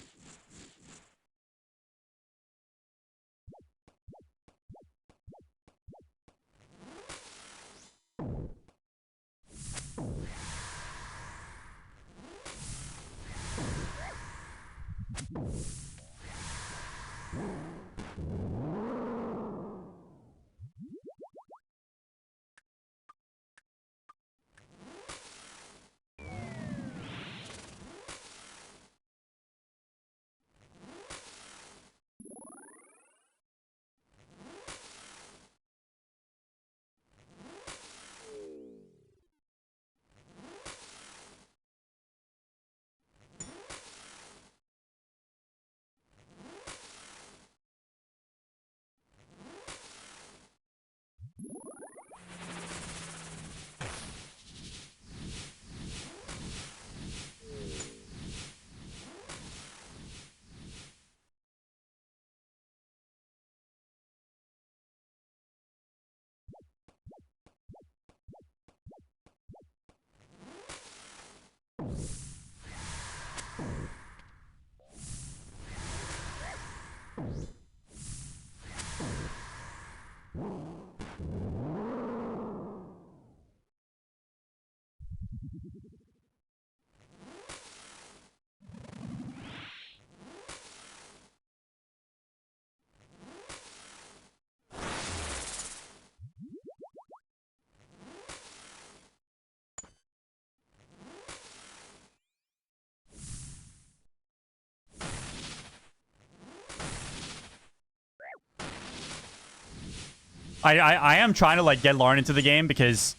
I am trying to like get Lauren into the game because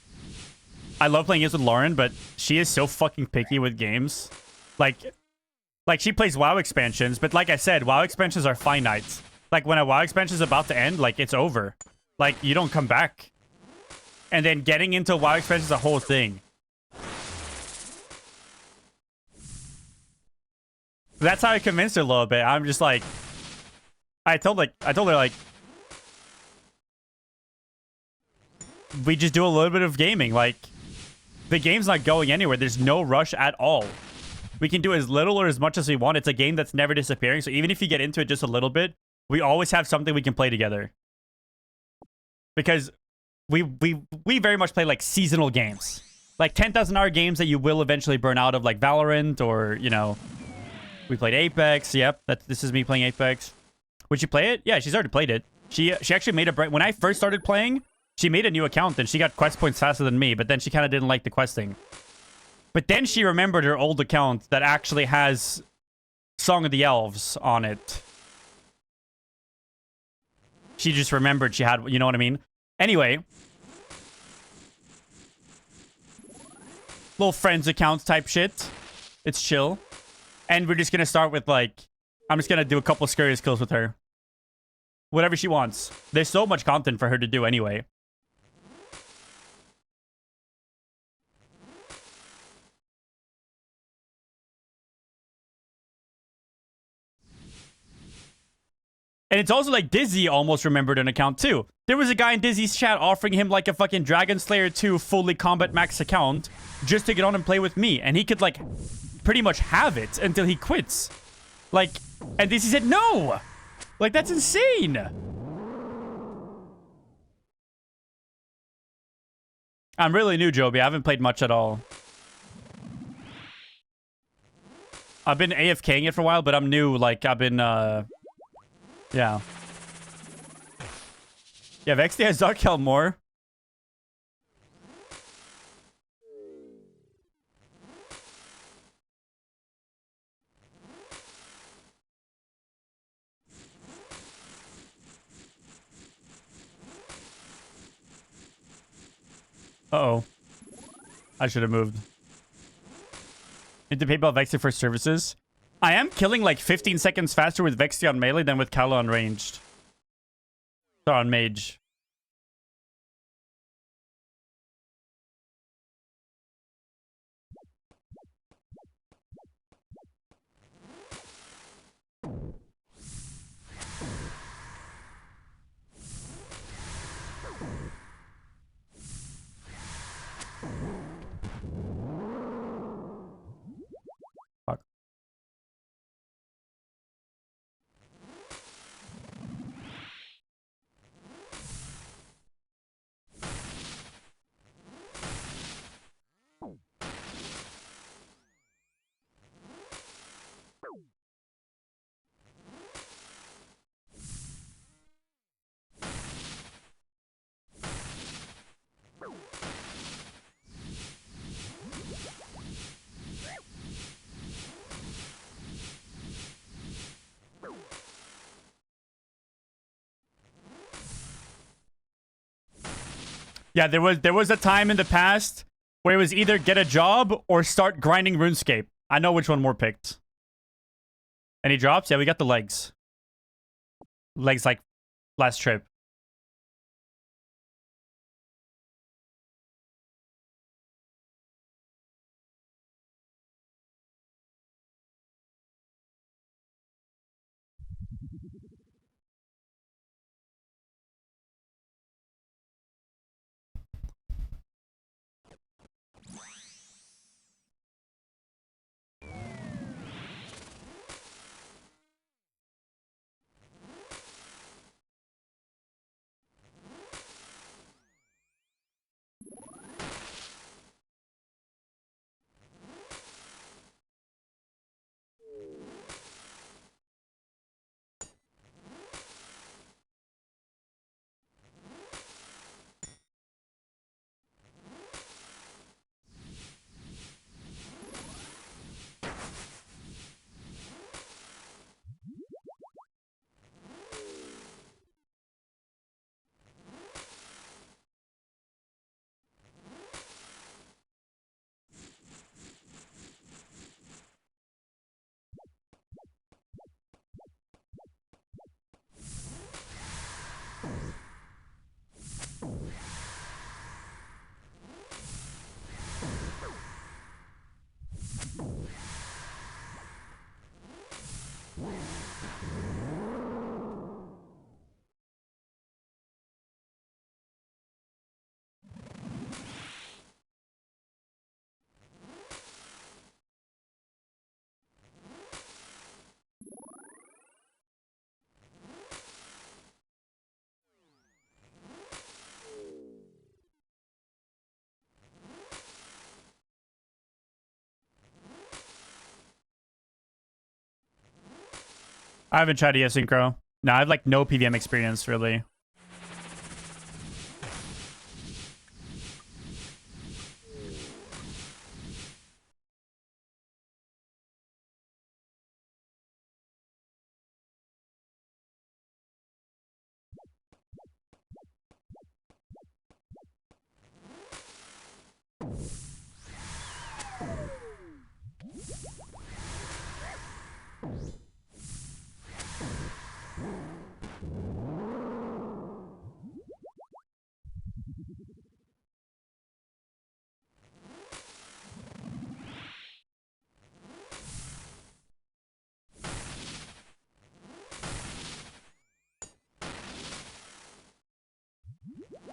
I love playing games with Lauren, but she is so fucking picky with games. Like she plays WoW expansions, but like I said, WoW expansions are finite. Like when a WoW expansion is about to end, like it's over. Like you don't come back. And then getting into WoW expansion is a whole thing. That's how I convinced her a little bit. I'm just like, I told her like, we just do a little bit of gaming. Like, the game's not going anywhere. There's no rush at all. We can do as little or as much as we want. It's a game that's never disappearing. So even if you get into it just a little bit, we always have something we can play together. Because we very much play like seasonal games. Like 10,000 hour games that you will eventually burn out of, like Valorant, or, you know, we played Apex. Yep, this is me playing Apex. Would you play it? Yeah, she's already played it. She actually made a... When I first started playing, she made a new account and she got quest points faster than me, but then she kind of didn't like the questing. But then she remembered her old account that actually has Song of the Elves on it. She just remembered she had... You know what I mean? Anyway. Little friends accounts type shit. It's chill. And we're just going to start with, like... I'm just going to do a couple scariest kills with her. Whatever she wants. There's so much content for her to do anyway. And it's also like Dizzy almost remembered an account too. There was a guy in Dizzy's chat offering him like a fucking Dragon Slayer 2 fully combat max account just to get on and play with me. And he could like pretty much have it until he quits. Like, and Dizzy said no! Like, that's insane! I'm really new, Joby. I haven't played much at all. I've been AFKing it for a while, but I'm new. Like, I've been, yeah. Yeah, Vexty has Dark Helm more. Uh-oh. I should have moved. Need to pay about Vexy for services. I am killing like 15 seconds faster with Vexy on melee than with Kala on ranged. Or on mage. Fuck. Yeah, there was a time in the past where it was either get a job or start grinding RuneScape. I know which one more picked. Any drops? Yeah, we got the legs. Legs like last trip.
I haven't tried asynchro. No, I have like no PVM experience really.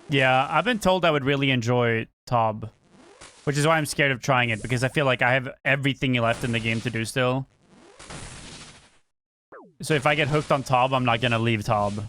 Yeah, I've been told I would really enjoy Tob, which is why I'm scared of trying it, because I feel like I have everything left in the game to do still. So if I get hooked on Tob, I'm not gonna leave Tob.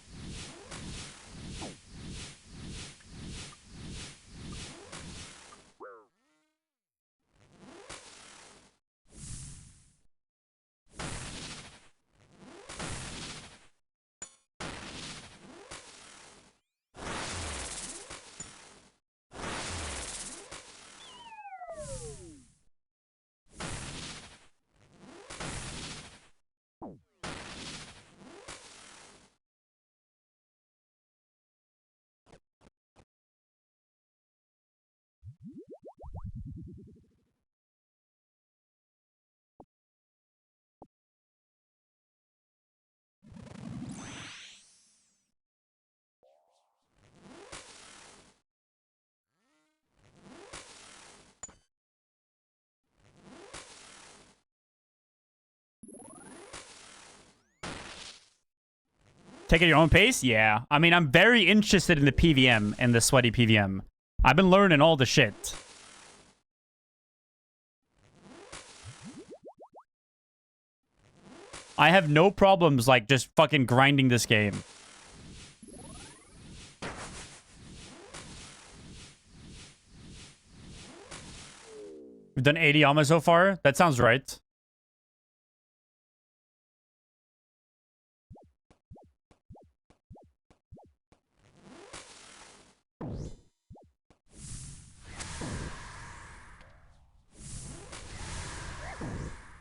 Take it at your own pace? Yeah. I mean, I'm very interested in the PVM and the sweaty PVM. I've been learning all the shit. I have no problems, like, just fucking grinding this game. We've done 80 almost so far? That sounds right.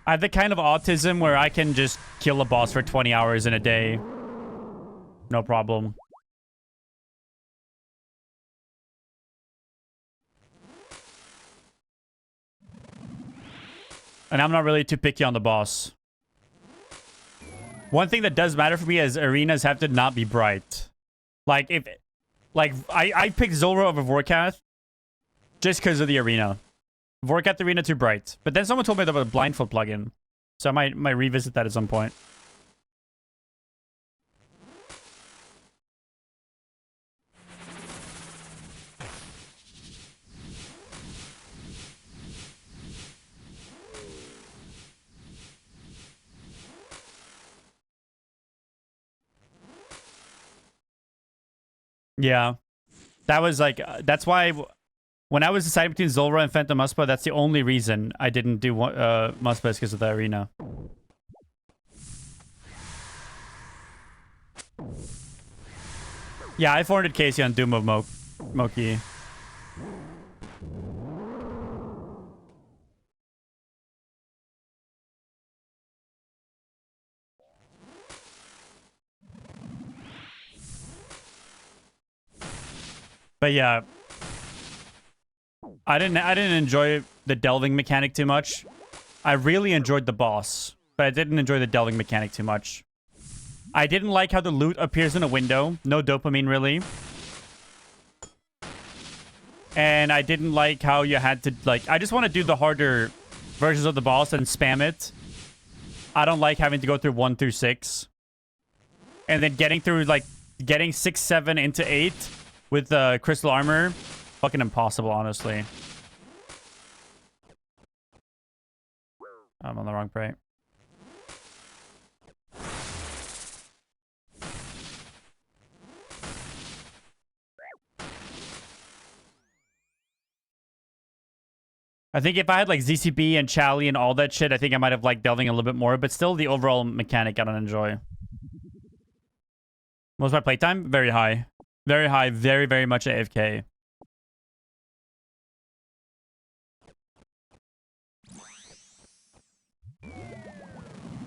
I have the kind of autism where I can just kill a boss for 20 hours in a day. No problem. And I'm not really too picky on the boss. One thing that does matter for me is arenas have to not be bright. Like, if... Like, I picked Zulrah over Vorkath just because of the arena. Vorkath arena too bright. But then someone told me there was a blindfold plugin. So I might revisit that at some point. Yeah. That was like... that's why... When I was deciding between Zulrah and Phantom Muspa, that's the only reason I didn't do Muspa, is because of the arena. Yeah, I 400 Casey on Doom of Moki. But yeah, I didn't enjoy the delving mechanic too much. I really enjoyed the boss, but I didn't enjoy the delving mechanic too much. I didn't like how the loot appears in a window. No dopamine, really. And I didn't like how you had to, like... I just want to do the harder versions of the boss and spam it. I don't like having to go through 1 through 6. And then getting through, like, getting 6, 7 into 8 with crystal armor. Fucking impossible, honestly. I'm on the wrong prey. I think if I had like ZCB and Chally and all that shit, I think I might have liked delving a little bit more, but still the overall mechanic I don't enjoy. What was my playtime? Very high. Very high, very, very much AFK.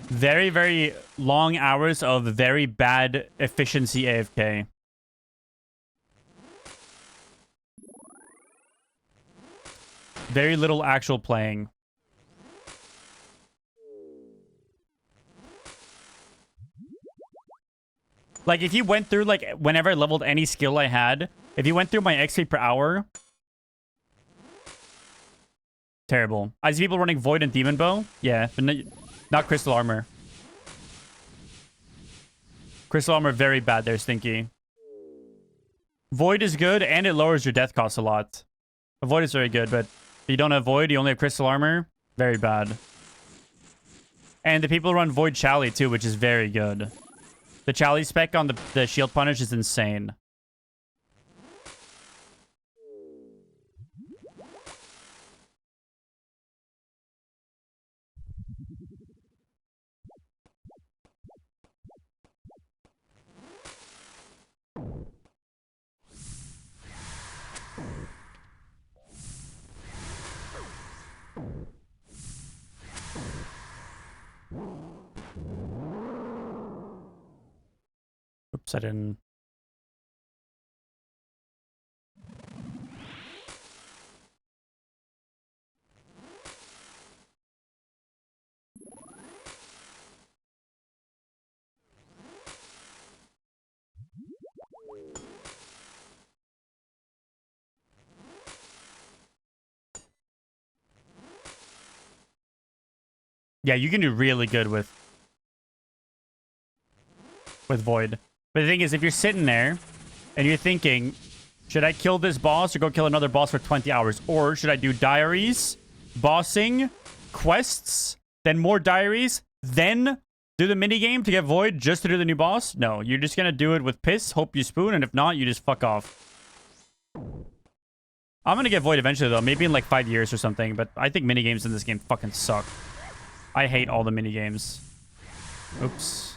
Very, very long hours of very bad efficiency AFK. Very little actual playing. Like, if you went through, like, whenever I leveled any skill I had, if you went through my XP per hour... Terrible. I see people running Void and Demon Bow. Yeah, but not Crystal Armor. Crystal Armor, very bad there, Stinky. Void is good, and it lowers your death cost a lot. Void is very good, but... If you don't have Void, you only have Crystal Armor. Very bad. And the people run Void Chally too, which is very good. The Chally spec on the shield punish is insane. Oops, I didn't... Yeah, you can do really good with Void. But the thing is, if you're sitting there and you're thinking, should I kill this boss or go kill another boss for 20 hours? Or should I do diaries, bossing, quests, then more diaries, then do the minigame to get Void just to do the new boss? No, you're just going to do it with piss, hope you spoon, and if not, you just fuck off. I'm going to get Void eventually, though. Maybe in like 5 years or something. But I think minigames in this game fucking suck. I hate all the minigames. Oops.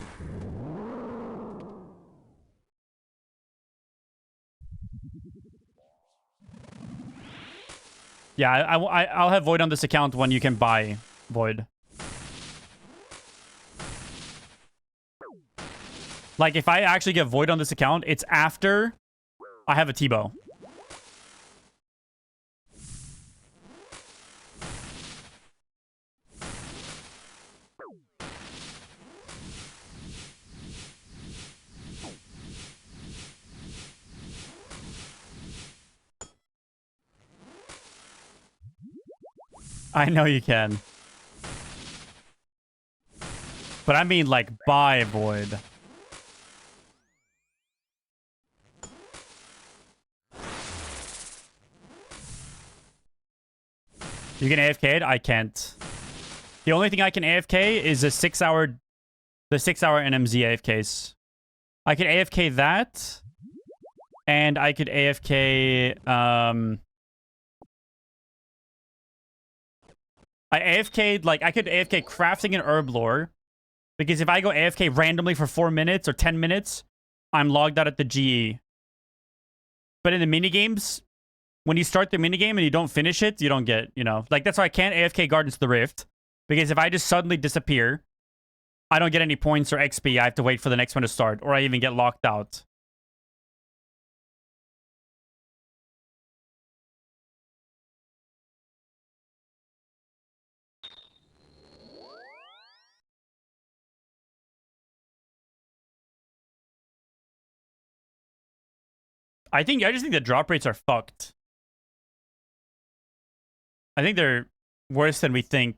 Yeah, I'll have Void on this account when you can buy Void. Like, if I actually get Void on this account, it's after I have a T-bow. I know you can. But I mean, like, buy Void. You can AFK it? I can't. The only thing I can AFK is the 6-hour NMZ AFKs. I could AFK that. And I could AFK, I AFK'd, like, I could AFK crafting and herb lore. Because if I go AFK randomly for 4 minutes or 10 minutes, I'm logged out at the GE. But in the minigames, when you start the minigame and you don't finish it, you don't get, you know. Like, that's why I can't AFK Gardens of the Rift. Because if I just suddenly disappear, I don't get any points or XP. I have to wait for the next one to start. Or I even get locked out. I just think the drop rates are fucked. I think they're worse than we think.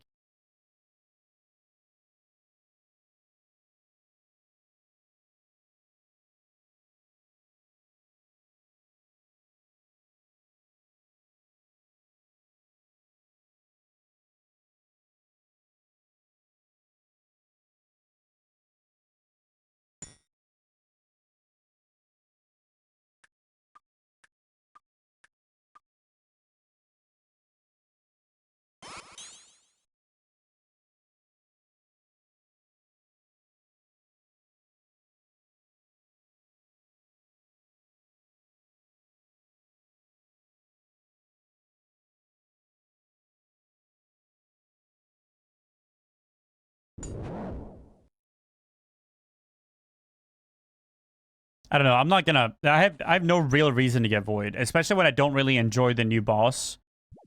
I don't know. I'm not gonna. I have no real reason to get Void, especially when I don't really enjoy the new boss.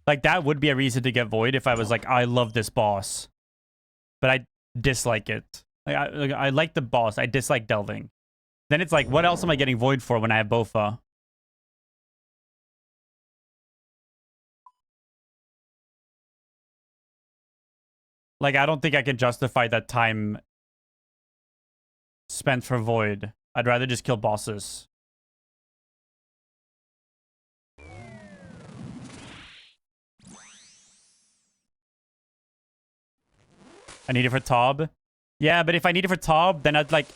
Like, that would be a reason to get Void if I was like, I love this boss, but I dislike it. I like the boss. I dislike delving. Then it's like, what else am I getting Void for when I have Bofa? Like, I don't think I can justify that time spent for Void. I'd rather just kill bosses. I need it for Tob. Yeah, but if I need it for Tob, then I'd like...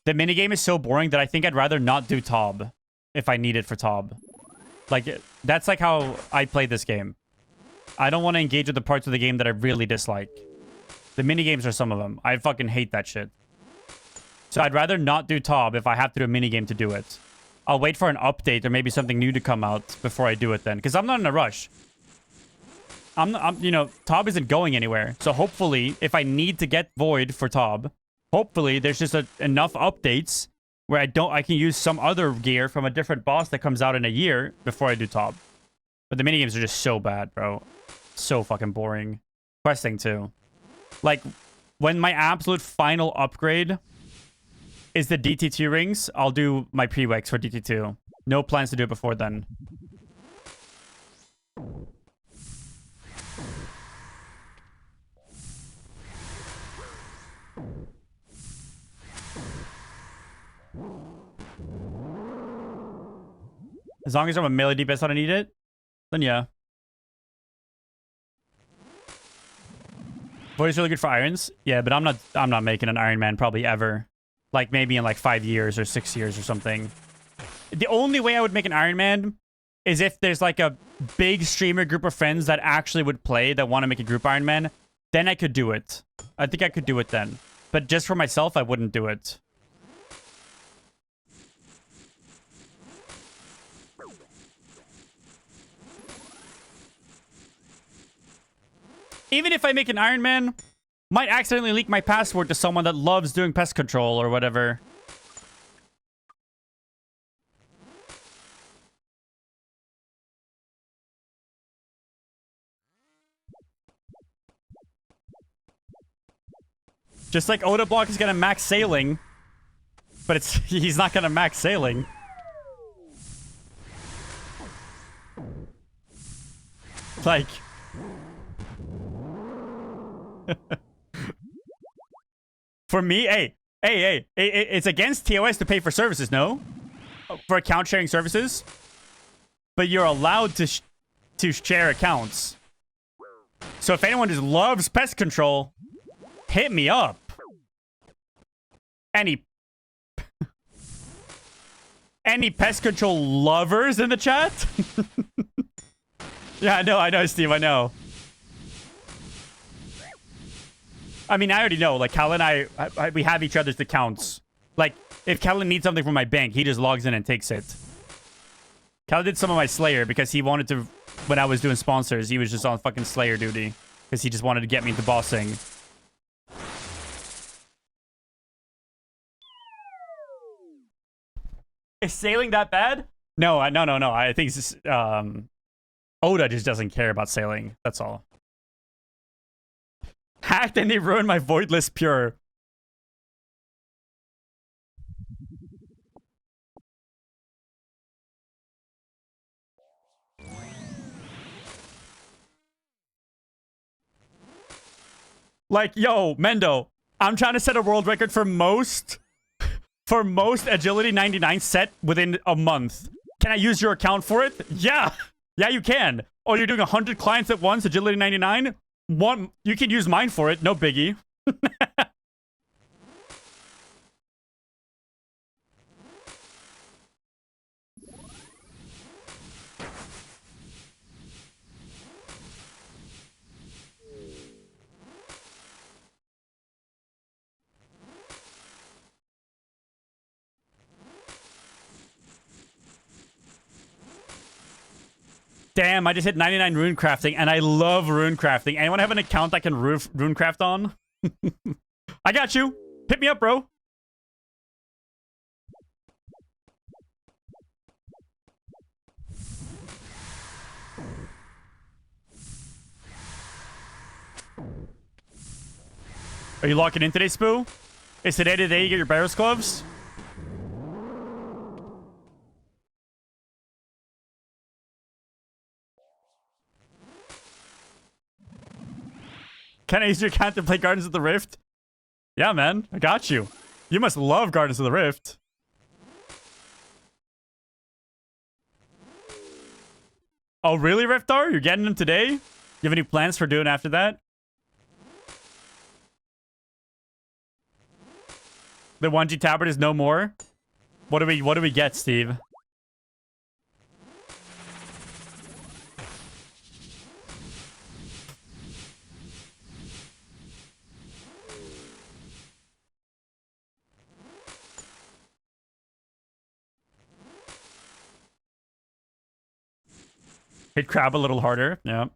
The minigame is so boring that I think I'd rather not do Tob if I need it for Tob. Like, that's like how I play this game. I don't want to engage with the parts of the game that I really dislike. The minigames are some of them. I fucking hate that shit. So I'd rather not do Tob if I have to do a minigame to do it. I'll wait for an update or maybe something new to come out before I do it then. Because I'm not in a rush. You know, Tob isn't going anywhere. So hopefully, if I need to get Void for Tob, hopefully there's just enough updates where I can use some other gear from a different boss that comes out in a year before I do Tob. But the minigames are just so bad, bro. So fucking boring. Questing too. Like, when my absolute final upgrade is the DT2 rings, I'll do my prereqs for DT2. No plans to do it before then. As long as I'm a melee DPS and I need it, then yeah. Void is really good for irons. Yeah, but I'm not making an Iron Man probably ever. Like maybe in like 5 years or 6 years or something. The only way I would make an Iron Man is if there's like a big streamer group of friends that actually would play that want to make a group Iron Man. Then I could do it. I think I could do it then. But just for myself, I wouldn't do it. Even if I make an Iron Man, might accidentally leak my password to someone that loves doing pest control or whatever. Just like Oda Block is gonna max sailing, but he's not gonna max sailing. Like... For me, hey, it's against TOS to pay for services, no? For account sharing services? But you're allowed to share accounts. So if anyone just loves pest control, hit me up. Any pest control lovers in the chat? Yeah, I know, Steve, I know. I mean, I already know. Like, Cal and I, we have each other's accounts. Like, if Cal needs something from my bank, he just logs in and takes it. Cal did some of my Slayer because he wanted to... When I was doing sponsors, he was just on fucking Slayer duty. Because he just wanted to get me into bossing. Is sailing that bad? No, no. I think it's just, Oda just doesn't care about sailing. That's all. Hacked and they ruined my Voidless Pure. Like, yo, Mendo, I'm trying to set a world record for most agility 99 set within a month. Can I use your account for it? Yeah. Yeah, you can. Oh, you're doing 100 clients at once, agility 99? You can use mine for it, no biggie. Damn, I just hit 99 rune crafting, and I love rune crafting. Anyone have an account I can rune craft on? I got you. Hit me up, bro. Are you locking in today, Spoo? Is today the day you get your Barris gloves? Can I use your account to play Gardens of the Rift? Yeah, man. I got you. You must love Gardens of the Rift. Oh, really, Riftar? You're getting them today? You have any plans for doing after that? The 1G tabard is no more? What do we get, Steve? Hit crab a little harder. Yeah.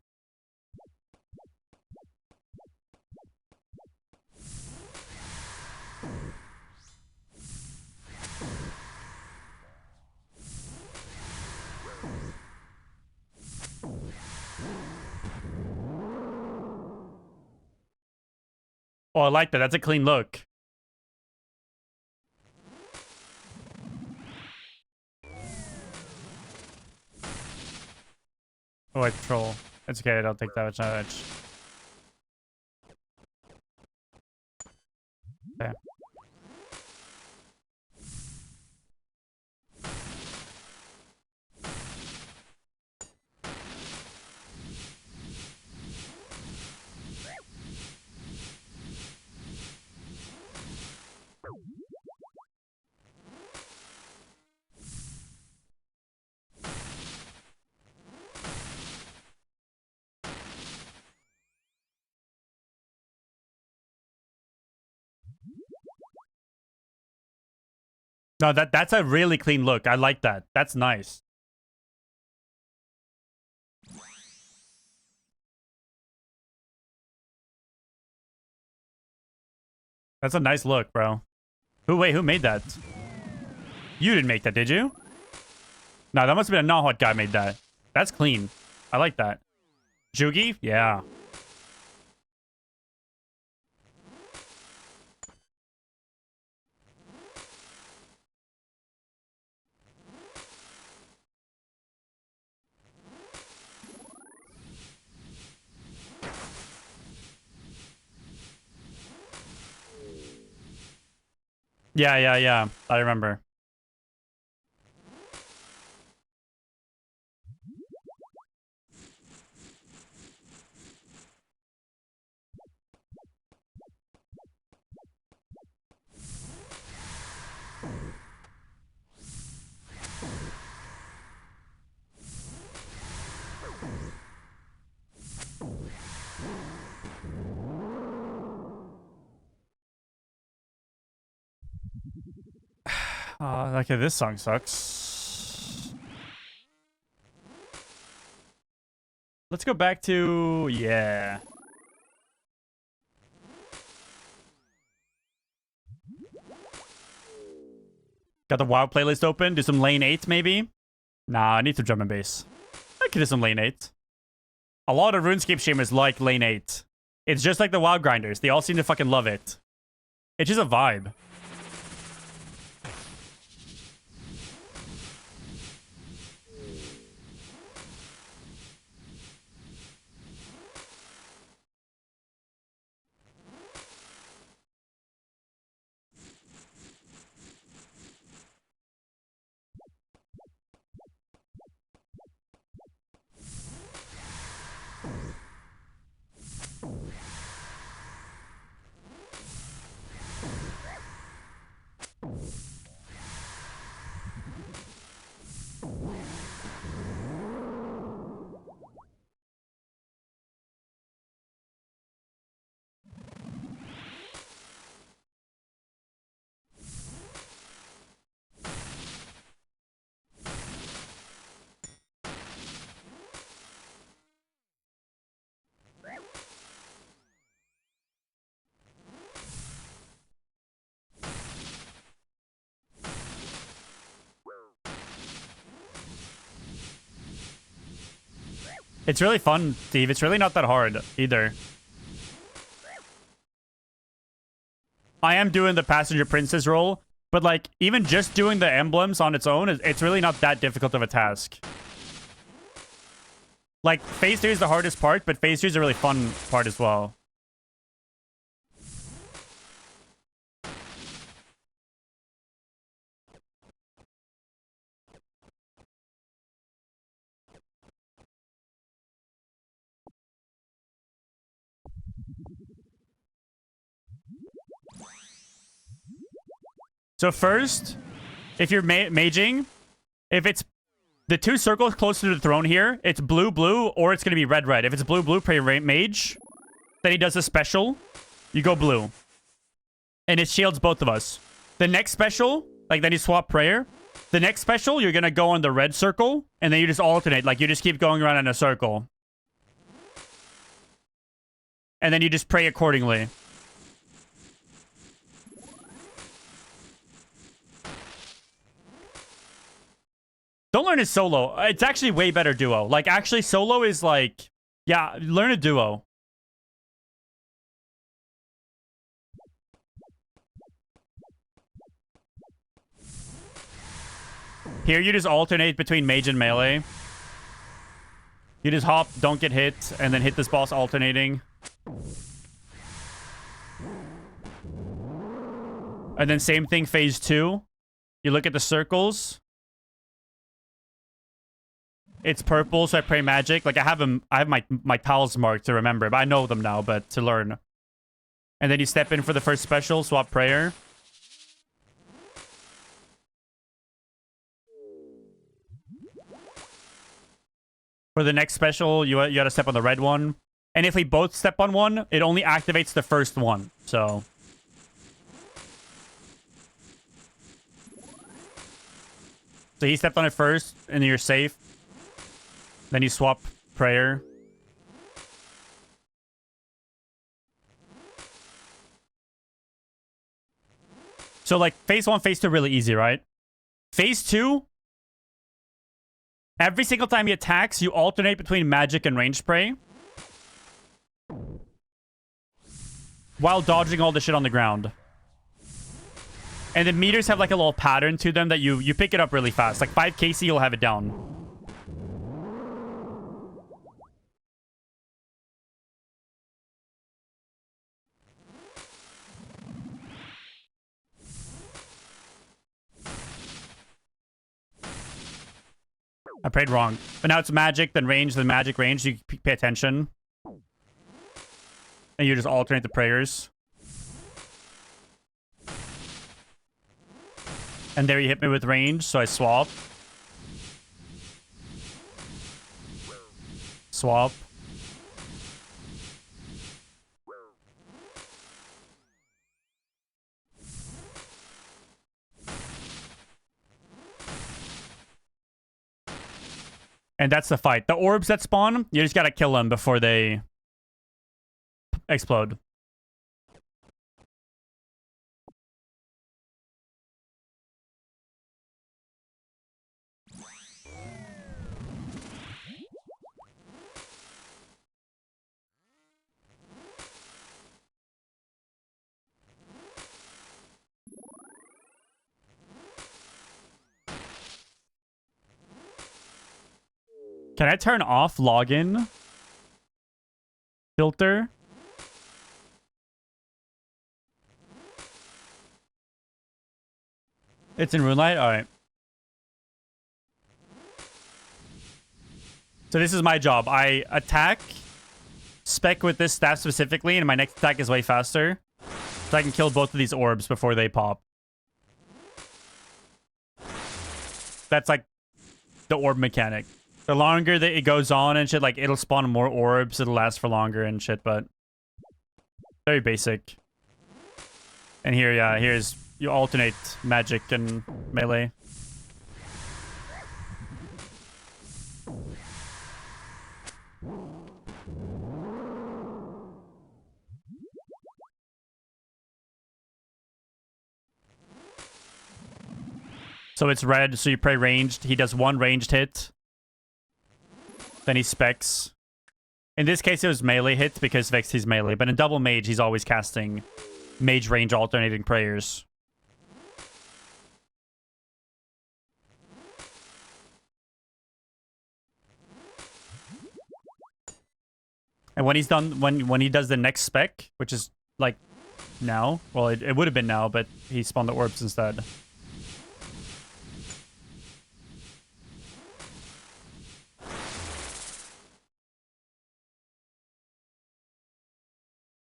Oh, I like that. That's a clean look. Oh, I troll. It's okay. I don't take that much damage. Okay. No, that's a really clean look. I like that. That's nice. That's a nice look, bro. Wait, who made that? You didn't make that, did you? No, that must have been a not-hot guy made that. That's clean. I like that. Jugi? Yeah. Yeah. I remember. Okay, this song sucks. Let's go back to... Yeah. Got the WoW playlist open. Do some lane 8, maybe? Nah, I need to drum and bass. I could do some lane 8. A lot of RuneScape streamers like lane 8. It's just like the WoW grinders. They all seem to fucking love it. It's just a vibe. It's really fun, Steve. It's really not that hard either. I am doing the passenger princess role, but like even just doing the emblems on its own, it's really not that difficult of a task. Like phase 3 is the hardest part, but phase 2 is a really fun part as well. So first, if you're maging, if it's the 2 circles closer to the throne here, it's blue, blue, or it's going to be red, red. If it's blue, blue, pray mage. Then he does a special. You go blue. And it shields both of us. The next special, like then you swap prayer. The next special, you're going to go on the red circle. And then you just alternate. Like you just keep going around in a circle. And then you just pray accordingly. Don't learn it solo. It's actually way better duo. Like, actually, solo is like... Yeah, learn a duo. Here, you just alternate between mage and melee. You just hop, don't get hit, and then hit this boss alternating. And then same thing, phase 2. You look at the circles. It's purple, so I pray magic. Like I have my tiles marked to remember, but I know them now, but to learn. And then you step in for the first special, swap prayer. For the next special, you gotta step on the red one. And if we both step on one, it only activates the first one. So he stepped on it first, and you're safe. Then you swap prayer. So like phase 1, phase 2 really easy, right? Phase 2, every single time he attacks, you alternate between magic and range spray. While dodging all the shit on the ground. And the meters have like a little pattern to them that you pick it up really fast. Like 5 KC, you'll have it down. I prayed wrong. But now it's magic, then range, then magic, range. You pay attention. And you just alternate the prayers. And there you hit me with range, so I swap. Swap. And that's the fight. The orbs that spawn, you just gotta kill them before they explode. Can I turn off login filter? It's in Runelight? Alright. So this is my job. I attack, spec with this staff specifically, and my next attack is way faster. So I can kill both of these orbs before they pop. That's like the orb mechanic. The longer that it goes on and shit, like, it'll spawn more orbs, it'll last for longer and shit, but... very basic. And here, yeah, here's... you alternate magic and melee. So it's red, so you pray ranged. He does 1 ranged hit. Then he specs. In this case, it was melee hit because Vex he's melee. But in double mage, he's always casting mage range alternating prayers. And when he's done, when he does the next spec, which is like now, well, it would have been now, but he spawned the orbs instead.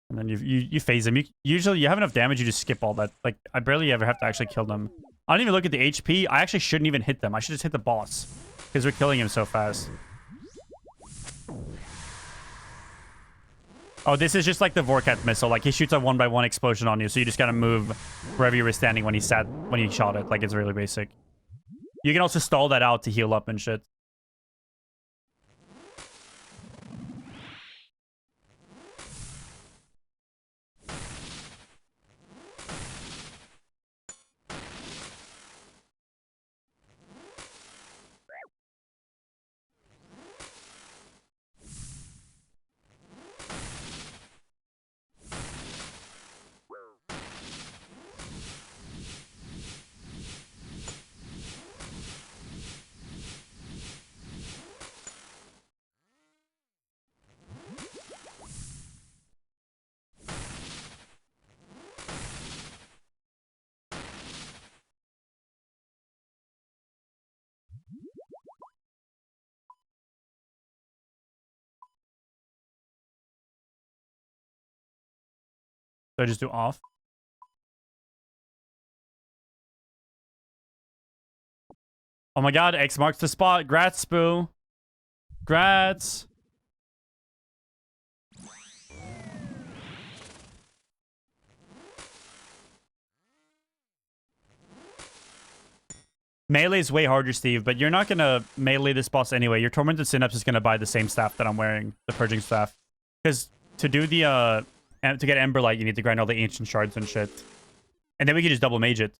And then you phase him. Usually you have enough damage, you just skip all that. Like, I barely ever have to actually kill them. I don't even look at the HP. I actually shouldn't even hit them. I should just hit the boss. Because we're killing him so fast. Oh, this is just like the Vorkat missile. Like, he shoots a 1x1 explosion on you, so you just gotta move wherever you were standing when he shot it. Like, it's really basic. You can also stall that out to heal up and shit. So I just do off. Oh my god, X marks the spot. Grats, Spoo. Grats. Melee is way harder, Steve, but you're not gonna melee this boss anyway. Your Tormented Synapse is gonna buy the same staff that I'm wearing, the Purging Staff. Because to do the, to get Emberlight, you need to grind all the Ancient Shards and shit. And then we can just double mage it.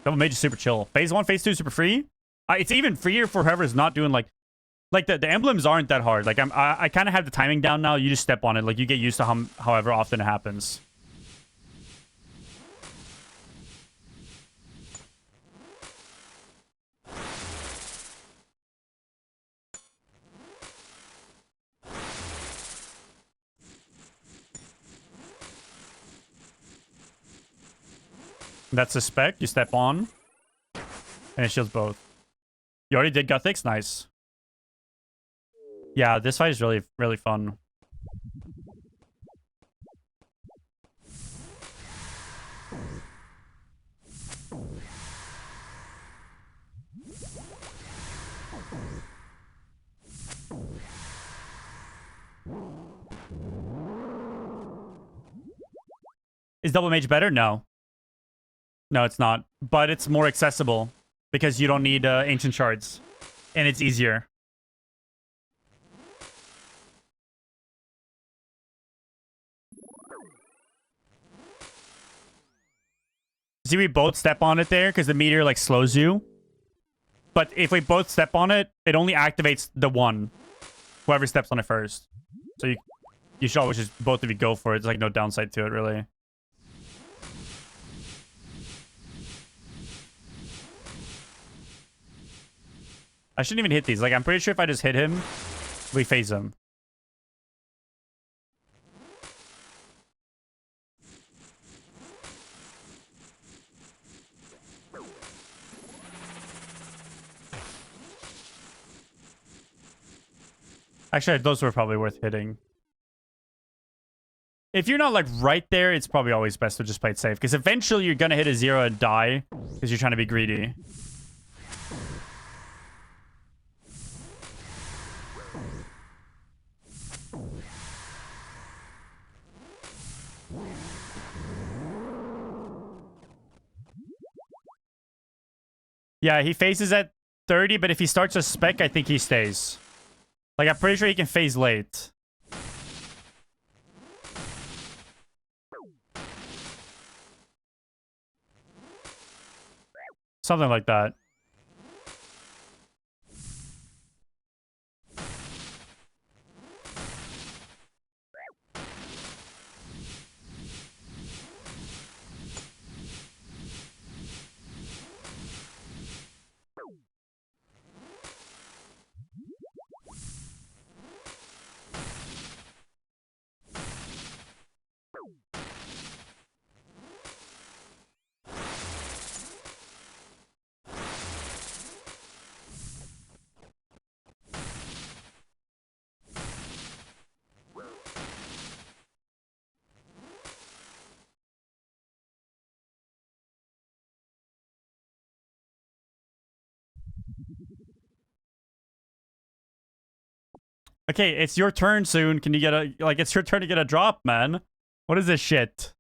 Double mage is super chill. Phase 1, Phase 2 is super free. It's even freer for whoever's not doing, like the emblems aren't that hard. Like, I kind of have the timing down now. You just step on it. Like, you get used to however often it happens. That's a spec. You step on. And it shields both. You already did Guthix? Nice. Yeah, this fight is really, really fun. Is double mage better? No. No, it's not. But it's more accessible because you don't need ancient shards. And it's easier. See, we both step on it there because the meteor like slows you. But if we both step on it, it only activates the one. Whoever steps on it first. So you should always just both of you go for it. There's like no downside to it, really. I shouldn't even hit these. Like, I'm pretty sure if I just hit him, we phase him. Actually, those were probably worth hitting. If you're not, like, right there, it's probably always best to just play it safe. Because eventually you're going to hit a 0 and die. Because you're trying to be greedy. Yeah, he phases at 30, but if he starts a spec, I think he stays. Like, I'm pretty sure he can phase late. Something like that. Okay, it's your turn soon. Can you get a... Like, it's your turn to get a drop, man. What is this shit?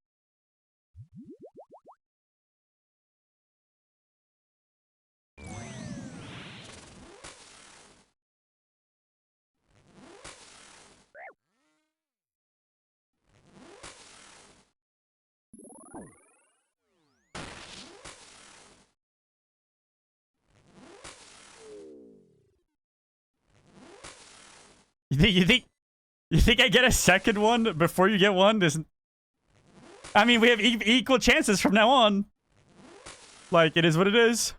You think I get a second one before you get one? I mean, we have equal chances from now on. Like, it is what it is.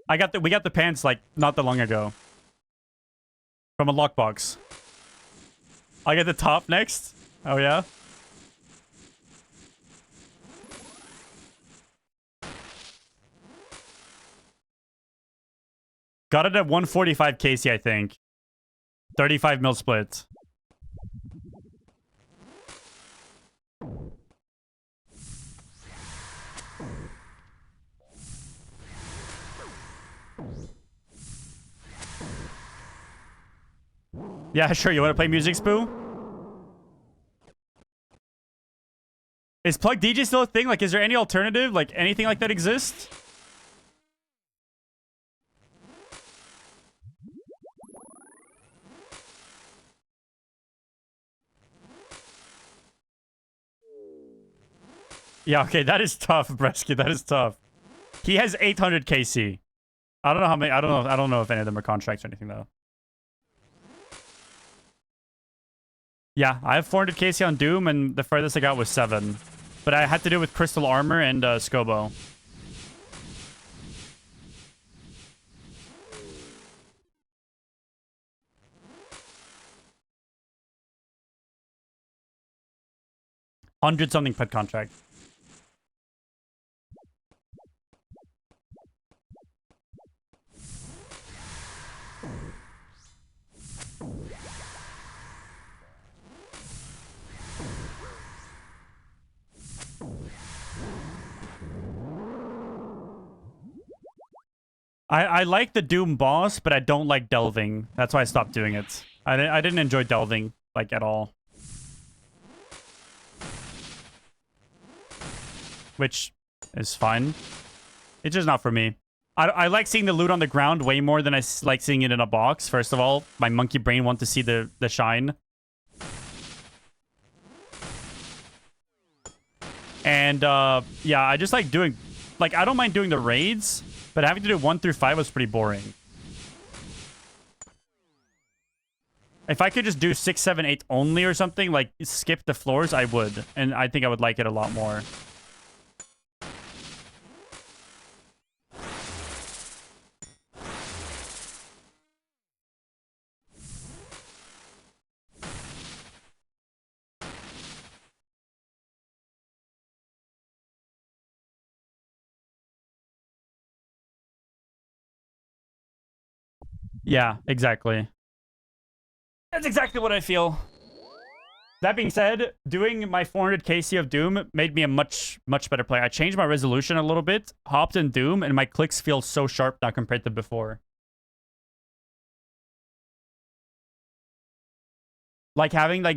We got the pants like not that long ago. From a lockbox. I get the top next. Oh yeah. Got it at 145 KC, I think. 35 mil split. Yeah, sure. You want to play Music Spoo? Is Plug DJ still a thing? Like, is there any alternative? Like, anything like that exists? Yeah, okay, that is tough, Bresky. That is tough. He has 800 KC. I don't know how many. I don't know if any of them are contracts or anything though. Yeah, I have 400 KC on Doom, and the furthest I got was 7. But I had to do it with Crystal Armor and Scobo. $100-something pet contract. I like the Doom boss, but I don't like delving. That's why I stopped doing it. I didn't enjoy delving, like, at all. Which is fine. It's just not for me. I like seeing the loot on the ground way more than I like seeing it in a box. First of all, my monkey brain wants to see the shine. And, yeah, I just like doing... Like, I don't mind doing the raids, but having to do 1 through 5 was pretty boring. If I could just do 6, 7, 8 only or something, like, skip the floors, I would. And I think I would like it a lot more. Yeah, exactly. That's exactly what I feel. That being said, doing my 400 KC of Doom made me a much better player. I changed my resolution a little bit, hopped in Doom, and my clicks feel so sharp now compared to before. Like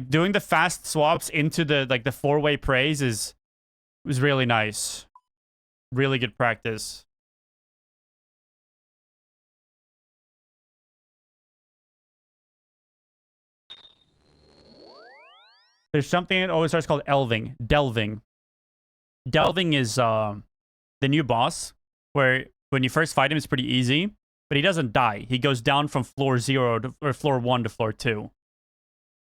doing the fast swaps into the the 4-way praise was really nice. Really good practice. There's something in OSRs called delving. Delving is the new boss, where when you first fight him, it's pretty easy, but he doesn't die. He goes down from floor 0 to, or floor 1 to floor 2.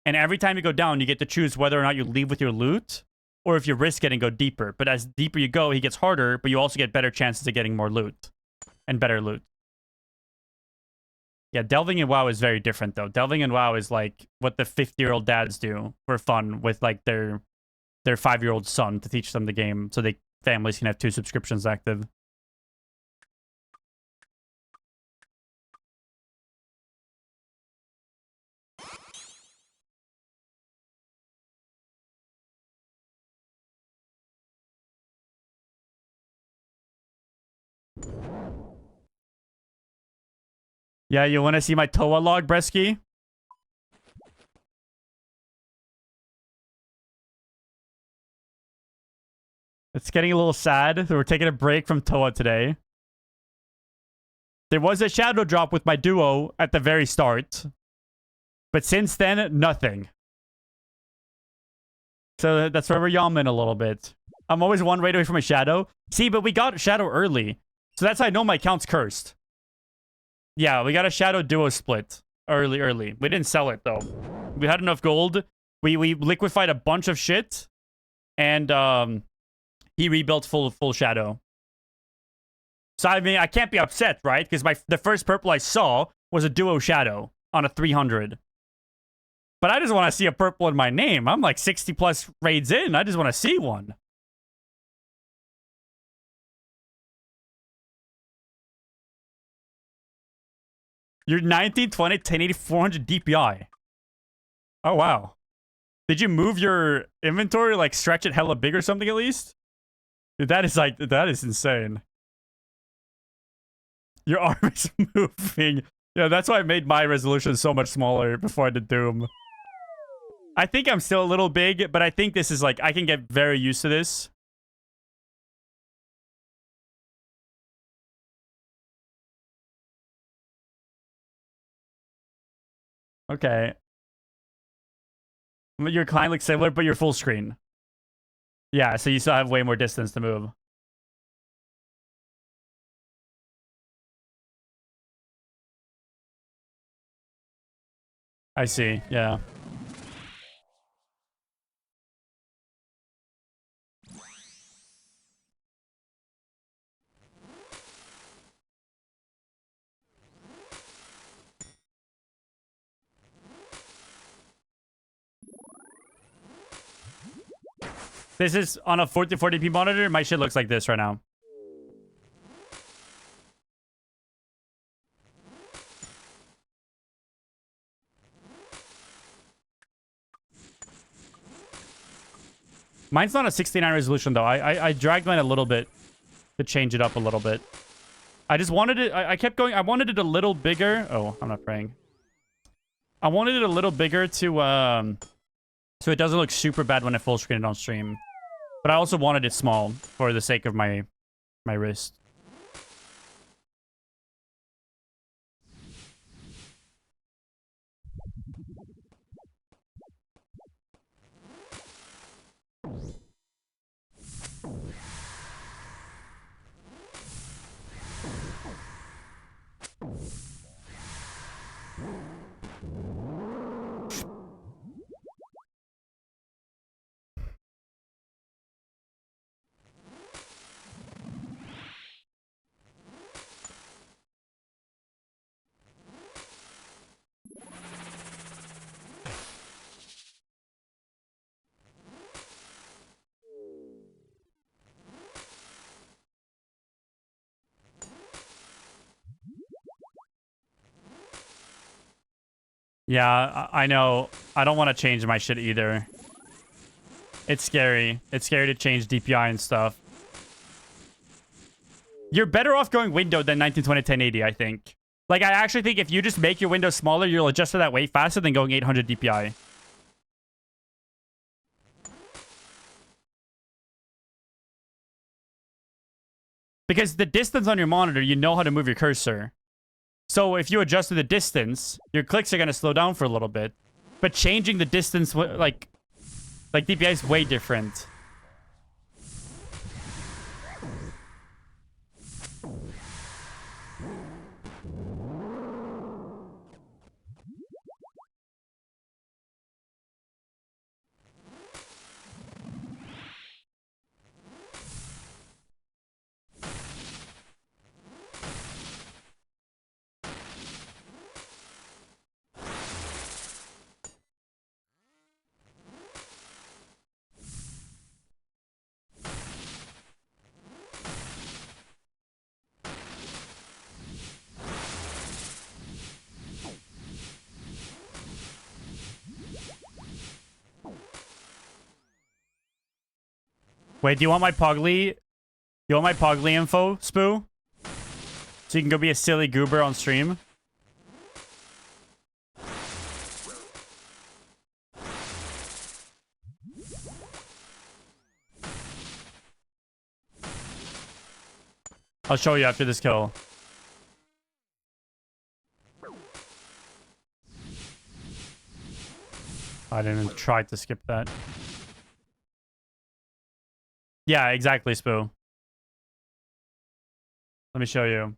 And every time you go down, you get to choose whether or not you leave with your loot, or if you risk it and go deeper. But as deeper you go, he gets harder, but you also get better chances of getting more loot. And better loot. Yeah, delving in WoW is very different, though. Delving in WoW is like what the 50-year-old dads do for fun with like their 5-year-old son to teach them the game so families can have 2 subscriptions active. Yeah, you want to see my Toa log, Bresky? It's getting a little sad. We're taking a break from Toa today. There was a shadow drop with my duo at the very start. But since then, nothing. So that's where we're yamming a little bit. I'm always one raid away from a shadow. See, but we got shadow early. So that's how I know my account's cursed. Yeah, we got a shadow duo split early. We didn't sell it, though. We had enough gold. We liquefied a bunch of shit. And he rebuilt full shadow. So, I mean, I can't be upset, right? Because the first purple I saw was a duo shadow on a 300. But I just want to see a purple in my name. I'm like 60 plus raids in. I just want to see one. You're 1920, 1080, 400 DPI. Oh, wow. Did you move your inventory? Like, stretch it hella big or something at least? Dude, that is insane. Your arm is moving. Yeah, that's why I made my resolution so much smaller before I did Doom. I think I'm still a little big, but I think this is like, I can get very used to this. Okay. Your client looks similar, but you're full screen. Yeah, so you still have way more distance to move. I see, yeah. This is on a 4040p monitor. My shit looks like this right now. Mine's not a 69 resolution though. I dragged mine a little bit to change it up a little bit. I just wanted it. I kept going. I wanted it a little bigger. Oh, I'm not praying. I wanted it a little bigger to so it doesn't look super bad when I full screen it on stream. But I also wanted it small for the sake of my wrist. Yeah, I know. I don't want to change my shit either. It's scary. It's scary to change DPI and stuff. You're better off going window than 1920 1080, I think. Like, I actually think if you just make your window smaller, you'll adjust to that way faster than going 800 DPI. Because the distance on your monitor, you know how to move your cursor. So if you adjust to the distance, your clicks are going to slow down for a little bit. But changing the distance, like DPI is way different. Wait, do you want my Pogly? You want my Pogly info, Spoo? So you can go be a silly goober on stream. I'll show you after this kill. I didn't even try to skip that. Yeah, exactly, Spoo. Let me show you.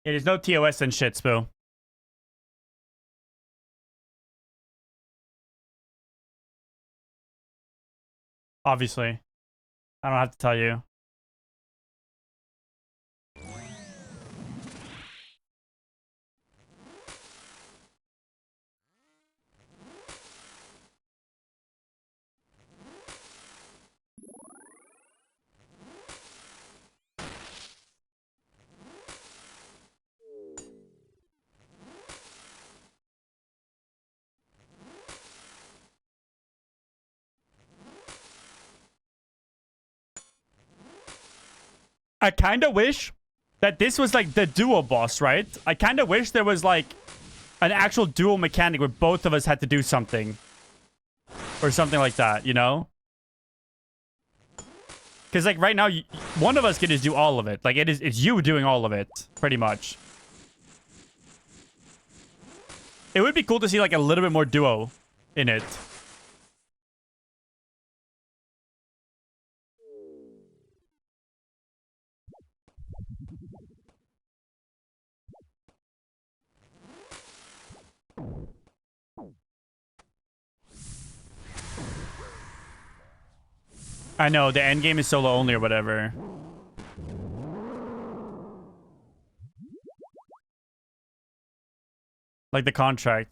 Yeah, there's no TOS and shit, Spoo. Obviously. I don't have to tell you. I kind of wish that this was like the duo boss, right? I kind of wish there was like an actual dual mechanic where both of us had to do something. Or something like that, you know? Because like right now, one of us can just do all of it. Like it's you doing all of it, pretty much. It would be cool to see like a little bit more duo in it. I know, the end game is solo only or whatever. Like the contract.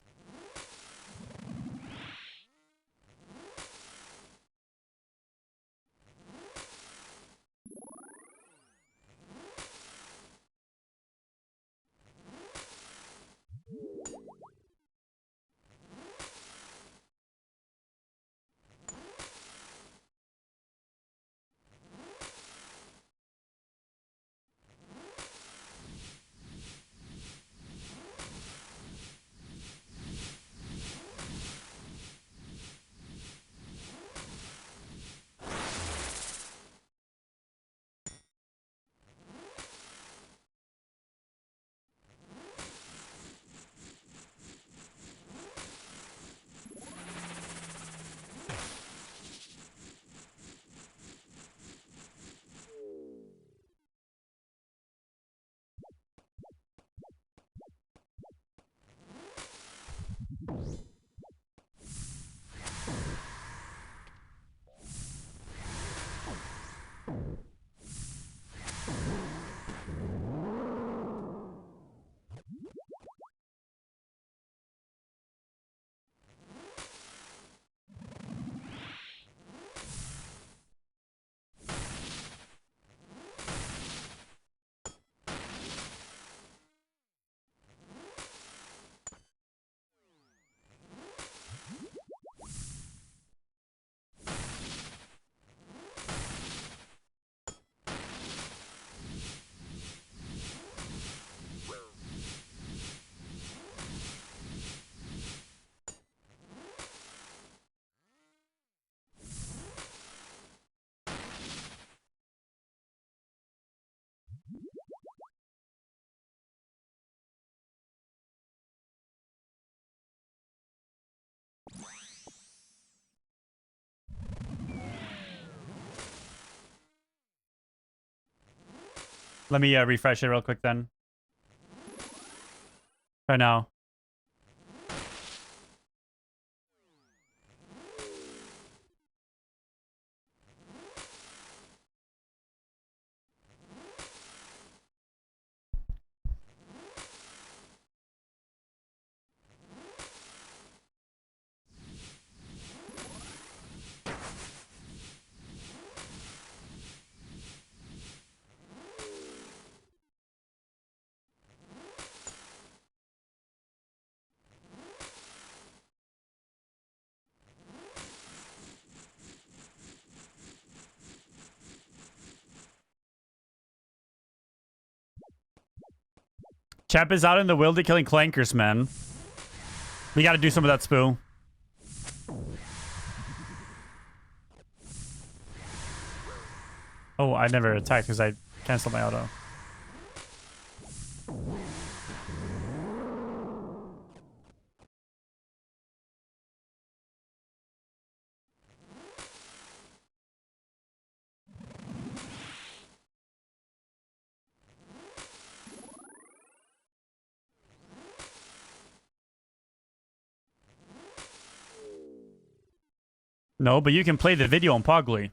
Let me refresh it real quick then. Right now. Chap is out in the wildy killing clankers, man. We gotta do some of that spoo. Oh, I never attacked because I canceled my auto. No, but you can play the video on Pogly.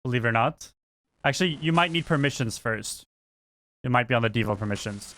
Believe it or not. Actually, you might need permissions first. It might be on the Devo permissions.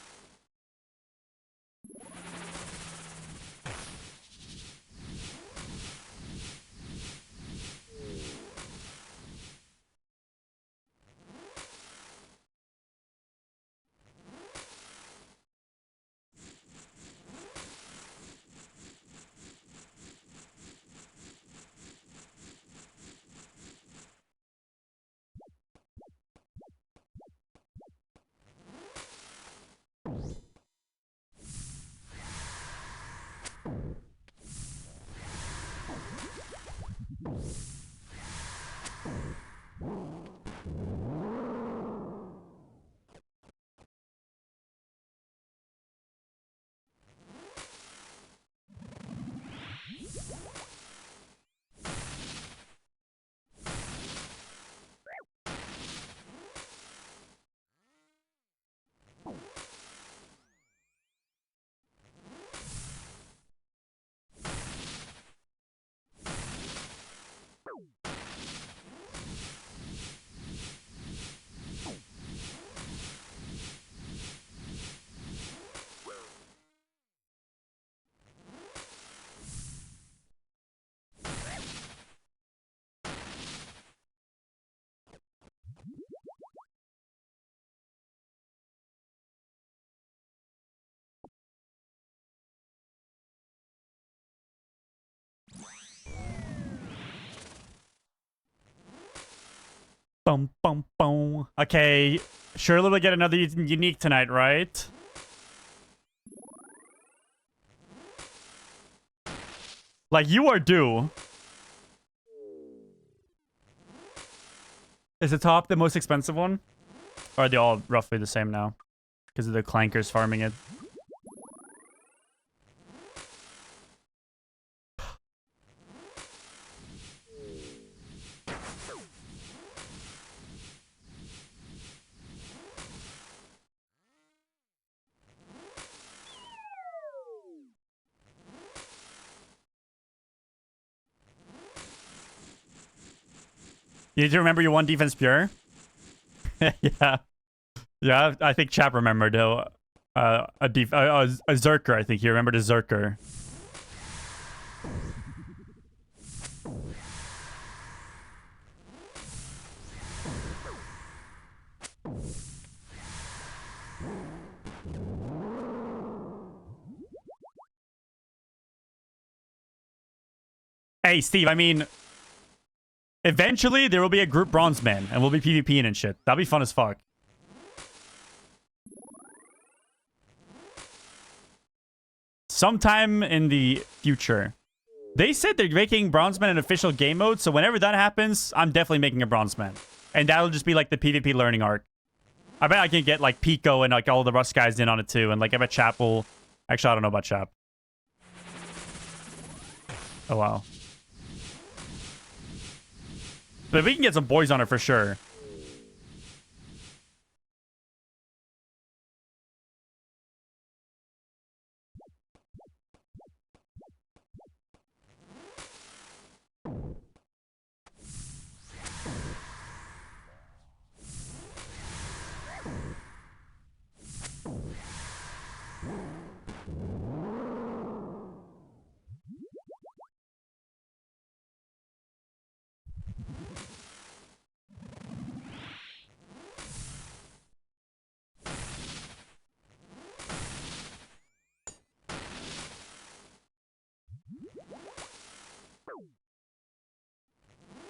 Bum, bum, bum. Okay, surely we'll get another unique tonight, right? Like, you are due. Is the top the most expensive one? Or are they all roughly the same now? Because of the clankers farming it. You need to remember your one defense pure? Yeah. Yeah, I think Chap remembered a Zerker, I think he remembered a Zerker. Hey, Steve, I mean, eventually there will be a group bronze man and we'll be PvPing and shit. That'll be fun as fuck. Sometime in the future. They said they're making bronze man an official game mode, so whenever that happens, I'm definitely making a bronze man. And that'll just be like the PvP learning arc. I bet I can get like Pico and like all the Rust guys in on it too. And like I bet Chap will... Actually, I don't know about Chap. Oh, wow. But we can get some boys on it for sure.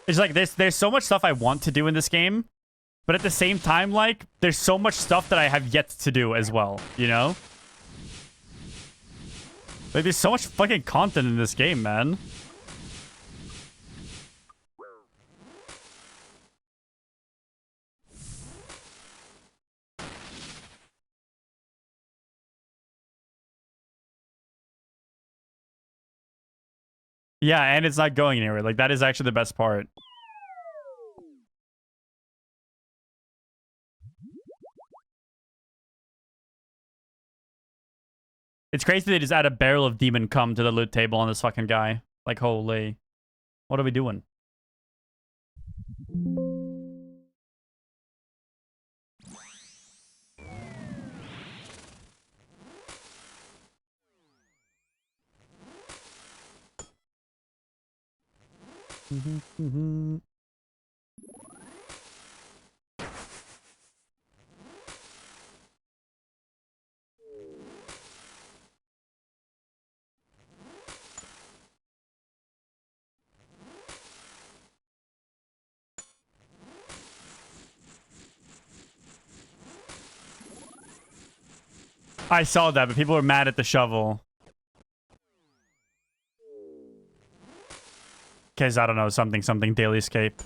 It's like there's so much stuff I want to do in this game, but at the same time, like, there's so much stuff that I have yet to do as well, you know? Like, there's so much fucking content in this game, man. Yeah, and it's not going anywhere. Like, that is actually the best part. It's crazy they just add a barrel of demon cum to the loot table on this fucking guy. Like, holy. What are we doing? I saw that, but people were mad at the shovel. Because, I don't know, something daily escape.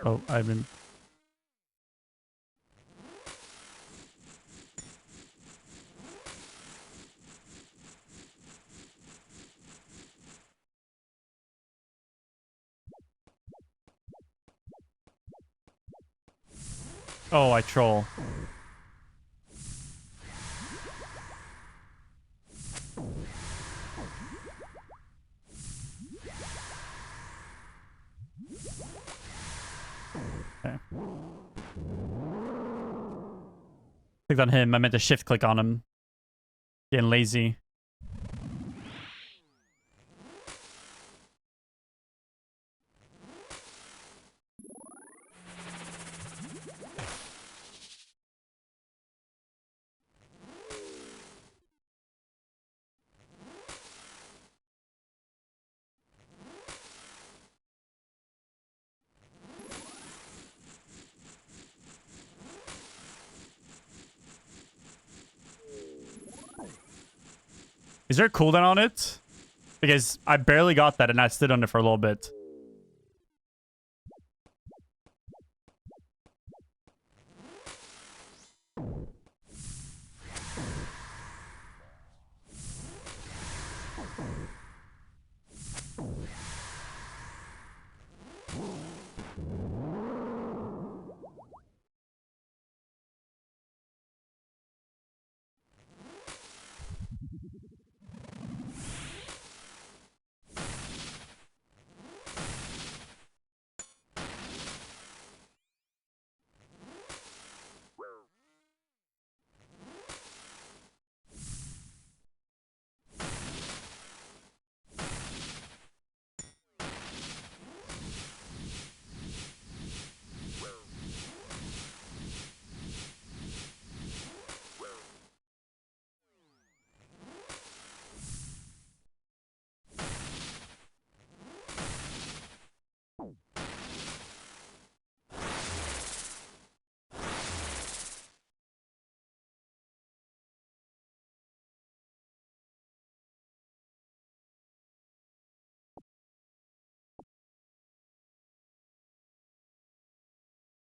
Oh, I've been... Oh, I troll. Okay. Clicked on him. I meant to shift click on him. Getting lazy. Is there a cooldown on it? Because I barely got that and I stood on it for a little bit.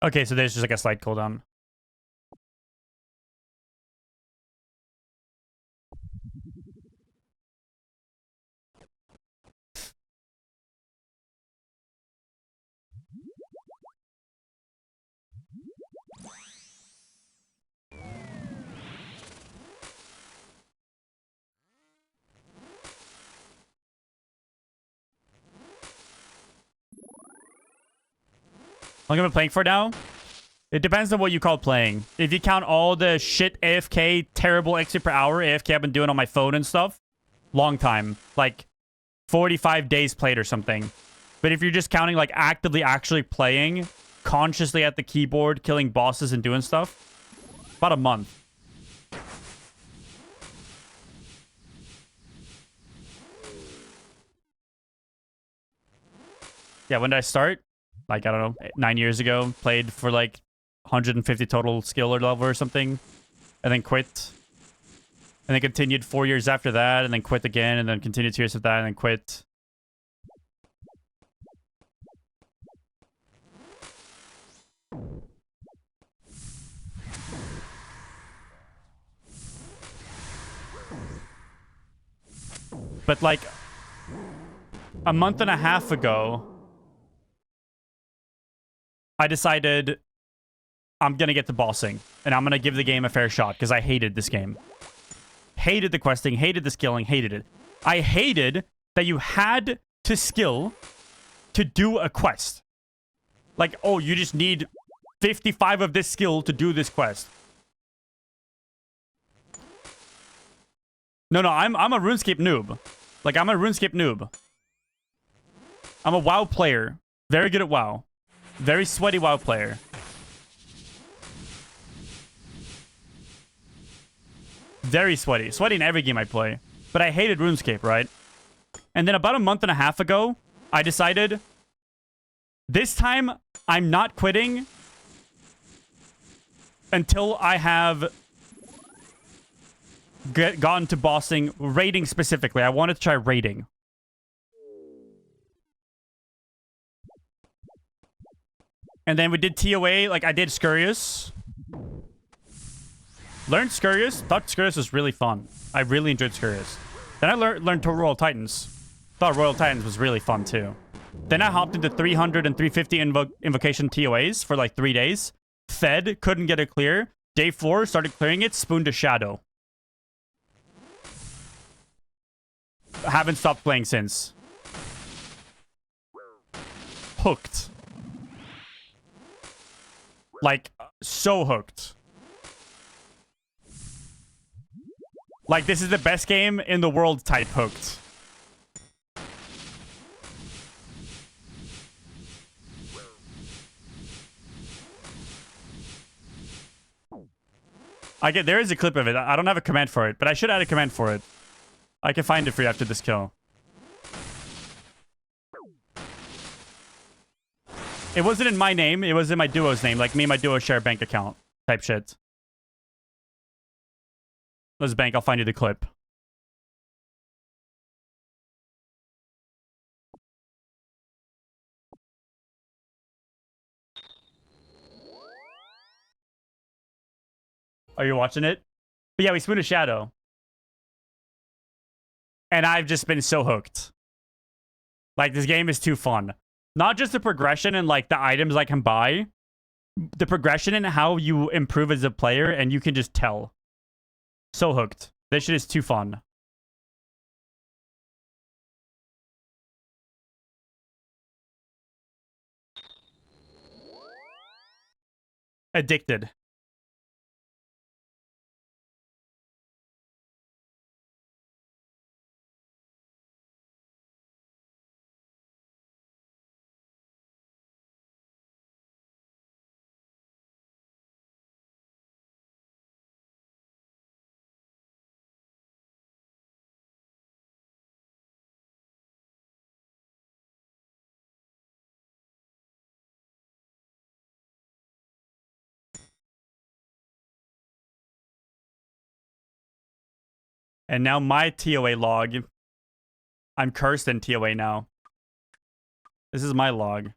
Okay, so there's just like a slight cooldown. How long have I been playing for now? It depends on what you call playing. If you count all the shit AFK, terrible exit per hour AFK I've been doing on my phone and stuff, long time. Like 45 days played or something. But if you're just counting like actively actually playing, consciously at the keyboard, killing bosses and doing stuff, about a month. Yeah, when did I start? Like, I don't know, 9 years ago. Played for like 150 total skill or level or something. And then quit. And then continued 4 years after that. And then quit again. And then continued 2 years after that. And then quit. But like a month and a half ago, I decided I'm going to get to bossing. And I'm going to give the game a fair shot because I hated this game. Hated the questing, hated the skilling, hated it. I hated that you had to skill to do a quest. Like, oh, you just need 55 of this skill to do this quest. No, I'm a RuneScape noob. Like, I'm a RuneScape noob. I'm a WoW player. Very good at WoW. Very sweaty WoW player. Very sweaty. Sweaty in every game I play. But I hated RuneScape, right? And then about a month and a half ago, I decided this time I'm not quitting until I have gotten to bossing, raiding specifically. I wanted to try raiding. And then we did TOA, like I did Scurious. Learned Scurious. Thought Scurious was really fun. I really enjoyed Scurious. Then I learned to Royal Titans. Thought Royal Titans was really fun too. Then I hopped into 300 and 350 invocation TOAs for like 3 days. Fed, couldn't get it clear. Day 4, started clearing it, spoon to Shadow. Haven't stopped playing since. Hooked. Like, so hooked. Like, this is the best game in the world type hooked. There is a clip of it. I don't have a command for it, but I should add a command for it. I can find it for you after this kill. It wasn't in my name. It was in my duo's name. Like, me and my duo share a bank account type shit. Let's bank. I'll find you the clip. Are you watching it? But yeah, we spoon a Shadow. And I've just been so hooked. Like, this game is too fun. Not just the progression and, like, the items I can buy. The progression and how you improve as a player, and you can just tell. So hooked. This shit is too fun. Addicted. And now my TOA log. I'm cursed in TOA now. This is my log.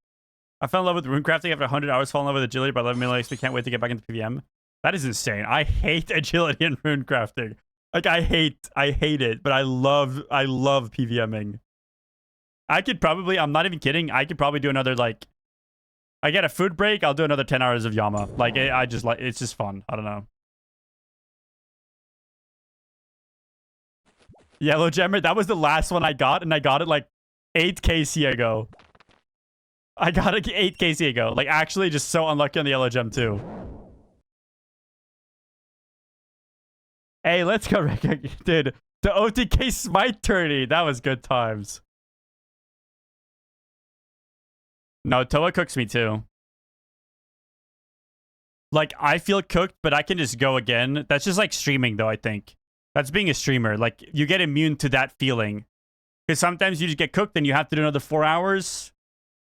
I fell in love with runecrafting after 100 hours. Fell in love with agility by 11 million XP. Can't wait to get back into PVM. That is insane. I hate agility and runecrafting. Like, I hate it, but I love PVMing. I could probably, I'm not even kidding, I could probably do another, like, I get a food break, I'll do another 10 hours of Yama. Like, it's just fun. I don't know. Yellow Gemmer, that was the last one I got, and I got it like 8 KC ago. I got it 8 KC ago. Like, actually just so unlucky on the Yellow Gem too. Hey, let's go, Rick. Dude, the OTK Smite tourney. That was good times. No, Toa cooks me too. Like, I feel cooked, but I can just go again. That's just like streaming, though, I think. That's being a streamer. Like, you get immune to that feeling. Because sometimes you just get cooked and you have to do another 4 hours.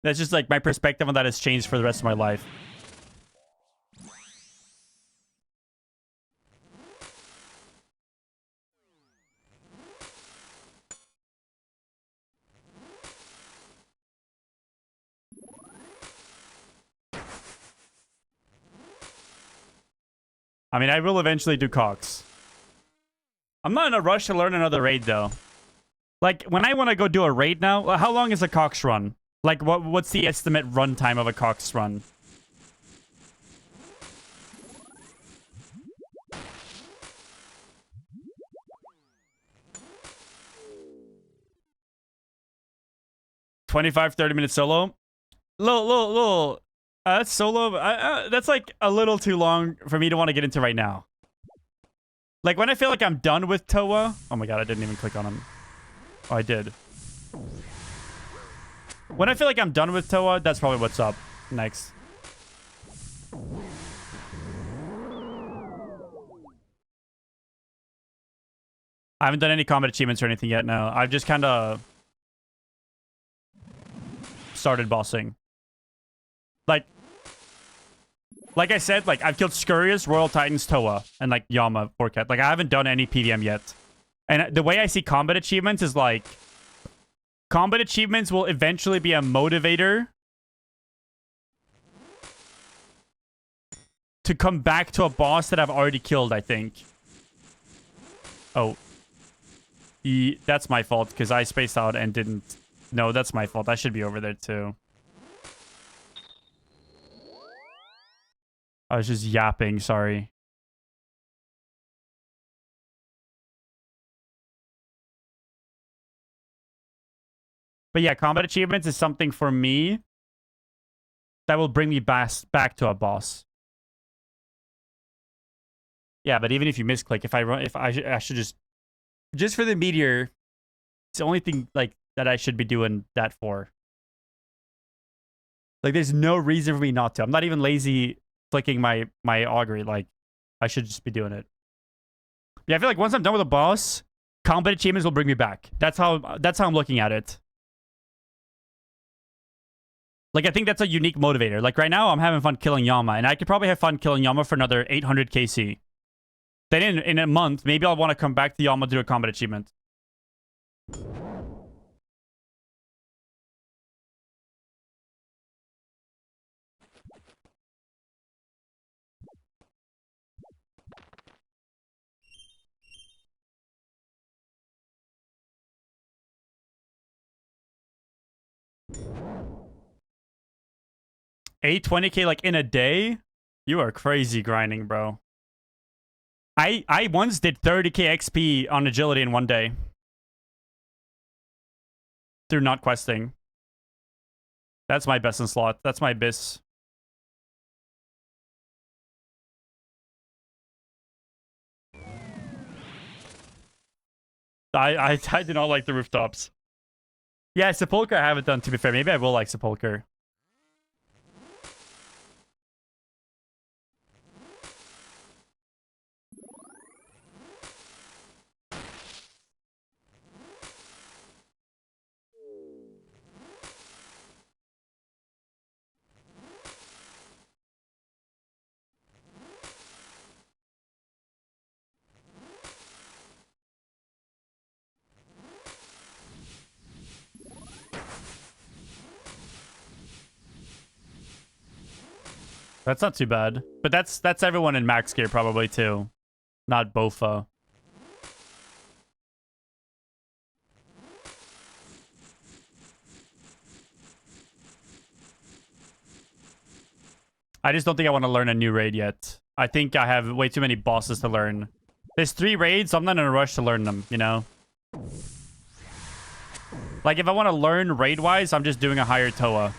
That's just like my perspective on that has changed for the rest of my life. I mean, I will eventually do Cox. I'm not in a rush to learn another raid, though. Like, when I want to go do a raid now, how long is a Cox run? Like, what's the estimate runtime of a Cox run? $25, 30-minute solo? Little. That's solo. That's like a little too long for me to want to get into right now. Like, when I feel like I'm done with Toa... Oh my god, I didn't even click on him. Oh, I did. When I feel like I'm done with Toa, that's probably what's up next. I haven't done any combat achievements or anything yet, no. I've just kind of started bossing. Like I said, like, I've killed Scurious, Royal Titans, Toa, and, like, Yama, Forecat. Like, I haven't done any PVM yet. And the way I see combat achievements is, like, combat achievements will eventually be a motivator to come back to a boss that I've already killed, I think. Oh. That's my fault, because I spaced out and didn't... No, that's my fault. I should be over there, too. I was just yapping, sorry. But yeah, combat achievements is something for me that will bring me back to a boss. Yeah, but even if you misclick, if I should just for the meteor, it's the only thing like that I should be doing that for. Like, there's no reason for me not to. I'm not even lazy flicking my augury. Like, I should just be doing it. Yeah, I feel like once I'm done with a boss, combat achievements will bring me back. That's how I'm looking at it. Like, I think that's a unique motivator. Like, right now, I'm having fun killing Yama, and I could probably have fun killing Yama for another 800 KC. Then in a month, maybe I'll want to come back to Yama to do a combat achievement. $820K like in a day? You are crazy grinding, bro. I once did 30K XP on agility in one day. Through not questing. That's my best in slot. That's my bis. I do not like the rooftops. Yeah, Sepulchre I haven't done, to be fair. Maybe I will like Sepulchre. That's not too bad. But that's everyone in max gear probably too. Not Bofa. I just don't think I want to learn a new raid yet. I think I have way too many bosses to learn. There's 3 raids, so I'm not in a rush to learn them, you know? Like, if I want to learn raid-wise, I'm just doing a higher Toa.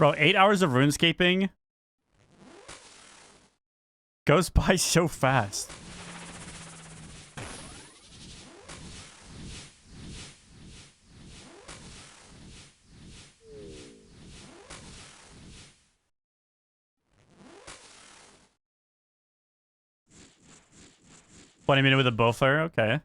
Bro, 8 hours of RuneScaping goes by so fast. "20 minutes with a bow flare?" Okay.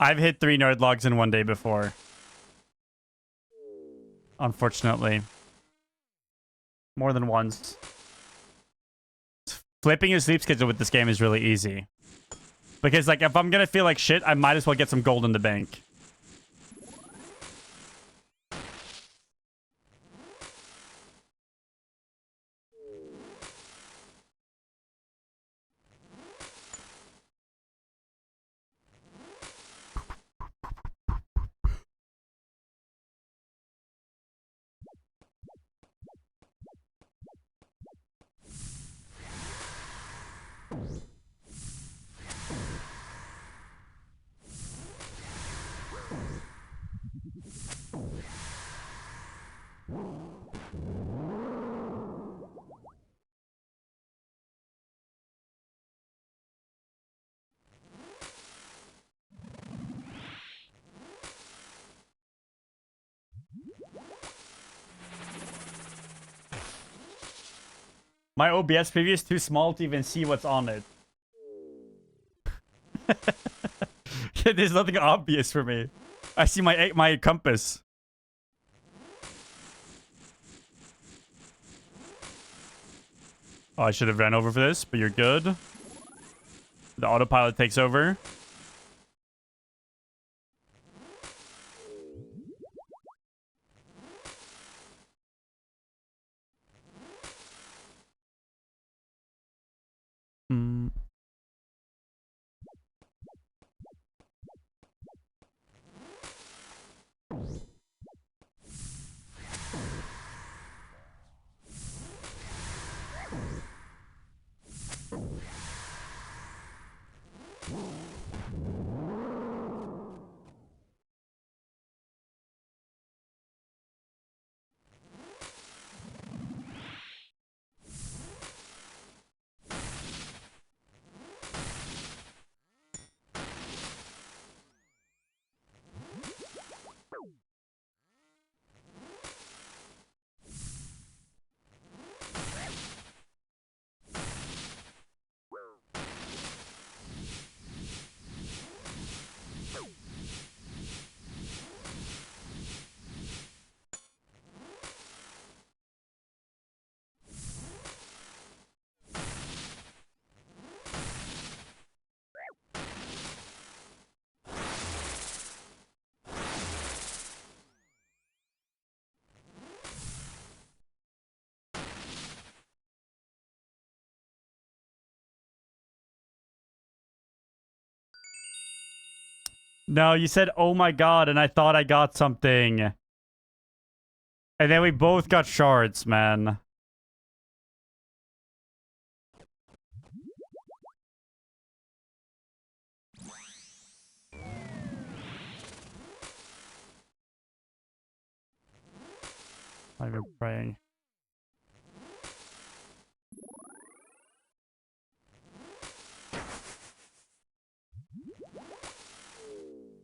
I've hit 3 nerd logs in one day before. Unfortunately. More than once. Flipping your sleep schedule with this game is really easy. Because, like, if I'm gonna feel like shit, I might as well get some gold in the bank. My OBS preview is too small to even see what's on it. There's nothing obvious for me. I see my compass. Oh, I should have ran over for this, but you're good. The autopilot takes over. Hmm. No, you said, oh my god, and I thought I got something. And then we both got shards, man. I've been praying.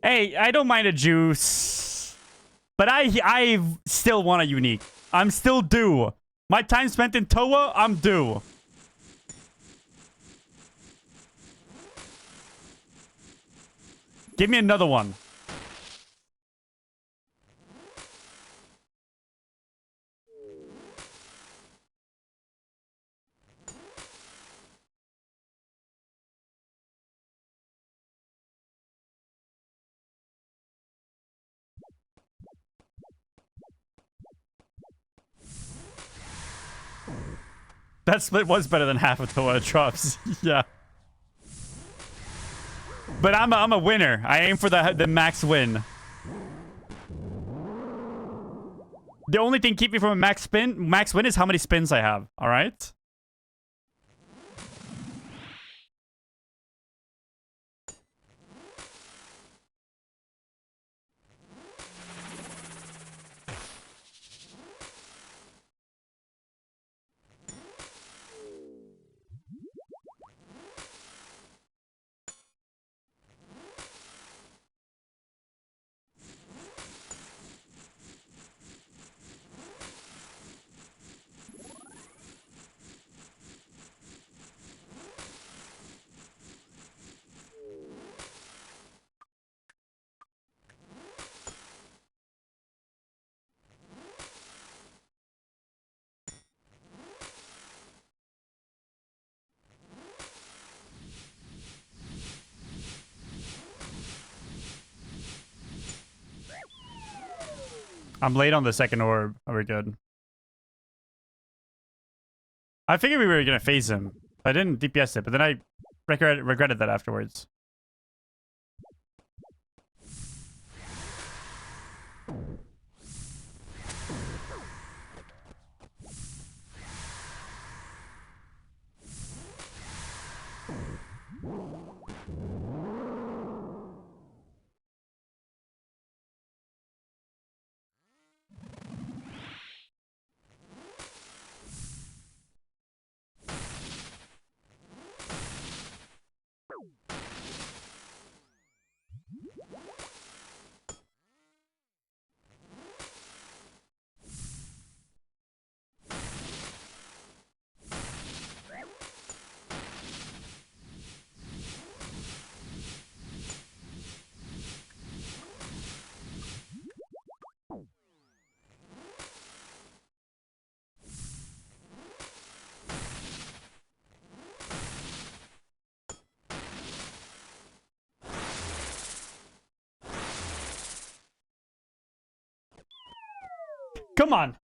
Hey, I don't mind a juice. But I still want a unique. I'm still due. My time spent in Toa, I'm due. Give me another one. That split was better than half of Toa drops. Yeah. But I'm a winner. I aim for the max win. The only thing keep me from a max win is how many spins I have. All right. I'm late on the second orb. Are we good? I figured we were going to phase him. I didn't DPS it, but then I regretted that afterwards. Come on.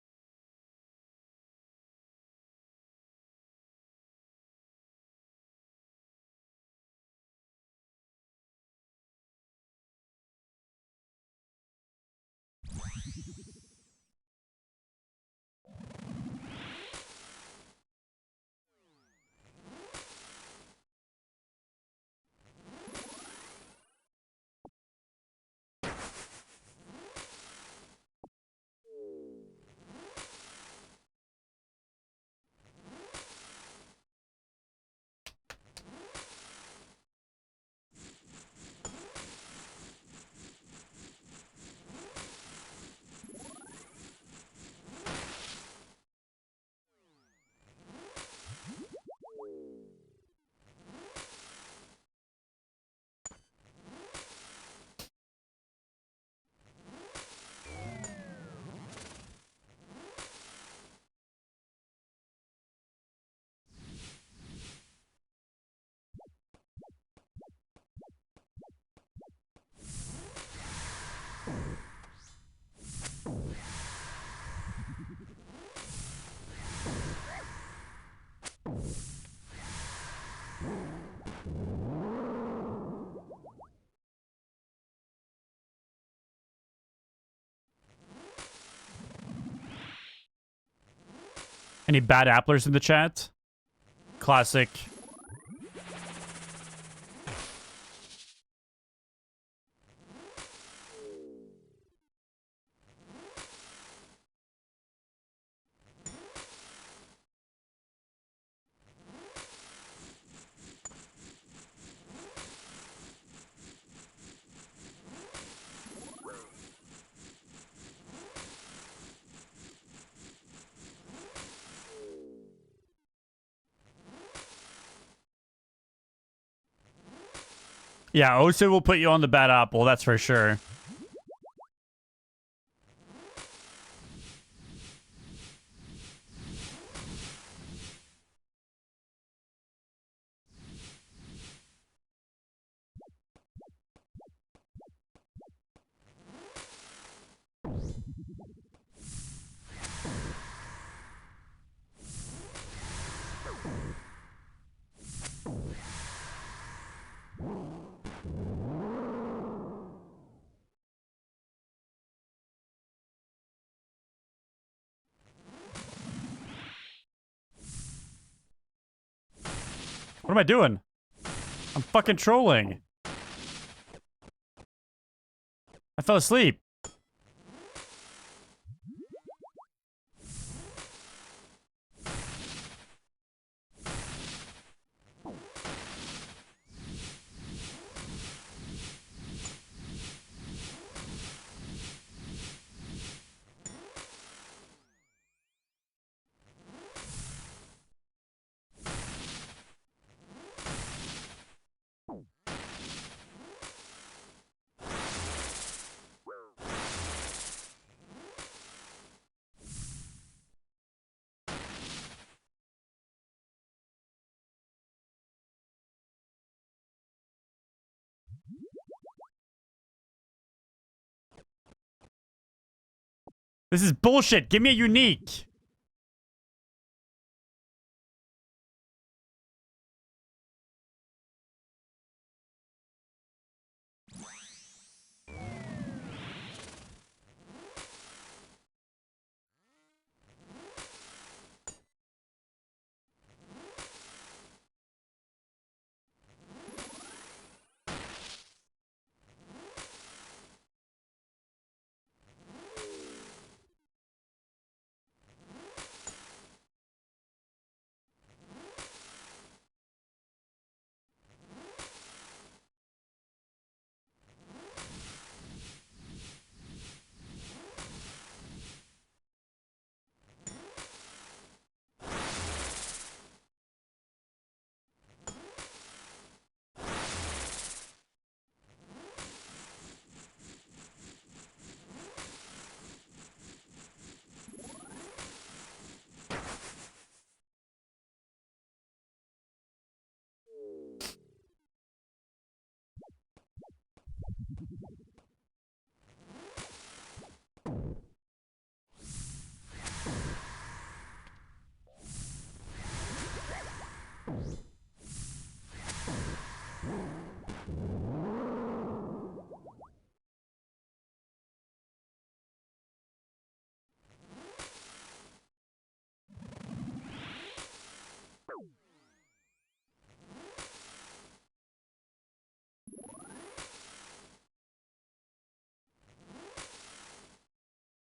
Any bad applers in the chat? Classic. Yeah, Osu will put you on the bad apple, that's for sure. What am I doing? I'm fucking trolling. I fell asleep. This is bullshit. Give me a unique.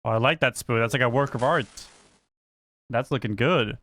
Oh, I like that spoon. That's like a work of art. That's looking good.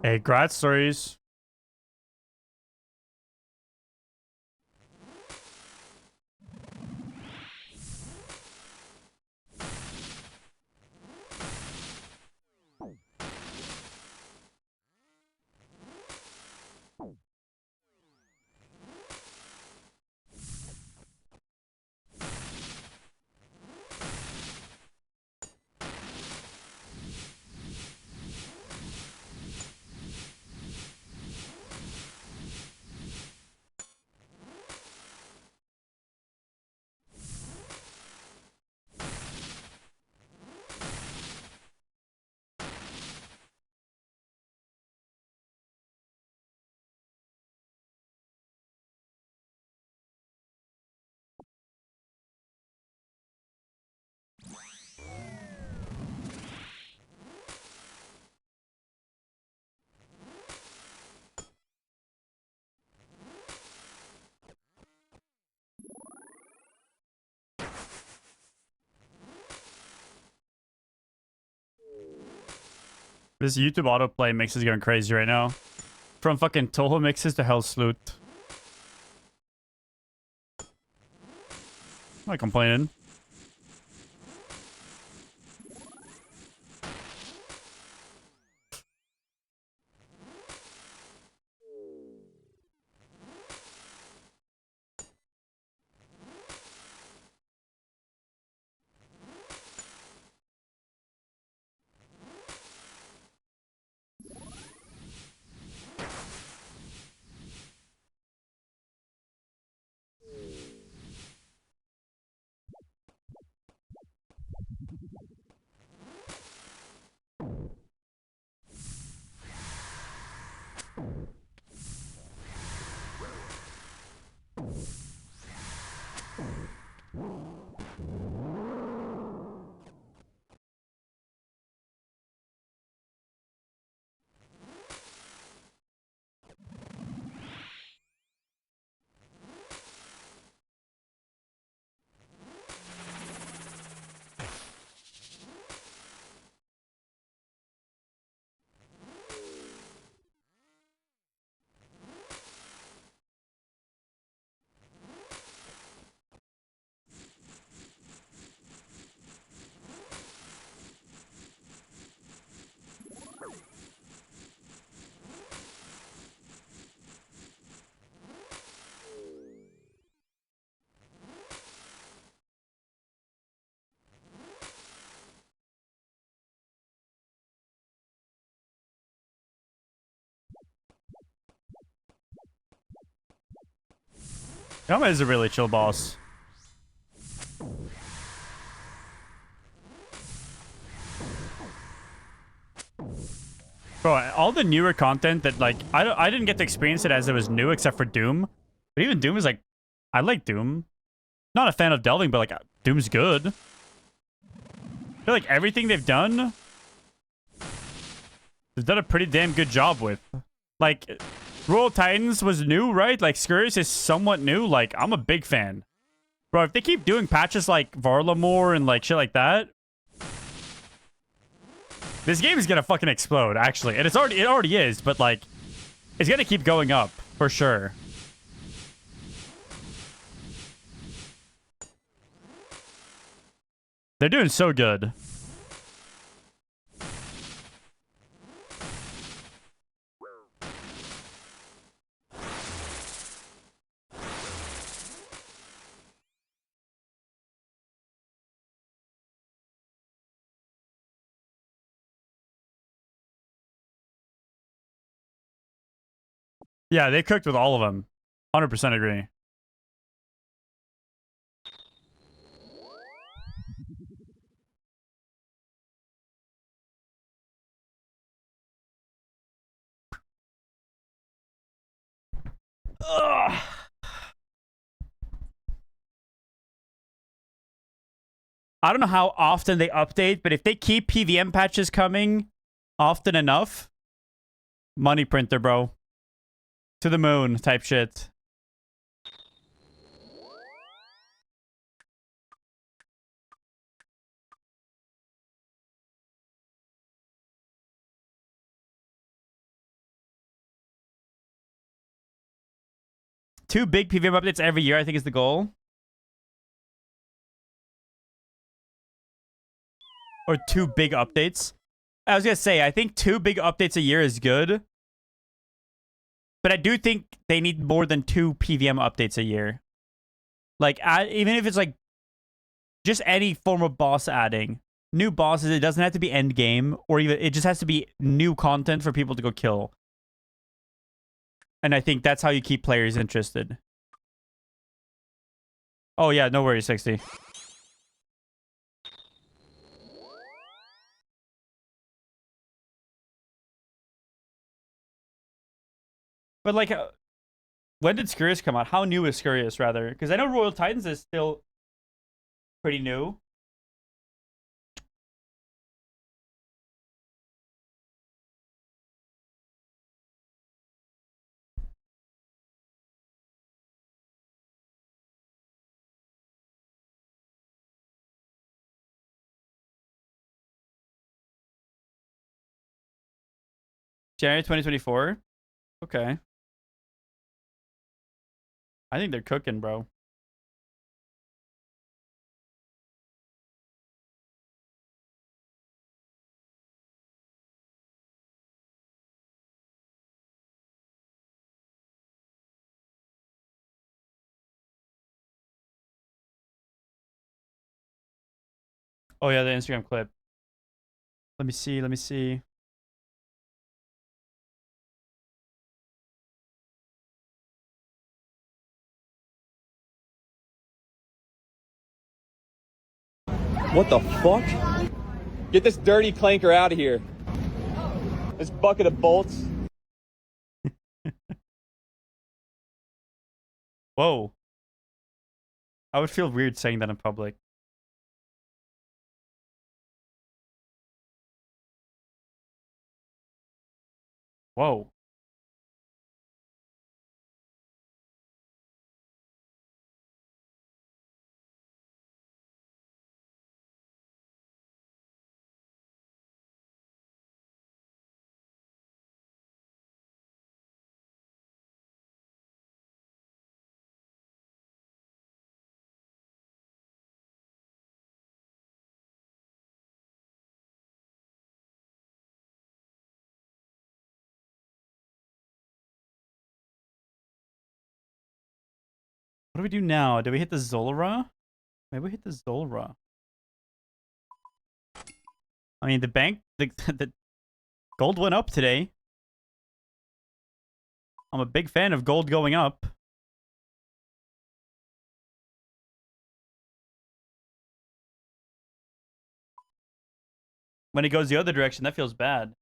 Hey, grad stories. This YouTube autoplay mix is going crazy right now. From fucking Toho mixes to Hell's Salute. I'm not complaining. Yama is a really chill boss. Bro, all the newer content that, like, I didn't get to experience it as it was new, except for Doom. But even Doom is like, I like Doom. Not a fan of delving, but like, Doom's good. I feel like everything they've done a pretty damn good job with. Like, Royal Titans was new, right? Like, Scourge is somewhat new. Like, I'm a big fan. Bro, if they keep doing patches like Varlamore and like shit like that, this game is gonna fucking explode, actually. And it already is, but like, it's gonna keep going up, for sure. They're doing so good. Yeah, they cooked with all of them. 100% agree. Ugh. I don't know how often they update, but if they keep PVM patches coming often enough, money printer, bro. To the moon type shit. 2 big PVM updates every year, I think, is the goal. Or 2 big updates. I was gonna say, I think 2 big updates a year is good. But I do think they need more than 2 PVM updates a year. Like, even if it's like just any form of boss adding. New bosses, it doesn't have to be end game, or even it just has to be new content for people to go kill. And I think that's how you keep players interested. Oh yeah, no worries, 60. But like, when did Scurious come out? How new is Scurious, rather? Because I know Royal Titans is still pretty new. January 2024? Okay. I think they're cooking, bro. Oh yeah, the Instagram clip. Let me see, let me see.
What the fuck? Get this dirty clanker out of here. This bucket of bolts.
Whoa. I would feel weird saying that in public. Whoa. What do we do now? Do we hit the Zolra? Maybe we hit the Zolra. I mean, the bank, the gold went up today. I'm a big fan of gold going up. When it goes the other direction, that feels bad.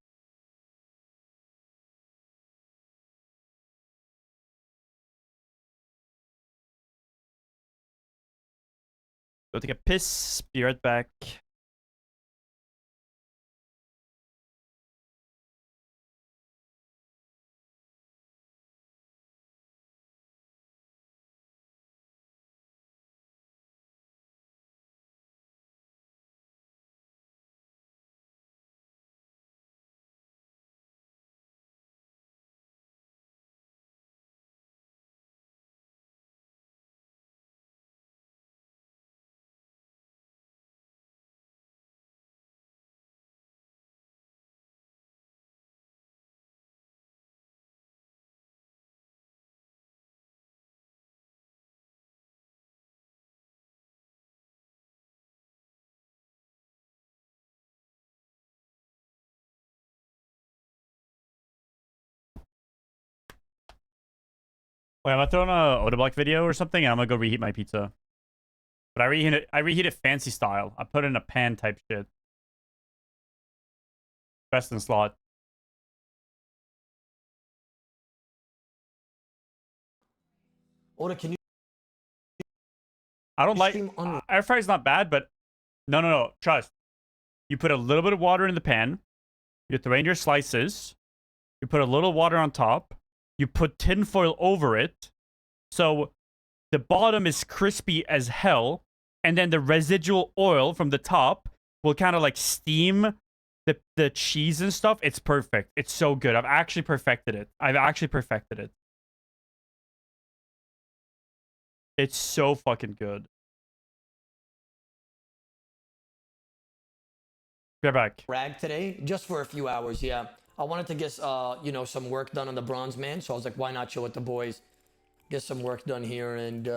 Go take a piss. Be right back. Wait, I'm gonna throw in a Odablock video or something, and I'm gonna go reheat my pizza. But I reheat it fancy style. I put it in a pan type shit. Best in slot.
Oda, can you?
I don't like air fryer's not bad, but no. Trust. You put a little bit of water in the pan. You throw in your slices. You put a little water on top. You put tinfoil over it. So the bottom is crispy as hell. And then the residual oil from the top will kind of like steam the cheese and stuff. It's perfect. It's so good. I've actually perfected it. It's so fucking good. Be right back.
Rag today, just for a few hours, yeah. I wanted to get, you know, some work done on the bronze man, so I was like, why not chill with the boys? Get some work done here, and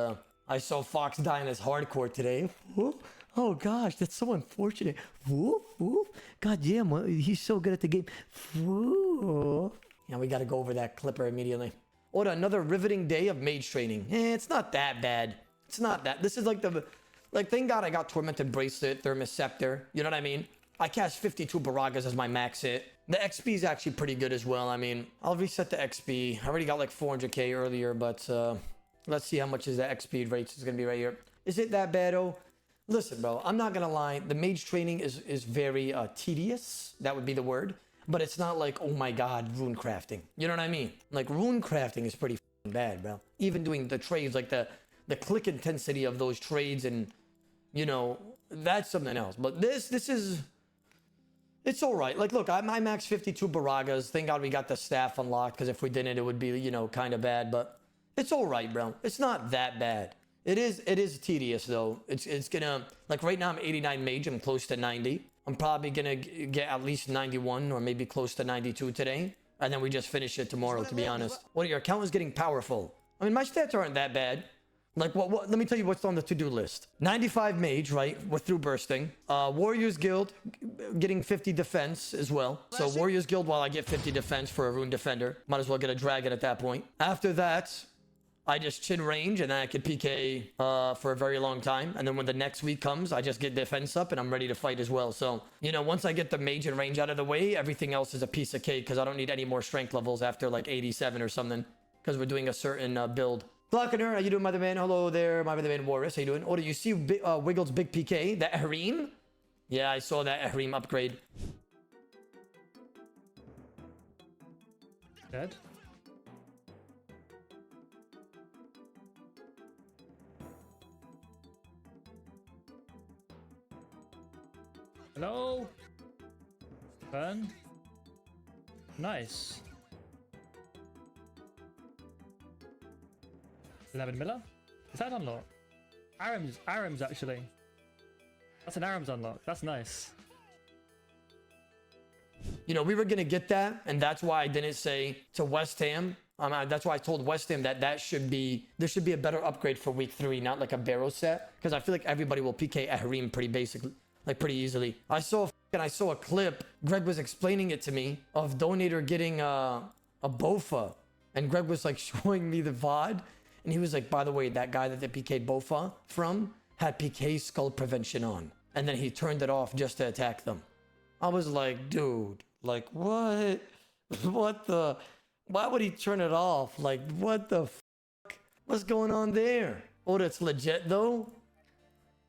I saw Fox dying as hardcore today. Whoop. Oh gosh, that's so unfortunate. Whoop, whoop. God damn, he's so good at the game. Whoop. Yeah, we gotta go over that clipper immediately. What, another riveting day of mage training. It's not that bad. It's not that. This is like thank God I got Tormented Bracelet, Thermos Scepter. You know what I mean? I cast 52 Baragas as my max hit. The XP is actually pretty good as well. I mean, I'll reset the XP. I already got like 400k earlier, but let's see how much is the XP rates is gonna be right here. Is it that bad, oh? Listen, bro, I'm not gonna lie. The mage training is very tedious. That would be the word. But it's not like, oh my god, rune crafting. You know what I mean? Like, rune crafting is pretty bad, bro. Even doing the trades, like the click intensity of those trades, and, you know, that's something else. But this is... It's all right. Like, look, I max 52 Baragas. Thank God we got the staff unlocked, because if we didn't, it would be, you know, kind of bad. But it's all right, bro. It's not that bad. It is tedious, though. It's gonna... Like, right now, I'm 89 mage. I'm close to 90. I'm probably gonna get at least 91 or maybe close to 92 today. And then we just finish it tomorrow, to be honest. What, your account is getting powerful? I mean, my stats aren't that bad. Like, what? Let me tell you what's on the to-do list. 95 mage, right? We're through bursting. Warriors Guild, getting 50 defense as well. So Warriors Guild, while I get 50 defense for a Rune Defender. Might as well get a Dragon at that point. After that, I just chin range, and then I could PK for a very long time. And then when the next week comes, I just get defense up, and I'm ready to fight as well. So, you know, once I get the mage and range out of the way, everything else is a piece of cake, because I don't need any more strength levels after like 87 or something, because we're doing a certain build. Glockener, how you doing, Mother Man? Hello there, my Mother Man Warris. How you doing? Oh, do you see Wiggle's big PK? That Harim? Yeah, I saw that Harim upgrade.
Dead? Hello? Burn? Nice. 11 Miller? Is that unlocked? Aram's actually. That's an Aram's unlock. That's nice.
You know, we were going to get that, and that's why I didn't say to West Ham. That's why I told West Ham that there should be a better upgrade for week 3, not like a barrow set, because I feel like everybody will PK Harim pretty basically, like pretty easily. I saw a clip. Greg was explaining it to me of Donator getting a Bofa, and Greg was like showing me the VOD. And he was like, by the way, that guy that they PK'd Bofa from had PK skull prevention on. And then he turned it off just to attack them. I was like, dude, like, what? What the? Why would he turn it off? Like, what the fuck? What's going on there? Oh, that's legit, though?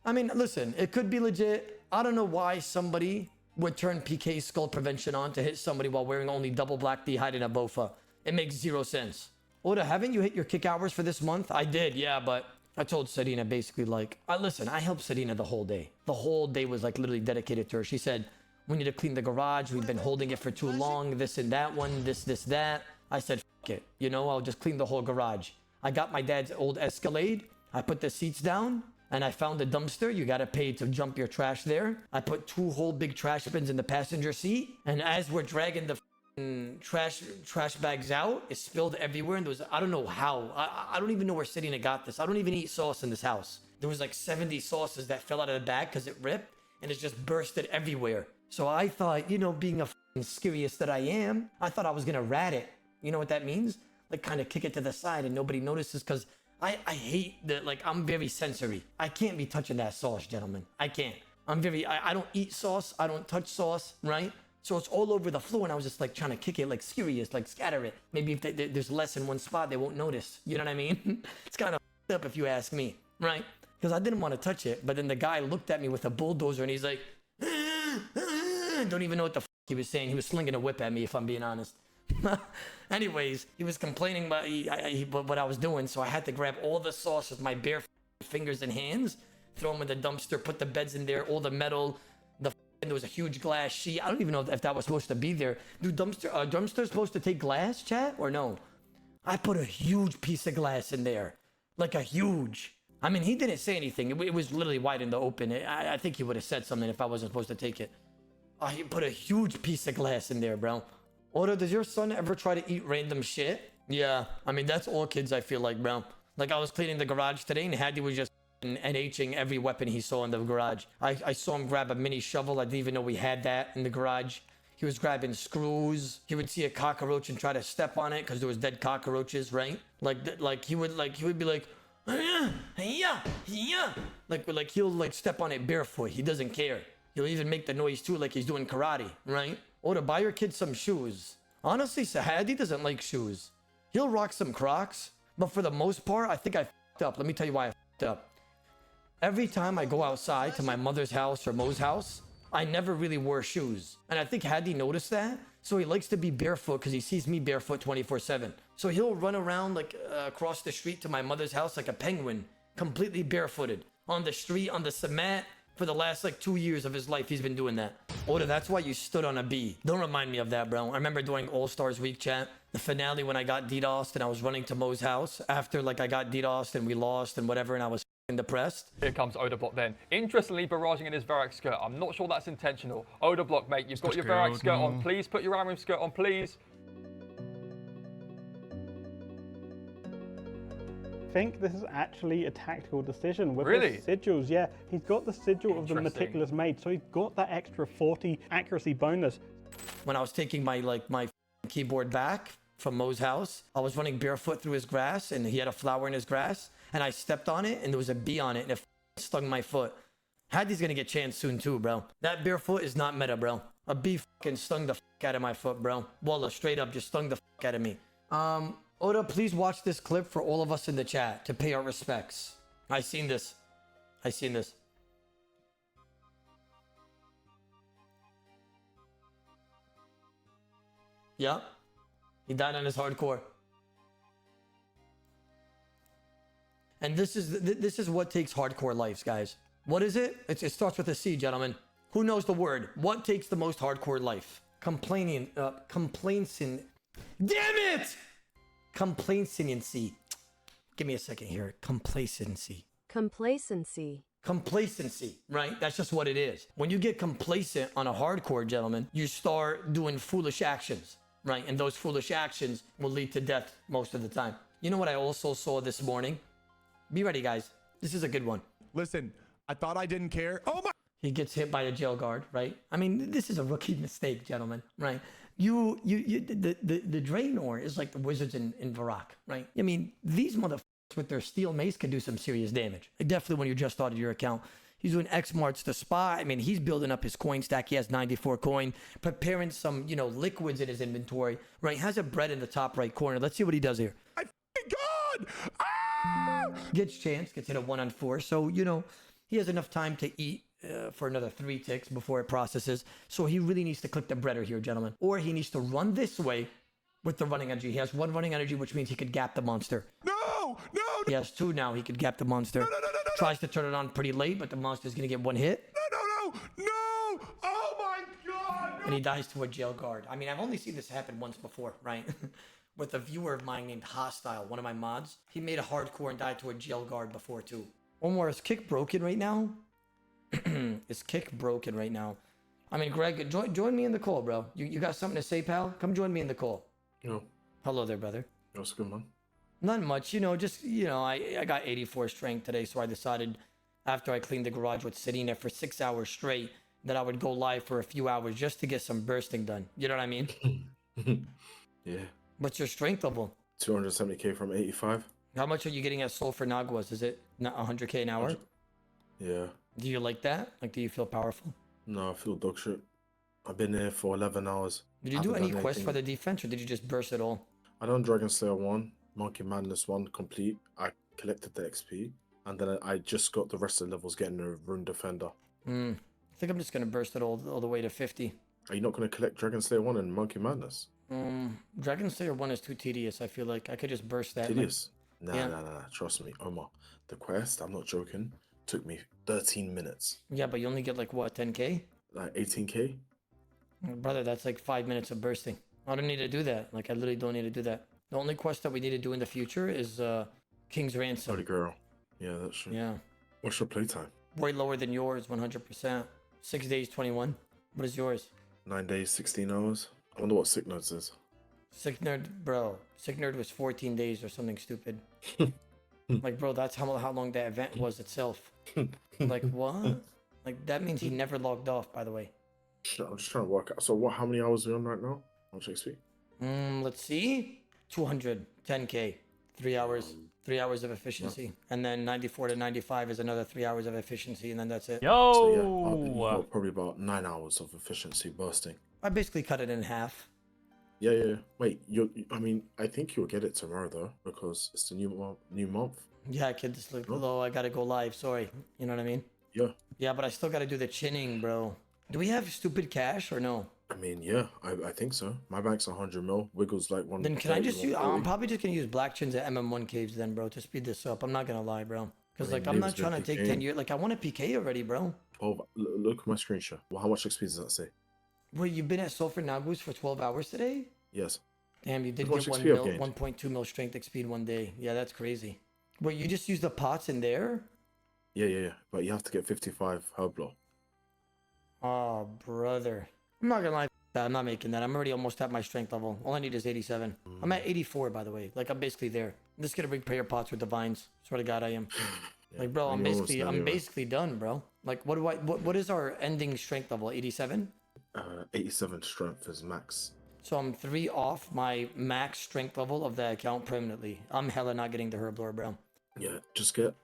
I mean, listen, it could be legit. I don't know why somebody would turn PK skull prevention on to hit somebody while wearing only double black D-hide and a Bofa. It makes zero sense. Oda, haven't you hit your kick hours for this month? I did, yeah, but I told Serena basically like, listen, I helped Serena the whole day. The whole day was like literally dedicated to her. She said, we need to clean the garage. We've been holding it for too long. This and that one, this, that. I said, fuck it. You know, I'll just clean the whole garage. I got my dad's old Escalade. I put the seats down and I found a dumpster. You got to pay to jump your trash there. I put 2 whole big trash bins in the passenger seat. And as we're dragging the trash bags out, it spilled everywhere, and there was, I don't know how, I don't even know where Serena got this. I don't even eat sauce in this house. There was like 70 sauces that fell out of the bag because it ripped, and it just bursted everywhere. So I thought, you know, being a scariest that I am, I thought I was gonna rat it. You know what that means? Like kind of kick it to the side and nobody notices, because I hate that. Like, I'm very sensory. I can't be touching that sauce, gentlemen. I can't. I don't eat sauce. I don't touch sauce, right? So it's all over the floor, and I was just like trying to kick it, like serious, like scatter it. Maybe if there's less in one spot, they won't notice. You know what I mean? It's kind of up if you ask me, right? Because I didn't want to touch it, but then the guy looked at me with a bulldozer, and he's like, don't even know what the he was saying. He was slinging a whip at me, if I'm being honest. Anyways, he was complaining about what I was doing, so I had to grab all the sauce with my bare fingers and hands, throw them in the dumpster, put the beds in there, all the metal, and there was a huge glass sheet. I don't even know if that was supposed to be there. Do dumpsters supposed to take glass, chat, or no? I put a huge piece of glass in there. Like a huge. I mean, he didn't say anything. It was literally wide in the open. I think he would have said something if I wasn't supposed to take it. Oh, he put a huge piece of glass in there, bro. Oda, does your son ever try to eat random shit? Yeah, I mean, that's all kids, I feel like, bro. Like, I was cleaning the garage today, and Hadi was just NHing every weapon he saw in the garage. I saw him grab a mini shovel. I didn't even know we had that in the garage. He was grabbing screws. He would see a cockroach and try to step on it because there was dead cockroaches, right? Like he would be like, yeah. Like he'll like step on it barefoot. He doesn't care. He'll even make the noise too, like he's doing karate, right? Or to buy your kid some shoes. Honestly, Sahadi doesn't like shoes. He'll rock some Crocs, but for the most part, I think I f***ed up. Let me tell you why I f***ed up. Every time I go outside to my mother's house or Mo's house, I never really wore shoes. And I think Hadi noticed that. So he likes to be barefoot because he sees me barefoot 24/7. So he'll run around like across the street to my mother's house like a penguin, completely barefooted. On the street, on the cement. For the last like 2 years of his life, he's been doing that. Oda, that's why you stood on a B. Don't remind me of that, bro. I remember doing All-Stars Week chat. The finale when I got DDoSed and I was running to Mo's house. After like I got DDoSed and we lost and whatever and I was depressed.
Here comes Oda Block then. Interestingly, barraging in his Varrock skirt. I'm not sure that's intentional. Oda Block, mate, you've got your Varrock skirt on. Please put your Amram skirt on, please.
I think this is actually a tactical decision with
Really?
the sigils. Yeah, he's got the sigil of the
Interesting.
meticulous maid, so he's got that extra 40 accuracy bonus.
When I was taking my keyboard back from Mo's house, I was running barefoot through his grass and he had a flower in his grass and I stepped on it and there was a bee on it and it stung my foot. Hadi's gonna get chance soon too, bro. That barefoot is not meta, bro. A bee fucking stung the out of my foot, bro. Wallah, straight up just stung the out of me. Oda, please watch this clip for all of us in the chat to pay our respects. I seen this. Yeah. He died on his hardcore. And this is what takes hardcore lives, guys. What is it? It starts with a C, gentlemen. Who knows the word? What takes the most hardcore life? Complaining. Complacency. Damn it! Complacency. Give me a second here. Complacency. Complacency, right? That's just what it is. When you get complacent on a hardcore, gentlemen, you start doing foolish actions, right? And those foolish actions will lead to death most of the time. You know what I also saw this morning? Be ready, guys. This is a good one.
Listen, I thought I didn't care. Oh my!
He gets hit by a jail guard, right? I mean, this is a rookie mistake, gentlemen, right? The Draenor is like the wizards in Varrock, right? I mean, these motherfuckers with their steel mace can do some serious damage. Definitely when you just started your account. He's doing X marks the spot. I mean, he's building up his coin stack. He has 94 coin, preparing some, liquids in his inventory, right? He has a bread in the top right corner. Let's see what he does here.
My God! Ah!
Gets chance, gets hit a 1 on 4. So, he has enough time to eat for another 3 ticks before it processes. So he really needs to click the breader here, gentlemen. Or he needs to run this way with the running energy. He has 1 running energy, which means he could gap the monster.
No!
He has 2 now. He could gap the monster.
No.
Tries to turn it on pretty late, but the monster's going to get 1 hit.
No! Oh my God! No.
And he dies to a jail guard. I mean, I've only seen this happen once before, right? With a viewer of mine named Hostile, one of my mods. He made a hardcore and died to a jail guard before, too. One more. Is Kick broken right now? Is Kick broken right now? I mean, Greg, join me in the call, bro. You got something to say, pal? Come join me in the call.
Yo.
Hello there, brother.
What's good, man?
Not much, I got 84 strength today, so I decided after I cleaned the garage with sitting there for 6 hours straight that I would go live for a few hours just to get some bursting done. You know what I mean?
Yeah.
What's your strength level?
270k from 85.
How much are you getting at Soul for Naguas? Is it not 100k an hour?
Yeah.
Do you like that? Like, do you feel powerful?
No, I feel dog shit. I've been here for 11 hours.
Did you do any quests for the defense, or did you just burst it all?
I done Dragon Slayer 1, Monkey Madness 1 complete. I collected the XP, and then I just got the rest of the levels getting a Rune Defender.
I think I'm just going to burst it all the way to 50.
Are you not going to collect Dragon Slayer 1 and Monkey Madness?
Dragon Slayer 1 is too tedious. I feel like I could just burst that.
Tedious? Nah. Trust me, Omar. The quest, I'm not joking, took me 13 minutes.
Yeah, but you only get like what, 10k?
Like 18k?
Brother, that's like 5 minutes of bursting. I don't need to do that. Like, I literally don't need to do that. The only quest that we need to do in the future is King's Ransom.
Holy girl. Yeah, that's true.
Yeah.
What's your playtime?
Way lower than yours, 100%. 6 days, 21. What is yours?
9 days, 16 hours. I wonder what Sick Nerds is.
Sick Nerd, bro. Sick Nerd was 14 days or something stupid. Like, bro, that's how long that event was itself. Like, what? Like, that means he never logged off, by the way.
I'm just trying to work out. So what? How many hours are we on right now? How much XP?
Let's see. 210k. 3 hours. 3 hours of efficiency. And then 94 to 95 is another 3 hours of efficiency, and then that's it.
So yeah, you got probably about 9 hours of efficiency bursting.
I basically cut it in half.
Yeah. Wait, I mean, I think you'll get it tomorrow though, because it's the new month.
Yeah, kid, this look low. I gotta go live. Sorry. You know what I mean?
Yeah.
Yeah, but I still gotta do the chinning, bro. Do we have stupid cash or no?
I mean, yeah, I think so. My bank's 100 mil. Wiggles like one.
Then can I just use? I'm probably just gonna use black chins at MM1 caves then, bro, to speed this up. I'm not gonna lie, bro. Because like I'm not trying to take 10 years. Like I want to PK already, bro.
Oh, look at my screenshot. Well, how much XP does that say?
Wait, you've been at Sulfur Nagus for 12 hours today?
Yes.
Damn, you did
Look
get
how much
1
XP I've
mil,
gained.
1.2 mil strength XP in one day. Yeah, that's crazy. Wait, you just use the pots in there?
Yeah. But you have to get 55 herb law.
Oh, brother. I'm not gonna lie. I'm not making that. I'm already almost at my strength level. All I need is 87. I'm at 84, by the way. Like, I'm basically there. I'm just gonna bring prayer pots with divines. Swear to God, I am. Like, bro, I'm basically done, bro. Like, what is our ending strength level? 87?
87 strength is max.
So I'm 3 off my max strength level of the account permanently. I'm hella not getting the herb lore, bro.
Yeah, just get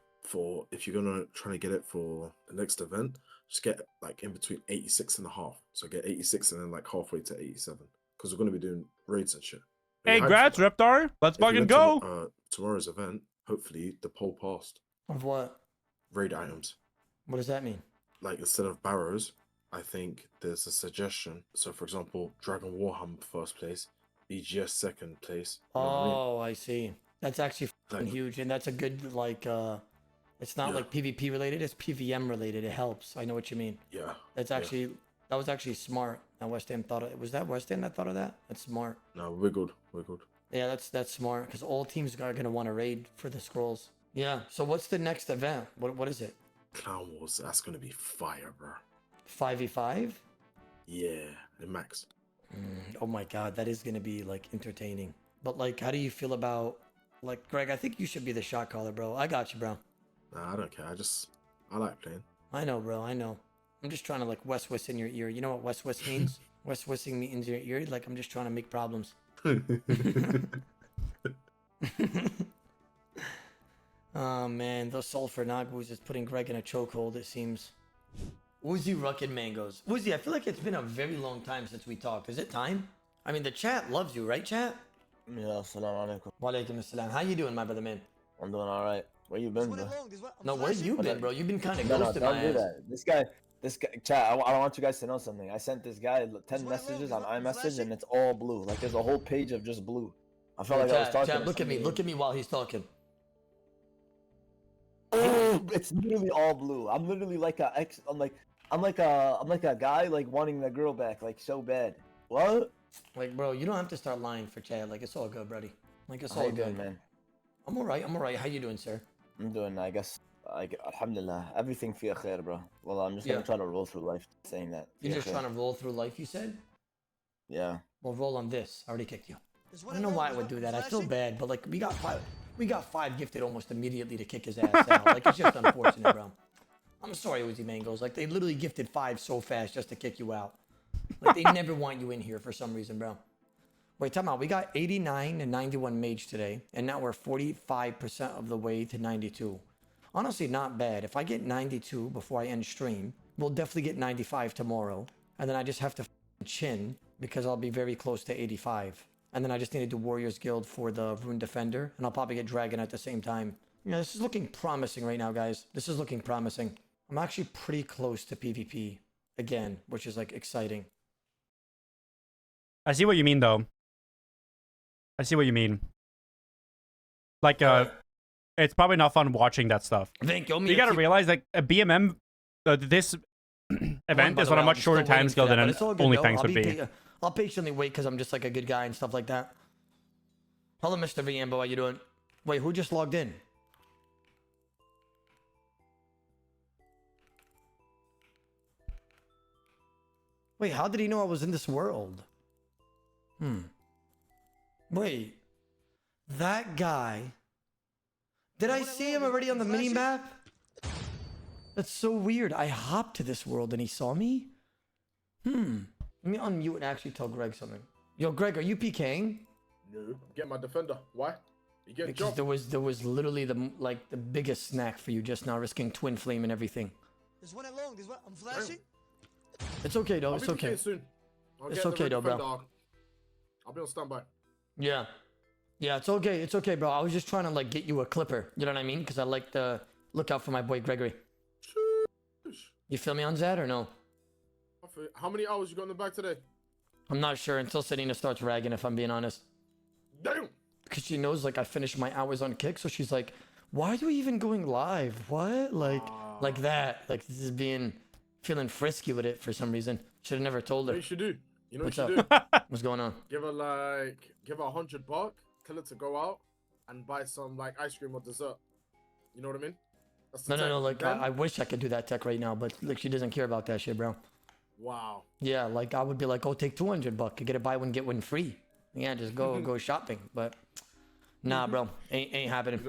if you're gonna try to get it for the next event, just get like in between 86 and a half. So get 86 and then like halfway to 87. Because we're gonna be doing raids and shit.
Hey, grats, Reptar. Let's fucking go.
Tomorrow's event, hopefully the poll passed.
Of what?
Raid items.
What does that mean?
Like instead of barrows, I think there's a suggestion. So for example, Dragon Warhammer first place, BGS second place. You know what I mean?
Oh, I see. That's actually fucking huge, and that's a good like. It's not like PvP related; it's PVM related. It helps. I know what you mean.
Yeah.
That's actually that was actually smart. Now West Ham thought it was that West Ham that thought of that. That's smart.
No, wiggled.
Yeah, that's smart because all teams are gonna want to raid for the scrolls. Yeah. So what's the next event? What is it?
Clown Wars. That's gonna be fire, bro.
5v5.
Yeah, the max.
Oh my God, that is gonna be like entertaining. But like, how do you feel about like Greg? I think you should be the shot caller, bro. I got you, bro.
Nah, I don't care. I like playing.
I know, bro. I know. I'm just trying to like West West in your ear. You know what West West means? West Westing me in your ear. Like I'm just trying to make problems. Oh man, those sulfur nagus is putting Greg in a chokehold. It seems. Uzi Ruckin Mangoes. Uzi, I feel like it's been a very long time since we talked. Is it time? I mean, the chat loves you, right, chat?
Yeah, assalamu alaikum.
Wa alaikum assalam. How you doing, my brother, man?
I'm doing alright. Where you been, bro?
No, where you been, bro? You've been kind of
No,
ghosted my
don't do
ass.
that. This guy, chat, I want you guys to know something. I sent this guy 10 messages on iMessage and it's all blue. Like there's a whole page of just blue. I felt like I was talking
Chat,
to
look at me.
somebody.
Look at me while he's talking.
It's literally all blue. I'm literally like I'm like a guy like wanting the girl back like so bad. What?
Like, bro, you don't have to start lying for chat. Like, it's all good, buddy. Like, it's
How
all
you
good,
doing, man?
I'm alright. I'm alright. How you doing, sir?
I'm doing, I guess, like, alhamdulillah. Everything fiya khair, bro. Well, I'm just gonna try to roll through life saying that.
You're just
Fiya khair.
trying to roll through life, you said?
Yeah.
Well, roll on this. I already kicked you. I don't know why I would do that. I feel bad, but like, we got five gifted almost immediately to kick his ass out. Like, it's just unfortunate, bro. I'm sorry, Uzi Mangoes. Like, they literally gifted 5 so fast just to kick you out. Like, they never want you in here for some reason, bro. Wait, time out. We got 89 and 91 mage today, and now we're 45% of the way to 92. Honestly, not bad. If I get 92 before I end stream, we'll definitely get 95 tomorrow. And then I just have to chin because I'll be very close to 85. And then I just need to do Warriors Guild for the Rune Defender, and I'll probably get Dragon at the same time. Yeah, this is looking promising right now, guys. This is looking promising. I'm actually pretty close to PvP again, which is like exciting.
I see what you mean, though. I see what you mean. Like, it's probably not fun watching that stuff. You gotta realize, like, a BMM, this event is on a much shorter time scale than OnlyFans would be.
I'll patiently wait because I'm just like a good guy and stuff like that. Hello, Mr. Viambo. How you doing? Wait, who just logged in? Wait, how did he know I was in this world? Wait. That guy. Did I see him already on the mini-map? That's so weird. I hopped to this world and he saw me? Let me unmute and actually tell Greg something. Yo, Greg, are you PKing?
No, I'm getting my defender. Why? You get
Because there was literally the biggest snack for you just now, risking twin flame and everything.
There's one at long. There's one. I'm flashing.
It's okay, though.
I'll
It's
be
okay.
PKing soon.
It's okay, though, bro.
I'll be on standby.
Yeah. Yeah, it's okay. It's okay, bro. I was just trying to like get you a clipper. You know what I mean? Because I like to look out for my boy Gregory. You feel me on Zad or no?
How many hours you got in the bag today?
I'm not sure until Selena starts ragging, if I'm being honest.
Damn.
Because she knows like I finished my hours on Kick, so she's like, "Why are we even going live? What? Like that? Like this is feeling frisky with it for some reason. Should have never told her."
What you should do? You know
What's
what you
up?
should do?
What's going on?
Give her $100, tell her to go out and buy some like ice cream or dessert. You know what I mean? That's the
No.
tech.
Like
Then-
I wish I could do that tech right now, but like she doesn't care about that shit, bro.
Wow.
Yeah, like I would be like, "Oh, take $200. You get a buy one get one free." Yeah, just go shopping. But nah, bro, ain't happening.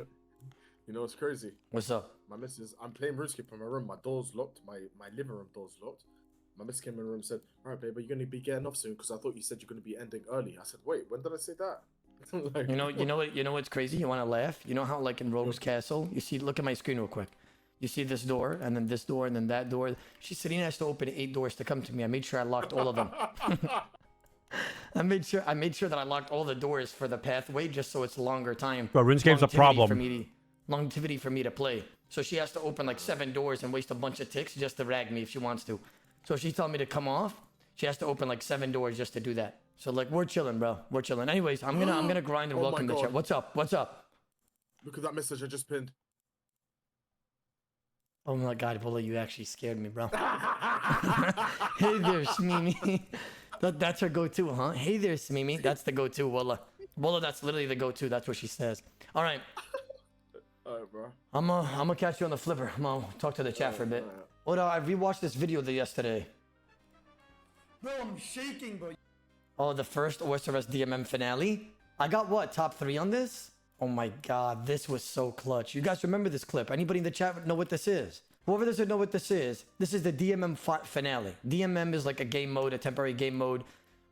You know what's crazy?
What's up?
My missus, I'm playing RuneScape in my room. My door's locked. My living room door's locked. My missus came in the room and said, "All right, babe, are you gonna be getting off soon? Because I thought you said you're gonna be ending early." I said, "Wait, when did I say that?" Like,
You know what's crazy? You want to laugh? You know how like in Rogue's Castle, you see? Look at my screen real quick. You see this door, and then this door, and then that door. Selena has to open 8 doors to come to me. I made sure I locked all of them. I made sure that I locked all the doors for the pathway, just so it's longer time.
Bro, RuneScape's a problem.
Longevity for me to play. So she has to open like 7 doors and waste a bunch of ticks just to rag me if she wants to. So if she's telling me to come off, she has to open like 7 doors just to do that. So like we're chilling, bro. We're chilling. Anyways, I'm gonna grind and
Oh my
welcome the
God.
chat. What's up? What's up?
Look at that message I just pinned.
Oh my God, Bola, you actually scared me, bro. Hey there, Smimi. That's her go-to, huh? Hey there, Smimi. That's the go-to, Bola. Bola, that's literally the go-to. That's what she says. All right.
All right, bro.
I'm gonna catch you on the flipper. I'm gonna talk to the chat for a bit. What? I rewatched this video yesterday.
Bro, I'm shaking, bro.
Oh, the first OSRS DMM finale. I got what? Top 3 on this? Oh my God, this was so clutch. You guys remember this clip? Anybody in the chat know what this is? Whoever doesn't know what this is the DMM finale. DMM is like a game mode, a temporary game mode,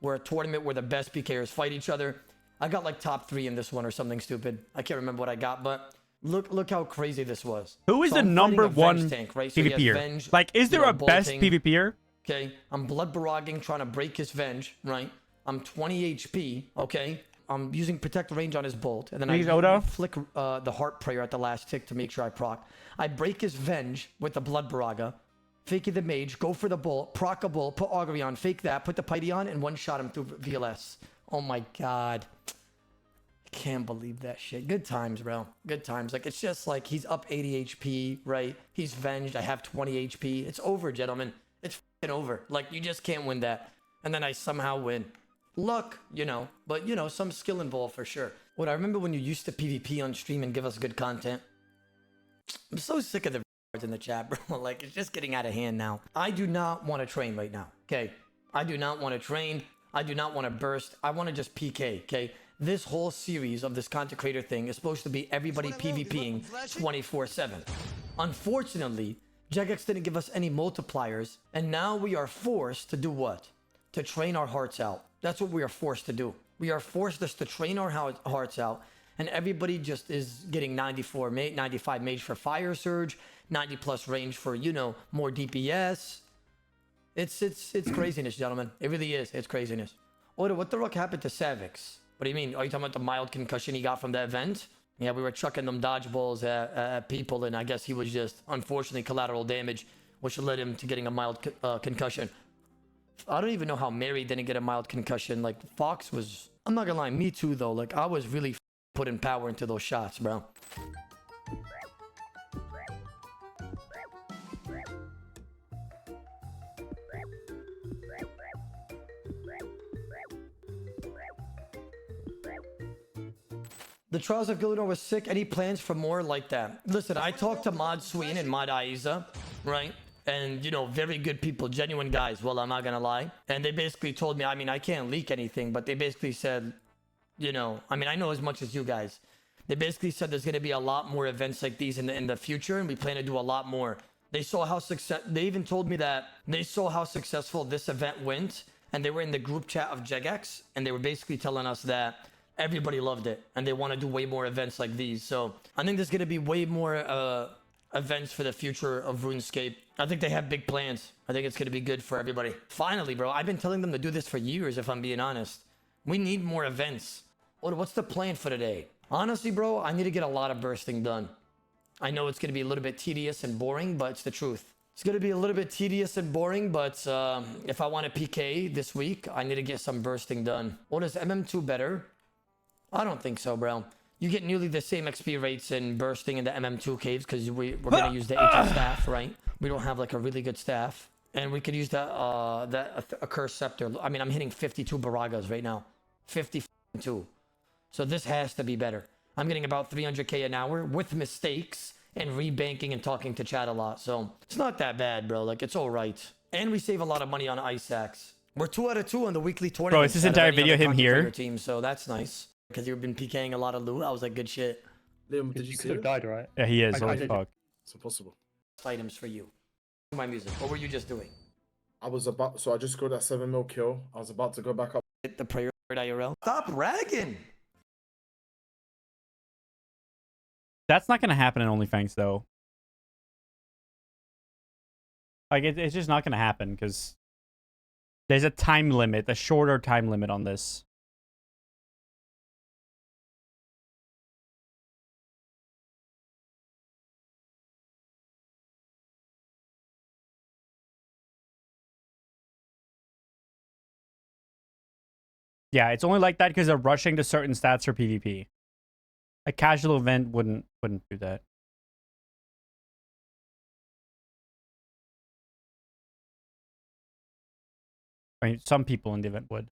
where a tournament where the best PKers fight each other. I got like top 3 in this one or something stupid. I can't remember what I got, but look how crazy this was.
Who is
So
the
I'm
number
fighting a
one
Venge tank, right? So he has
PvPer?
Venge,
Like, is there
you know,
a best
bolting.
PvPer?
Okay, I'm blood barraging, trying to break his Venge, right? I'm 20 HP, okay? I'm using protect range on his bolt, and then
Please,
I
Odo?
flick the heart prayer at the last tick to make sure I proc. I break his Venge with the blood barraga, fake the mage, go for the bolt, proc a bolt, put augury on, fake that, put the piety on, and one-shot him through VLS. Oh my God. I can't believe that shit. Good times, bro. Good times. Like, it's just like he's up 80 HP, right? He's Venged. I have 20 HP. It's over, gentlemen. It's f***ing over. Like, you just can't win that. And then I somehow win. Luck, you know, but, you know, some skill involved for sure. What, I remember when you used to PvP on stream and give us good content. I'm so sick of the in the chat, bro. Like, it's just getting out of hand now. I do not want to train right now, okay? I do not want to train. I do not want to burst. I want to just PK, okay? This whole series of this content creator thing is supposed to be everybody PvPing 24/7. Unfortunately, Jagex didn't give us any multipliers, and now we are forced to do what? To train our hearts out. That's what we are forced to do. We are forced just to train our hearts out, and everybody just is getting 95 mage for Fire Surge, 90 plus range for, you know, more DPS. It's craziness, gentlemen. It really is. It's craziness. Oda, what the fuck happened to Savix? What do you mean? Are you talking about the mild concussion he got from the event? Yeah, we were chucking them dodgeballs at people, and I guess he was just, unfortunately, collateral damage, which led him to getting a mild concussion. I don't even know how Mary didn't get a mild concussion. Like, Fox was... I'm not gonna lie, me too, though. Like, I was really putting power into those shots, bro. The Trials of Gildor was sick. Any plans for more like that? Listen, I talked to Mod Sween and Mod Aiza, right? and, you know, very good people, genuine guys. Well, I'm not gonna lie. And they basically told me, I mean, I can't leak anything, but they basically said, you know, I mean, I know as much as you guys. They basically said there's going to be a lot more events like these in the future, and we plan to do a lot more. They saw how they even told me that they saw how successful this event went, and they were in the group chat of JegX, and they were basically telling us that everybody loved it, and they want to do way more events like these. So I think there's going to be way more events for the future of RuneScape. I think they have big plans. I think it's going to be good for everybody. Finally, bro, I've been telling them to do this for years, if I'm being honest. We need more events. What's the plan for today? Honestly, bro, I need to get a lot of bursting done. I know it's going to be a little bit tedious and boring, but it's the truth. It's going to be a little bit tedious and boring, but if I want to PK this week, I need to get some bursting done. What is MM2 better? I don't think so, bro. You get nearly the same XP rates in bursting in the MM2 caves because we're going to use the HF staff, right? We don't have like a really good staff. And we could use that Accursed Scepter. I mean, I'm hitting 52 Baragas right now. 52. So this has to be better. I'm getting about 300k an hour with mistakes and rebanking and talking to chat a lot. So it's not that bad, bro. Like, it's all right. And we save a lot of money on ice sacks. We're 2 out of 2 on the weekly tournament.
Bro, is this entire video him here?
Team, so that's nice. Because you've been PKing a lot of loot. I was like, good shit.
Liam, did you see
could have
it?
died, right?
Yeah, he is.
I
Holy
did.
fuck.
It's impossible.
Items for you. My music. What were you just doing?
I was about, so I just scored that 7 mil kill. I was about to go back up.
Hit the prayer IRL. Stop ragging.
That's not gonna happen in OnlyFans though. Like it's just not gonna happen because there's a time limit, a shorter time limit on this. Yeah, it's only like that because they're rushing to certain stats for PvP. A casual event wouldn't do that. I mean, some people in the event would.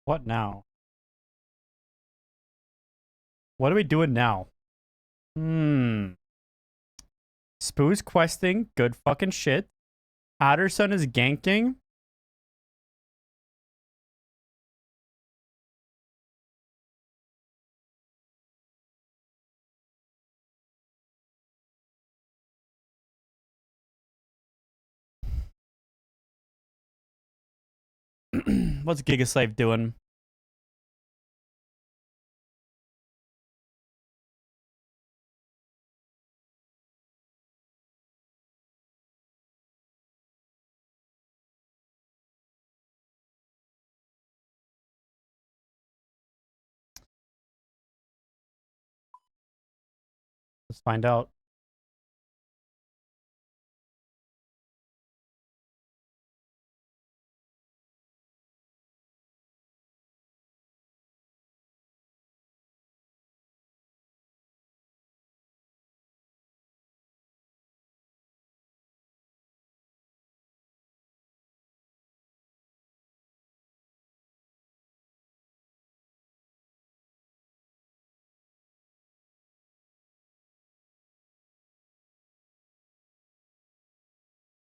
What now? What are we doing now? Spoo's questing. Good fucking shit. Adderson is ganking. What's Gigaslave doing? Let's find out.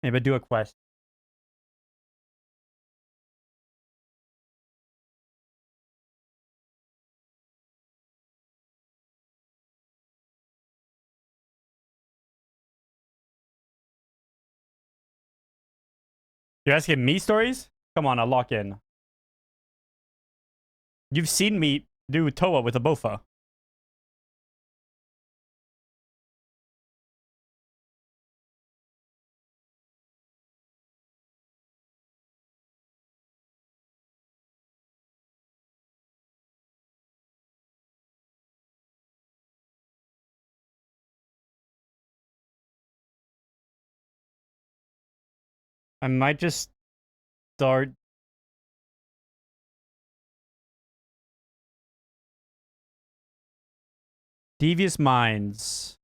Maybe do a quest. You're asking me stories? Come on, I'll lock in. You've seen me do Toa with a Bofa. I might just start Devious Minds.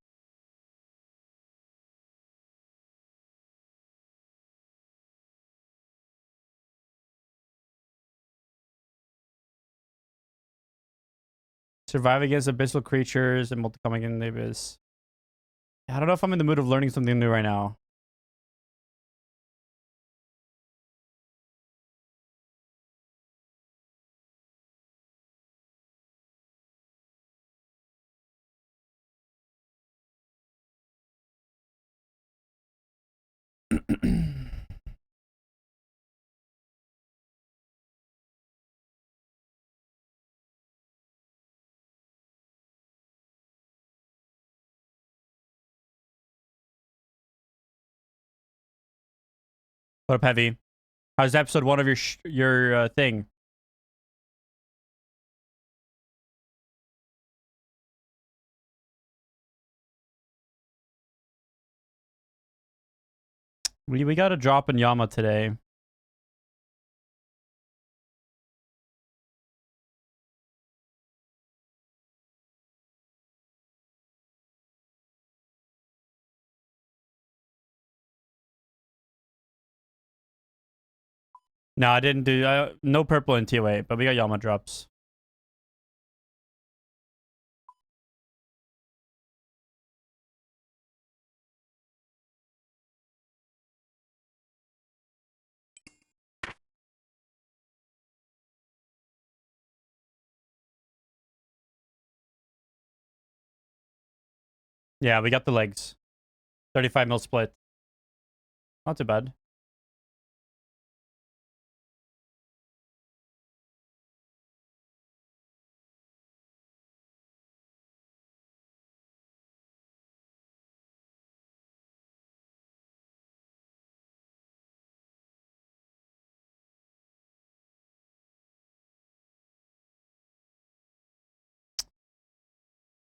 Survive against abyssal creatures and multi-coming in the abyss. I don't know if I'm in the mood of learning something new right now. What up, Heavy? How's episode 1 of your thing? We got a drop in Yama today. No, I didn't do no purple in TOA, but we got Yama drops. Yeah, we got the legs. 35 mil split. Not too bad.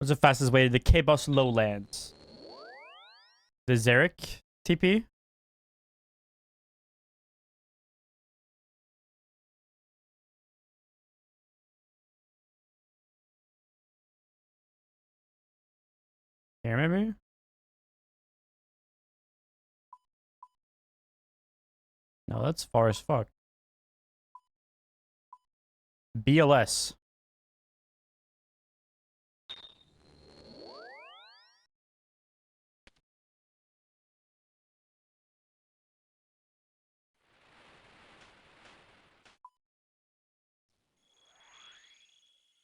What's the fastest way to the K-Bus Lowlands? The Zarek TP? Here, maybe? No, that's far as fuck. BLS.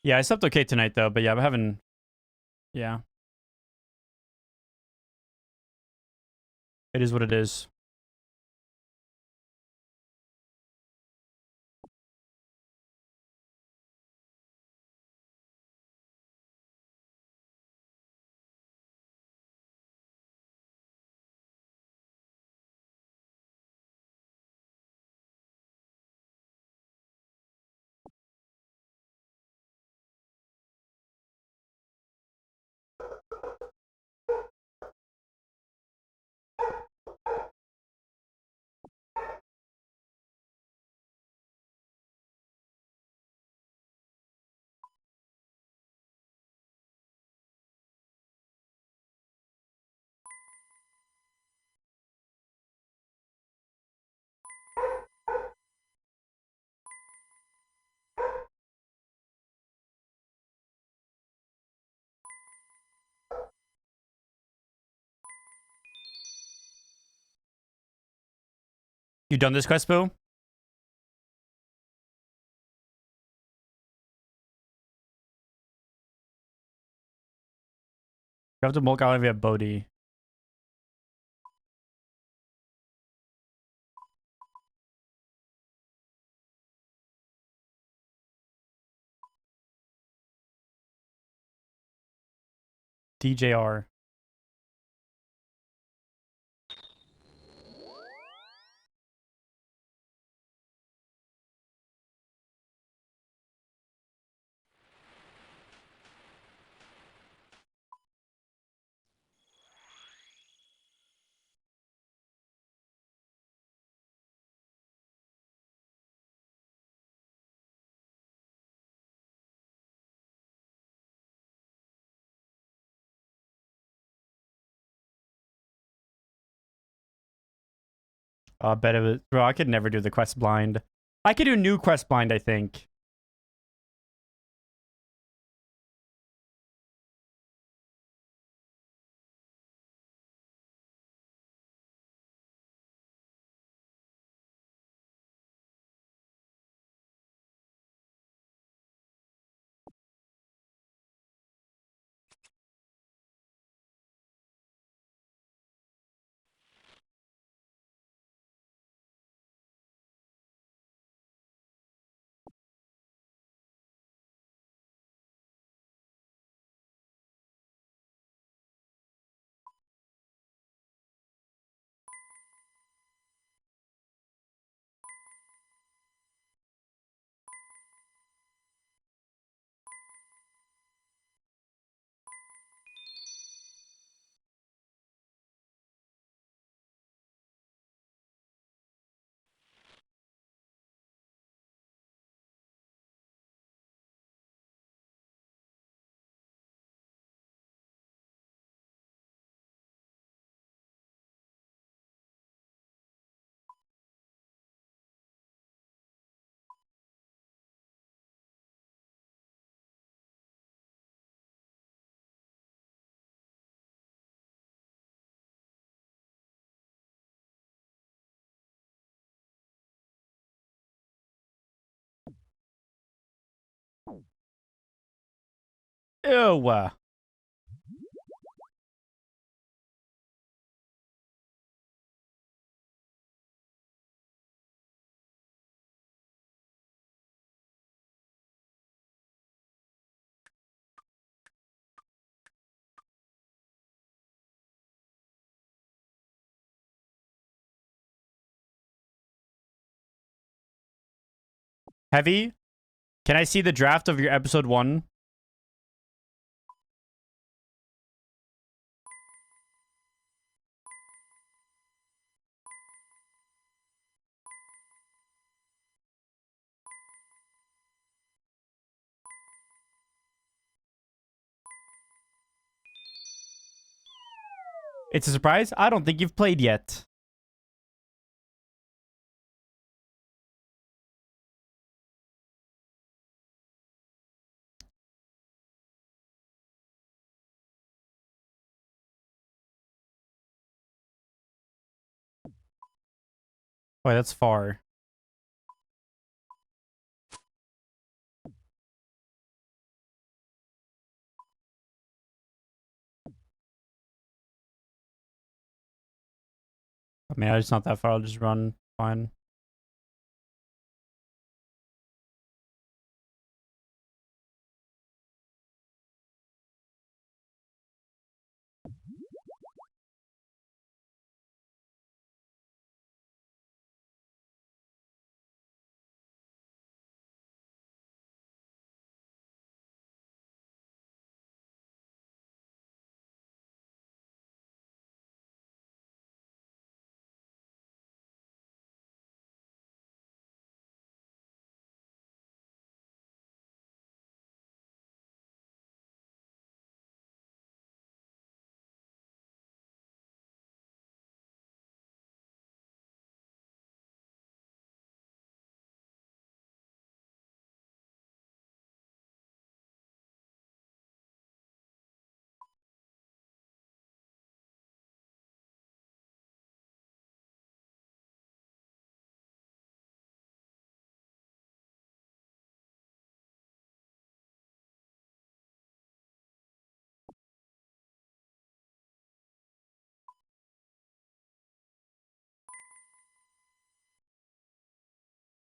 Yeah, I slept okay tonight, though. But yeah, I'm having... Yeah. It is what it is. You done this quest, Boo? You have to mulk out via Bodhi. DJR. Bet of it. Bro, I could never do the quest blind. I could do new quest blind, I think. Ew. Heavy, can I see the draft of your episode 1? It's a surprise? I don't think you've played yet. Boy, that's far. I mean, it's not that far. I'll just run. Fine.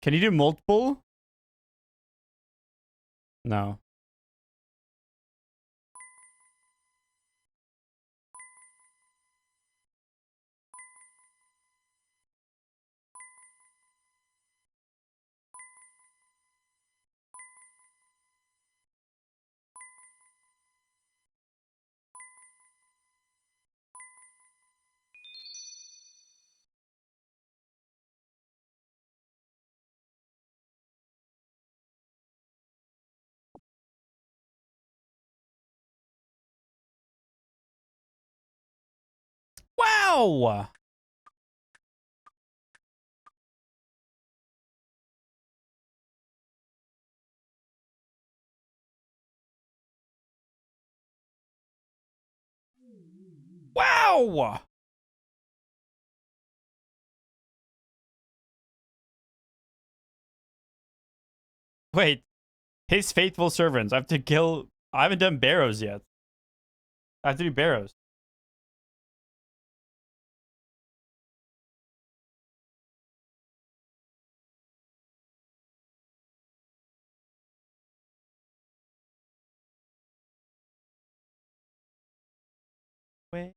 Can you do multiple? No. Wow! Wow! Wait, his faithful servants. I have to kill. I haven't done Barrows yet. I have to do Barrows. Wait.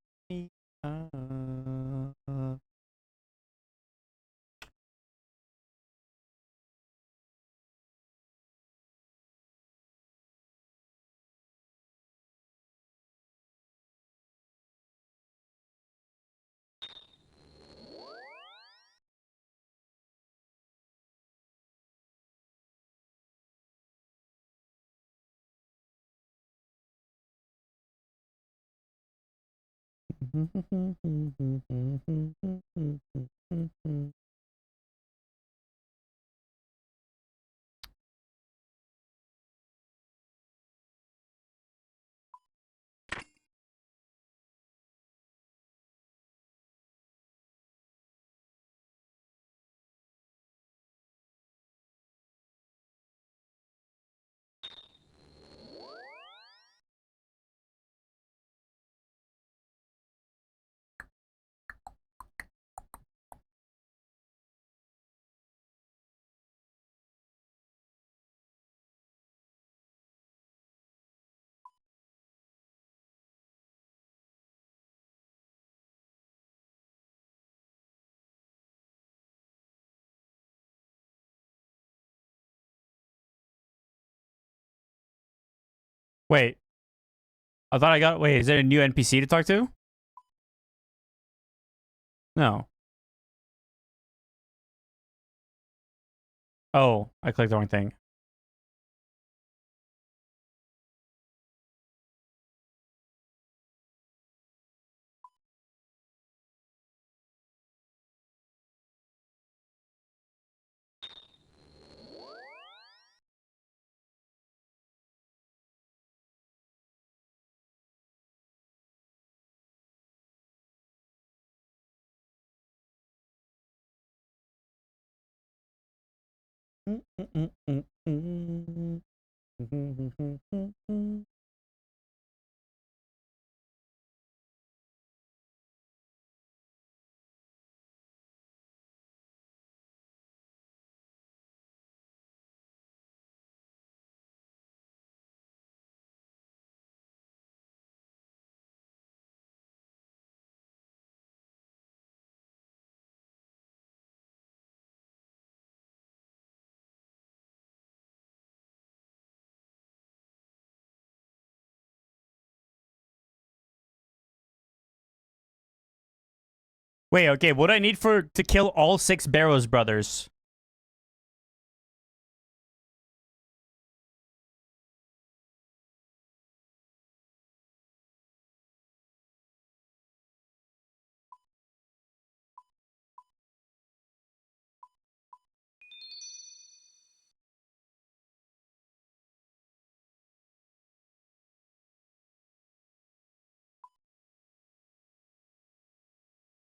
Wait. I thought I got... Wait, is there a new NPC to talk to? No. Oh, I clicked the wrong thing. Wait, okay, what do I need to kill all 6 Barrows brothers?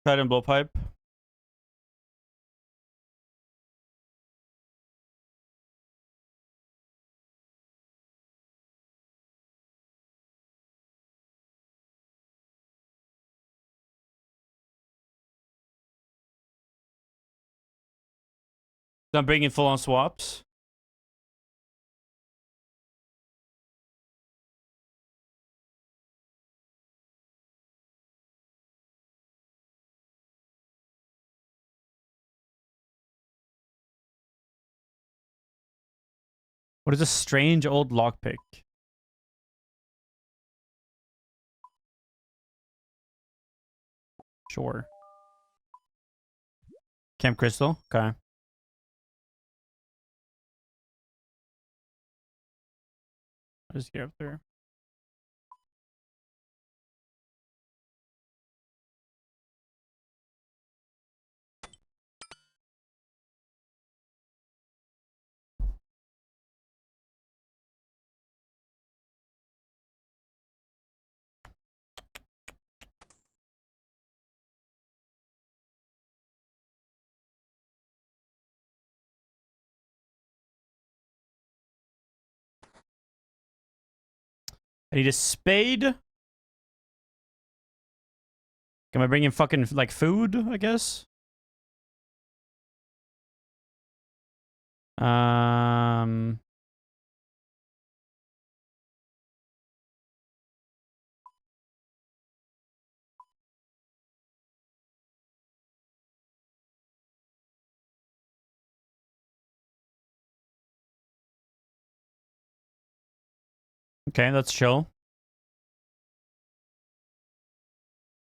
Trident and blowpipe. So I'm bringing full on swaps. What is a strange old lockpick? Sure. Camp Crystal? Okay. I'll just get up there. I need a spade. Can I bring in fucking, like, food, I guess? Okay, that's chill.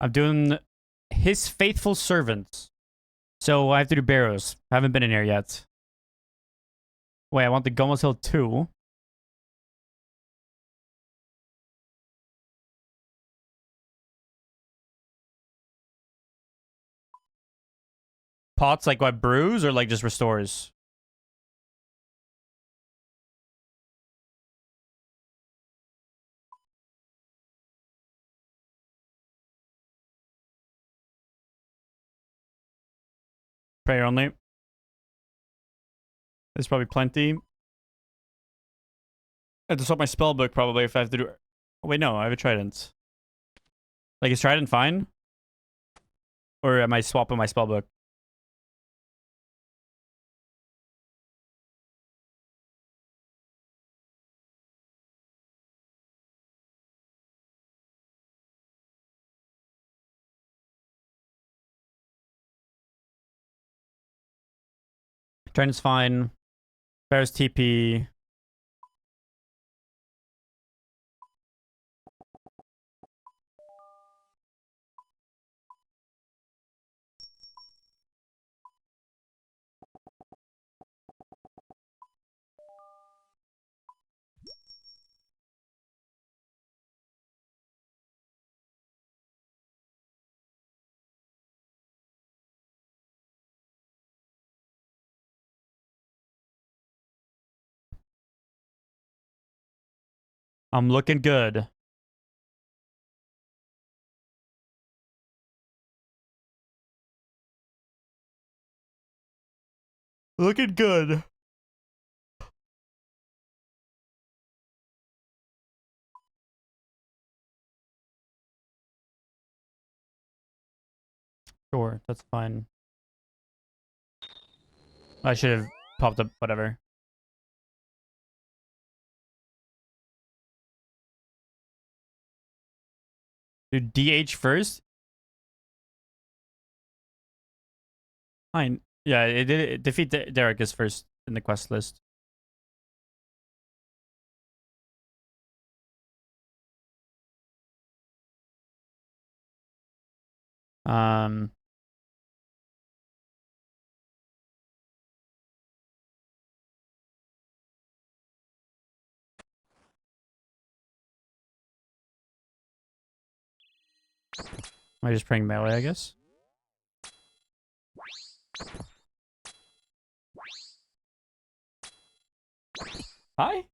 I'm doing his faithful servants. So I have to do barrows. I haven't been in here yet. Wait, I want the Gomez Hill 2. Pots like what, brews or like just restores? Prayer only. There's probably plenty. I have to swap my spell book probably if I have to do... Oh, wait, no, I have a trident. Like, is trident fine? Or am I swapping my spell book? Trident's fine. Bear's TP. I'm looking good. Looking good. Sure, that's fine. I should have popped up whatever. Do DH first? Fine. Yeah, it did it defeat Derek is first in the quest list. Um Am I just playing melee, I guess? Hi?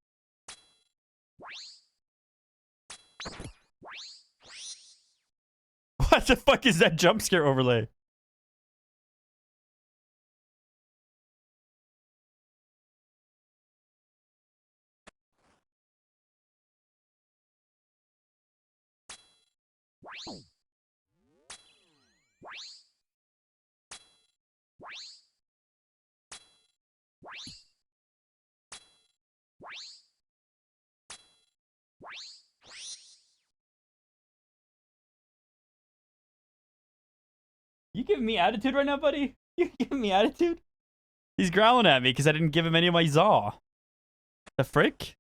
What the fuck is that jump scare overlay? You giving me attitude right now, buddy? You giving me attitude? He's growling at me because I didn't give him any of my Zaw. The frick?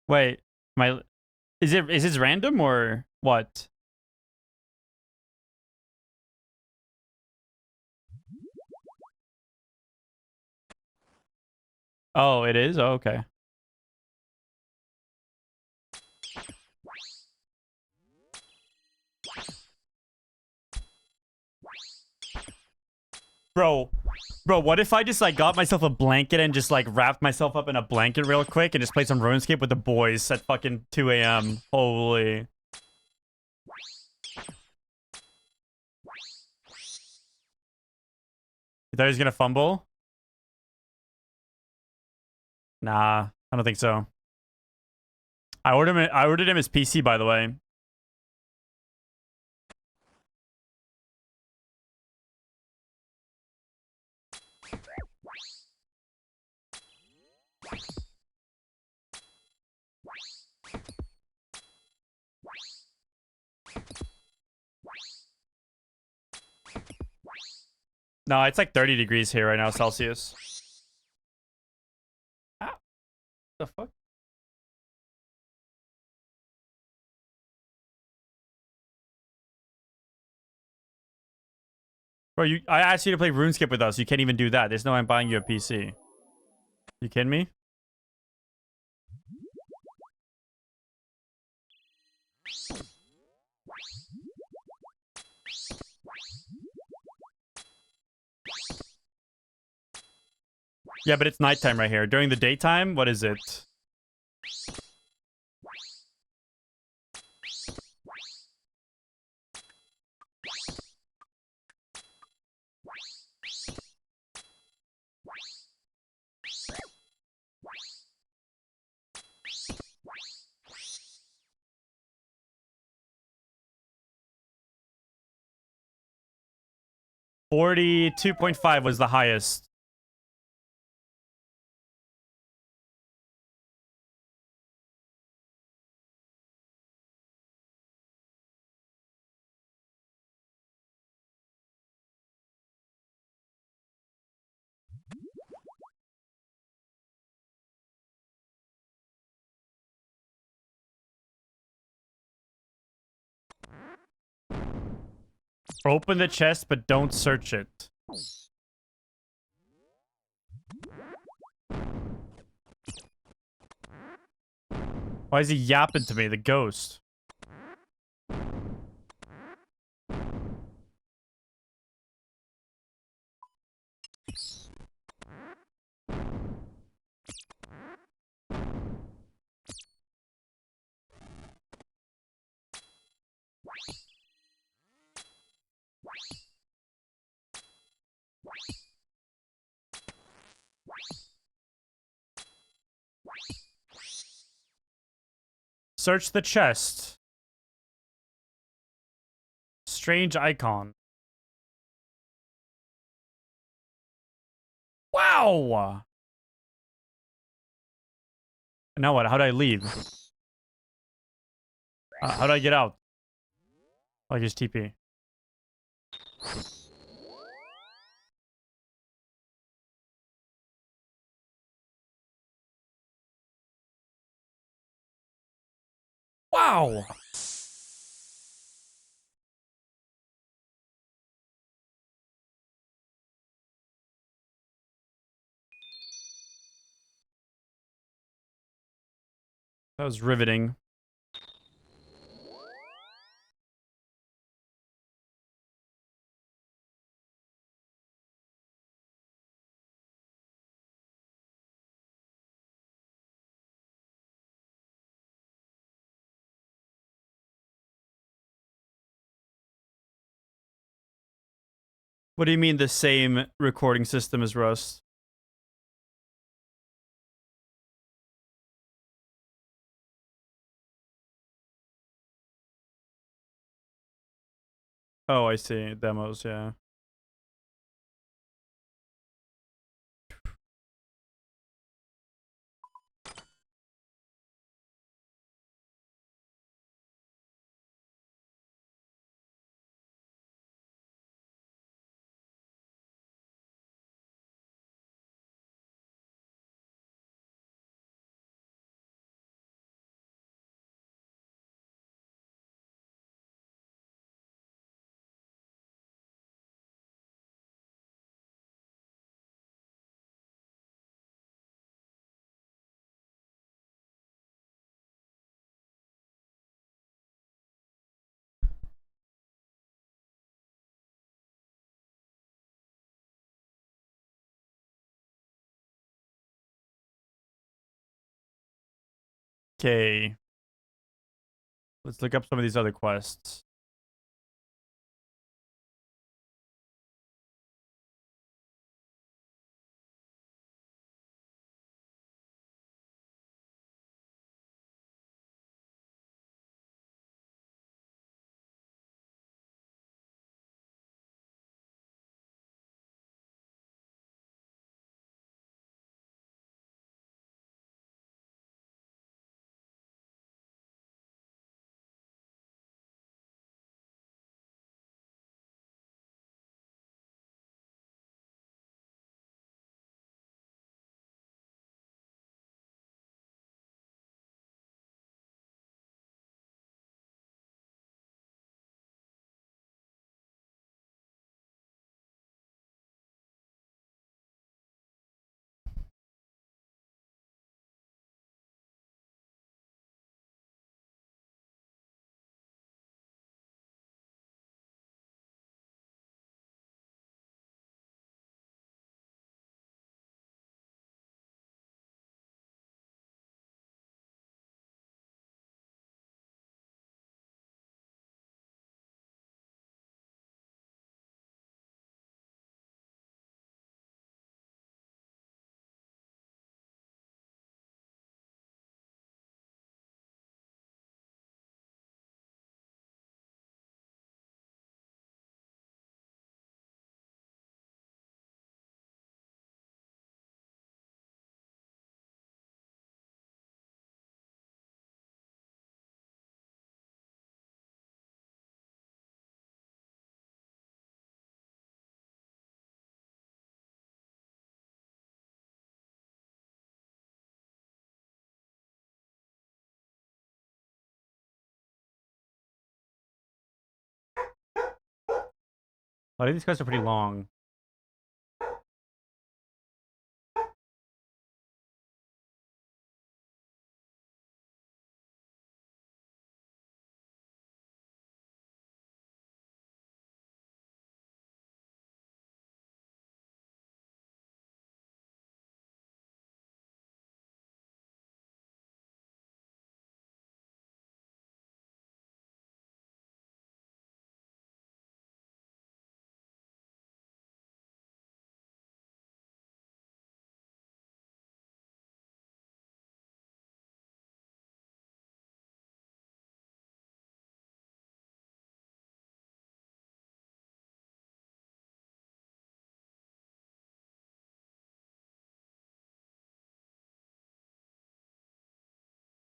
Wait, is it random or what? Oh, it is? Oh, okay. Bro, what if I just like got myself a blanket and just like wrapped myself up in a blanket real quick and just played some RuneScape with the boys at fucking 2 a.m. Holy. You thought he was gonna fumble? Nah, I don't think so. I ordered him his PC, by the way. No, it's like 30 degrees here right now, Celsius. Ah, the fuck? Bro, I asked you to play RuneScape with us. You can't even do that. There's no way I'm buying you a PC. You kidding me? Yeah, but it's nighttime right here. During the daytime, what is it? $42.5 was the highest. Open the chest, but don't search it. Why is he yapping to me, the ghost? Search the chest. Strange icon. Wow! Now what? How do I leave? How do I get out? Oh, I just TP. Wow! That was riveting. What do you mean the same recording system as Rust? Oh, I see. Demos, yeah. Okay. Let's look up some of these other quests. I think these guys are pretty long.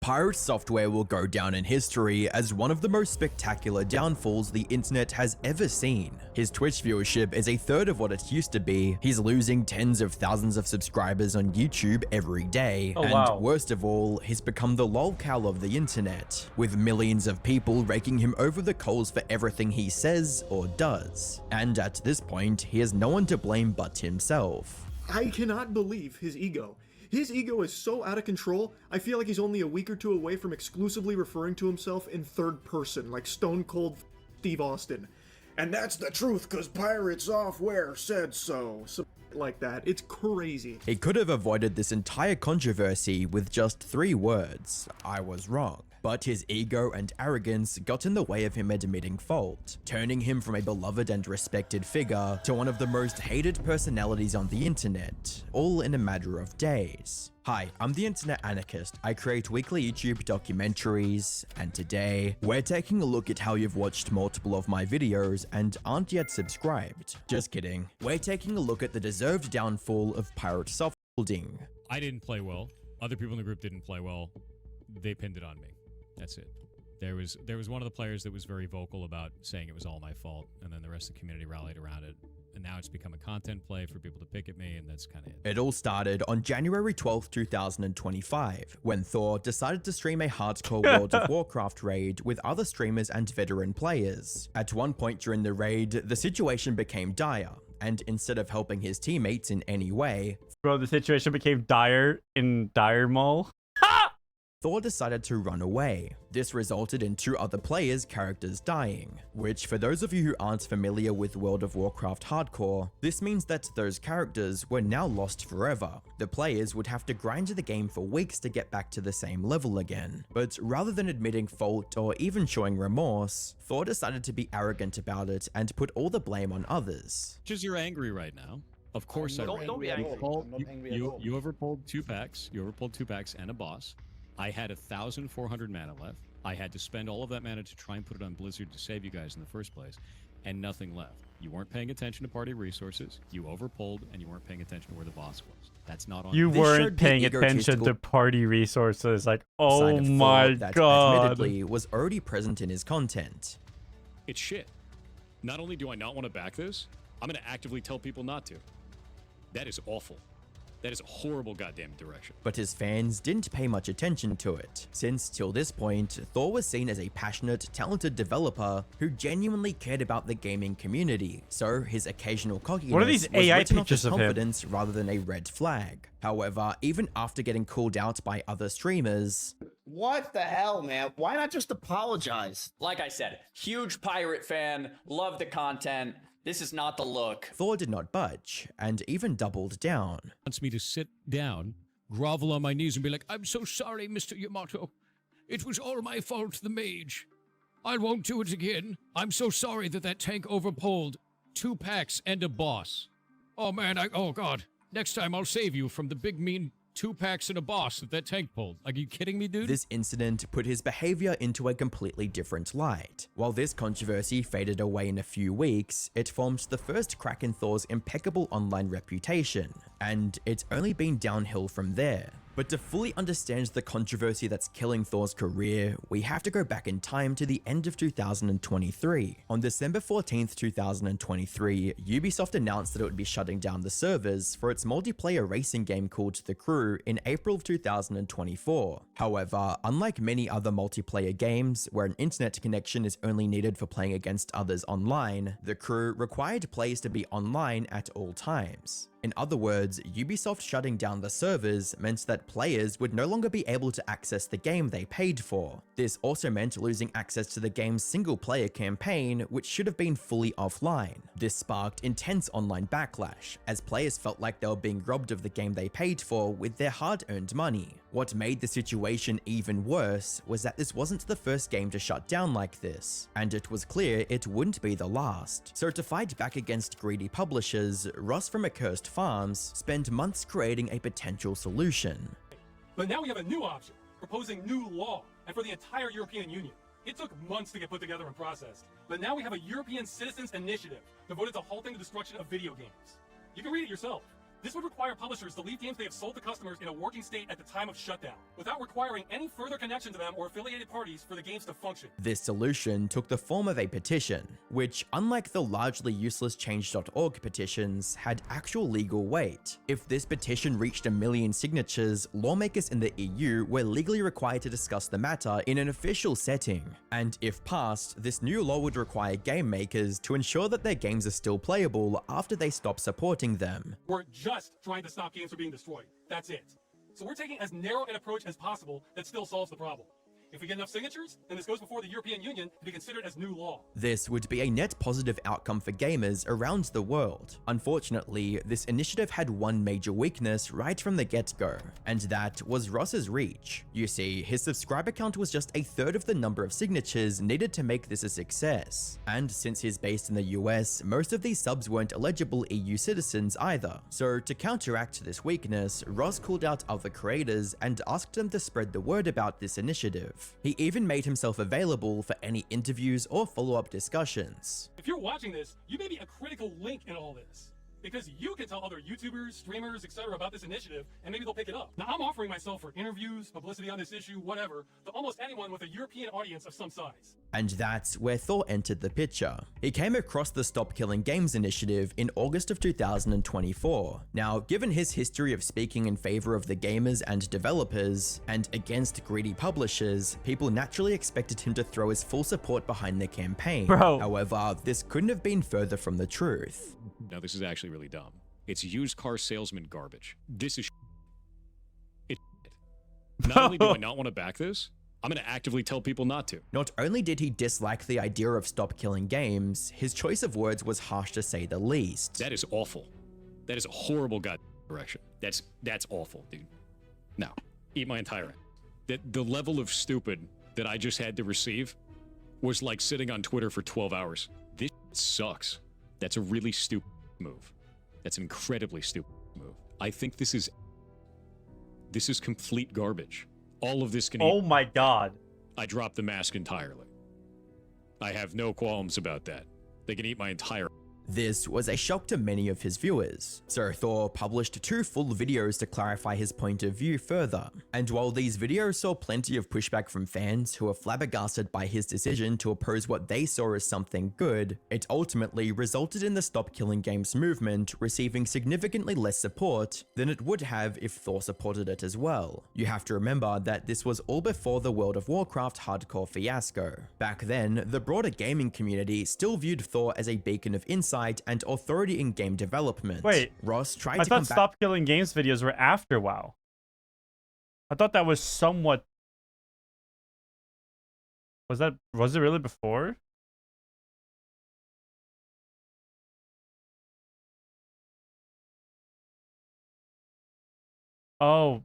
Pirate software will go down in history as one of the most spectacular downfalls the internet has ever seen. His Twitch viewership is a third of what it used to be, he's losing tens of thousands of subscribers on YouTube every day, and worst of all, he's become the lolcow of the internet, with millions of people raking him over the coals for everything he says or does. And at this point, he has no one to blame but himself.
I cannot believe his ego. His ego is so out of control, I feel like he's only a week or two away from exclusively referring to himself in third person, like Stone Cold Steve Austin. And that's the truth, cause pirate software said so. Like that. It's crazy.
He could have avoided this entire controversy with just 3 words: I was wrong. But his ego and arrogance got in the way of him admitting fault, turning him from a beloved and respected figure to one of the most hated personalities on the internet, all in a matter of days. Hi, I'm the Internet Anarchist. I create weekly YouTube documentaries, and today, we're taking a look at how you've watched multiple of my videos and aren't yet subscribed. Just kidding. We're taking a look at the deserved downfall of pirate software.
I didn't play well. Other people in the group didn't play well. They pinned it on me. That's it. There was one of the players that was very vocal about saying it was all my fault, and then the rest of the community rallied around it. And now it's become a content play for people to pick at me, and that's kind of it.
It all started on January 12th, 2025, when Thor decided to stream a hardcore World of Warcraft raid with other streamers and veteran players. At one point during the raid, the situation became dire, and instead of helping his teammates in any way...
Bro, the situation became dire in Dire Mall.
Thor decided to run away. This resulted in 2 other players' characters dying, which for those of you who aren't familiar with World of Warcraft hardcore, this means that those characters were now lost forever. The players would have to grind the game for weeks to get back to the same level again. But rather than admitting fault or even showing remorse, Thor decided to be arrogant about it and put all the blame on others.
Because you're angry right now. Of course I am.
Don't be angry.
You overpulled 2 packs. You overpulled 2 packs and a boss. I had 1,400 mana left. I had to spend all of that mana to try and put it on Blizzard to save you guys in the first place, and nothing left. You weren't paying attention to party resources, you overpulled, and you weren't paying attention to where the boss was. That's not on
you. Weren't paying attention to party resources. Like, oh my god.
Admittedly was already present in his content.
It's shit. Not only do I not want to back this, I'm going to actively tell people not to. That is awful. That is a horrible goddamn direction.
But his fans didn't pay much attention to it, since till this point, Thor was seen as a passionate, talented developer who genuinely cared about the gaming community, so his occasional cockiness
what are these AI
was written off
pictures
as
of
confidence rather than a red flag. However, even after getting called out by other streamers...
What the hell, man? Why not just apologize?
Like I said, huge pirate fan, love the content. This is not the look.
Thor did not budge, and even doubled down.
Wants me to sit down, grovel on my knees, and be like, I'm so sorry, Mr. Yamato. It was all my fault, the mage. I won't do it again. I'm so sorry that tank overpulled 2 packs and a boss. Oh man, oh god. Next time I'll save you from the big mean 2 packs and a boss that tank pulled. Are you kidding me, dude?
This incident put his behavior into a completely different light. While this controversy faded away in a few weeks, it formed the first crack in Thor's impeccable online reputation, and it's only been downhill from there. But to fully understand the controversy that's killing Thor's career, we have to go back in time to the end of 2023. On December 14th, 2023, Ubisoft announced that it would be shutting down the servers for its multiplayer racing game called The Crew in April of 2024. However, unlike many other multiplayer games, where an internet connection is only needed for playing against others online, The Crew required players to be online at all times. In other words, Ubisoft shutting down the servers meant that players would no longer be able to access the game they paid for. This also meant losing access to the game's single-player campaign, which should have been fully offline. This sparked intense online backlash, as players felt like they were being robbed of the game they paid for with their hard-earned money. What made the situation even worse was that this wasn't the first game to shut down like this, and it was clear it wouldn't be the last. So to fight back against greedy publishers, Ross from Accursed Farms spent months creating a potential solution.
But now we have a new option, proposing new law, and for the entire European Union. It took months to get put together and processed, but now we have a European Citizens Initiative devoted to halting the destruction of video games. You can read it yourself. This would require publishers to leave games they have sold to customers in a working state at the time of shutdown, without requiring any further connection to them or affiliated parties for the games to function.
This solution took the form of a petition, which, unlike the largely useless Change.org petitions, had actual legal weight. If this petition reached 1 million signatures, lawmakers in the EU were legally required to discuss the matter in an official setting. And if passed, this new law would require game makers to ensure that their games are still playable after they stop supporting them.
We're just trying to stop games from being destroyed. That's it. So we're taking as narrow an approach as possible that still solves the problem. If we get enough signatures, then this goes before the European Union to be considered as new law.
This would be a net positive outcome for gamers around the world. Unfortunately, this initiative had one major weakness right from the get-go, and that was Ross's reach. You see, his subscriber count was just a third of the number of signatures needed to make this a success. And since he's based in the US, most of these subs weren't eligible EU citizens either. So to counteract this weakness, Ross called out other creators and asked them to spread the word about this initiative. He even made himself available for any interviews or follow-up discussions.
If you're watching this, you may be a critical link in all this, because you can tell other YouTubers, streamers, etc. about this initiative, and maybe they'll pick it up. Now, I'm offering myself for interviews, publicity on this issue, whatever, to almost anyone with a European audience of some size.
And that's where Thor entered the picture. He came across the Stop Killing Games initiative in August of 2024. Now, given his history of speaking in favor of the gamers and developers, and against greedy publishers, people naturally expected him to throw his full support behind the campaign.
Bro.
However, this couldn't have been further from the truth.
Now, this is actually really dumb. It's used car salesman garbage. This is it's Not only do I not want to back this, I'm going to actively tell people not to.
Not only did he dislike the idea of Stop Killing Games, his choice of words was harsh to say the least.
That is awful. That is a horrible direction. That's awful, dude. Now, eat my entire ass. The level of stupid that I just had to receive was like sitting on Twitter for 12 hours. This sucks. That's a really stupid move. That's an incredibly stupid move. I think this is complete garbage. All of this can
Oh my god.
I dropped the mask entirely. I have no qualms about that. They can eat my entire...
This was a shock to many of his viewers, so Thor published 2 full videos to clarify his point of view further. And while these videos saw plenty of pushback from fans who were flabbergasted by his decision to oppose what they saw as something good, it ultimately resulted in the Stop Killing Games movement receiving significantly less support than it would have if Thor supported it as well. You have to remember that this was all before the World of Warcraft hardcore fiasco. Back then, the broader gaming community still viewed Thor as a beacon of insight and authority in game development.
Wait,
Ross tried
I
to
thought
combat...
Stop Killing Games videos were after WoW. I thought that was somewhat... Was it really before? Oh,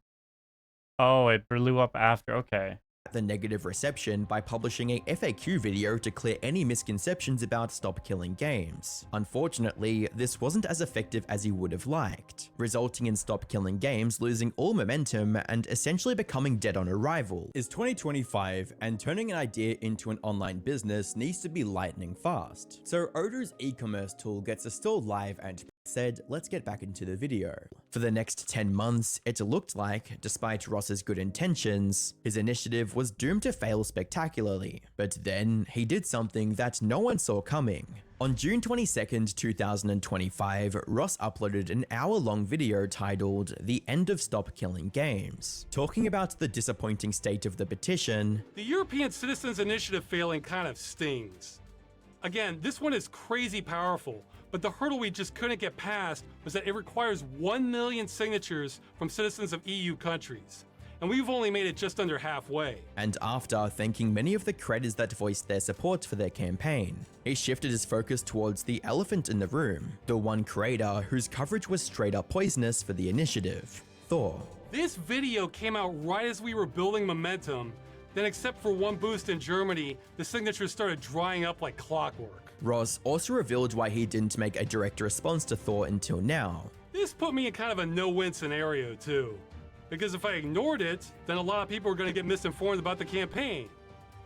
it blew up after. Okay.
The negative reception by publishing a FAQ video to clear any misconceptions about Stop Killing Games. Unfortunately, this wasn't as effective as he would have liked, resulting in Stop Killing Games losing all momentum and essentially becoming dead on arrival. Is 2025, and turning an idea into an online business needs to be lightning fast. So Odor's e-commerce tool gets a store live and said, let's get back into the video. For the next 10 months, it looked like, despite Ross's good intentions, his initiative was doomed to fail spectacularly. But then, he did something that no one saw coming. On June 22nd, 2025, Ross uploaded an hour-long video titled "The End of Stop Killing Games," talking about the disappointing state of the petition.
The European Citizens Initiative failing kind of stings. Again, this one is crazy powerful, but the hurdle we just couldn't get past was that it requires 1 million signatures from citizens of EU countries. And we've only made it just under halfway.
And after thanking many of the creators that voiced their support for their campaign, he shifted his focus towards the elephant in the room, the one creator whose coverage was straight up poisonous for the initiative, Thor.
This video came out right as we were building momentum, then except for one boost in Germany, the signatures started drying up like clockwork.
Ross also revealed why he didn't make a direct response to Thor until now.
This put me in kind of a no-win scenario too. Because if I ignored it, then a lot of people are going to get misinformed about the campaign.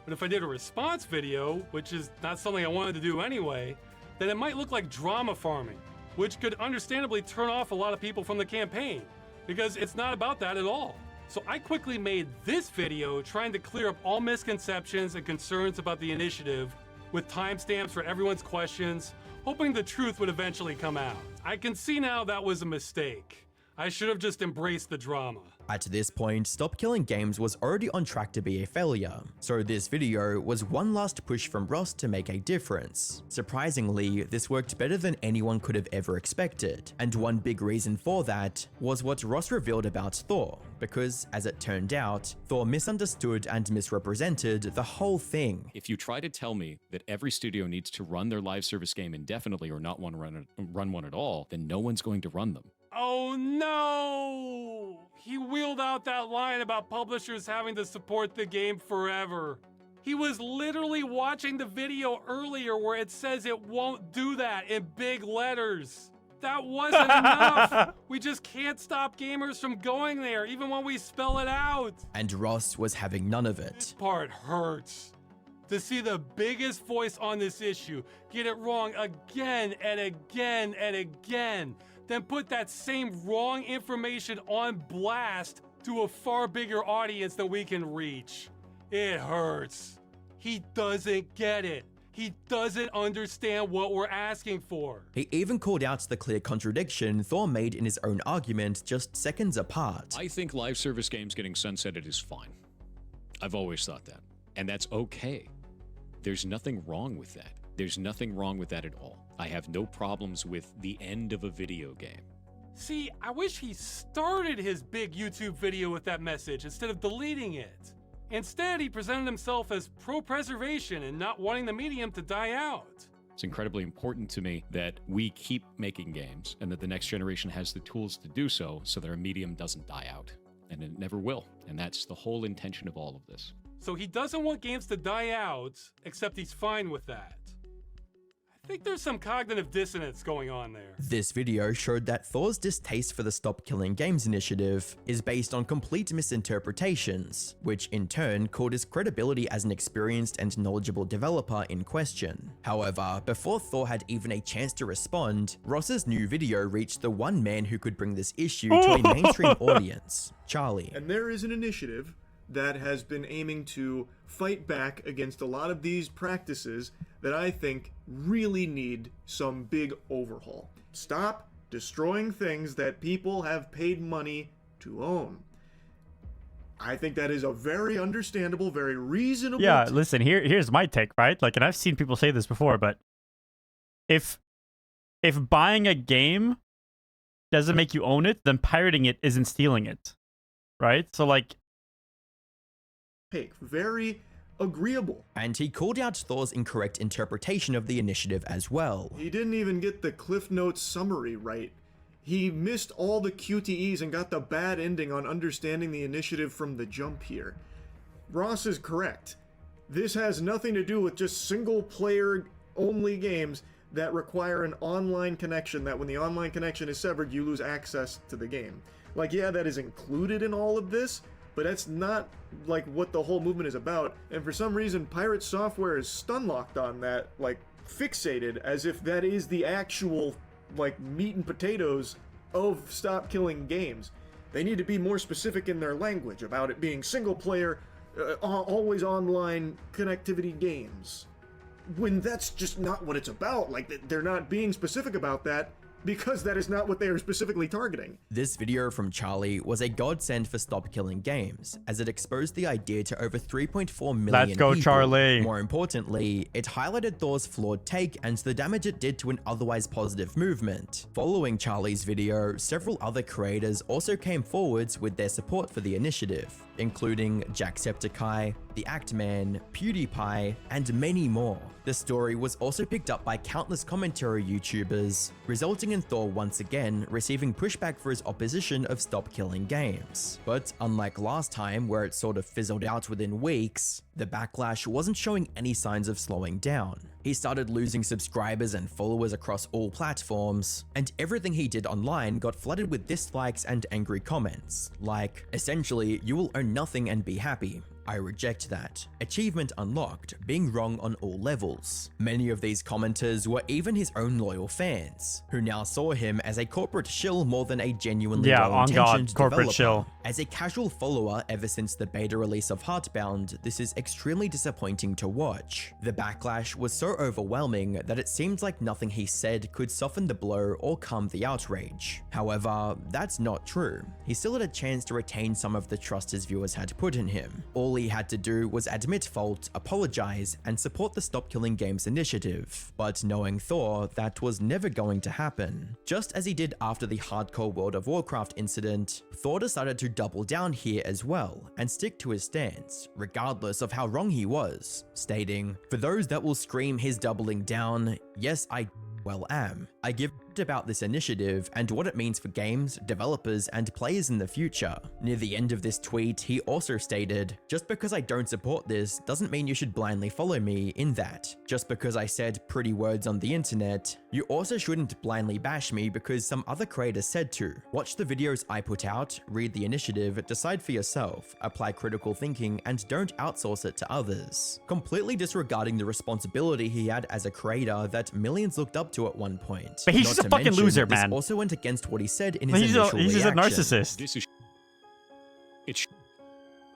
But if I did a response video, which is not something I wanted to do anyway, then it might look like drama farming, which could understandably turn off a lot of people from the campaign, because it's not about that at all. So I quickly made this video trying to clear up all misconceptions and concerns about the initiative, with timestamps for everyone's questions, hoping the truth would eventually come out. I can see now that was a mistake. I should have just embraced the drama.
At this point, Stop Killing Games was already on track to be a failure, so this video was one last push from Ross to make a difference. Surprisingly, this worked better than anyone could have ever expected, and one big reason for that was what Ross revealed about Thor, because, as it turned out, Thor misunderstood and misrepresented the whole thing.
If you try to tell me that every studio needs to run their live service game indefinitely or not run one at all, then no one's going to run them.
Oh no! He wheeled out that line about publishers having to support the game forever. He was literally watching the video earlier where it says it won't do that in big letters. That wasn't enough. We just can't stop gamers from going there, even when we spell it out.
And Ross was having none of it.
This part hurts. To see the biggest voice on this issue get it wrong again and again and again, then put that same wrong information on blast to a far bigger audience than we can reach. It hurts. He doesn't get it. He doesn't understand what we're asking for.
He even called out the clear contradiction Thor made in his own argument just seconds apart.
I think live service games getting sunsetted is fine. I've always thought that. And that's okay. There's nothing wrong with that. There's nothing wrong with that at all. I have no problems with the end of a video game.
See, I wish he started his big YouTube video with that message instead of deleting it. Instead, he presented himself as pro-preservation and not wanting the medium to die out.
It's incredibly important to me that we keep making games and that the next generation has the tools to do so that our medium doesn't die out. And it never will. And that's the whole intention of all of this.
So he doesn't want games to die out, except he's fine with that. I think there's some cognitive dissonance going on there.
This video showed that Thor's distaste for the Stop Killing Games initiative is based on complete misinterpretations, which in turn called his credibility as an experienced and knowledgeable developer in question. However, before Thor had even a chance to respond, Ross's new video reached the one man who could bring this issue to a mainstream audience, Charlie.
And there is an initiative that has been aiming to fight back against a lot of these practices that I think really need some big overhaul. Stop destroying things that people have paid money to own. I think that is a very understandable, very reasonable...
Yeah, listen, here's my take, right? Like, and I've seen people say this before, but if buying a game doesn't make you own it, then pirating it isn't stealing it, right? So, like...
Very agreeable.
And he called out Thor's incorrect interpretation of the initiative as well.
He didn't even get the Cliff Notes summary right. He missed all the QTEs and got the bad ending on understanding the initiative from the jump here. Ross is correct. This has nothing to do with just single-player only games that require an online connection, that when the online connection is severed, you lose access to the game. Like, yeah, that is included in all of this, but that's not like what the whole movement is about. And for some reason, Pirate Software is stun-locked on that, like fixated, as if that is the actual like meat and potatoes of Stop Killing Games. They need to be more specific in their language about it being single player, always online connectivity games. When that's just not what it's about. Like, they're not being specific about that because that is not what they are specifically targeting.
This video from Charlie was a godsend for Stop Killing Games, as it exposed the idea to over 3.4 million
Let's go,
people.
Charlie.
More importantly, it highlighted Thor's flawed take and the damage it did to an otherwise positive movement. Following Charlie's video, several other creators also came forwards with their support for the initiative, including Jacksepticeye, The Actman, PewDiePie, and many more. The story was also picked up by countless commentary YouTubers, resulting in Thor once again receiving pushback for his opposition of Stop Killing Games. But unlike last time, where it sort of fizzled out within weeks, the backlash wasn't showing any signs of slowing down. He started losing subscribers and followers across all platforms, and everything he did online got flooded with dislikes and angry comments, like, essentially, you will own nothing and be happy. I reject that. Achievement unlocked, being wrong on all levels. Many of these commenters were even his own loyal fans, who now saw him as a corporate shill more than a genuinely well-intentioned
corporate
developer.
shill.
As a casual follower ever since the beta release of Heartbound, this is extremely disappointing to watch. The backlash was so overwhelming that it seemed like nothing he said could soften the blow or calm the outrage. However, that's not true. He still had a chance to retain some of the trust his viewers had put in him. All he had to do was admit fault, apologize, and support the Stop Killing Games initiative. But knowing Thor, that was never going to happen. Just as he did after the hardcore World of Warcraft incident, Thor decided to double down here as well and stick to his stance, regardless of how wrong he was, stating, "For those that will scream his doubling down, yes, I well am. I give about this initiative and what it means for games, developers, and players in the future." Near the end of this tweet, he also stated, "Just because I don't support this doesn't mean you should blindly follow me in that. Just because I said pretty words on the internet, you also shouldn't blindly bash me because some other creators said to. Watch the videos I put out, read the initiative, decide for yourself, apply critical thinking, and don't outsource it to others." Completely disregarding the responsibility he had as a creator that millions looked up to at one point.
But he's just a fucking loser,
this
man.
Also went against what he said in his initial
He's just a
reaction.
narcissist.
This is it's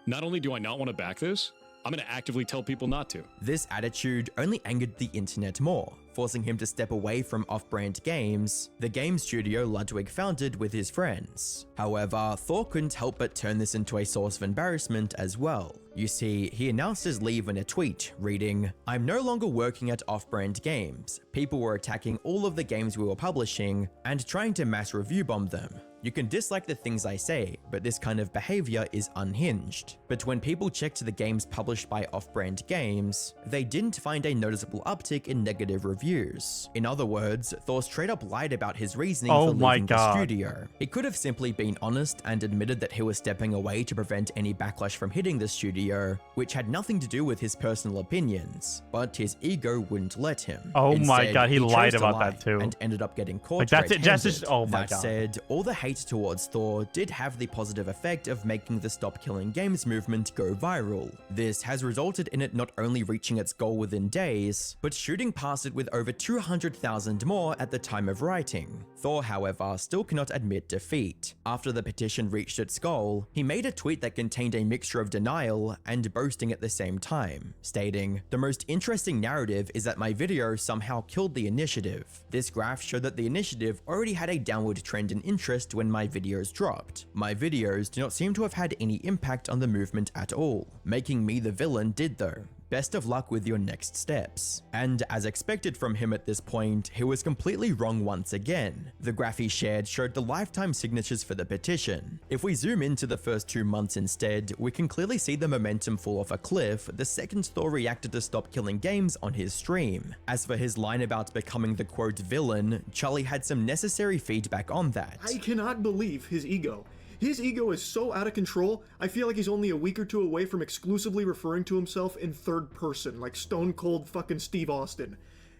not only do I not want to back this, I'm going to actively tell people not to.
This attitude only angered the internet more, forcing him to step away from off-brand games, the game studio Ludwig founded with his friends. However, Thor couldn't help but turn this into a source of embarrassment as well. You see, he announced his leave in a tweet, reading, "I'm no longer working at off-brand games. People were attacking all of the games we were publishing and trying to mass review bomb them. You can dislike the things I say, but this kind of behavior is unhinged." But when people checked the games published by off-brand games, they didn't find a noticeable uptick in negative reviews. In other words, Thor straight up lied about his reasoning for leaving the studio. He could have simply been honest and admitted that he was stepping away to prevent any backlash from hitting the studio, which had nothing to do with his personal opinions, but his ego wouldn't let him.
Oh my
Instead,
god, he
chose
lied
to
about
lie
that too.
and ended up getting caught
Like, that's it,
red-handed.
just oh my
That
god.
said, all the hate towards Thor did have the positive effect of making the Stop Killing Games movement go viral. This has resulted in it not only reaching its goal within days, but shooting past it with over 200,000 more at the time of writing. Thor, however, still cannot admit defeat. After the petition reached its goal, he made a tweet that contained a mixture of denial and boasting at the same time, stating, "The most interesting narrative is that my video somehow killed the initiative. This graph showed that the initiative already had a downward trend in interest when my videos dropped. My videos do not seem to have had any impact on the movement at all. Making me the villain did though. Best of luck with your next steps." And as expected from him at this point, he was completely wrong once again. The graph he shared showed the lifetime signatures for the petition. If we zoom into the first 2 months instead, we can clearly see the momentum fall off a cliff the second Thor reacted to Stop Killing Games on his stream. As for his line about becoming the quote villain, Charlie had some necessary feedback on that.
I cannot believe his ego. His ego is so out of control, I feel like he's only a week or two away from exclusively referring to himself in third person, like stone cold fucking Steve Austin.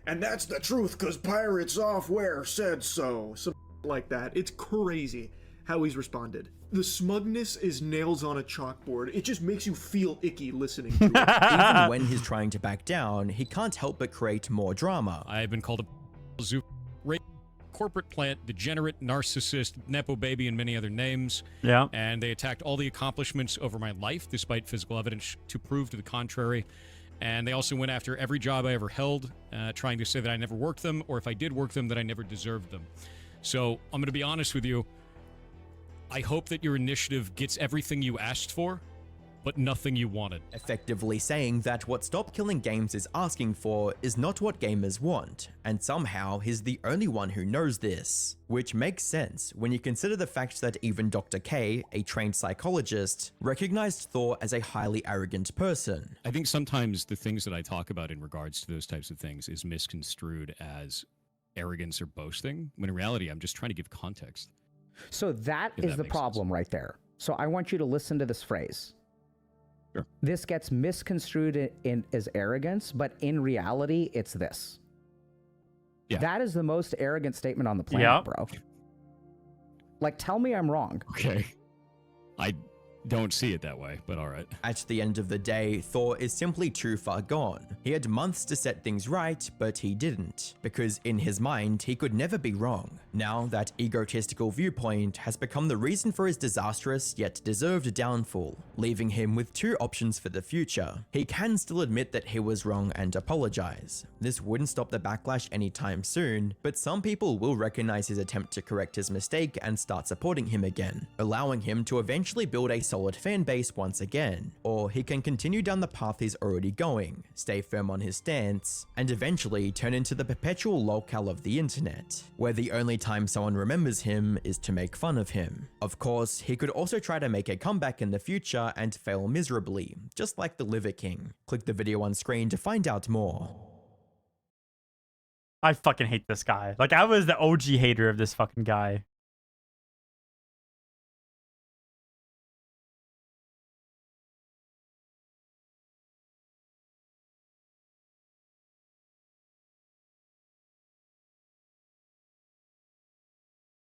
And that's the truth, cause Pirate Software said so. Some like that. It's crazy how he's responded. The smugness is nails on a chalkboard. It just makes you feel icky listening to it.
Even when he's trying to back down, he can't help but create more drama.
I have been called a zoo. corporate plant, degenerate, narcissist, nepo baby, and many other names.
Yeah.
And they attacked all the accomplishments over my life, despite physical evidence to prove to the contrary. And they also went after every job I ever held, trying to say that I never worked them, or if I did work them, that I never deserved them. So I'm going to be honest with you. I hope that your initiative gets everything you asked for, but nothing you wanted.
Effectively saying that what Stop Killing Games is asking for is not what gamers want, and somehow he's the only one who knows this. Which makes sense when you consider the fact that even Dr. K, a trained psychologist, recognized Thor as a highly arrogant person.
I think sometimes the things that I talk about in regards to those types of things is misconstrued as arrogance or boasting, when in reality, I'm just trying to give context.
So that is the problem right there. So I want you to listen to this phrase.
Sure.
This gets misconstrued as arrogance, but in reality, it's this.
Yeah.
That is the most arrogant statement on the planet, bro. Like, tell me I'm wrong.
Okay. I don't see it that way, but all right.
At the end of the day, Thor is simply too far gone. He had months to set things right, but he didn't, because in his mind, he could never be wrong. Now, that egotistical viewpoint has become the reason for his disastrous yet deserved downfall, leaving him with two options for the future. He can still admit that he was wrong and apologize. This wouldn't stop the backlash anytime soon, but some people will recognize his attempt to correct his mistake and start supporting him again, allowing him to eventually build a solid fan base once again. Or he can continue down the path he's already going, stay firm on his stance, and eventually turn into the perpetual lolcow of the internet, where the only time someone remembers him is to make fun of him. Of course, he could also try to make a comeback in the future and fail miserably, just like the Liver King. Click the video on screen to find out more.
I fucking hate this guy. Like, I was the OG hater of this fucking guy.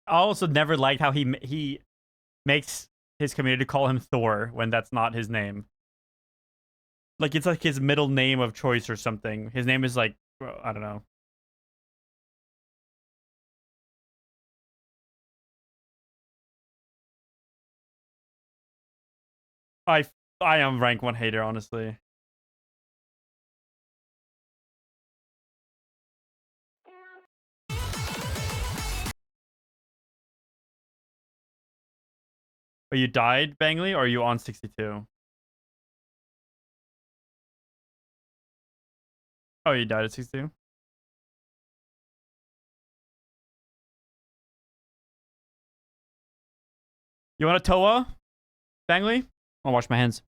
I also never liked how he makes his community call him Thor when that's not his name. Like, it's like his middle name of choice or something. His name is like, I don't know. I am rank 1 hater, honestly. Oh, you died, Bangley, or are you on 62? Oh, you died at 62? You want a Toa, Bangley? I'll wash my hands.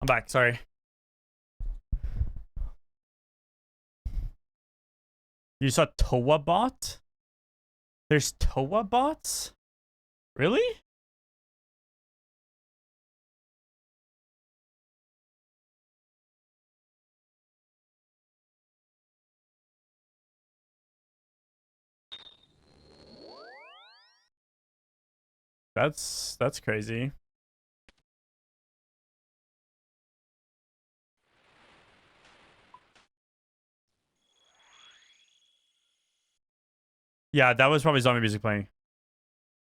back, sorry. You saw Toa bot? There's Toa bots? Really? That's crazy. Yeah, that was probably zombie music playing.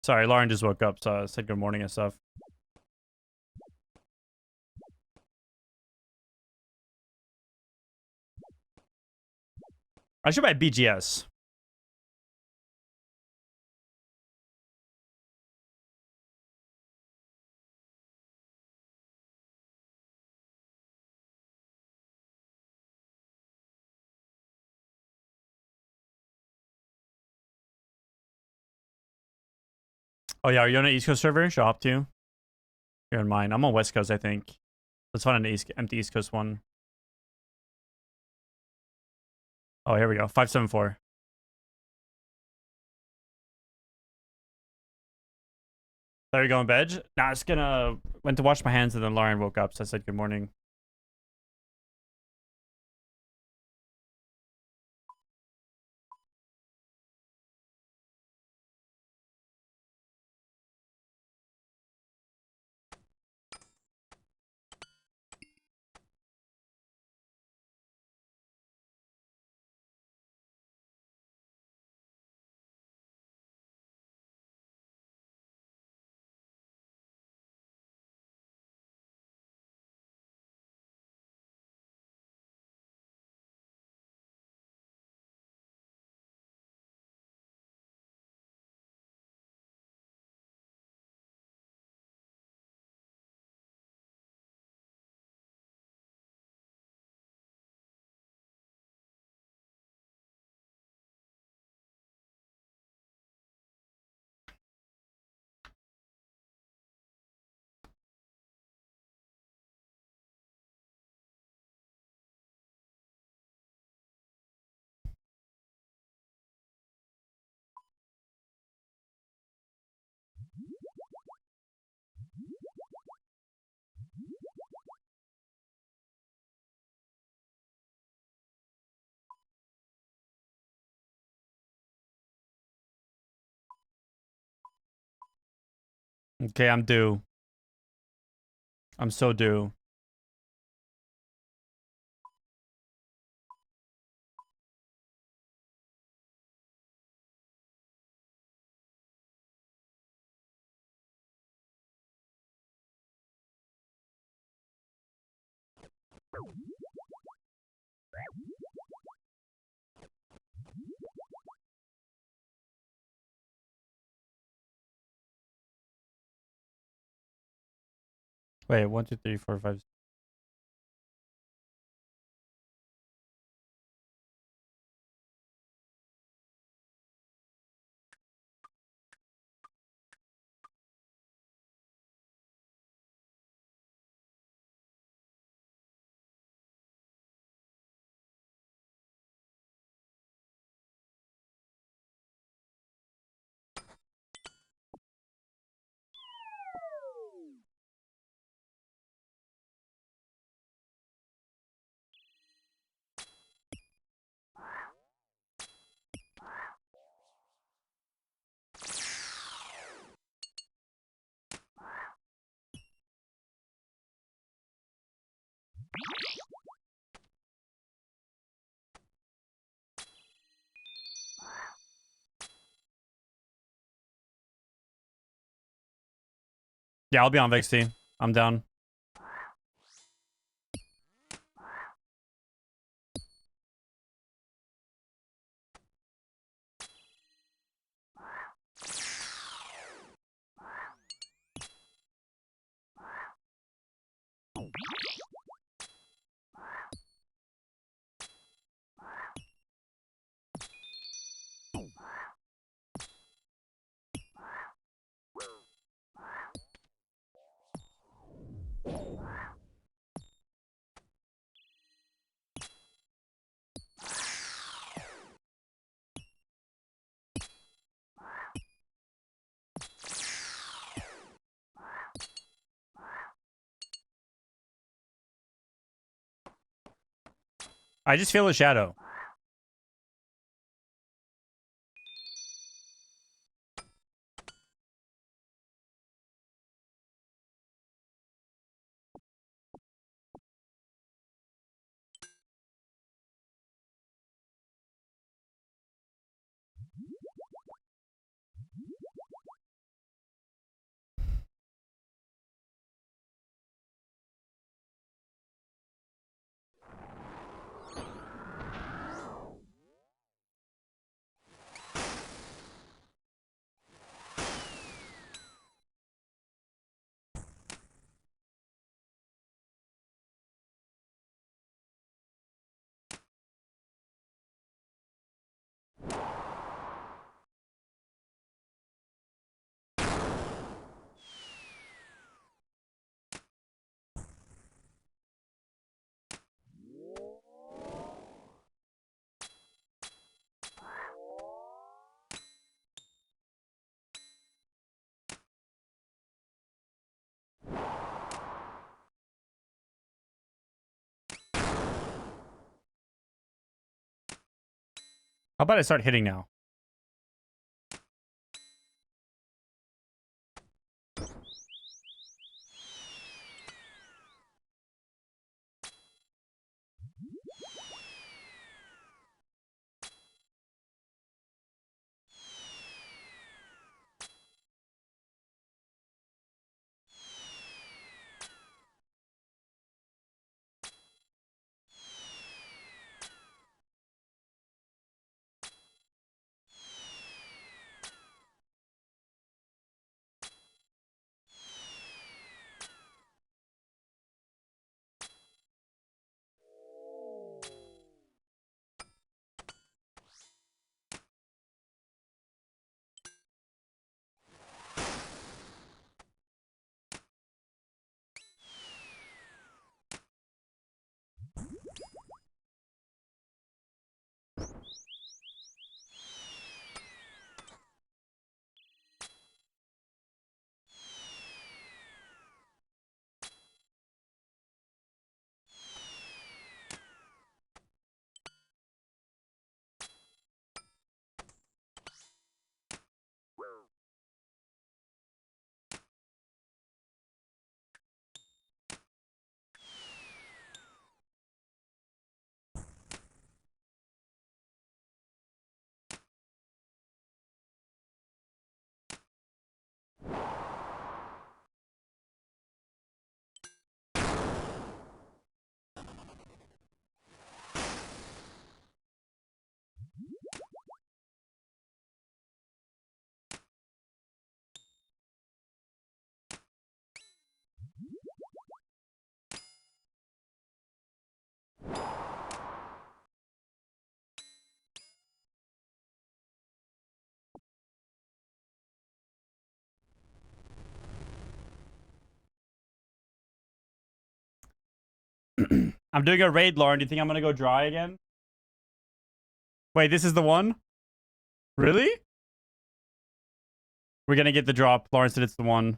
Sorry, Lauren just woke up, so I said good morning and stuff. I should buy BGS. Oh yeah, are you on an East Coast server? Should I hop to? You're on mine. I'm on West Coast, I think. Let's find an empty East Coast one. Oh, here we go. 574. There you go in bed. Nah, I was gonna went to wash my hands and then Lauren woke up, so I said good morning. Okay, I'm due. I'm so due. Wait, 1, 2, 3, 4, 5. Yeah, I'll be on Vexy. I'm down. I just feel a shadow. How about I start hitting now? I'm doing a raid, Lauren. Do you think I'm gonna go dry again? Wait, this is the one? Really? We're gonna get the drop. Lauren said it's the one.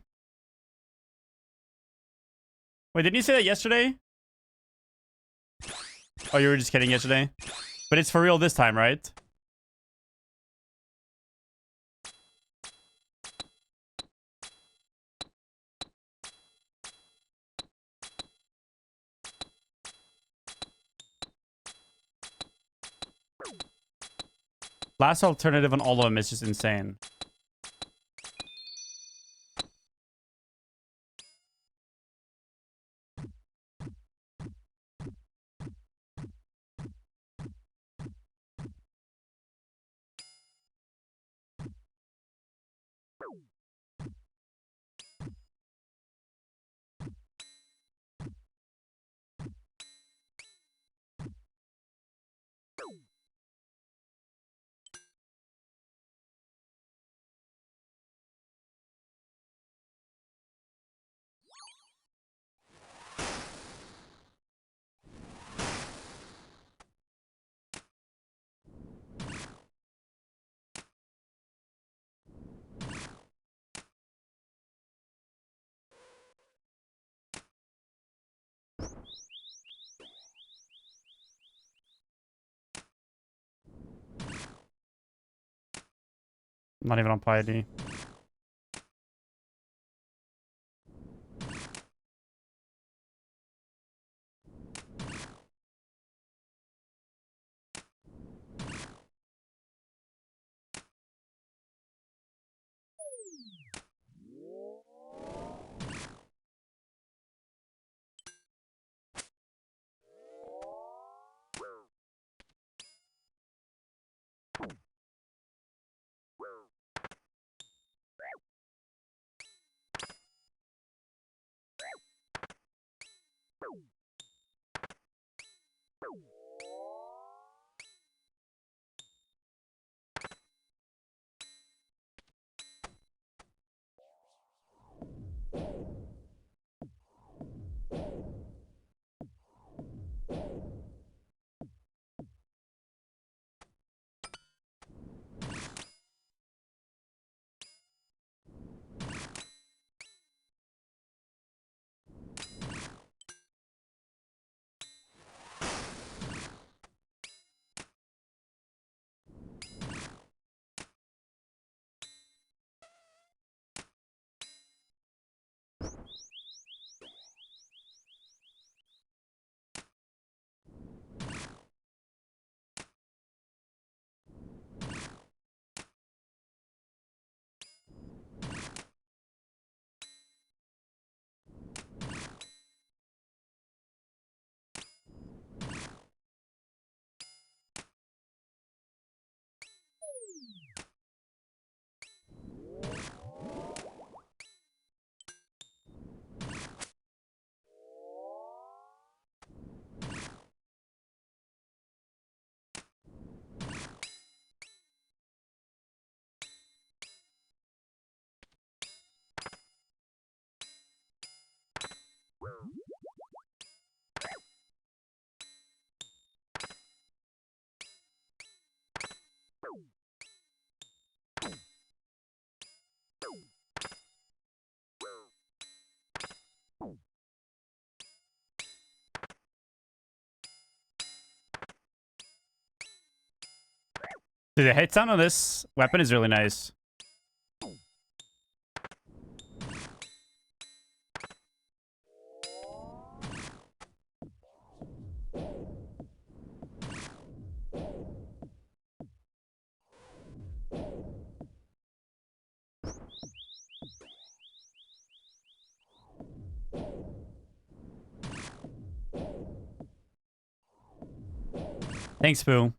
Wait, didn't you say that yesterday? Oh, you were just kidding yesterday? But it's for real this time, right? Last alternative on all of them is just insane. Not even on piety. Dude, the hit sound on this weapon is really nice. Thanks, Boo.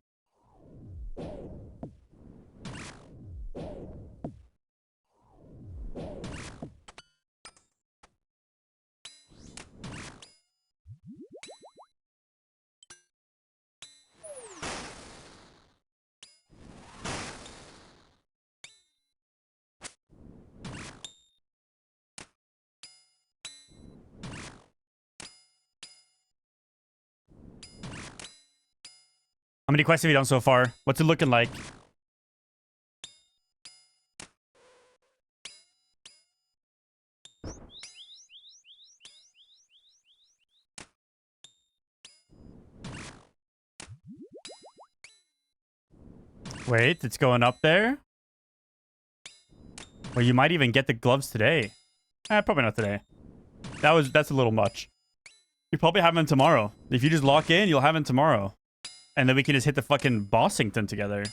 How many quests have you done so far? What's it looking like? Wait, it's going up there? Well, you might even get the gloves today. Probably not today. That's a little much. You probably have them tomorrow. If you just lock in, you'll have them tomorrow. And then we can just hit the fucking Bossington together.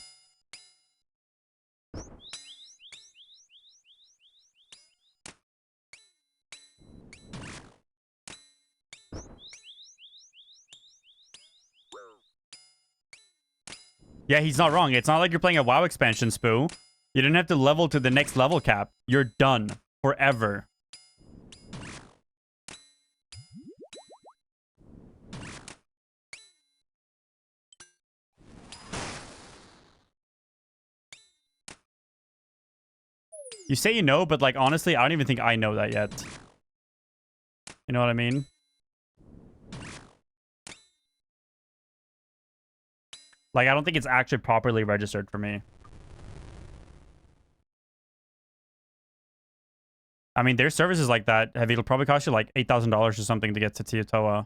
Yeah, he's not wrong. It's not like you're playing a WoW expansion, Spoo. You didn't have to level to the next level cap. You're done. Forever. You say you know, but like honestly, I don't even think I know that yet. You know what I mean? Like, I don't think it's actually properly registered for me. I mean, their services like that, it'll probably cost you like $8,000 or something to get to Tiatoa.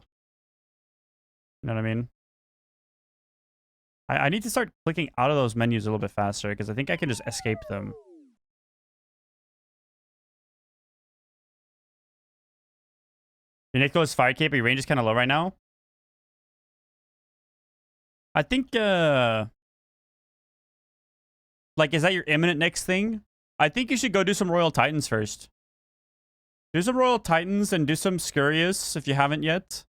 You know what I mean? I need to start clicking out of those menus a little bit faster because I think I can just escape them. Your Nicholas fire cape, your range is kind of low right now. I think, like, is that your imminent next thing? I think you should go do some Royal Titans first. Do some Royal Titans and do some Scurious if you haven't yet.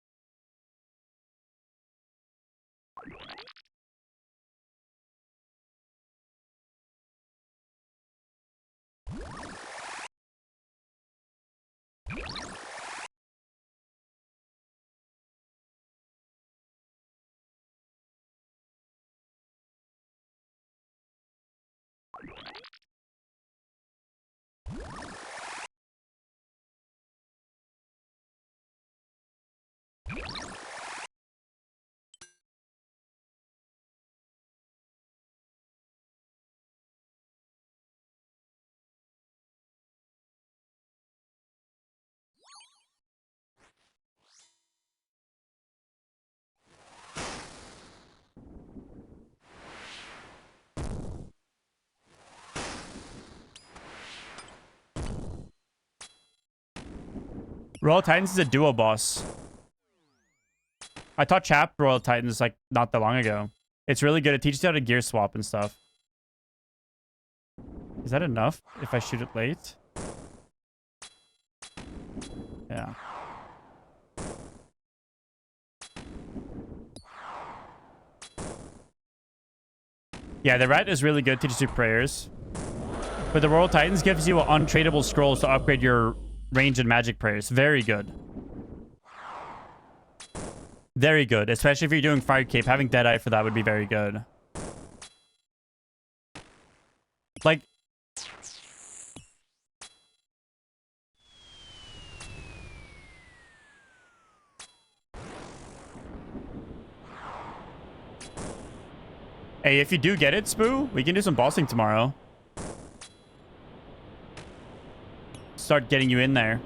Royal Titans is a duo boss. I taught Chap Royal Titans like not that long ago. It's really good. It teaches you how to gear swap and stuff. Is that enough if I shoot it late? Yeah. Yeah, the rat is really good. Teaches you prayers. But the Royal Titans gives you untradeable scrolls to upgrade your range and magic prayers. Very good. Very good. Especially if you're doing Fire Cape. Having Deadeye for that would be very good. Like... Hey, if you do get it, Spoo, we can do some bossing tomorrow. Start getting you in there.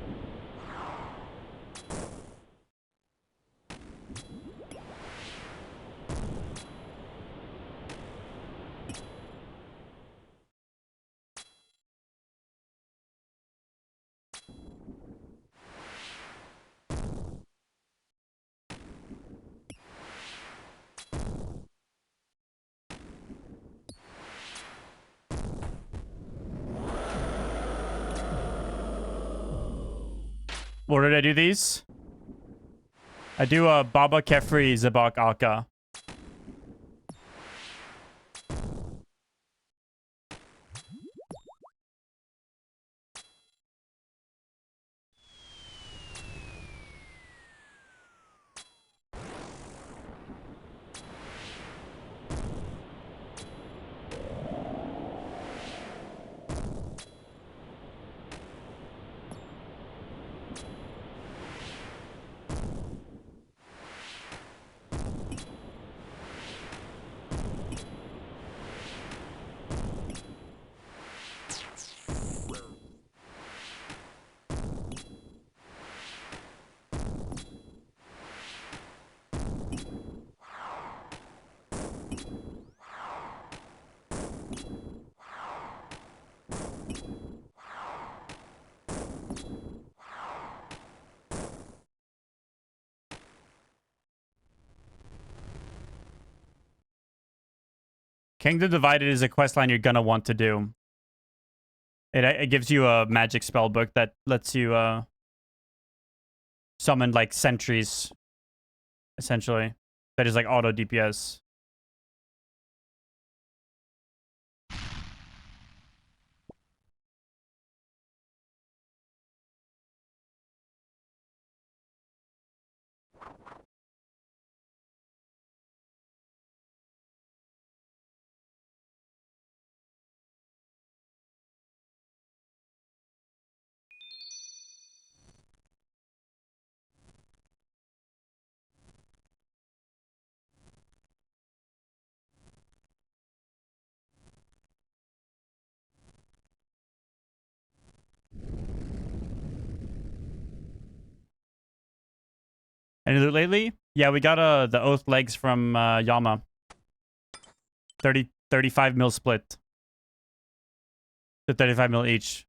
What did I do these? I do a Baba Kefri Zabak Alka. Kingdom Divided is a questline you're gonna want to do. It gives you a magic spell book that lets you summon like sentries, essentially. That is like auto DPS. Any loot lately? Yeah, we got the Oath legs from Yama. 35 mil split. The 35 mil each.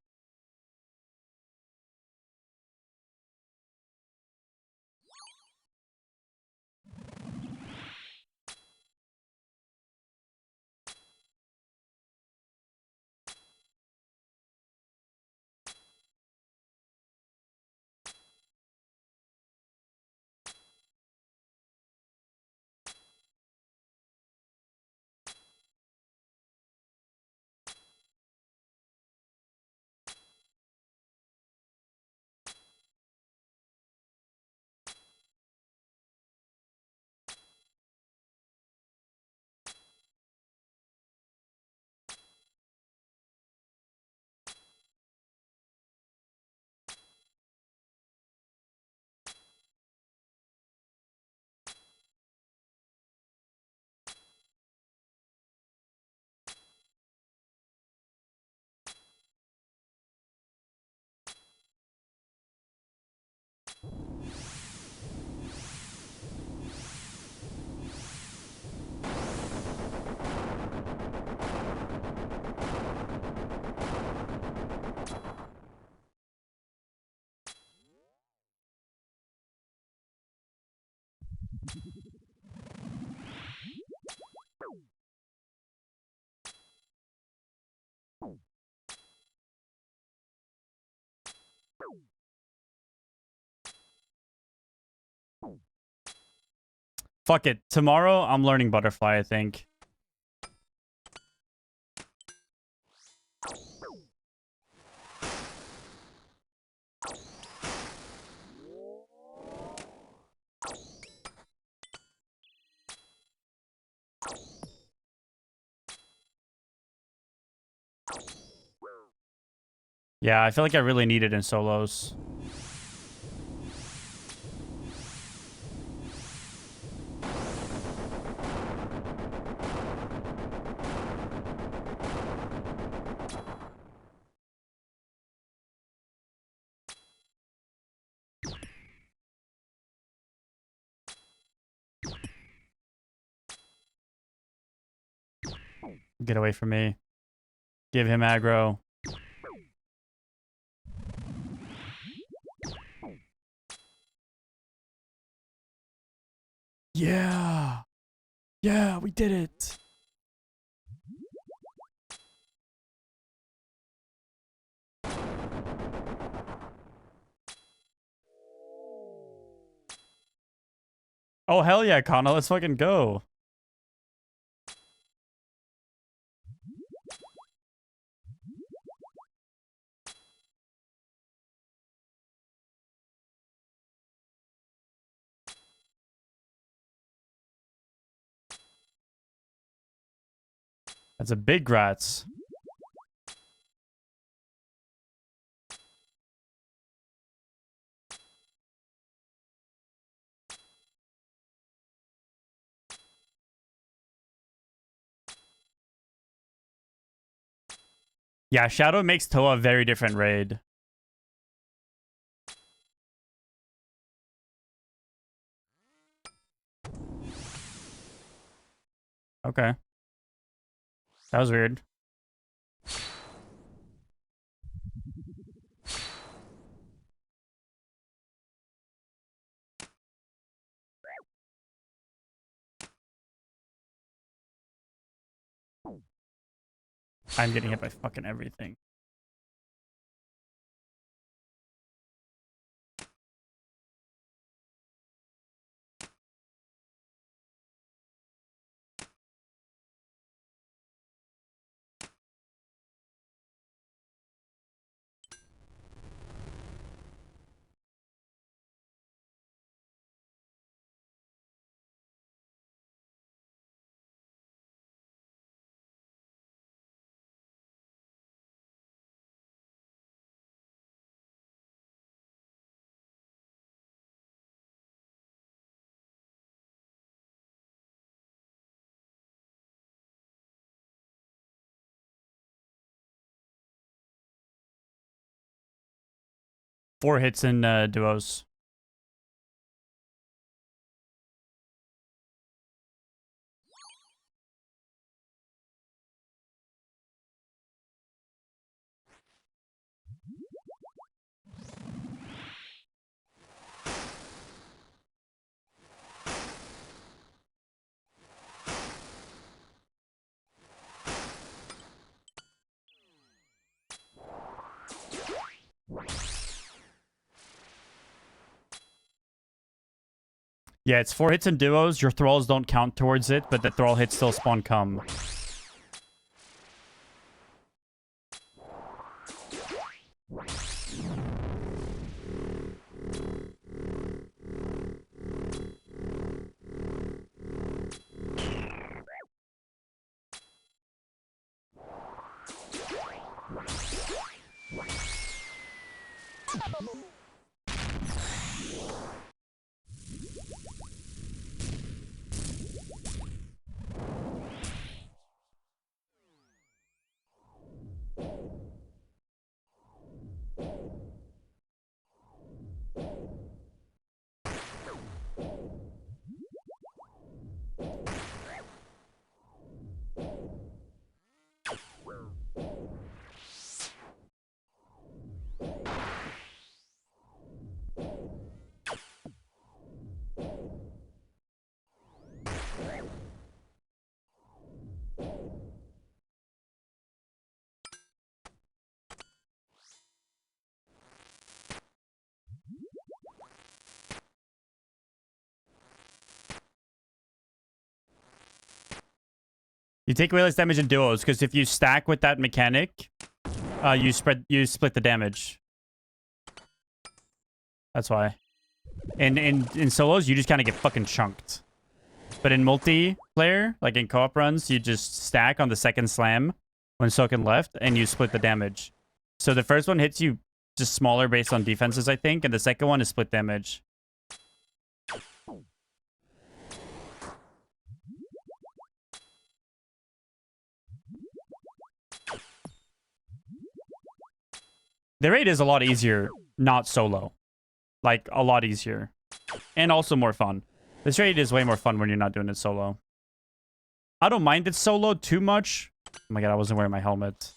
Fuck it. Tomorrow, I'm learning butterfly, I think. Yeah, I feel like I really need it in solos. Get away from me. Give him aggro. Yeah. Yeah, we did it. Oh, hell yeah, Kana. Let's fucking go. That's a big grats. Yeah, Shadow makes Toa a very different raid. Okay. That was weird. I'm getting hit by fucking everything. Four hits in duos. Yeah, it's 4 hits in duos. Your thralls don't count towards it, but the thrall hits still spawn cum. You take way less damage in duos because if you stack with that mechanic, you split the damage. That's why. In solos, you just kind of get fucking chunked. But in multiplayer, like in co-op runs, you just stack on the second slam when soaking left, and you split the damage. So the first one hits you just smaller based on defenses, I think, and the second one is split damage. The raid is a lot easier, not solo. Like, a lot easier. And also more fun. This raid is way more fun when you're not doing it solo. I don't mind it solo too much. Oh my god, I wasn't wearing my helmet.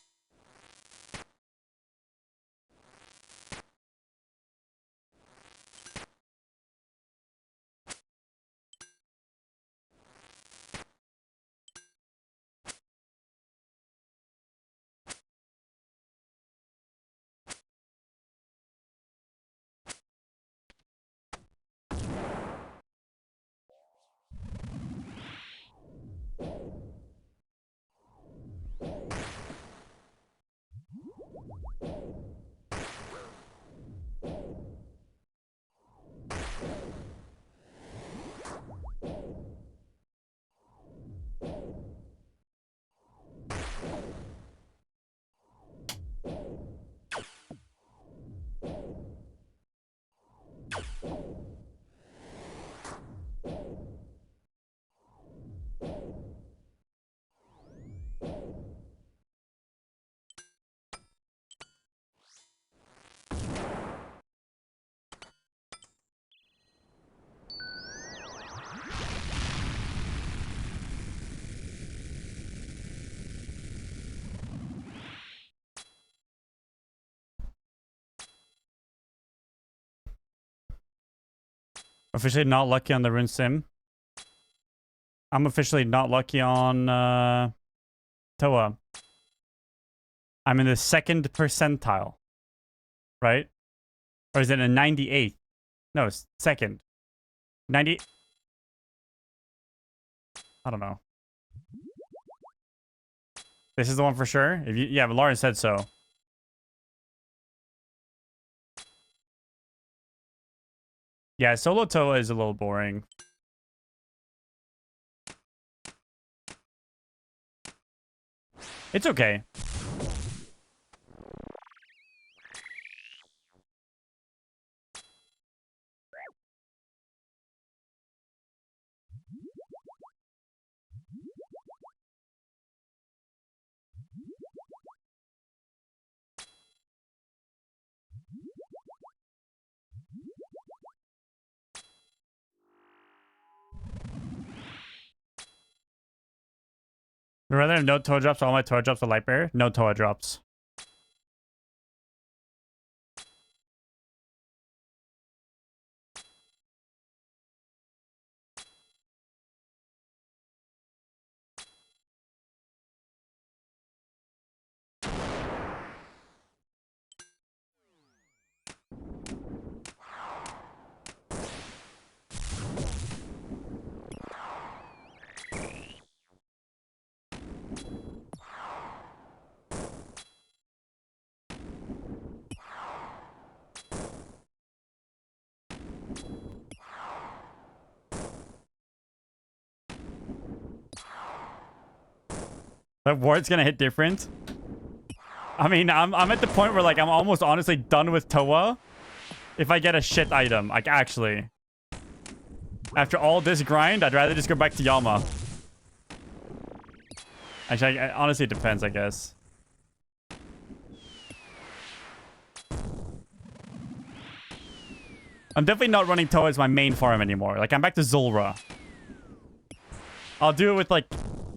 Officially not lucky on the rune sim. I'm officially not lucky on Toa. I'm in the 2nd percentile. Right? Or is it a 98th? No, it's 2nd. 90... I don't know. This is the one for sure? If you, yeah, but Lauren said so. Yeah, solo Toa is a little boring. It's okay. Would rather have no Toa drops, all my Toa drops are light bearer? No Toa drops. That ward's gonna hit different. I mean, I'm at the point where, like, I'm almost honestly done with Toa. If I get a shit item, like, actually. After all this grind, I'd rather just go back to Yama. Actually, honestly, it depends, I guess. I'm definitely not running Toa as my main farm anymore. Like, I'm back to Zulrah. I'll do it with, like,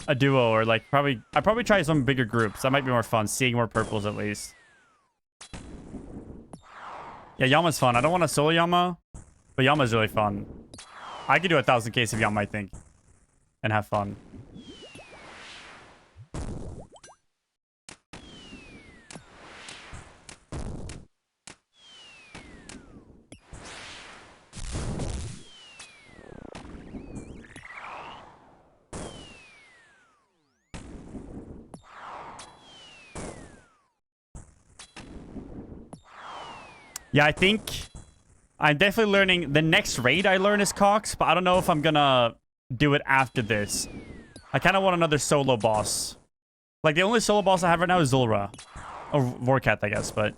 a duo or, like, I'd probably try some bigger groups. That might be more fun, seeing more purples at least. Yeah, Yama's fun. I don't want to solo Yama, but Yama's really fun. I could do 1,000 Ks of Yama, I think, and have fun. Yeah, I think I'm definitely learning. The next raid I learn is Cox, but I don't know if I'm gonna do it after this. I kind of want another solo boss. Like, the only solo boss I have right now is Zulra. Or Vorkat, I guess, but...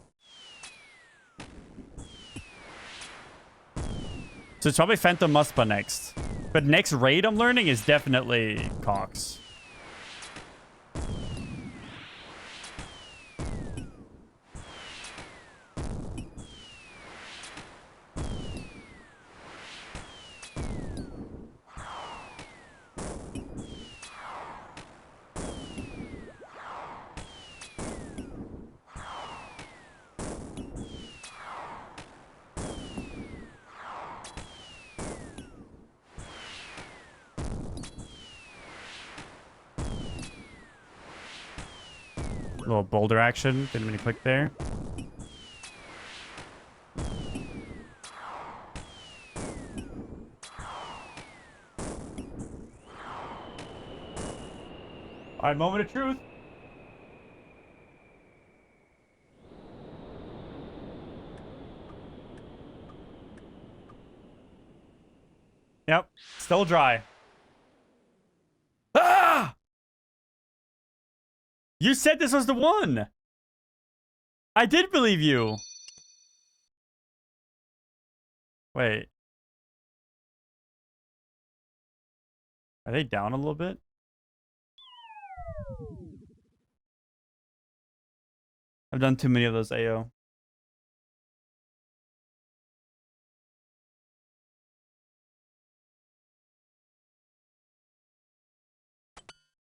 So it's probably Phantom Muspa next. But next raid I'm learning is definitely Cox. Little boulder action. Didn't mean to click there. Alright, moment of truth. Yep, still dry. Ah! You said this was the one. I did believe you. Wait. Are they down a little bit? I've done too many of those AO.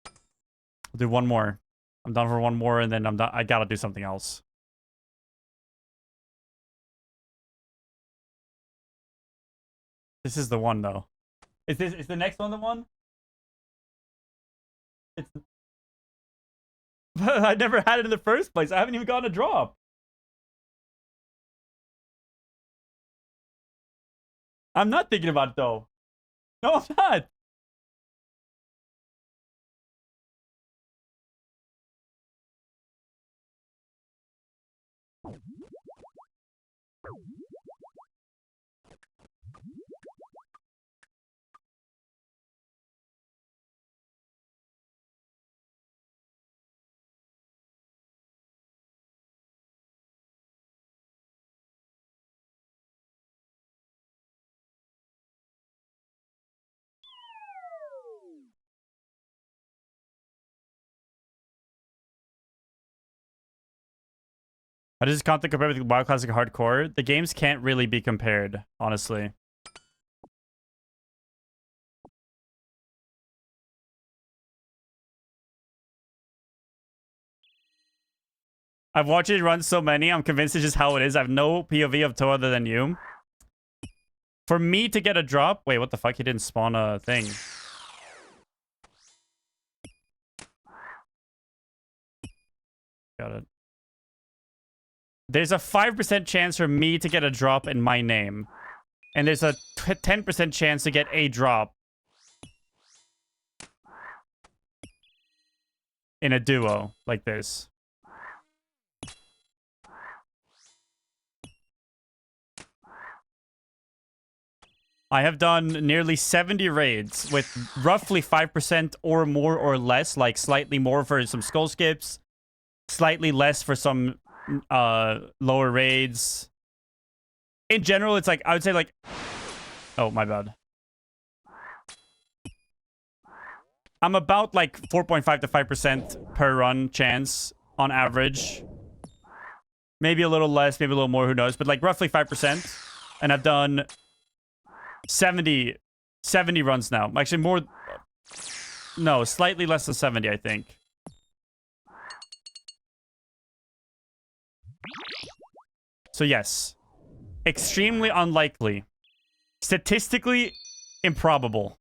I'll do one more. I'm done for one more, and then I'm done. I gotta do something else. This is the one, though. Is the next one the one? It's... I never had it in the first place. I haven't even gotten a drop. I'm not thinking about it, though. No, I'm not. How does this content compare with WoW Classic Hardcore? The games can't really be compared, honestly. I've watched it run so many, I'm convinced it's just how it is. I have no POV of Toe other than you. For me to get a drop... Wait, what the fuck? He didn't spawn a thing. Got it. There's a 5% chance for me to get a drop in my name. And there's a 10% chance to get a drop in a duo like this. I have done nearly 70 raids with roughly 5% or more or less, like slightly more for some skull skips, slightly less for some lower raids. In general, it's like, I would say like, oh, my bad. I'm about like 4.5 to 5% per run chance on average. Maybe a little less, maybe a little more, who knows, but like roughly 5%. And I've done 70 runs now. Actually more, no, slightly less than 70, I think. So yes, extremely unlikely. Statistically improbable.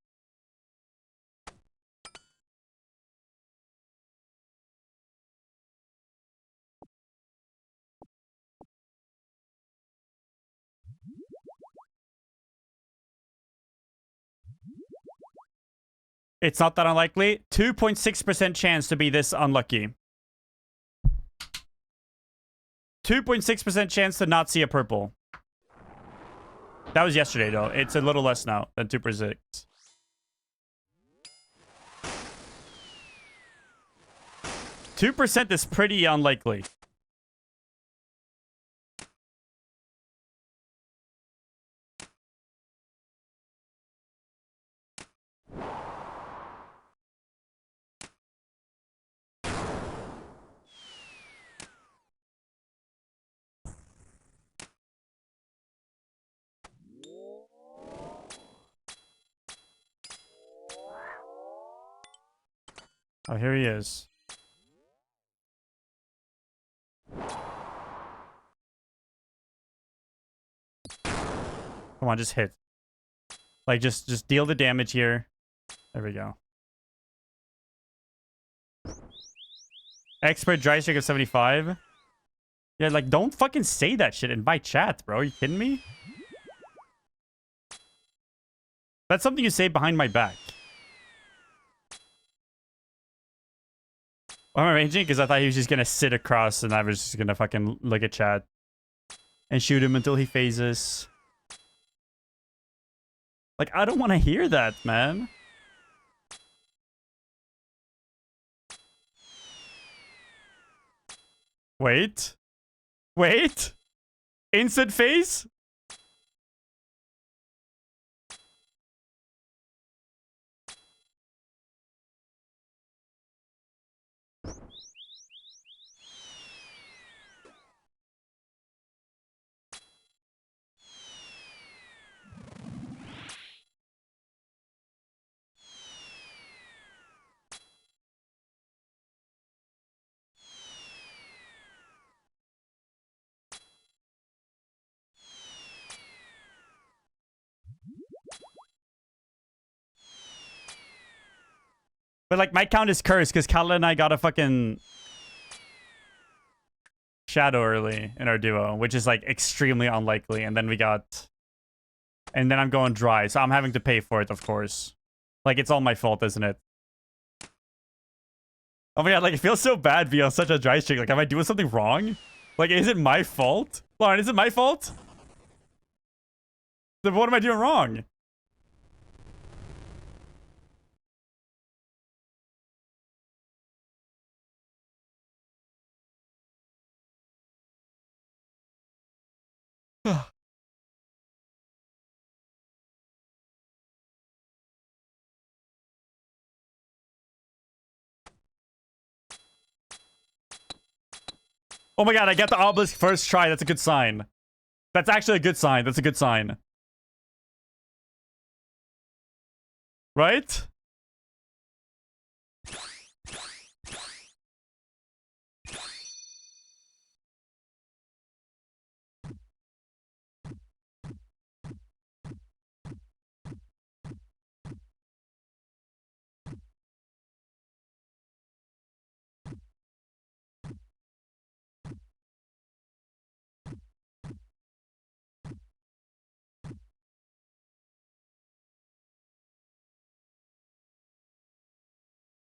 It's not that unlikely. 2.6% chance to be this unlucky. 2.6% chance to not see a purple. That was yesterday, though. It's a little less now than 2%. 2% is pretty unlikely. Oh, here he is. Come on, just hit. Like, just deal the damage here. There we go. Expert dry streak of 75. Yeah, like, don't fucking say that shit in my chat, bro. Are you kidding me? That's something you say behind my back. Why am I ranging? Because I thought he was just gonna sit across and I was just gonna fucking look at chat. And shoot him until he phases. Like, I don't want to hear that, man. Wait. Wait. Instant phase? But, like, my count is cursed because Kala and I got a fucking shadow early in our duo, which is, like, extremely unlikely. And then we got... And then I'm going dry, so I'm having to pay for it, of course. Like, it's all my fault, isn't it? Oh my god, like, it feels so bad being on such a dry streak. Like, am I doing something wrong? Like, is it my fault? Lauren, is it my fault? Then what am I doing wrong? Oh my god, I got the obelisk first try. That's a good sign. That's actually a good sign. That's a good sign. Right?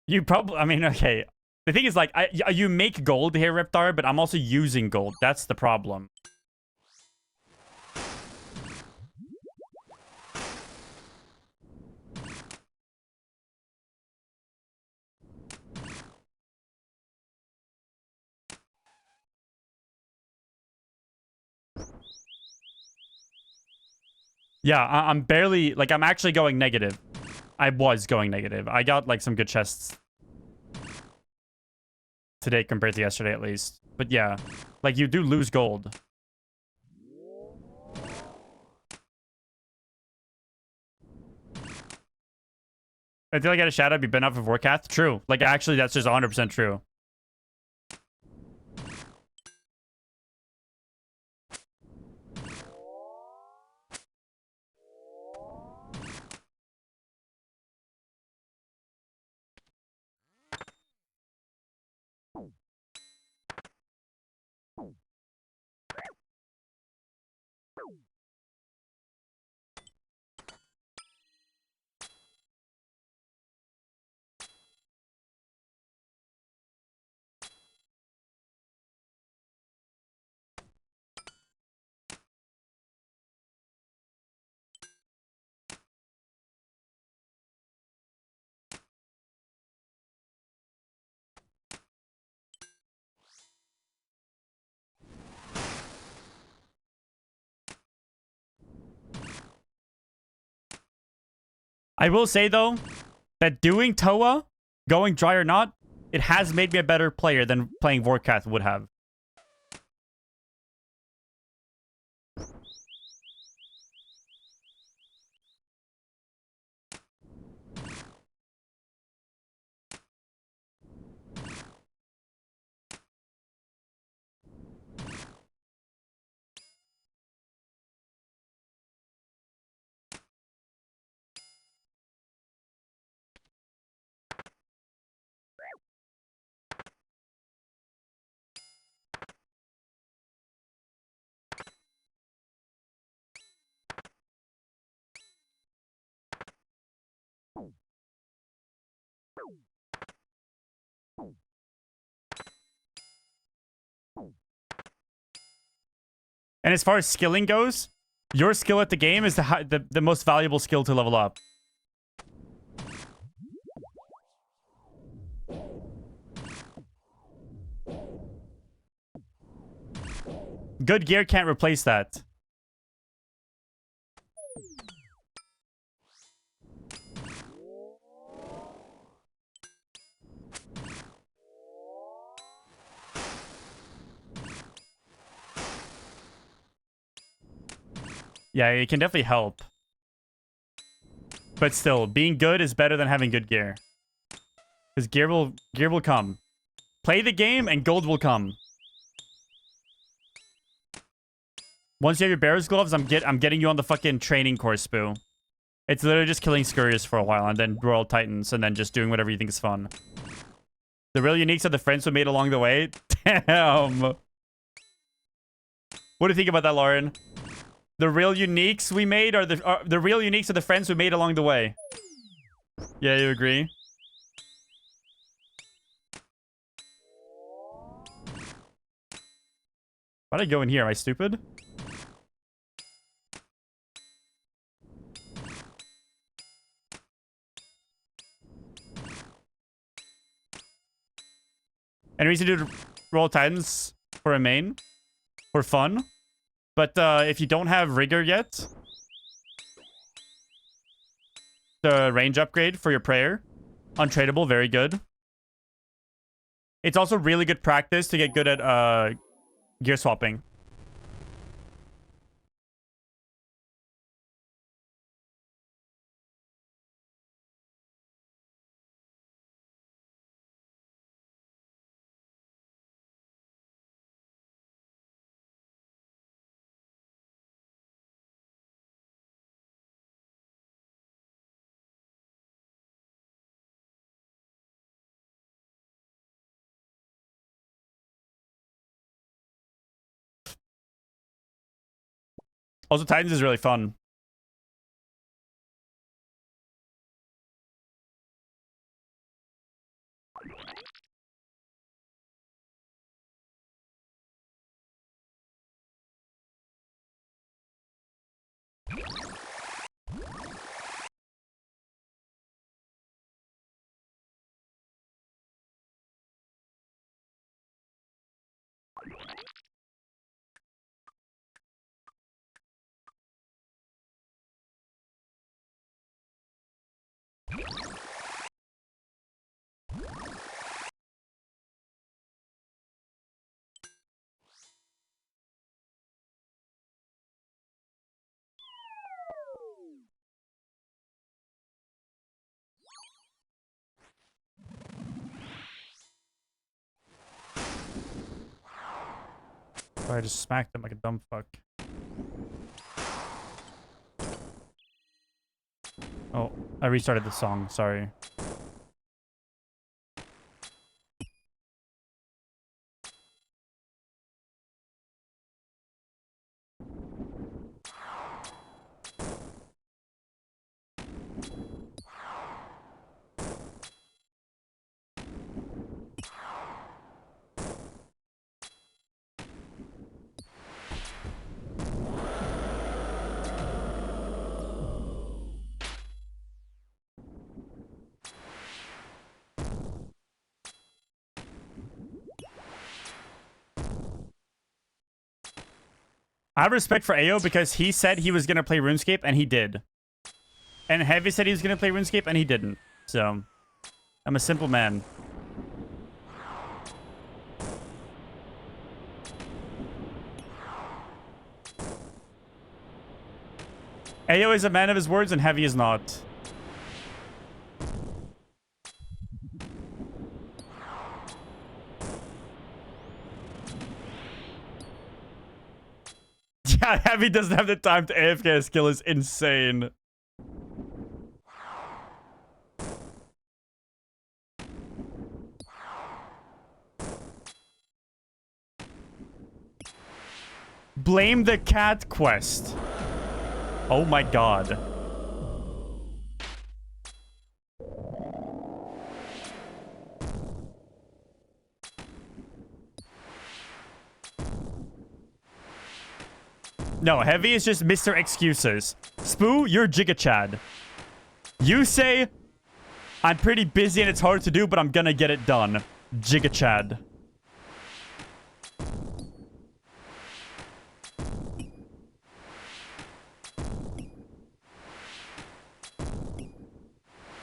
You probably, I mean, okay. The thing is, like, you make gold here, Reptar, but I'm also using gold. That's the problem. Yeah, I'm barely, like, I'm actually going negative. I was going negative. I got, like, some good chests today compared to yesterday, at least. But yeah, like, you do lose gold. Until I get a shout out, be been off of Warcath. True. Like, actually, that's just 100% true. I will say, though, that doing Toa, going dry or not, it has made me a better player than playing Vorkath would have. And as far as skilling goes, your skill at the game is the most valuable skill to level up. Good gear can't replace that. Yeah, it can definitely help. But still, being good is better than having good gear. Because gear will come. Play the game and gold will come. Once you have your Bear's Gloves, I'm getting you on the fucking training course, Spoo. It's literally just killing Scurriers for a while and then Royal Titans and then just doing whatever you think is fun. The real uniques are the friends we made along the way. Damn. What do you think about that, Lauren? The real uniques we made are the real uniques are the friends we made along the way. Yeah, you agree? Why'd I go in here? Am I stupid? Any reason to do Royal Titans for a main? For fun? But if you don't have Rigor yet, the range upgrade for your prayer, untradeable, very good. It's also really good practice to get good at gear swapping. Also, Titans is really fun. Oh, I just smacked him like a dumb fuck. Oh, I restarted the song. Sorry. I have respect for Ayo because he said he was going to play RuneScape, and he did. And Heavy said he was going to play RuneScape, and he didn't. So, I'm a simple man. Ayo is a man of his words, and Heavy is not. Yeah, Heavy doesn't have the time to AFK. His skill is insane. Blame the cat quest. Oh my god. No, Heavy is just Mr. Excuses. Spoo, you're Giga Chad. You say, I'm pretty busy and it's hard to do, but I'm gonna get it done. Giga Chad.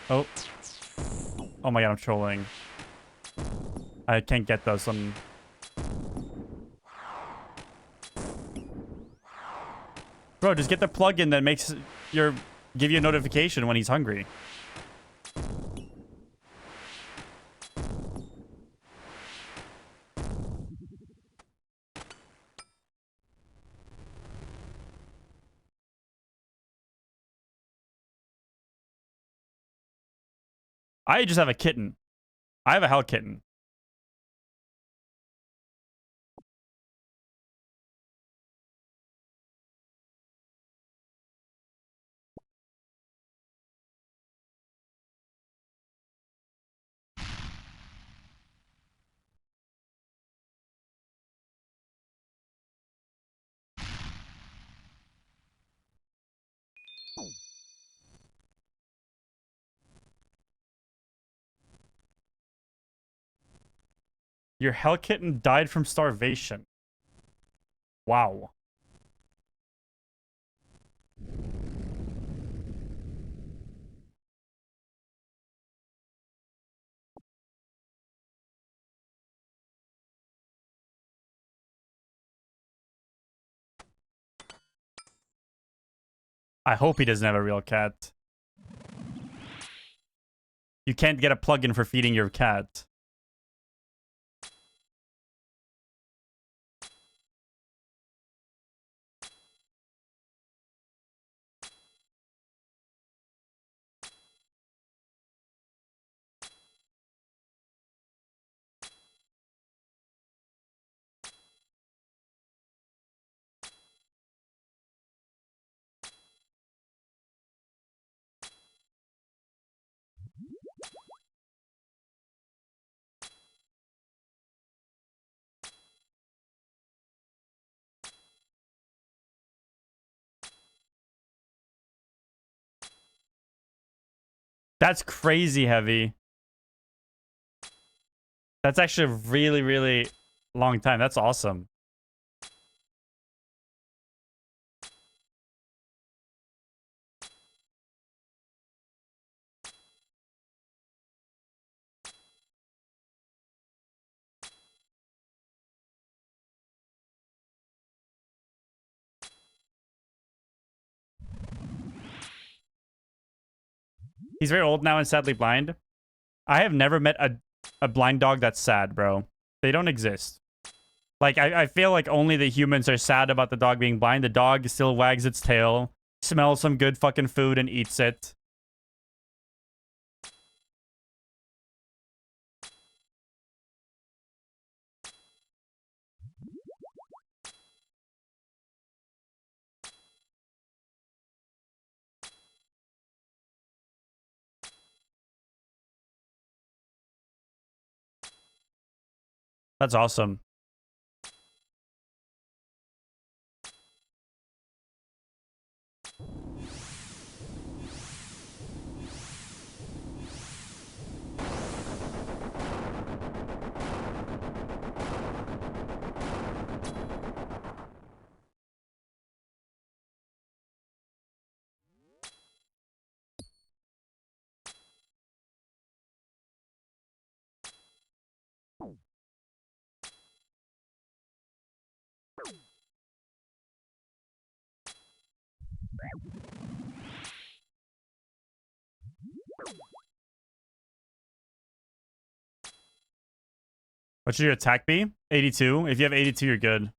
Oh. Oh my god, I'm trolling. I can't get those on... Bro, just get the plugin that makes your... give you a notification when he's hungry. I just have a kitten. I have a hell kitten. Your hell kitten died from starvation. Wow. I hope he doesn't have a real cat. You can't get a plugin for feeding your cat. That's crazy heavy. That's actually a really, really long time. That's awesome. He's very old now and sadly blind. I have never met a blind dog that's sad, bro. They don't exist. Like, I feel like only the humans are sad about the dog being blind. The dog still wags its tail, smells some good fucking food, and eats it. That's awesome. What should your attack be? 82. If you have 82, you're good.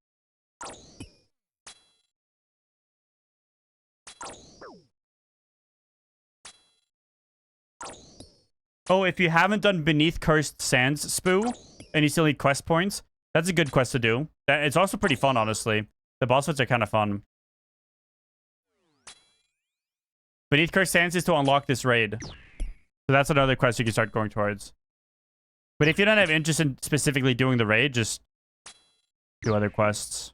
Oh, if you haven't done Beneath Cursed Sands Spoo, and you still need quest points, that's a good quest to do. It's also pretty fun, honestly. The boss fights are kind of fun. Beneath Cursed Sands is to unlock this raid. So that's another quest you can start going towards. But if you don't have interest in specifically doing the raid, just do other quests.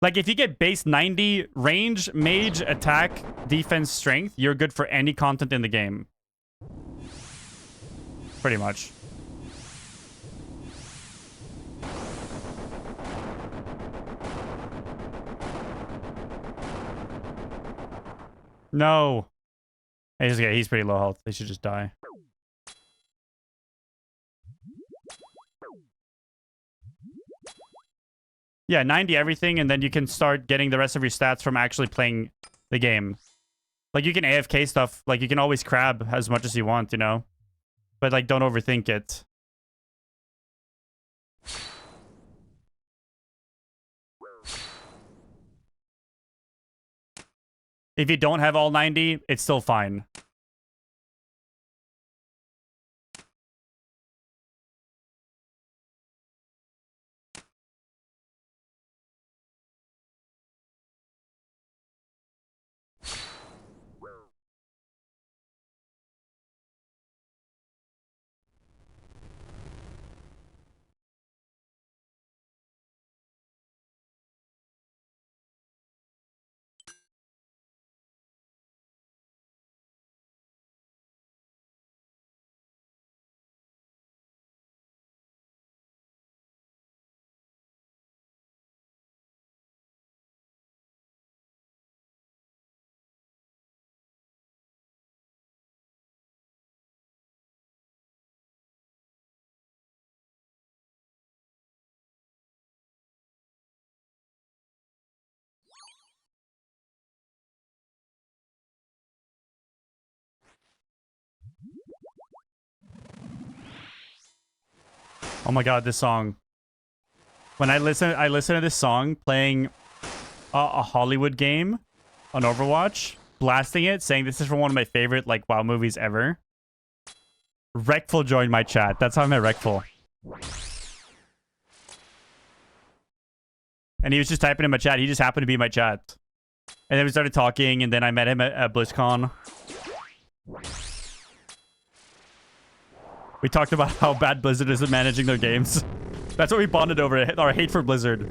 Like, if you get base 90 range, mage, attack, defense, strength, you're good for any content in the game. Pretty much. No. He's pretty low health. They should just die. Yeah, 90 everything, and then you can start getting the rest of your stats from actually playing the game. Like, you can AFK stuff. Like, you can always crab as much as you want, you know? But, like, don't overthink it. If you don't have all 90, it's still fine. Oh my god, this song. When I listen to this song playing a Hollywood game on Overwatch, blasting it, saying this is from one of my favorite like WoW movies ever. Wreckful joined my chat. That's how I met Wreckful. And he was just typing in my chat. He just happened to be in my chat. And then we started talking, and then I met him at BlizzCon. We talked about how bad Blizzard is at managing their games. That's what we bonded over, our hate for Blizzard.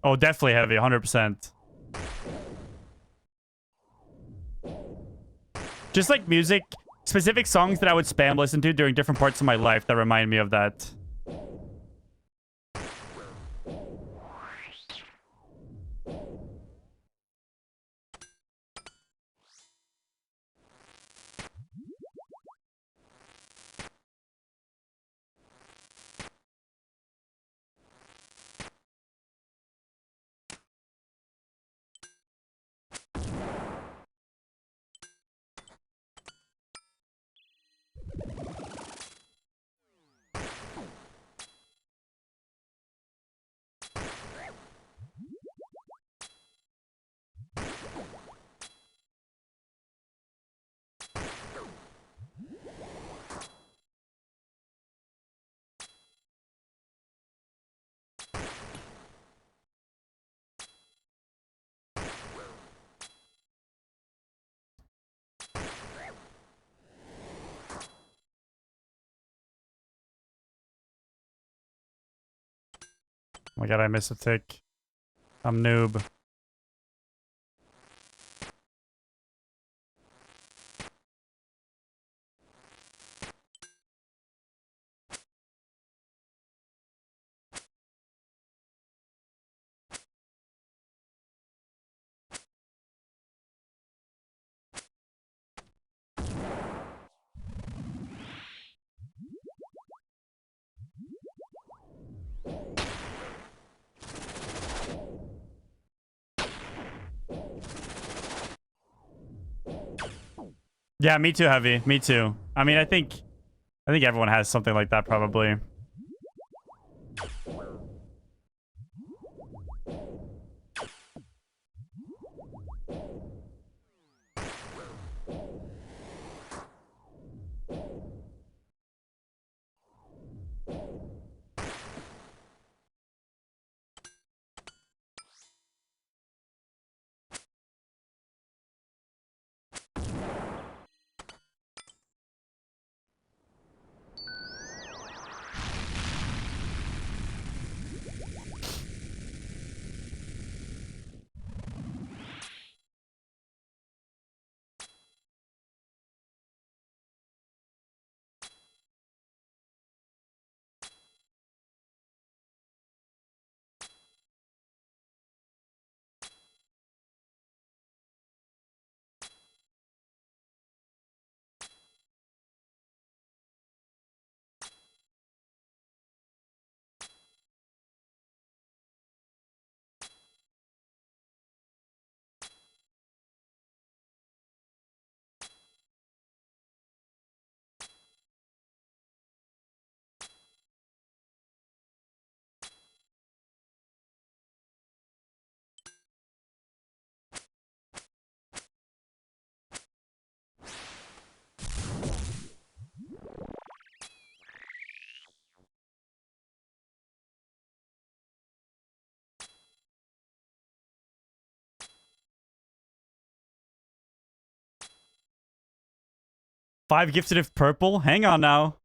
Oh, definitely heavy, 100%. Just like music, specific songs that I would spam listen to during different parts of my life that remind me of that. Oh my god, I missed a tick. I'm noob. Yeah, me too, Heavy. Me too. I mean, I think everyone has something like that probably. Five gifted if purple? Hang on now.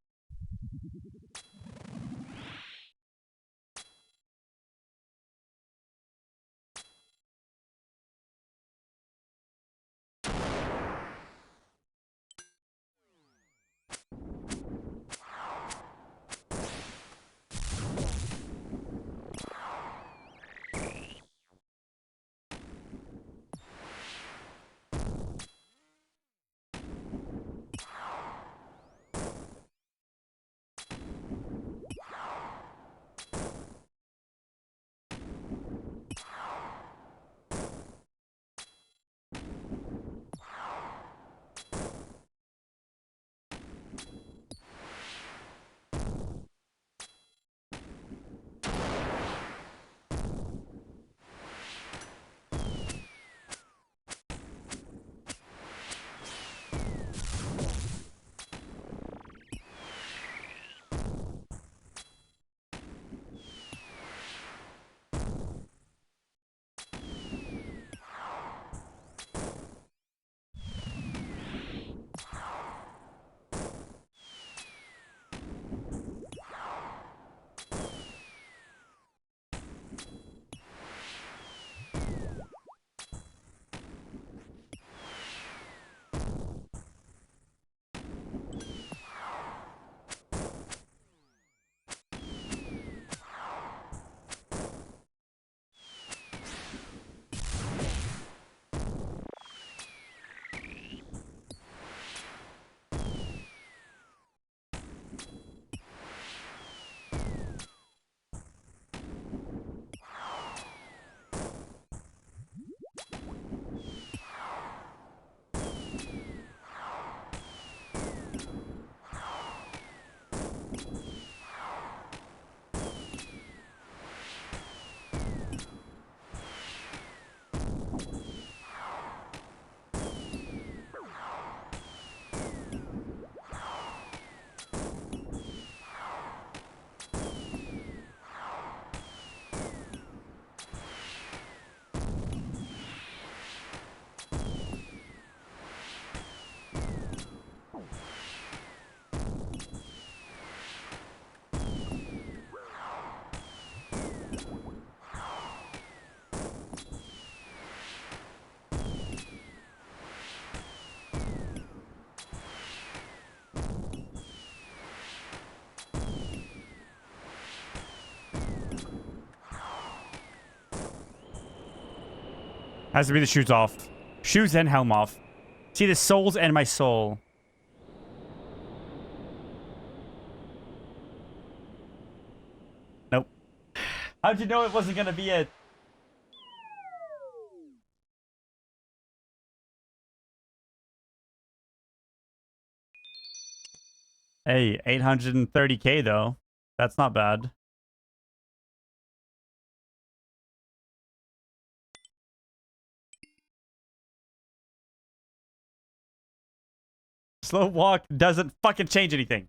Has to be the shoes off. Shoes and helm off. See the souls and my soul. Nope. How'd you know it wasn't gonna be it? Hey, 830k though. That's not bad. Slow walk doesn't fucking change anything.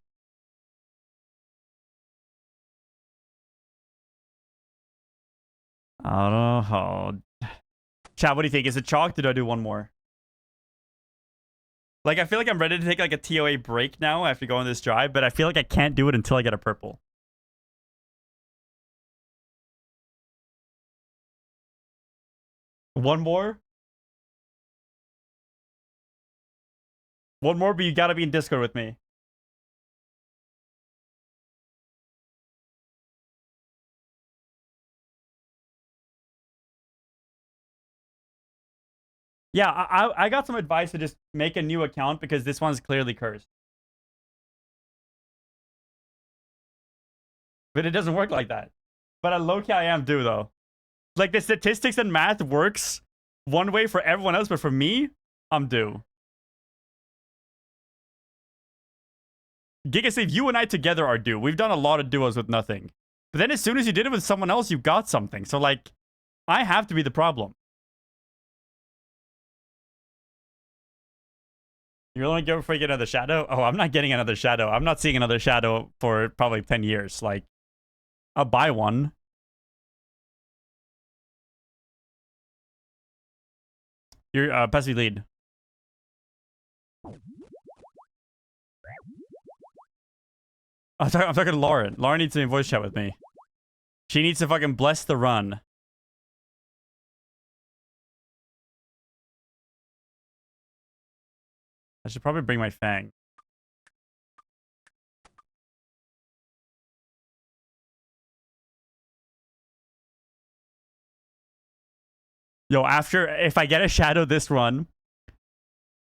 I don't know. Chat, what do you think? Is it chalked or do I do one more? Like, I feel like I'm ready to take like a TOA break now after going this drive, but I feel like I can't do it until I get a purple. One more? One more, but you gotta be in Discord with me. Yeah, I got some advice to just make a new account because this one's clearly cursed. But it doesn't work like that. But low-key I am due, though. Like, the statistics and math works one way for everyone else, but for me, I'm due. Giga Save, you and I together are due. We've done a lot of duos with nothing. But then as soon as you did it with someone else, you got something. So, like, I have to be the problem. You're only going before you get another shadow? Oh, I'm not getting another shadow. I'm not seeing another shadow for probably 10 years. Like, I'll buy one. You're pass me lead. I'm talking to Lauren. Lauren needs to be in voice chat with me. She needs to fucking bless the run. I should probably bring my Fang. Yo, if I get a shadow this run,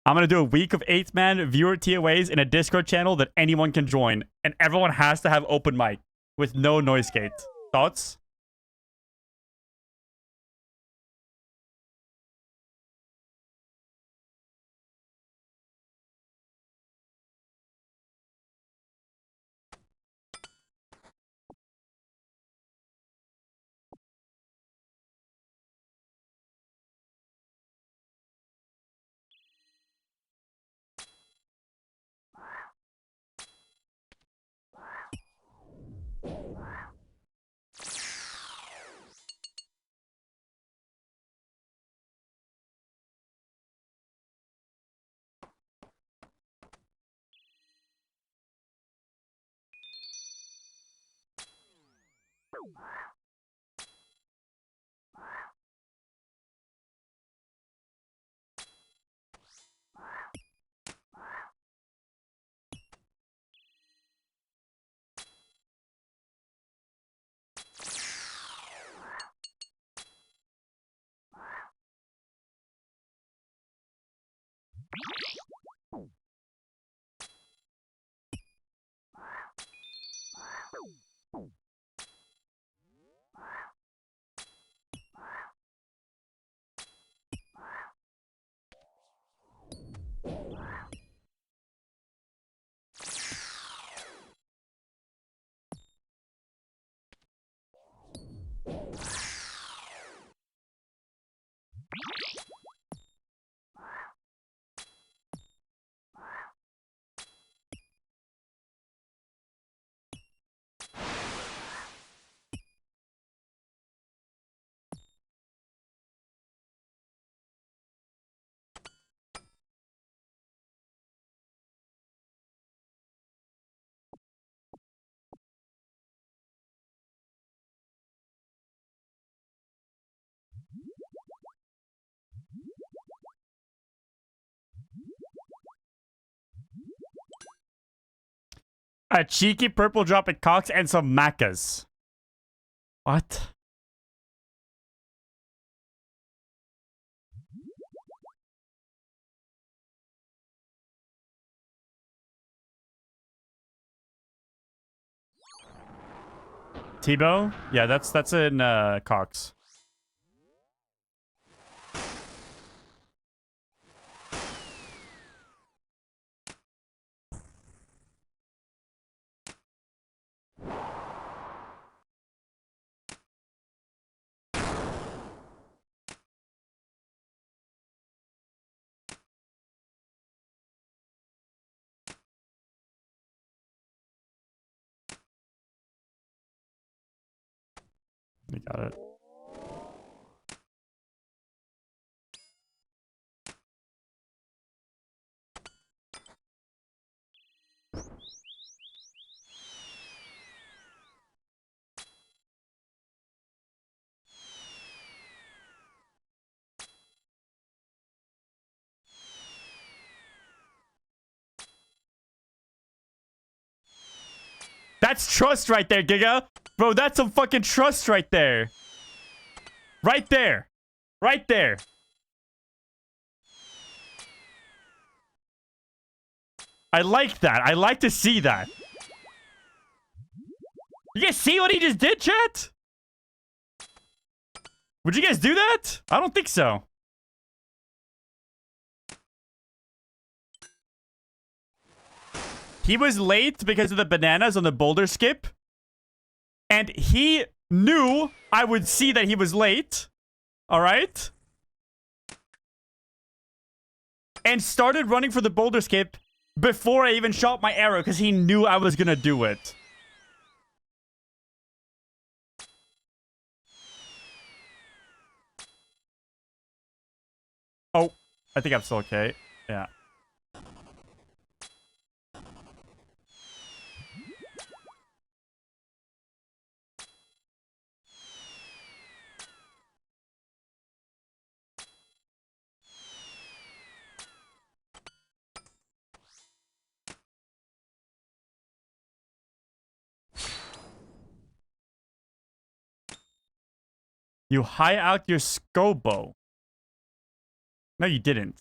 I'm going to do a week of 8th-man viewer TOAs in a Discord channel that anyone can join. And everyone has to have open mic with no noise gate. Thoughts? A cheeky purple drop at Cox and some macas. What? Tebow? Yeah, that's in Cox. We got it. That's trust right there, Giga. Bro, that's some fucking trust right there. Right there. Right there. I like that. I like to see that. You guys see what he just did, chat? Would you guys do that? I don't think so. He was late because of the bananas on the boulder skip. And he knew I would see that he was late. All right? And started running for the boulder skip before I even shot my arrow because he knew I was going to do it. Oh, I think I'm still okay. Yeah. You high out your scobo. No, you didn't.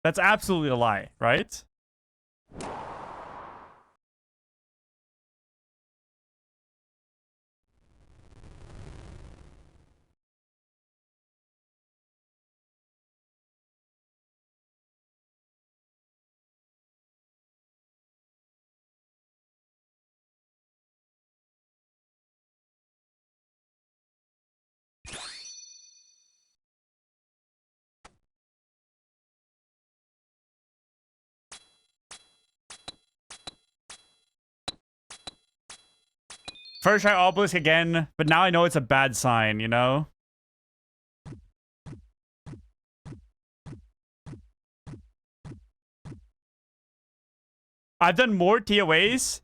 That's absolutely a lie, right? First try obelisk again, but now I know it's a bad sign, you know? I've done more TOAs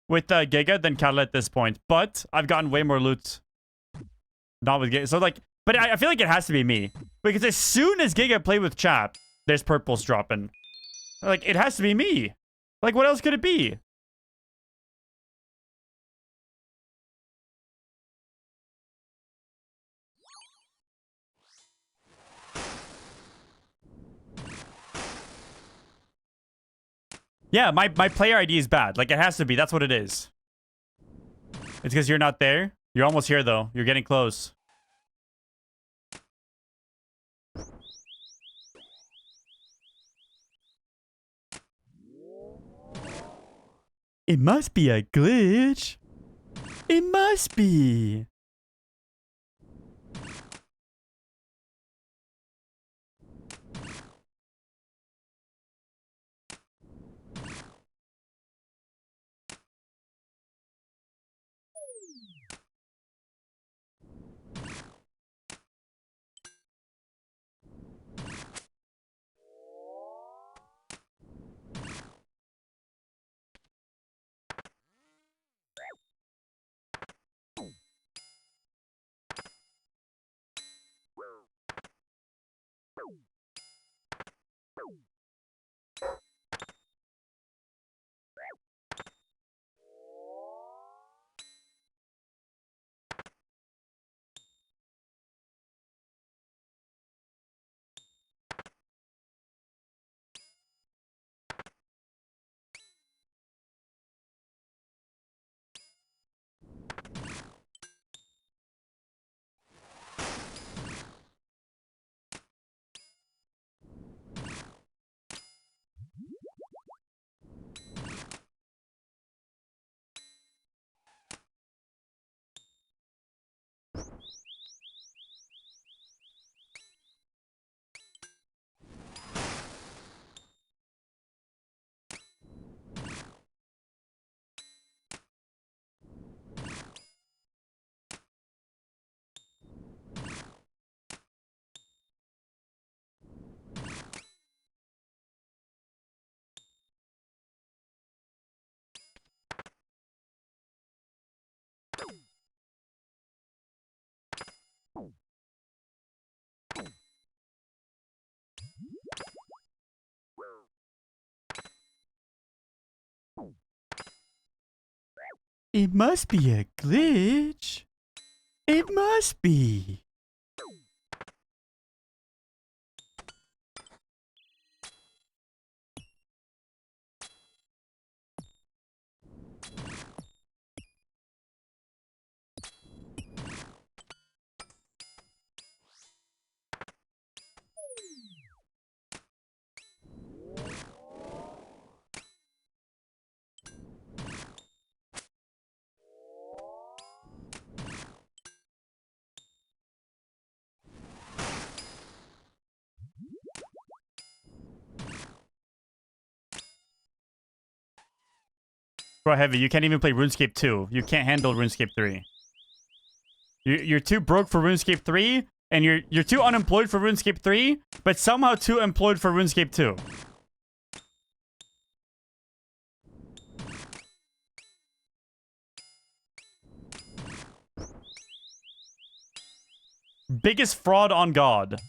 with Giga than Cattle at this point, but I've gotten way more loot. Not with Giga. So, like, but I feel like it has to be me. Because as soon as Giga played with Chap, there's purples dropping. Like, it has to be me. Like, what else could it be? Yeah, my player ID is bad. Like, it has to be. That's what it is. It's because you're not there. You're almost here, though. You're getting close. It must be a glitch. It must be. It must be a glitch. It must be. Bro, Heavy, you can't even play RuneScape 2. You can't handle RuneScape 3. You're too broke for RuneScape 3, and you're too unemployed for RuneScape 3, but somehow too employed for RuneScape 2. Biggest fraud on God.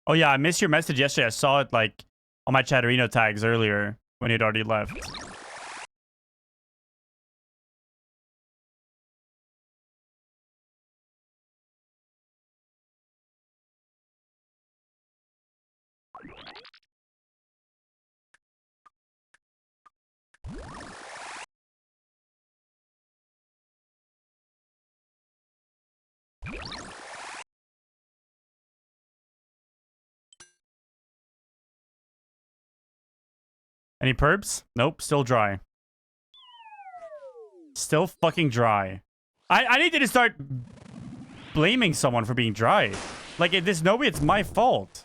Oh yeah, I missed your message yesterday. I saw it like on my Chatterino tags earlier when he'd already left. Any perps? Nope, still dry. Still fucking dry. I need to start blaming someone for being dry. Like, there's no way it's my fault.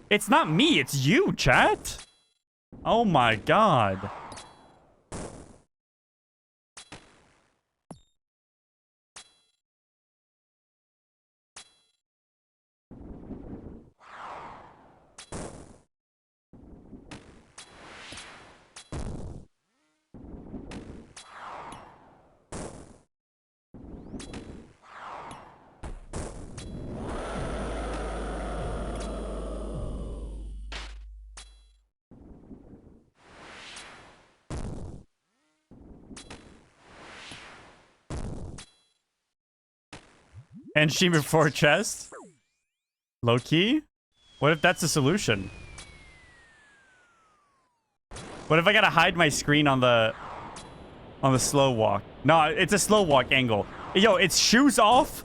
It's not me, it's you, chat. Oh my god. And Shima 4 chest? Low key? What if that's the solution? What if I gotta hide my screen on the slow walk? No, it's a slow walk angle. Yo, it's shoes off,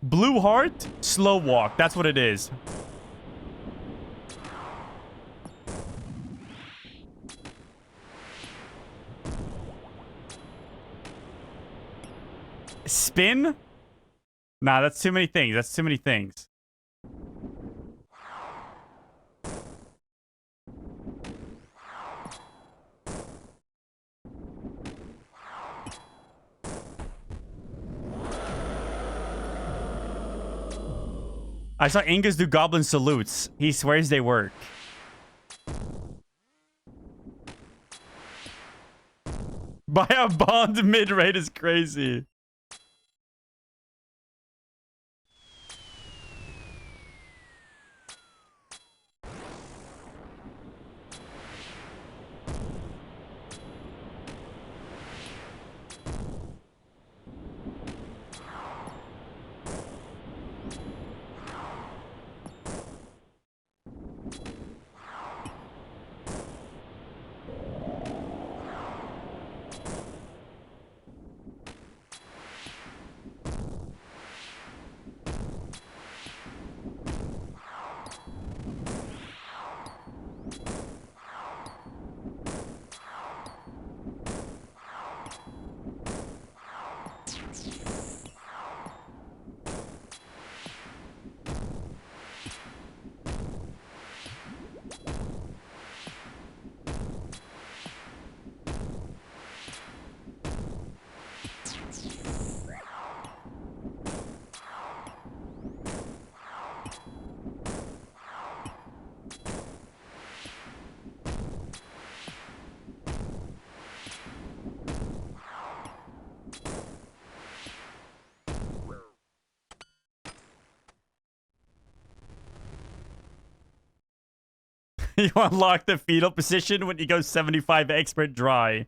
blue heart, slow walk. That's what it is. Spin? Nah, that's too many things. That's too many things. I saw Angus do goblin salutes. He swears they work. Buy a bond mid-rate is crazy. You unlock the fetal position when you go 75 expert dry.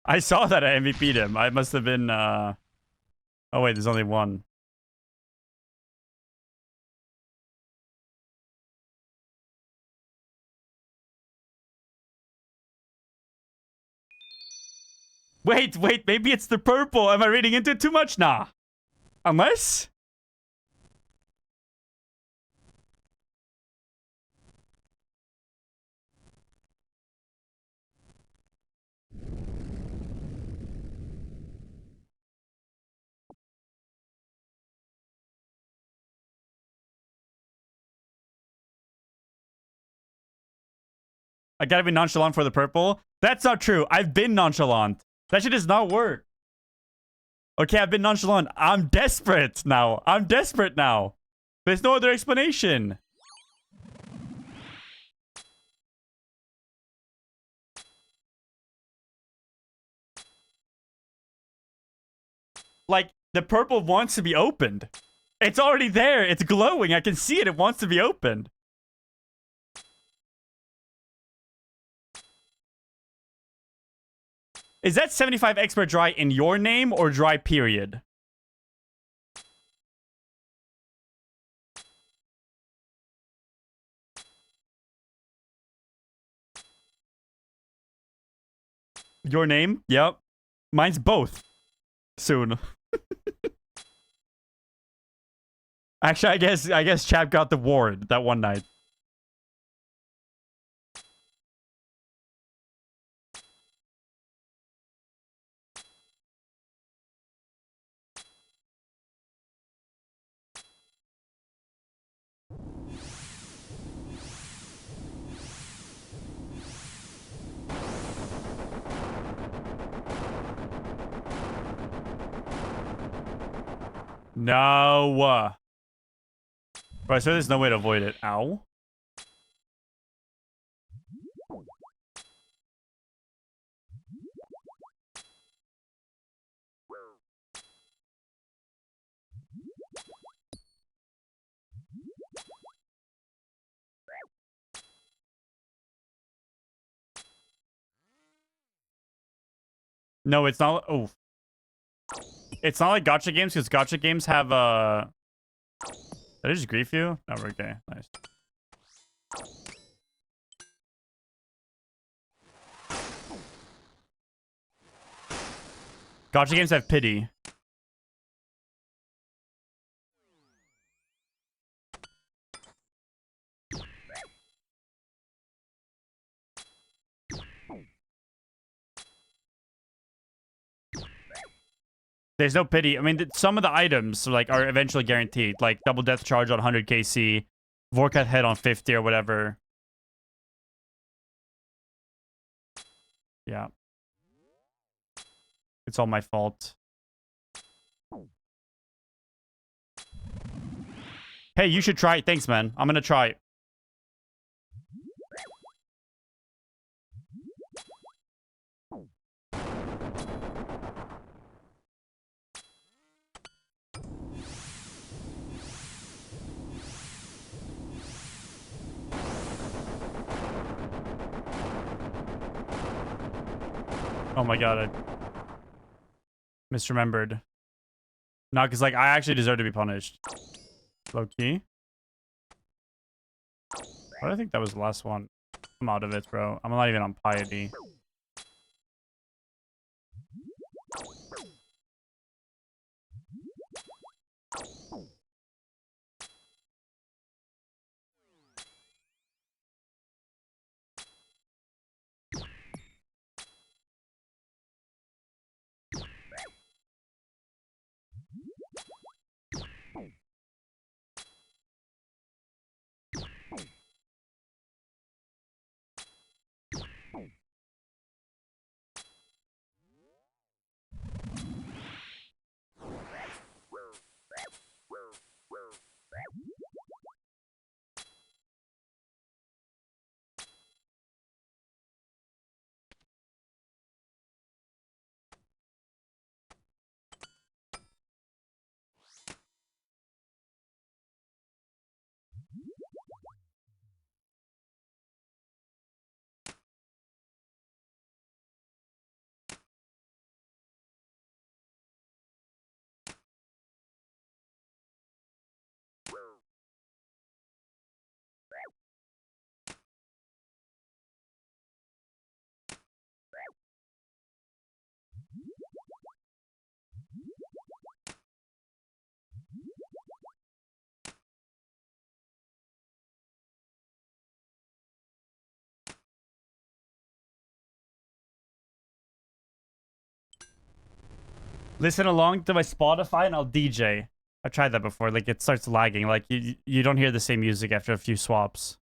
I saw that I MVP'd him. I must have been, Oh wait, there's only one. Wait, maybe it's the purple. Am I reading into it too much? Nah. Unless? I gotta be nonchalant for the purple. That's not true. I've been nonchalant. That shit does not work. Okay, I've been nonchalant. I'm desperate now. There's no other explanation. Like, the purple wants to be opened. It's already there. It's glowing. I can see it. It wants to be opened. Is that 75 expert dry in your name or dry period? Your name? Yep. Mine's both. Soon. Actually, I guess Chap got the ward that one night. No. Right, so there's no way to avoid it. Ow. No, it's not. Oh. It's not like gacha games, because gacha games have, Did I just grief you? No, we're okay. Nice. Gacha games have pity. There's no pity. I mean, some of the items like are eventually guaranteed, like double death charge on 100 KC, Vorkat head on 50 or whatever. Yeah. It's all my fault. Hey, you should try it. Thanks, man. I'm gonna try it. Oh my god, I misremembered. No, because like I actually deserve to be punished. Low key. But I think that was the last one. I'm out of it, bro. I'm not even on piety. listen along to my Spotify and I'll DJ. I tried that before. Like it starts lagging. Like you don't hear the same music after a few swaps.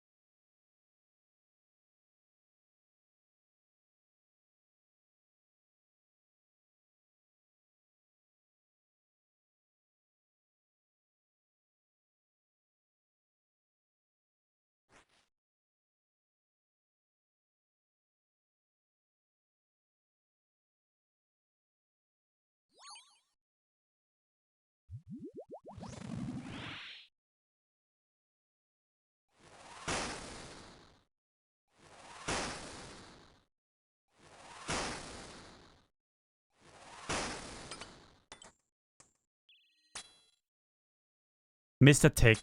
Missed a tick.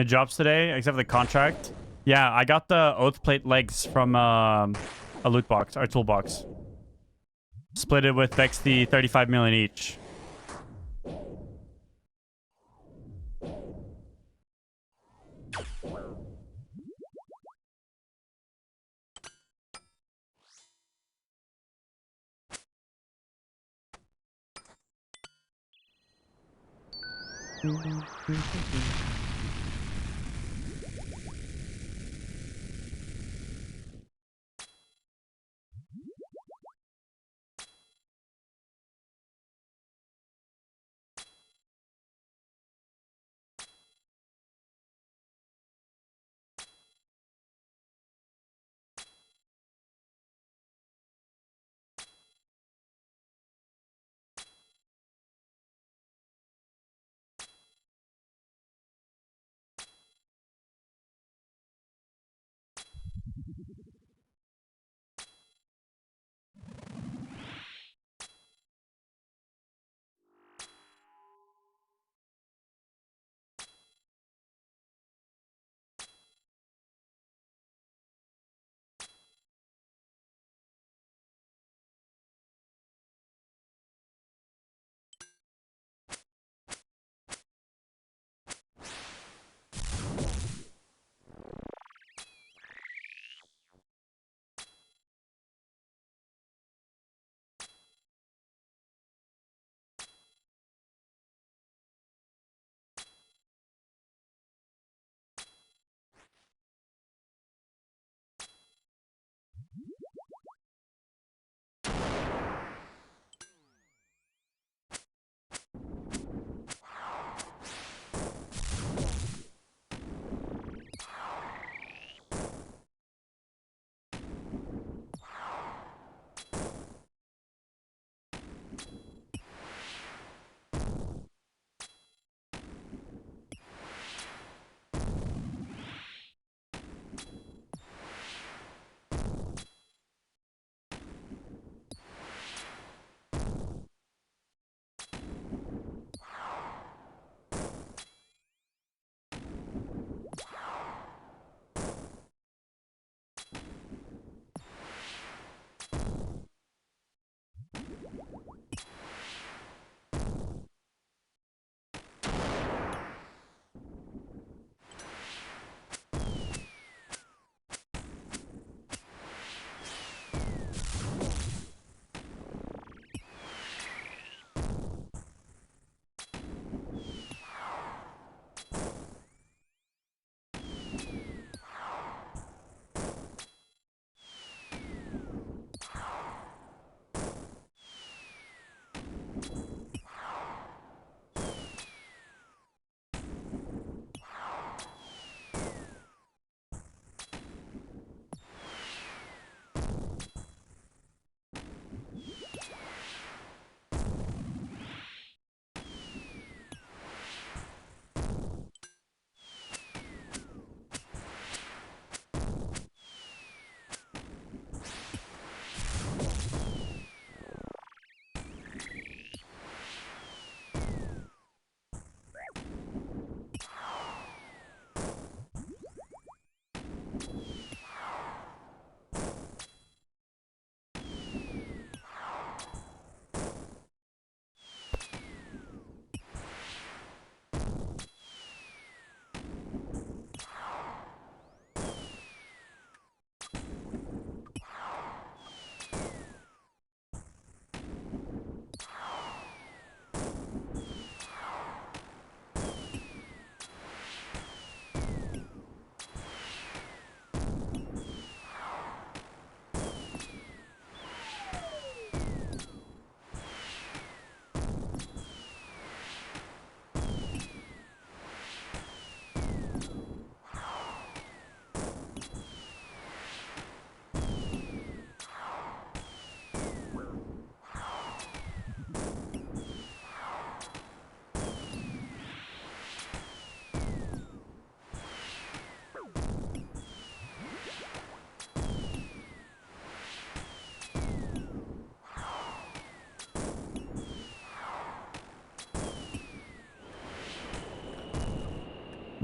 Jobs today, except for the contract. Yeah, I got the oath plate legs from a loot box, or toolbox. Split it with Vex the 35 million each.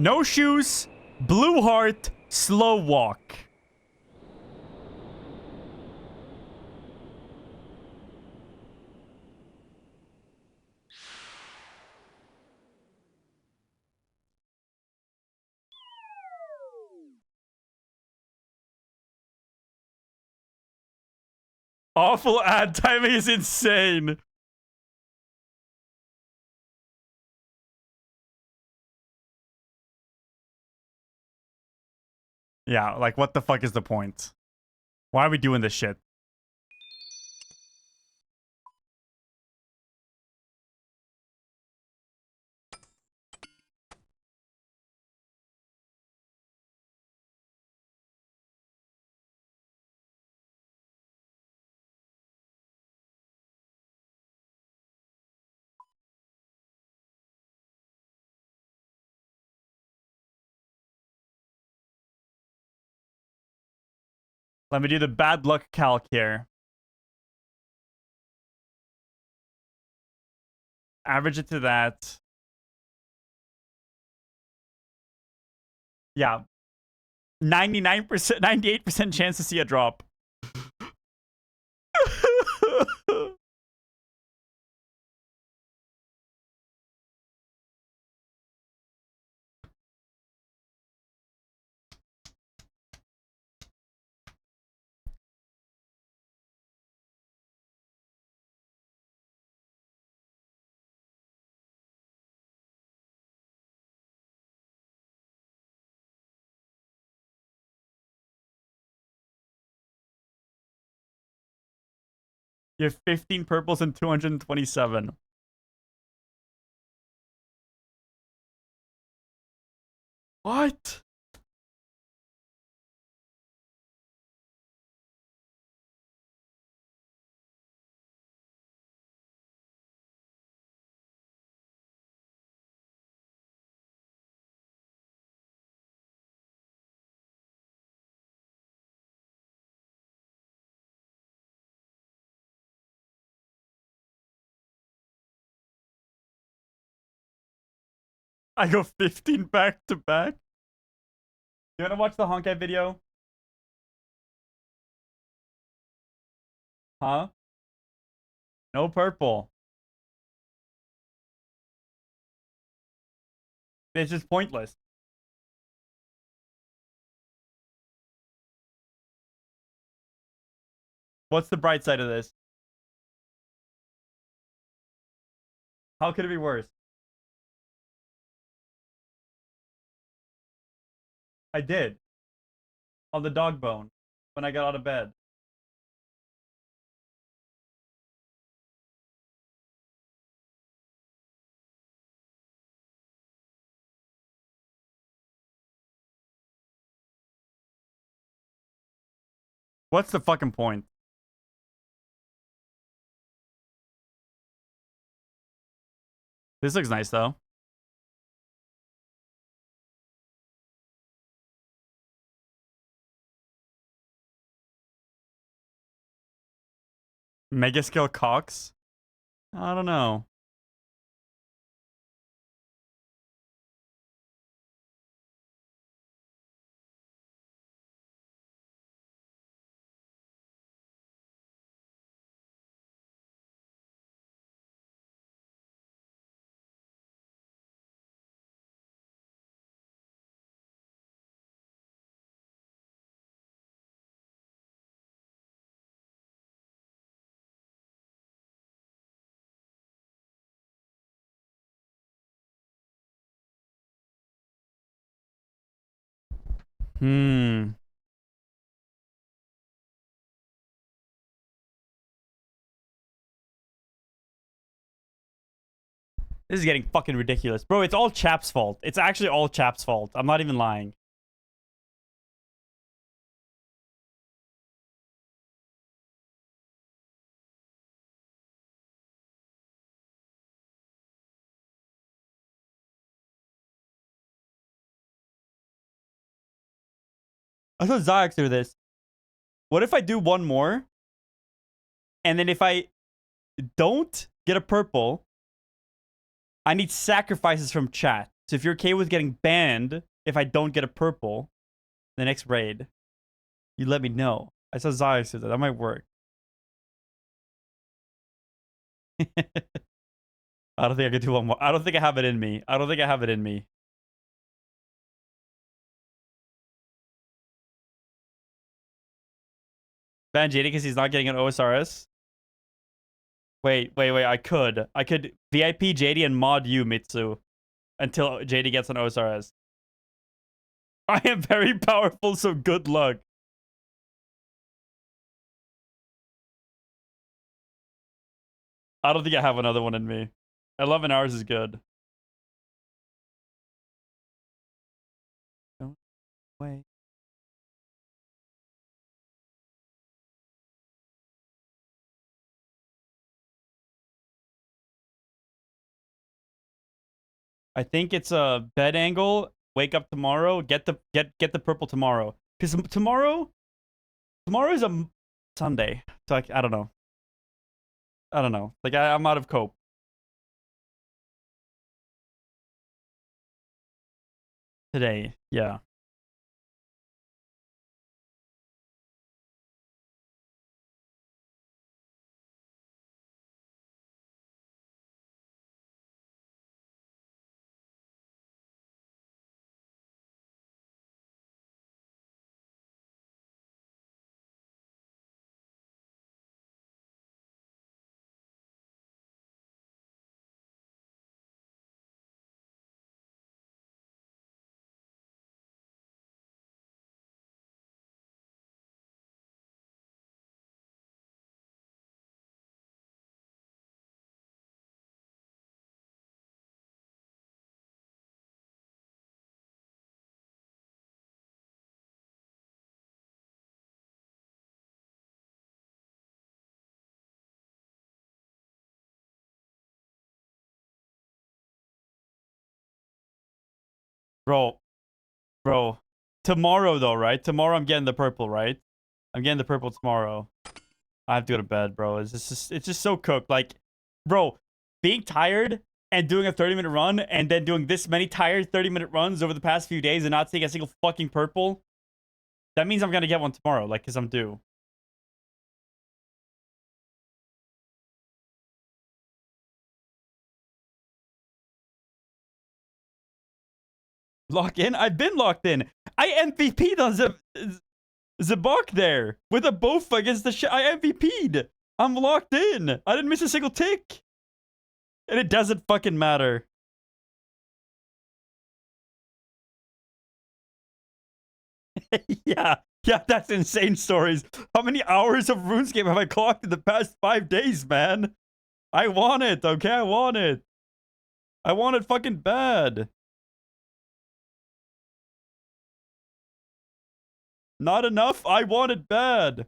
No shoes, blue heart, slow walk. Awful ad timing is insane. Yeah, like what the fuck is the point? Why are we doing this shit? Let me do the bad luck calc here. Average it to that. Yeah. 99%, 98% chance to see a drop. You have 15 purples and 227. What? I go 15 back to back. You wanna watch the Honkai video? Huh? No purple. It's just pointless. What's the bright side of this? How could it be worse? I did. On the dog bone. When I got out of bed. What's the fucking point? This looks nice, though. Mega skill Cox? I don't know. Hmm. This is getting fucking ridiculous. Bro, it's all Chap's fault. It's actually all Chap's fault. I'm not even lying. I thought Zayax do this. What if I do one more? And then if I don't get a purple, I need sacrifices from chat. So if you're okay with getting banned if I don't get a purple the next raid, you let me know. I saw Zaya said that. That might work. I don't think I could do one more. I don't think I have it in me. I don't think I have it in me. Ban JD because he's not getting an OSRS. Wait. I could VIP JD and mod you, Mitsu, until JD gets an OSRS. I am very powerful, so good luck. I don't think I have another one in me. 11 hours is good. Don't wait. I think it's a bed angle. Wake up tomorrow. Get the purple tomorrow. Because tomorrow is a Sunday. So I don't know. I don't know. Like I'm out of cope. Today, yeah. Bro. Tomorrow though, right? Tomorrow I'm getting the purple, right? I'm getting the purple tomorrow. I have to go to bed, bro. It's just so cooked. Like, bro, being tired and doing a 30-minute run and then doing this many tired 30-minute runs over the past few days and not seeing a single fucking purple, that means I'm gonna get one tomorrow, like, because I'm due. Lock in? I've been locked in. I MVP'd on Zabok there with a both against the I MVP'd. I'm locked in. I didn't miss a single tick. And it doesn't fucking matter. Yeah, that's insane stories. How many hours of RuneScape have I clocked in the past 5 days, man? I want it, okay? I want it. I want it fucking bad. Not enough? I want it bad.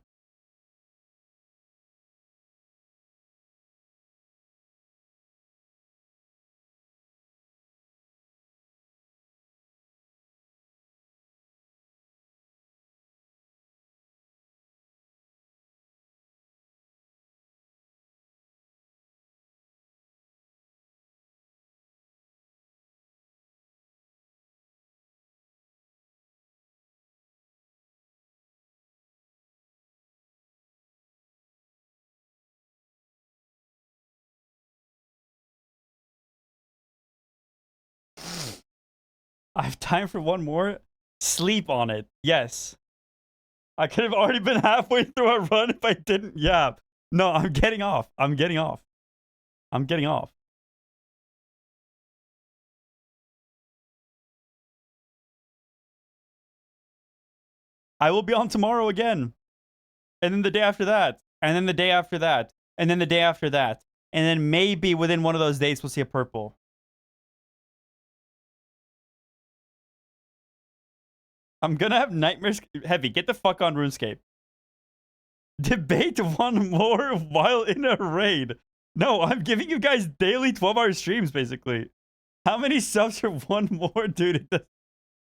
I have time for one more. Sleep on it. Yes. I could have already been halfway through a run if I didn't yap. No, I'm getting off. I'm getting off. I'm getting off. I will be on tomorrow again. And then the day after that. And then the day after that. And then the day after that. And then maybe within one of those days we'll see a purple. I'm gonna have nightmares. Heavy, get the fuck on RuneScape. Debate one more while in a raid. No, I'm giving you guys daily 12-hour streams, basically. How many subs for one more, dude?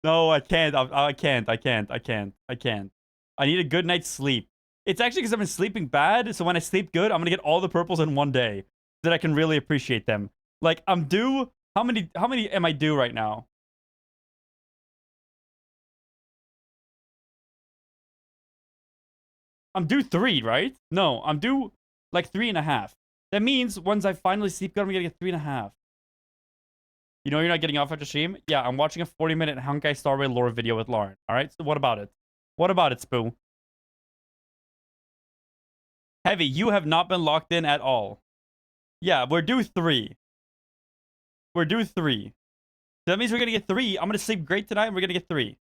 No, I can't. I can't. I need a good night's sleep. It's actually because I've been sleeping bad, so when I sleep good, I'm gonna get all the purples in one day so that I can really appreciate them. Like, I'm due How many am I due right now? I'm due 3, right? No, I'm due like 3.5. That means once I finally sleep good, I'm gonna get 3.5. You know you're not getting off after stream? Yeah, I'm watching a 40-minute Honkai Star Rail lore video with Lauren. Alright, so what about it? What about it, Spoo? Heavy, you have not been locked in at all. Yeah, we're due 3. We're due 3. That means we're gonna get 3. I'm gonna sleep great tonight and we're gonna get 3.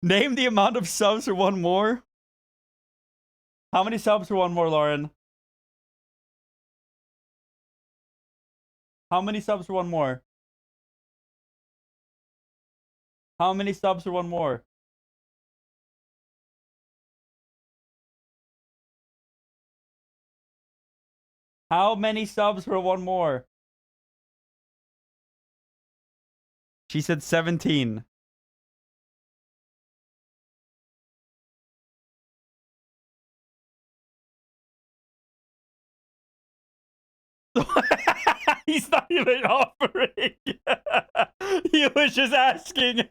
Name the amount of subs for one more. How many subs for one more, Lauren? How many subs for one more? How many subs for one more? How many subs for one more? She said 17. He's not even offering. He was just asking.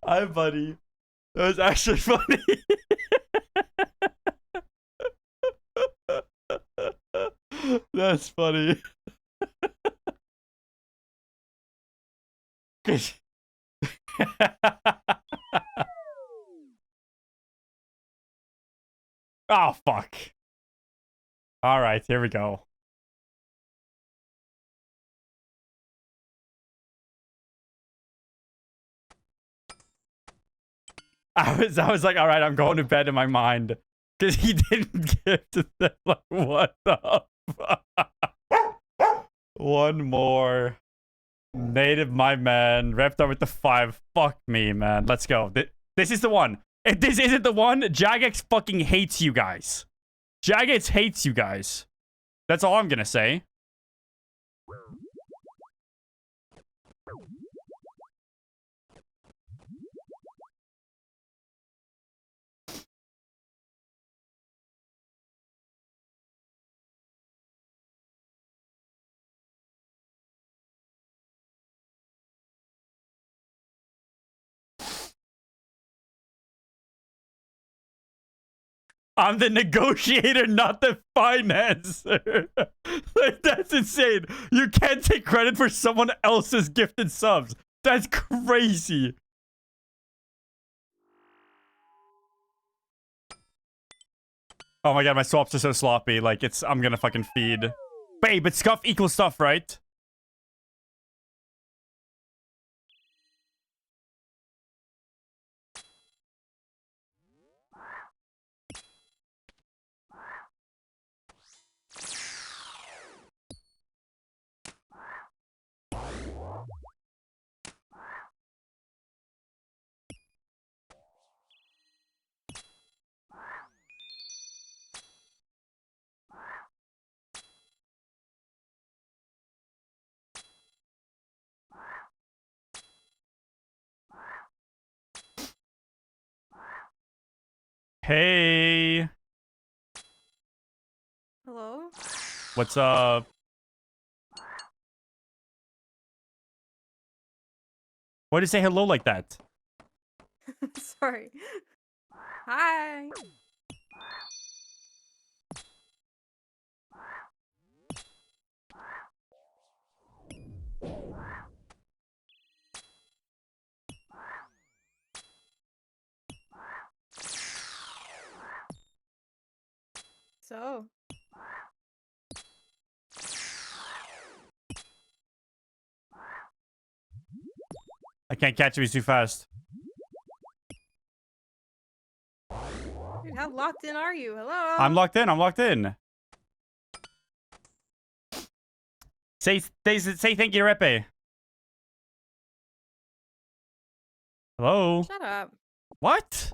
Hi, buddy. That was actually funny. That's funny. Oh, fuck. All right, here we go. I was like, all right, I'm going to bed in my mind. Because he didn't get to them. Like, what the fuck? One more. Native, my man. Reptar with the 5. Fuck me, man. Let's go. This is the one. If this isn't the one, Jagex fucking hates you guys. Jagex hates you guys. That's all I'm gonna say. I'm the negotiator, not the financer. Like, that's insane. You can't take credit for someone else's gifted subs. That's crazy. Oh my god, my swaps are so sloppy. Like, I'm gonna fucking feed. Wait, but scuff equals stuff, right? Hey.
Hello?
What's up? Why did you say hello like that?
Sorry. Hi. So.
I can't catch him, he's too fast.
Dude, how locked in are you? Hello?
I'm locked in, I'm locked in. Say thank you to Repe. Hello?
Shut up.
What?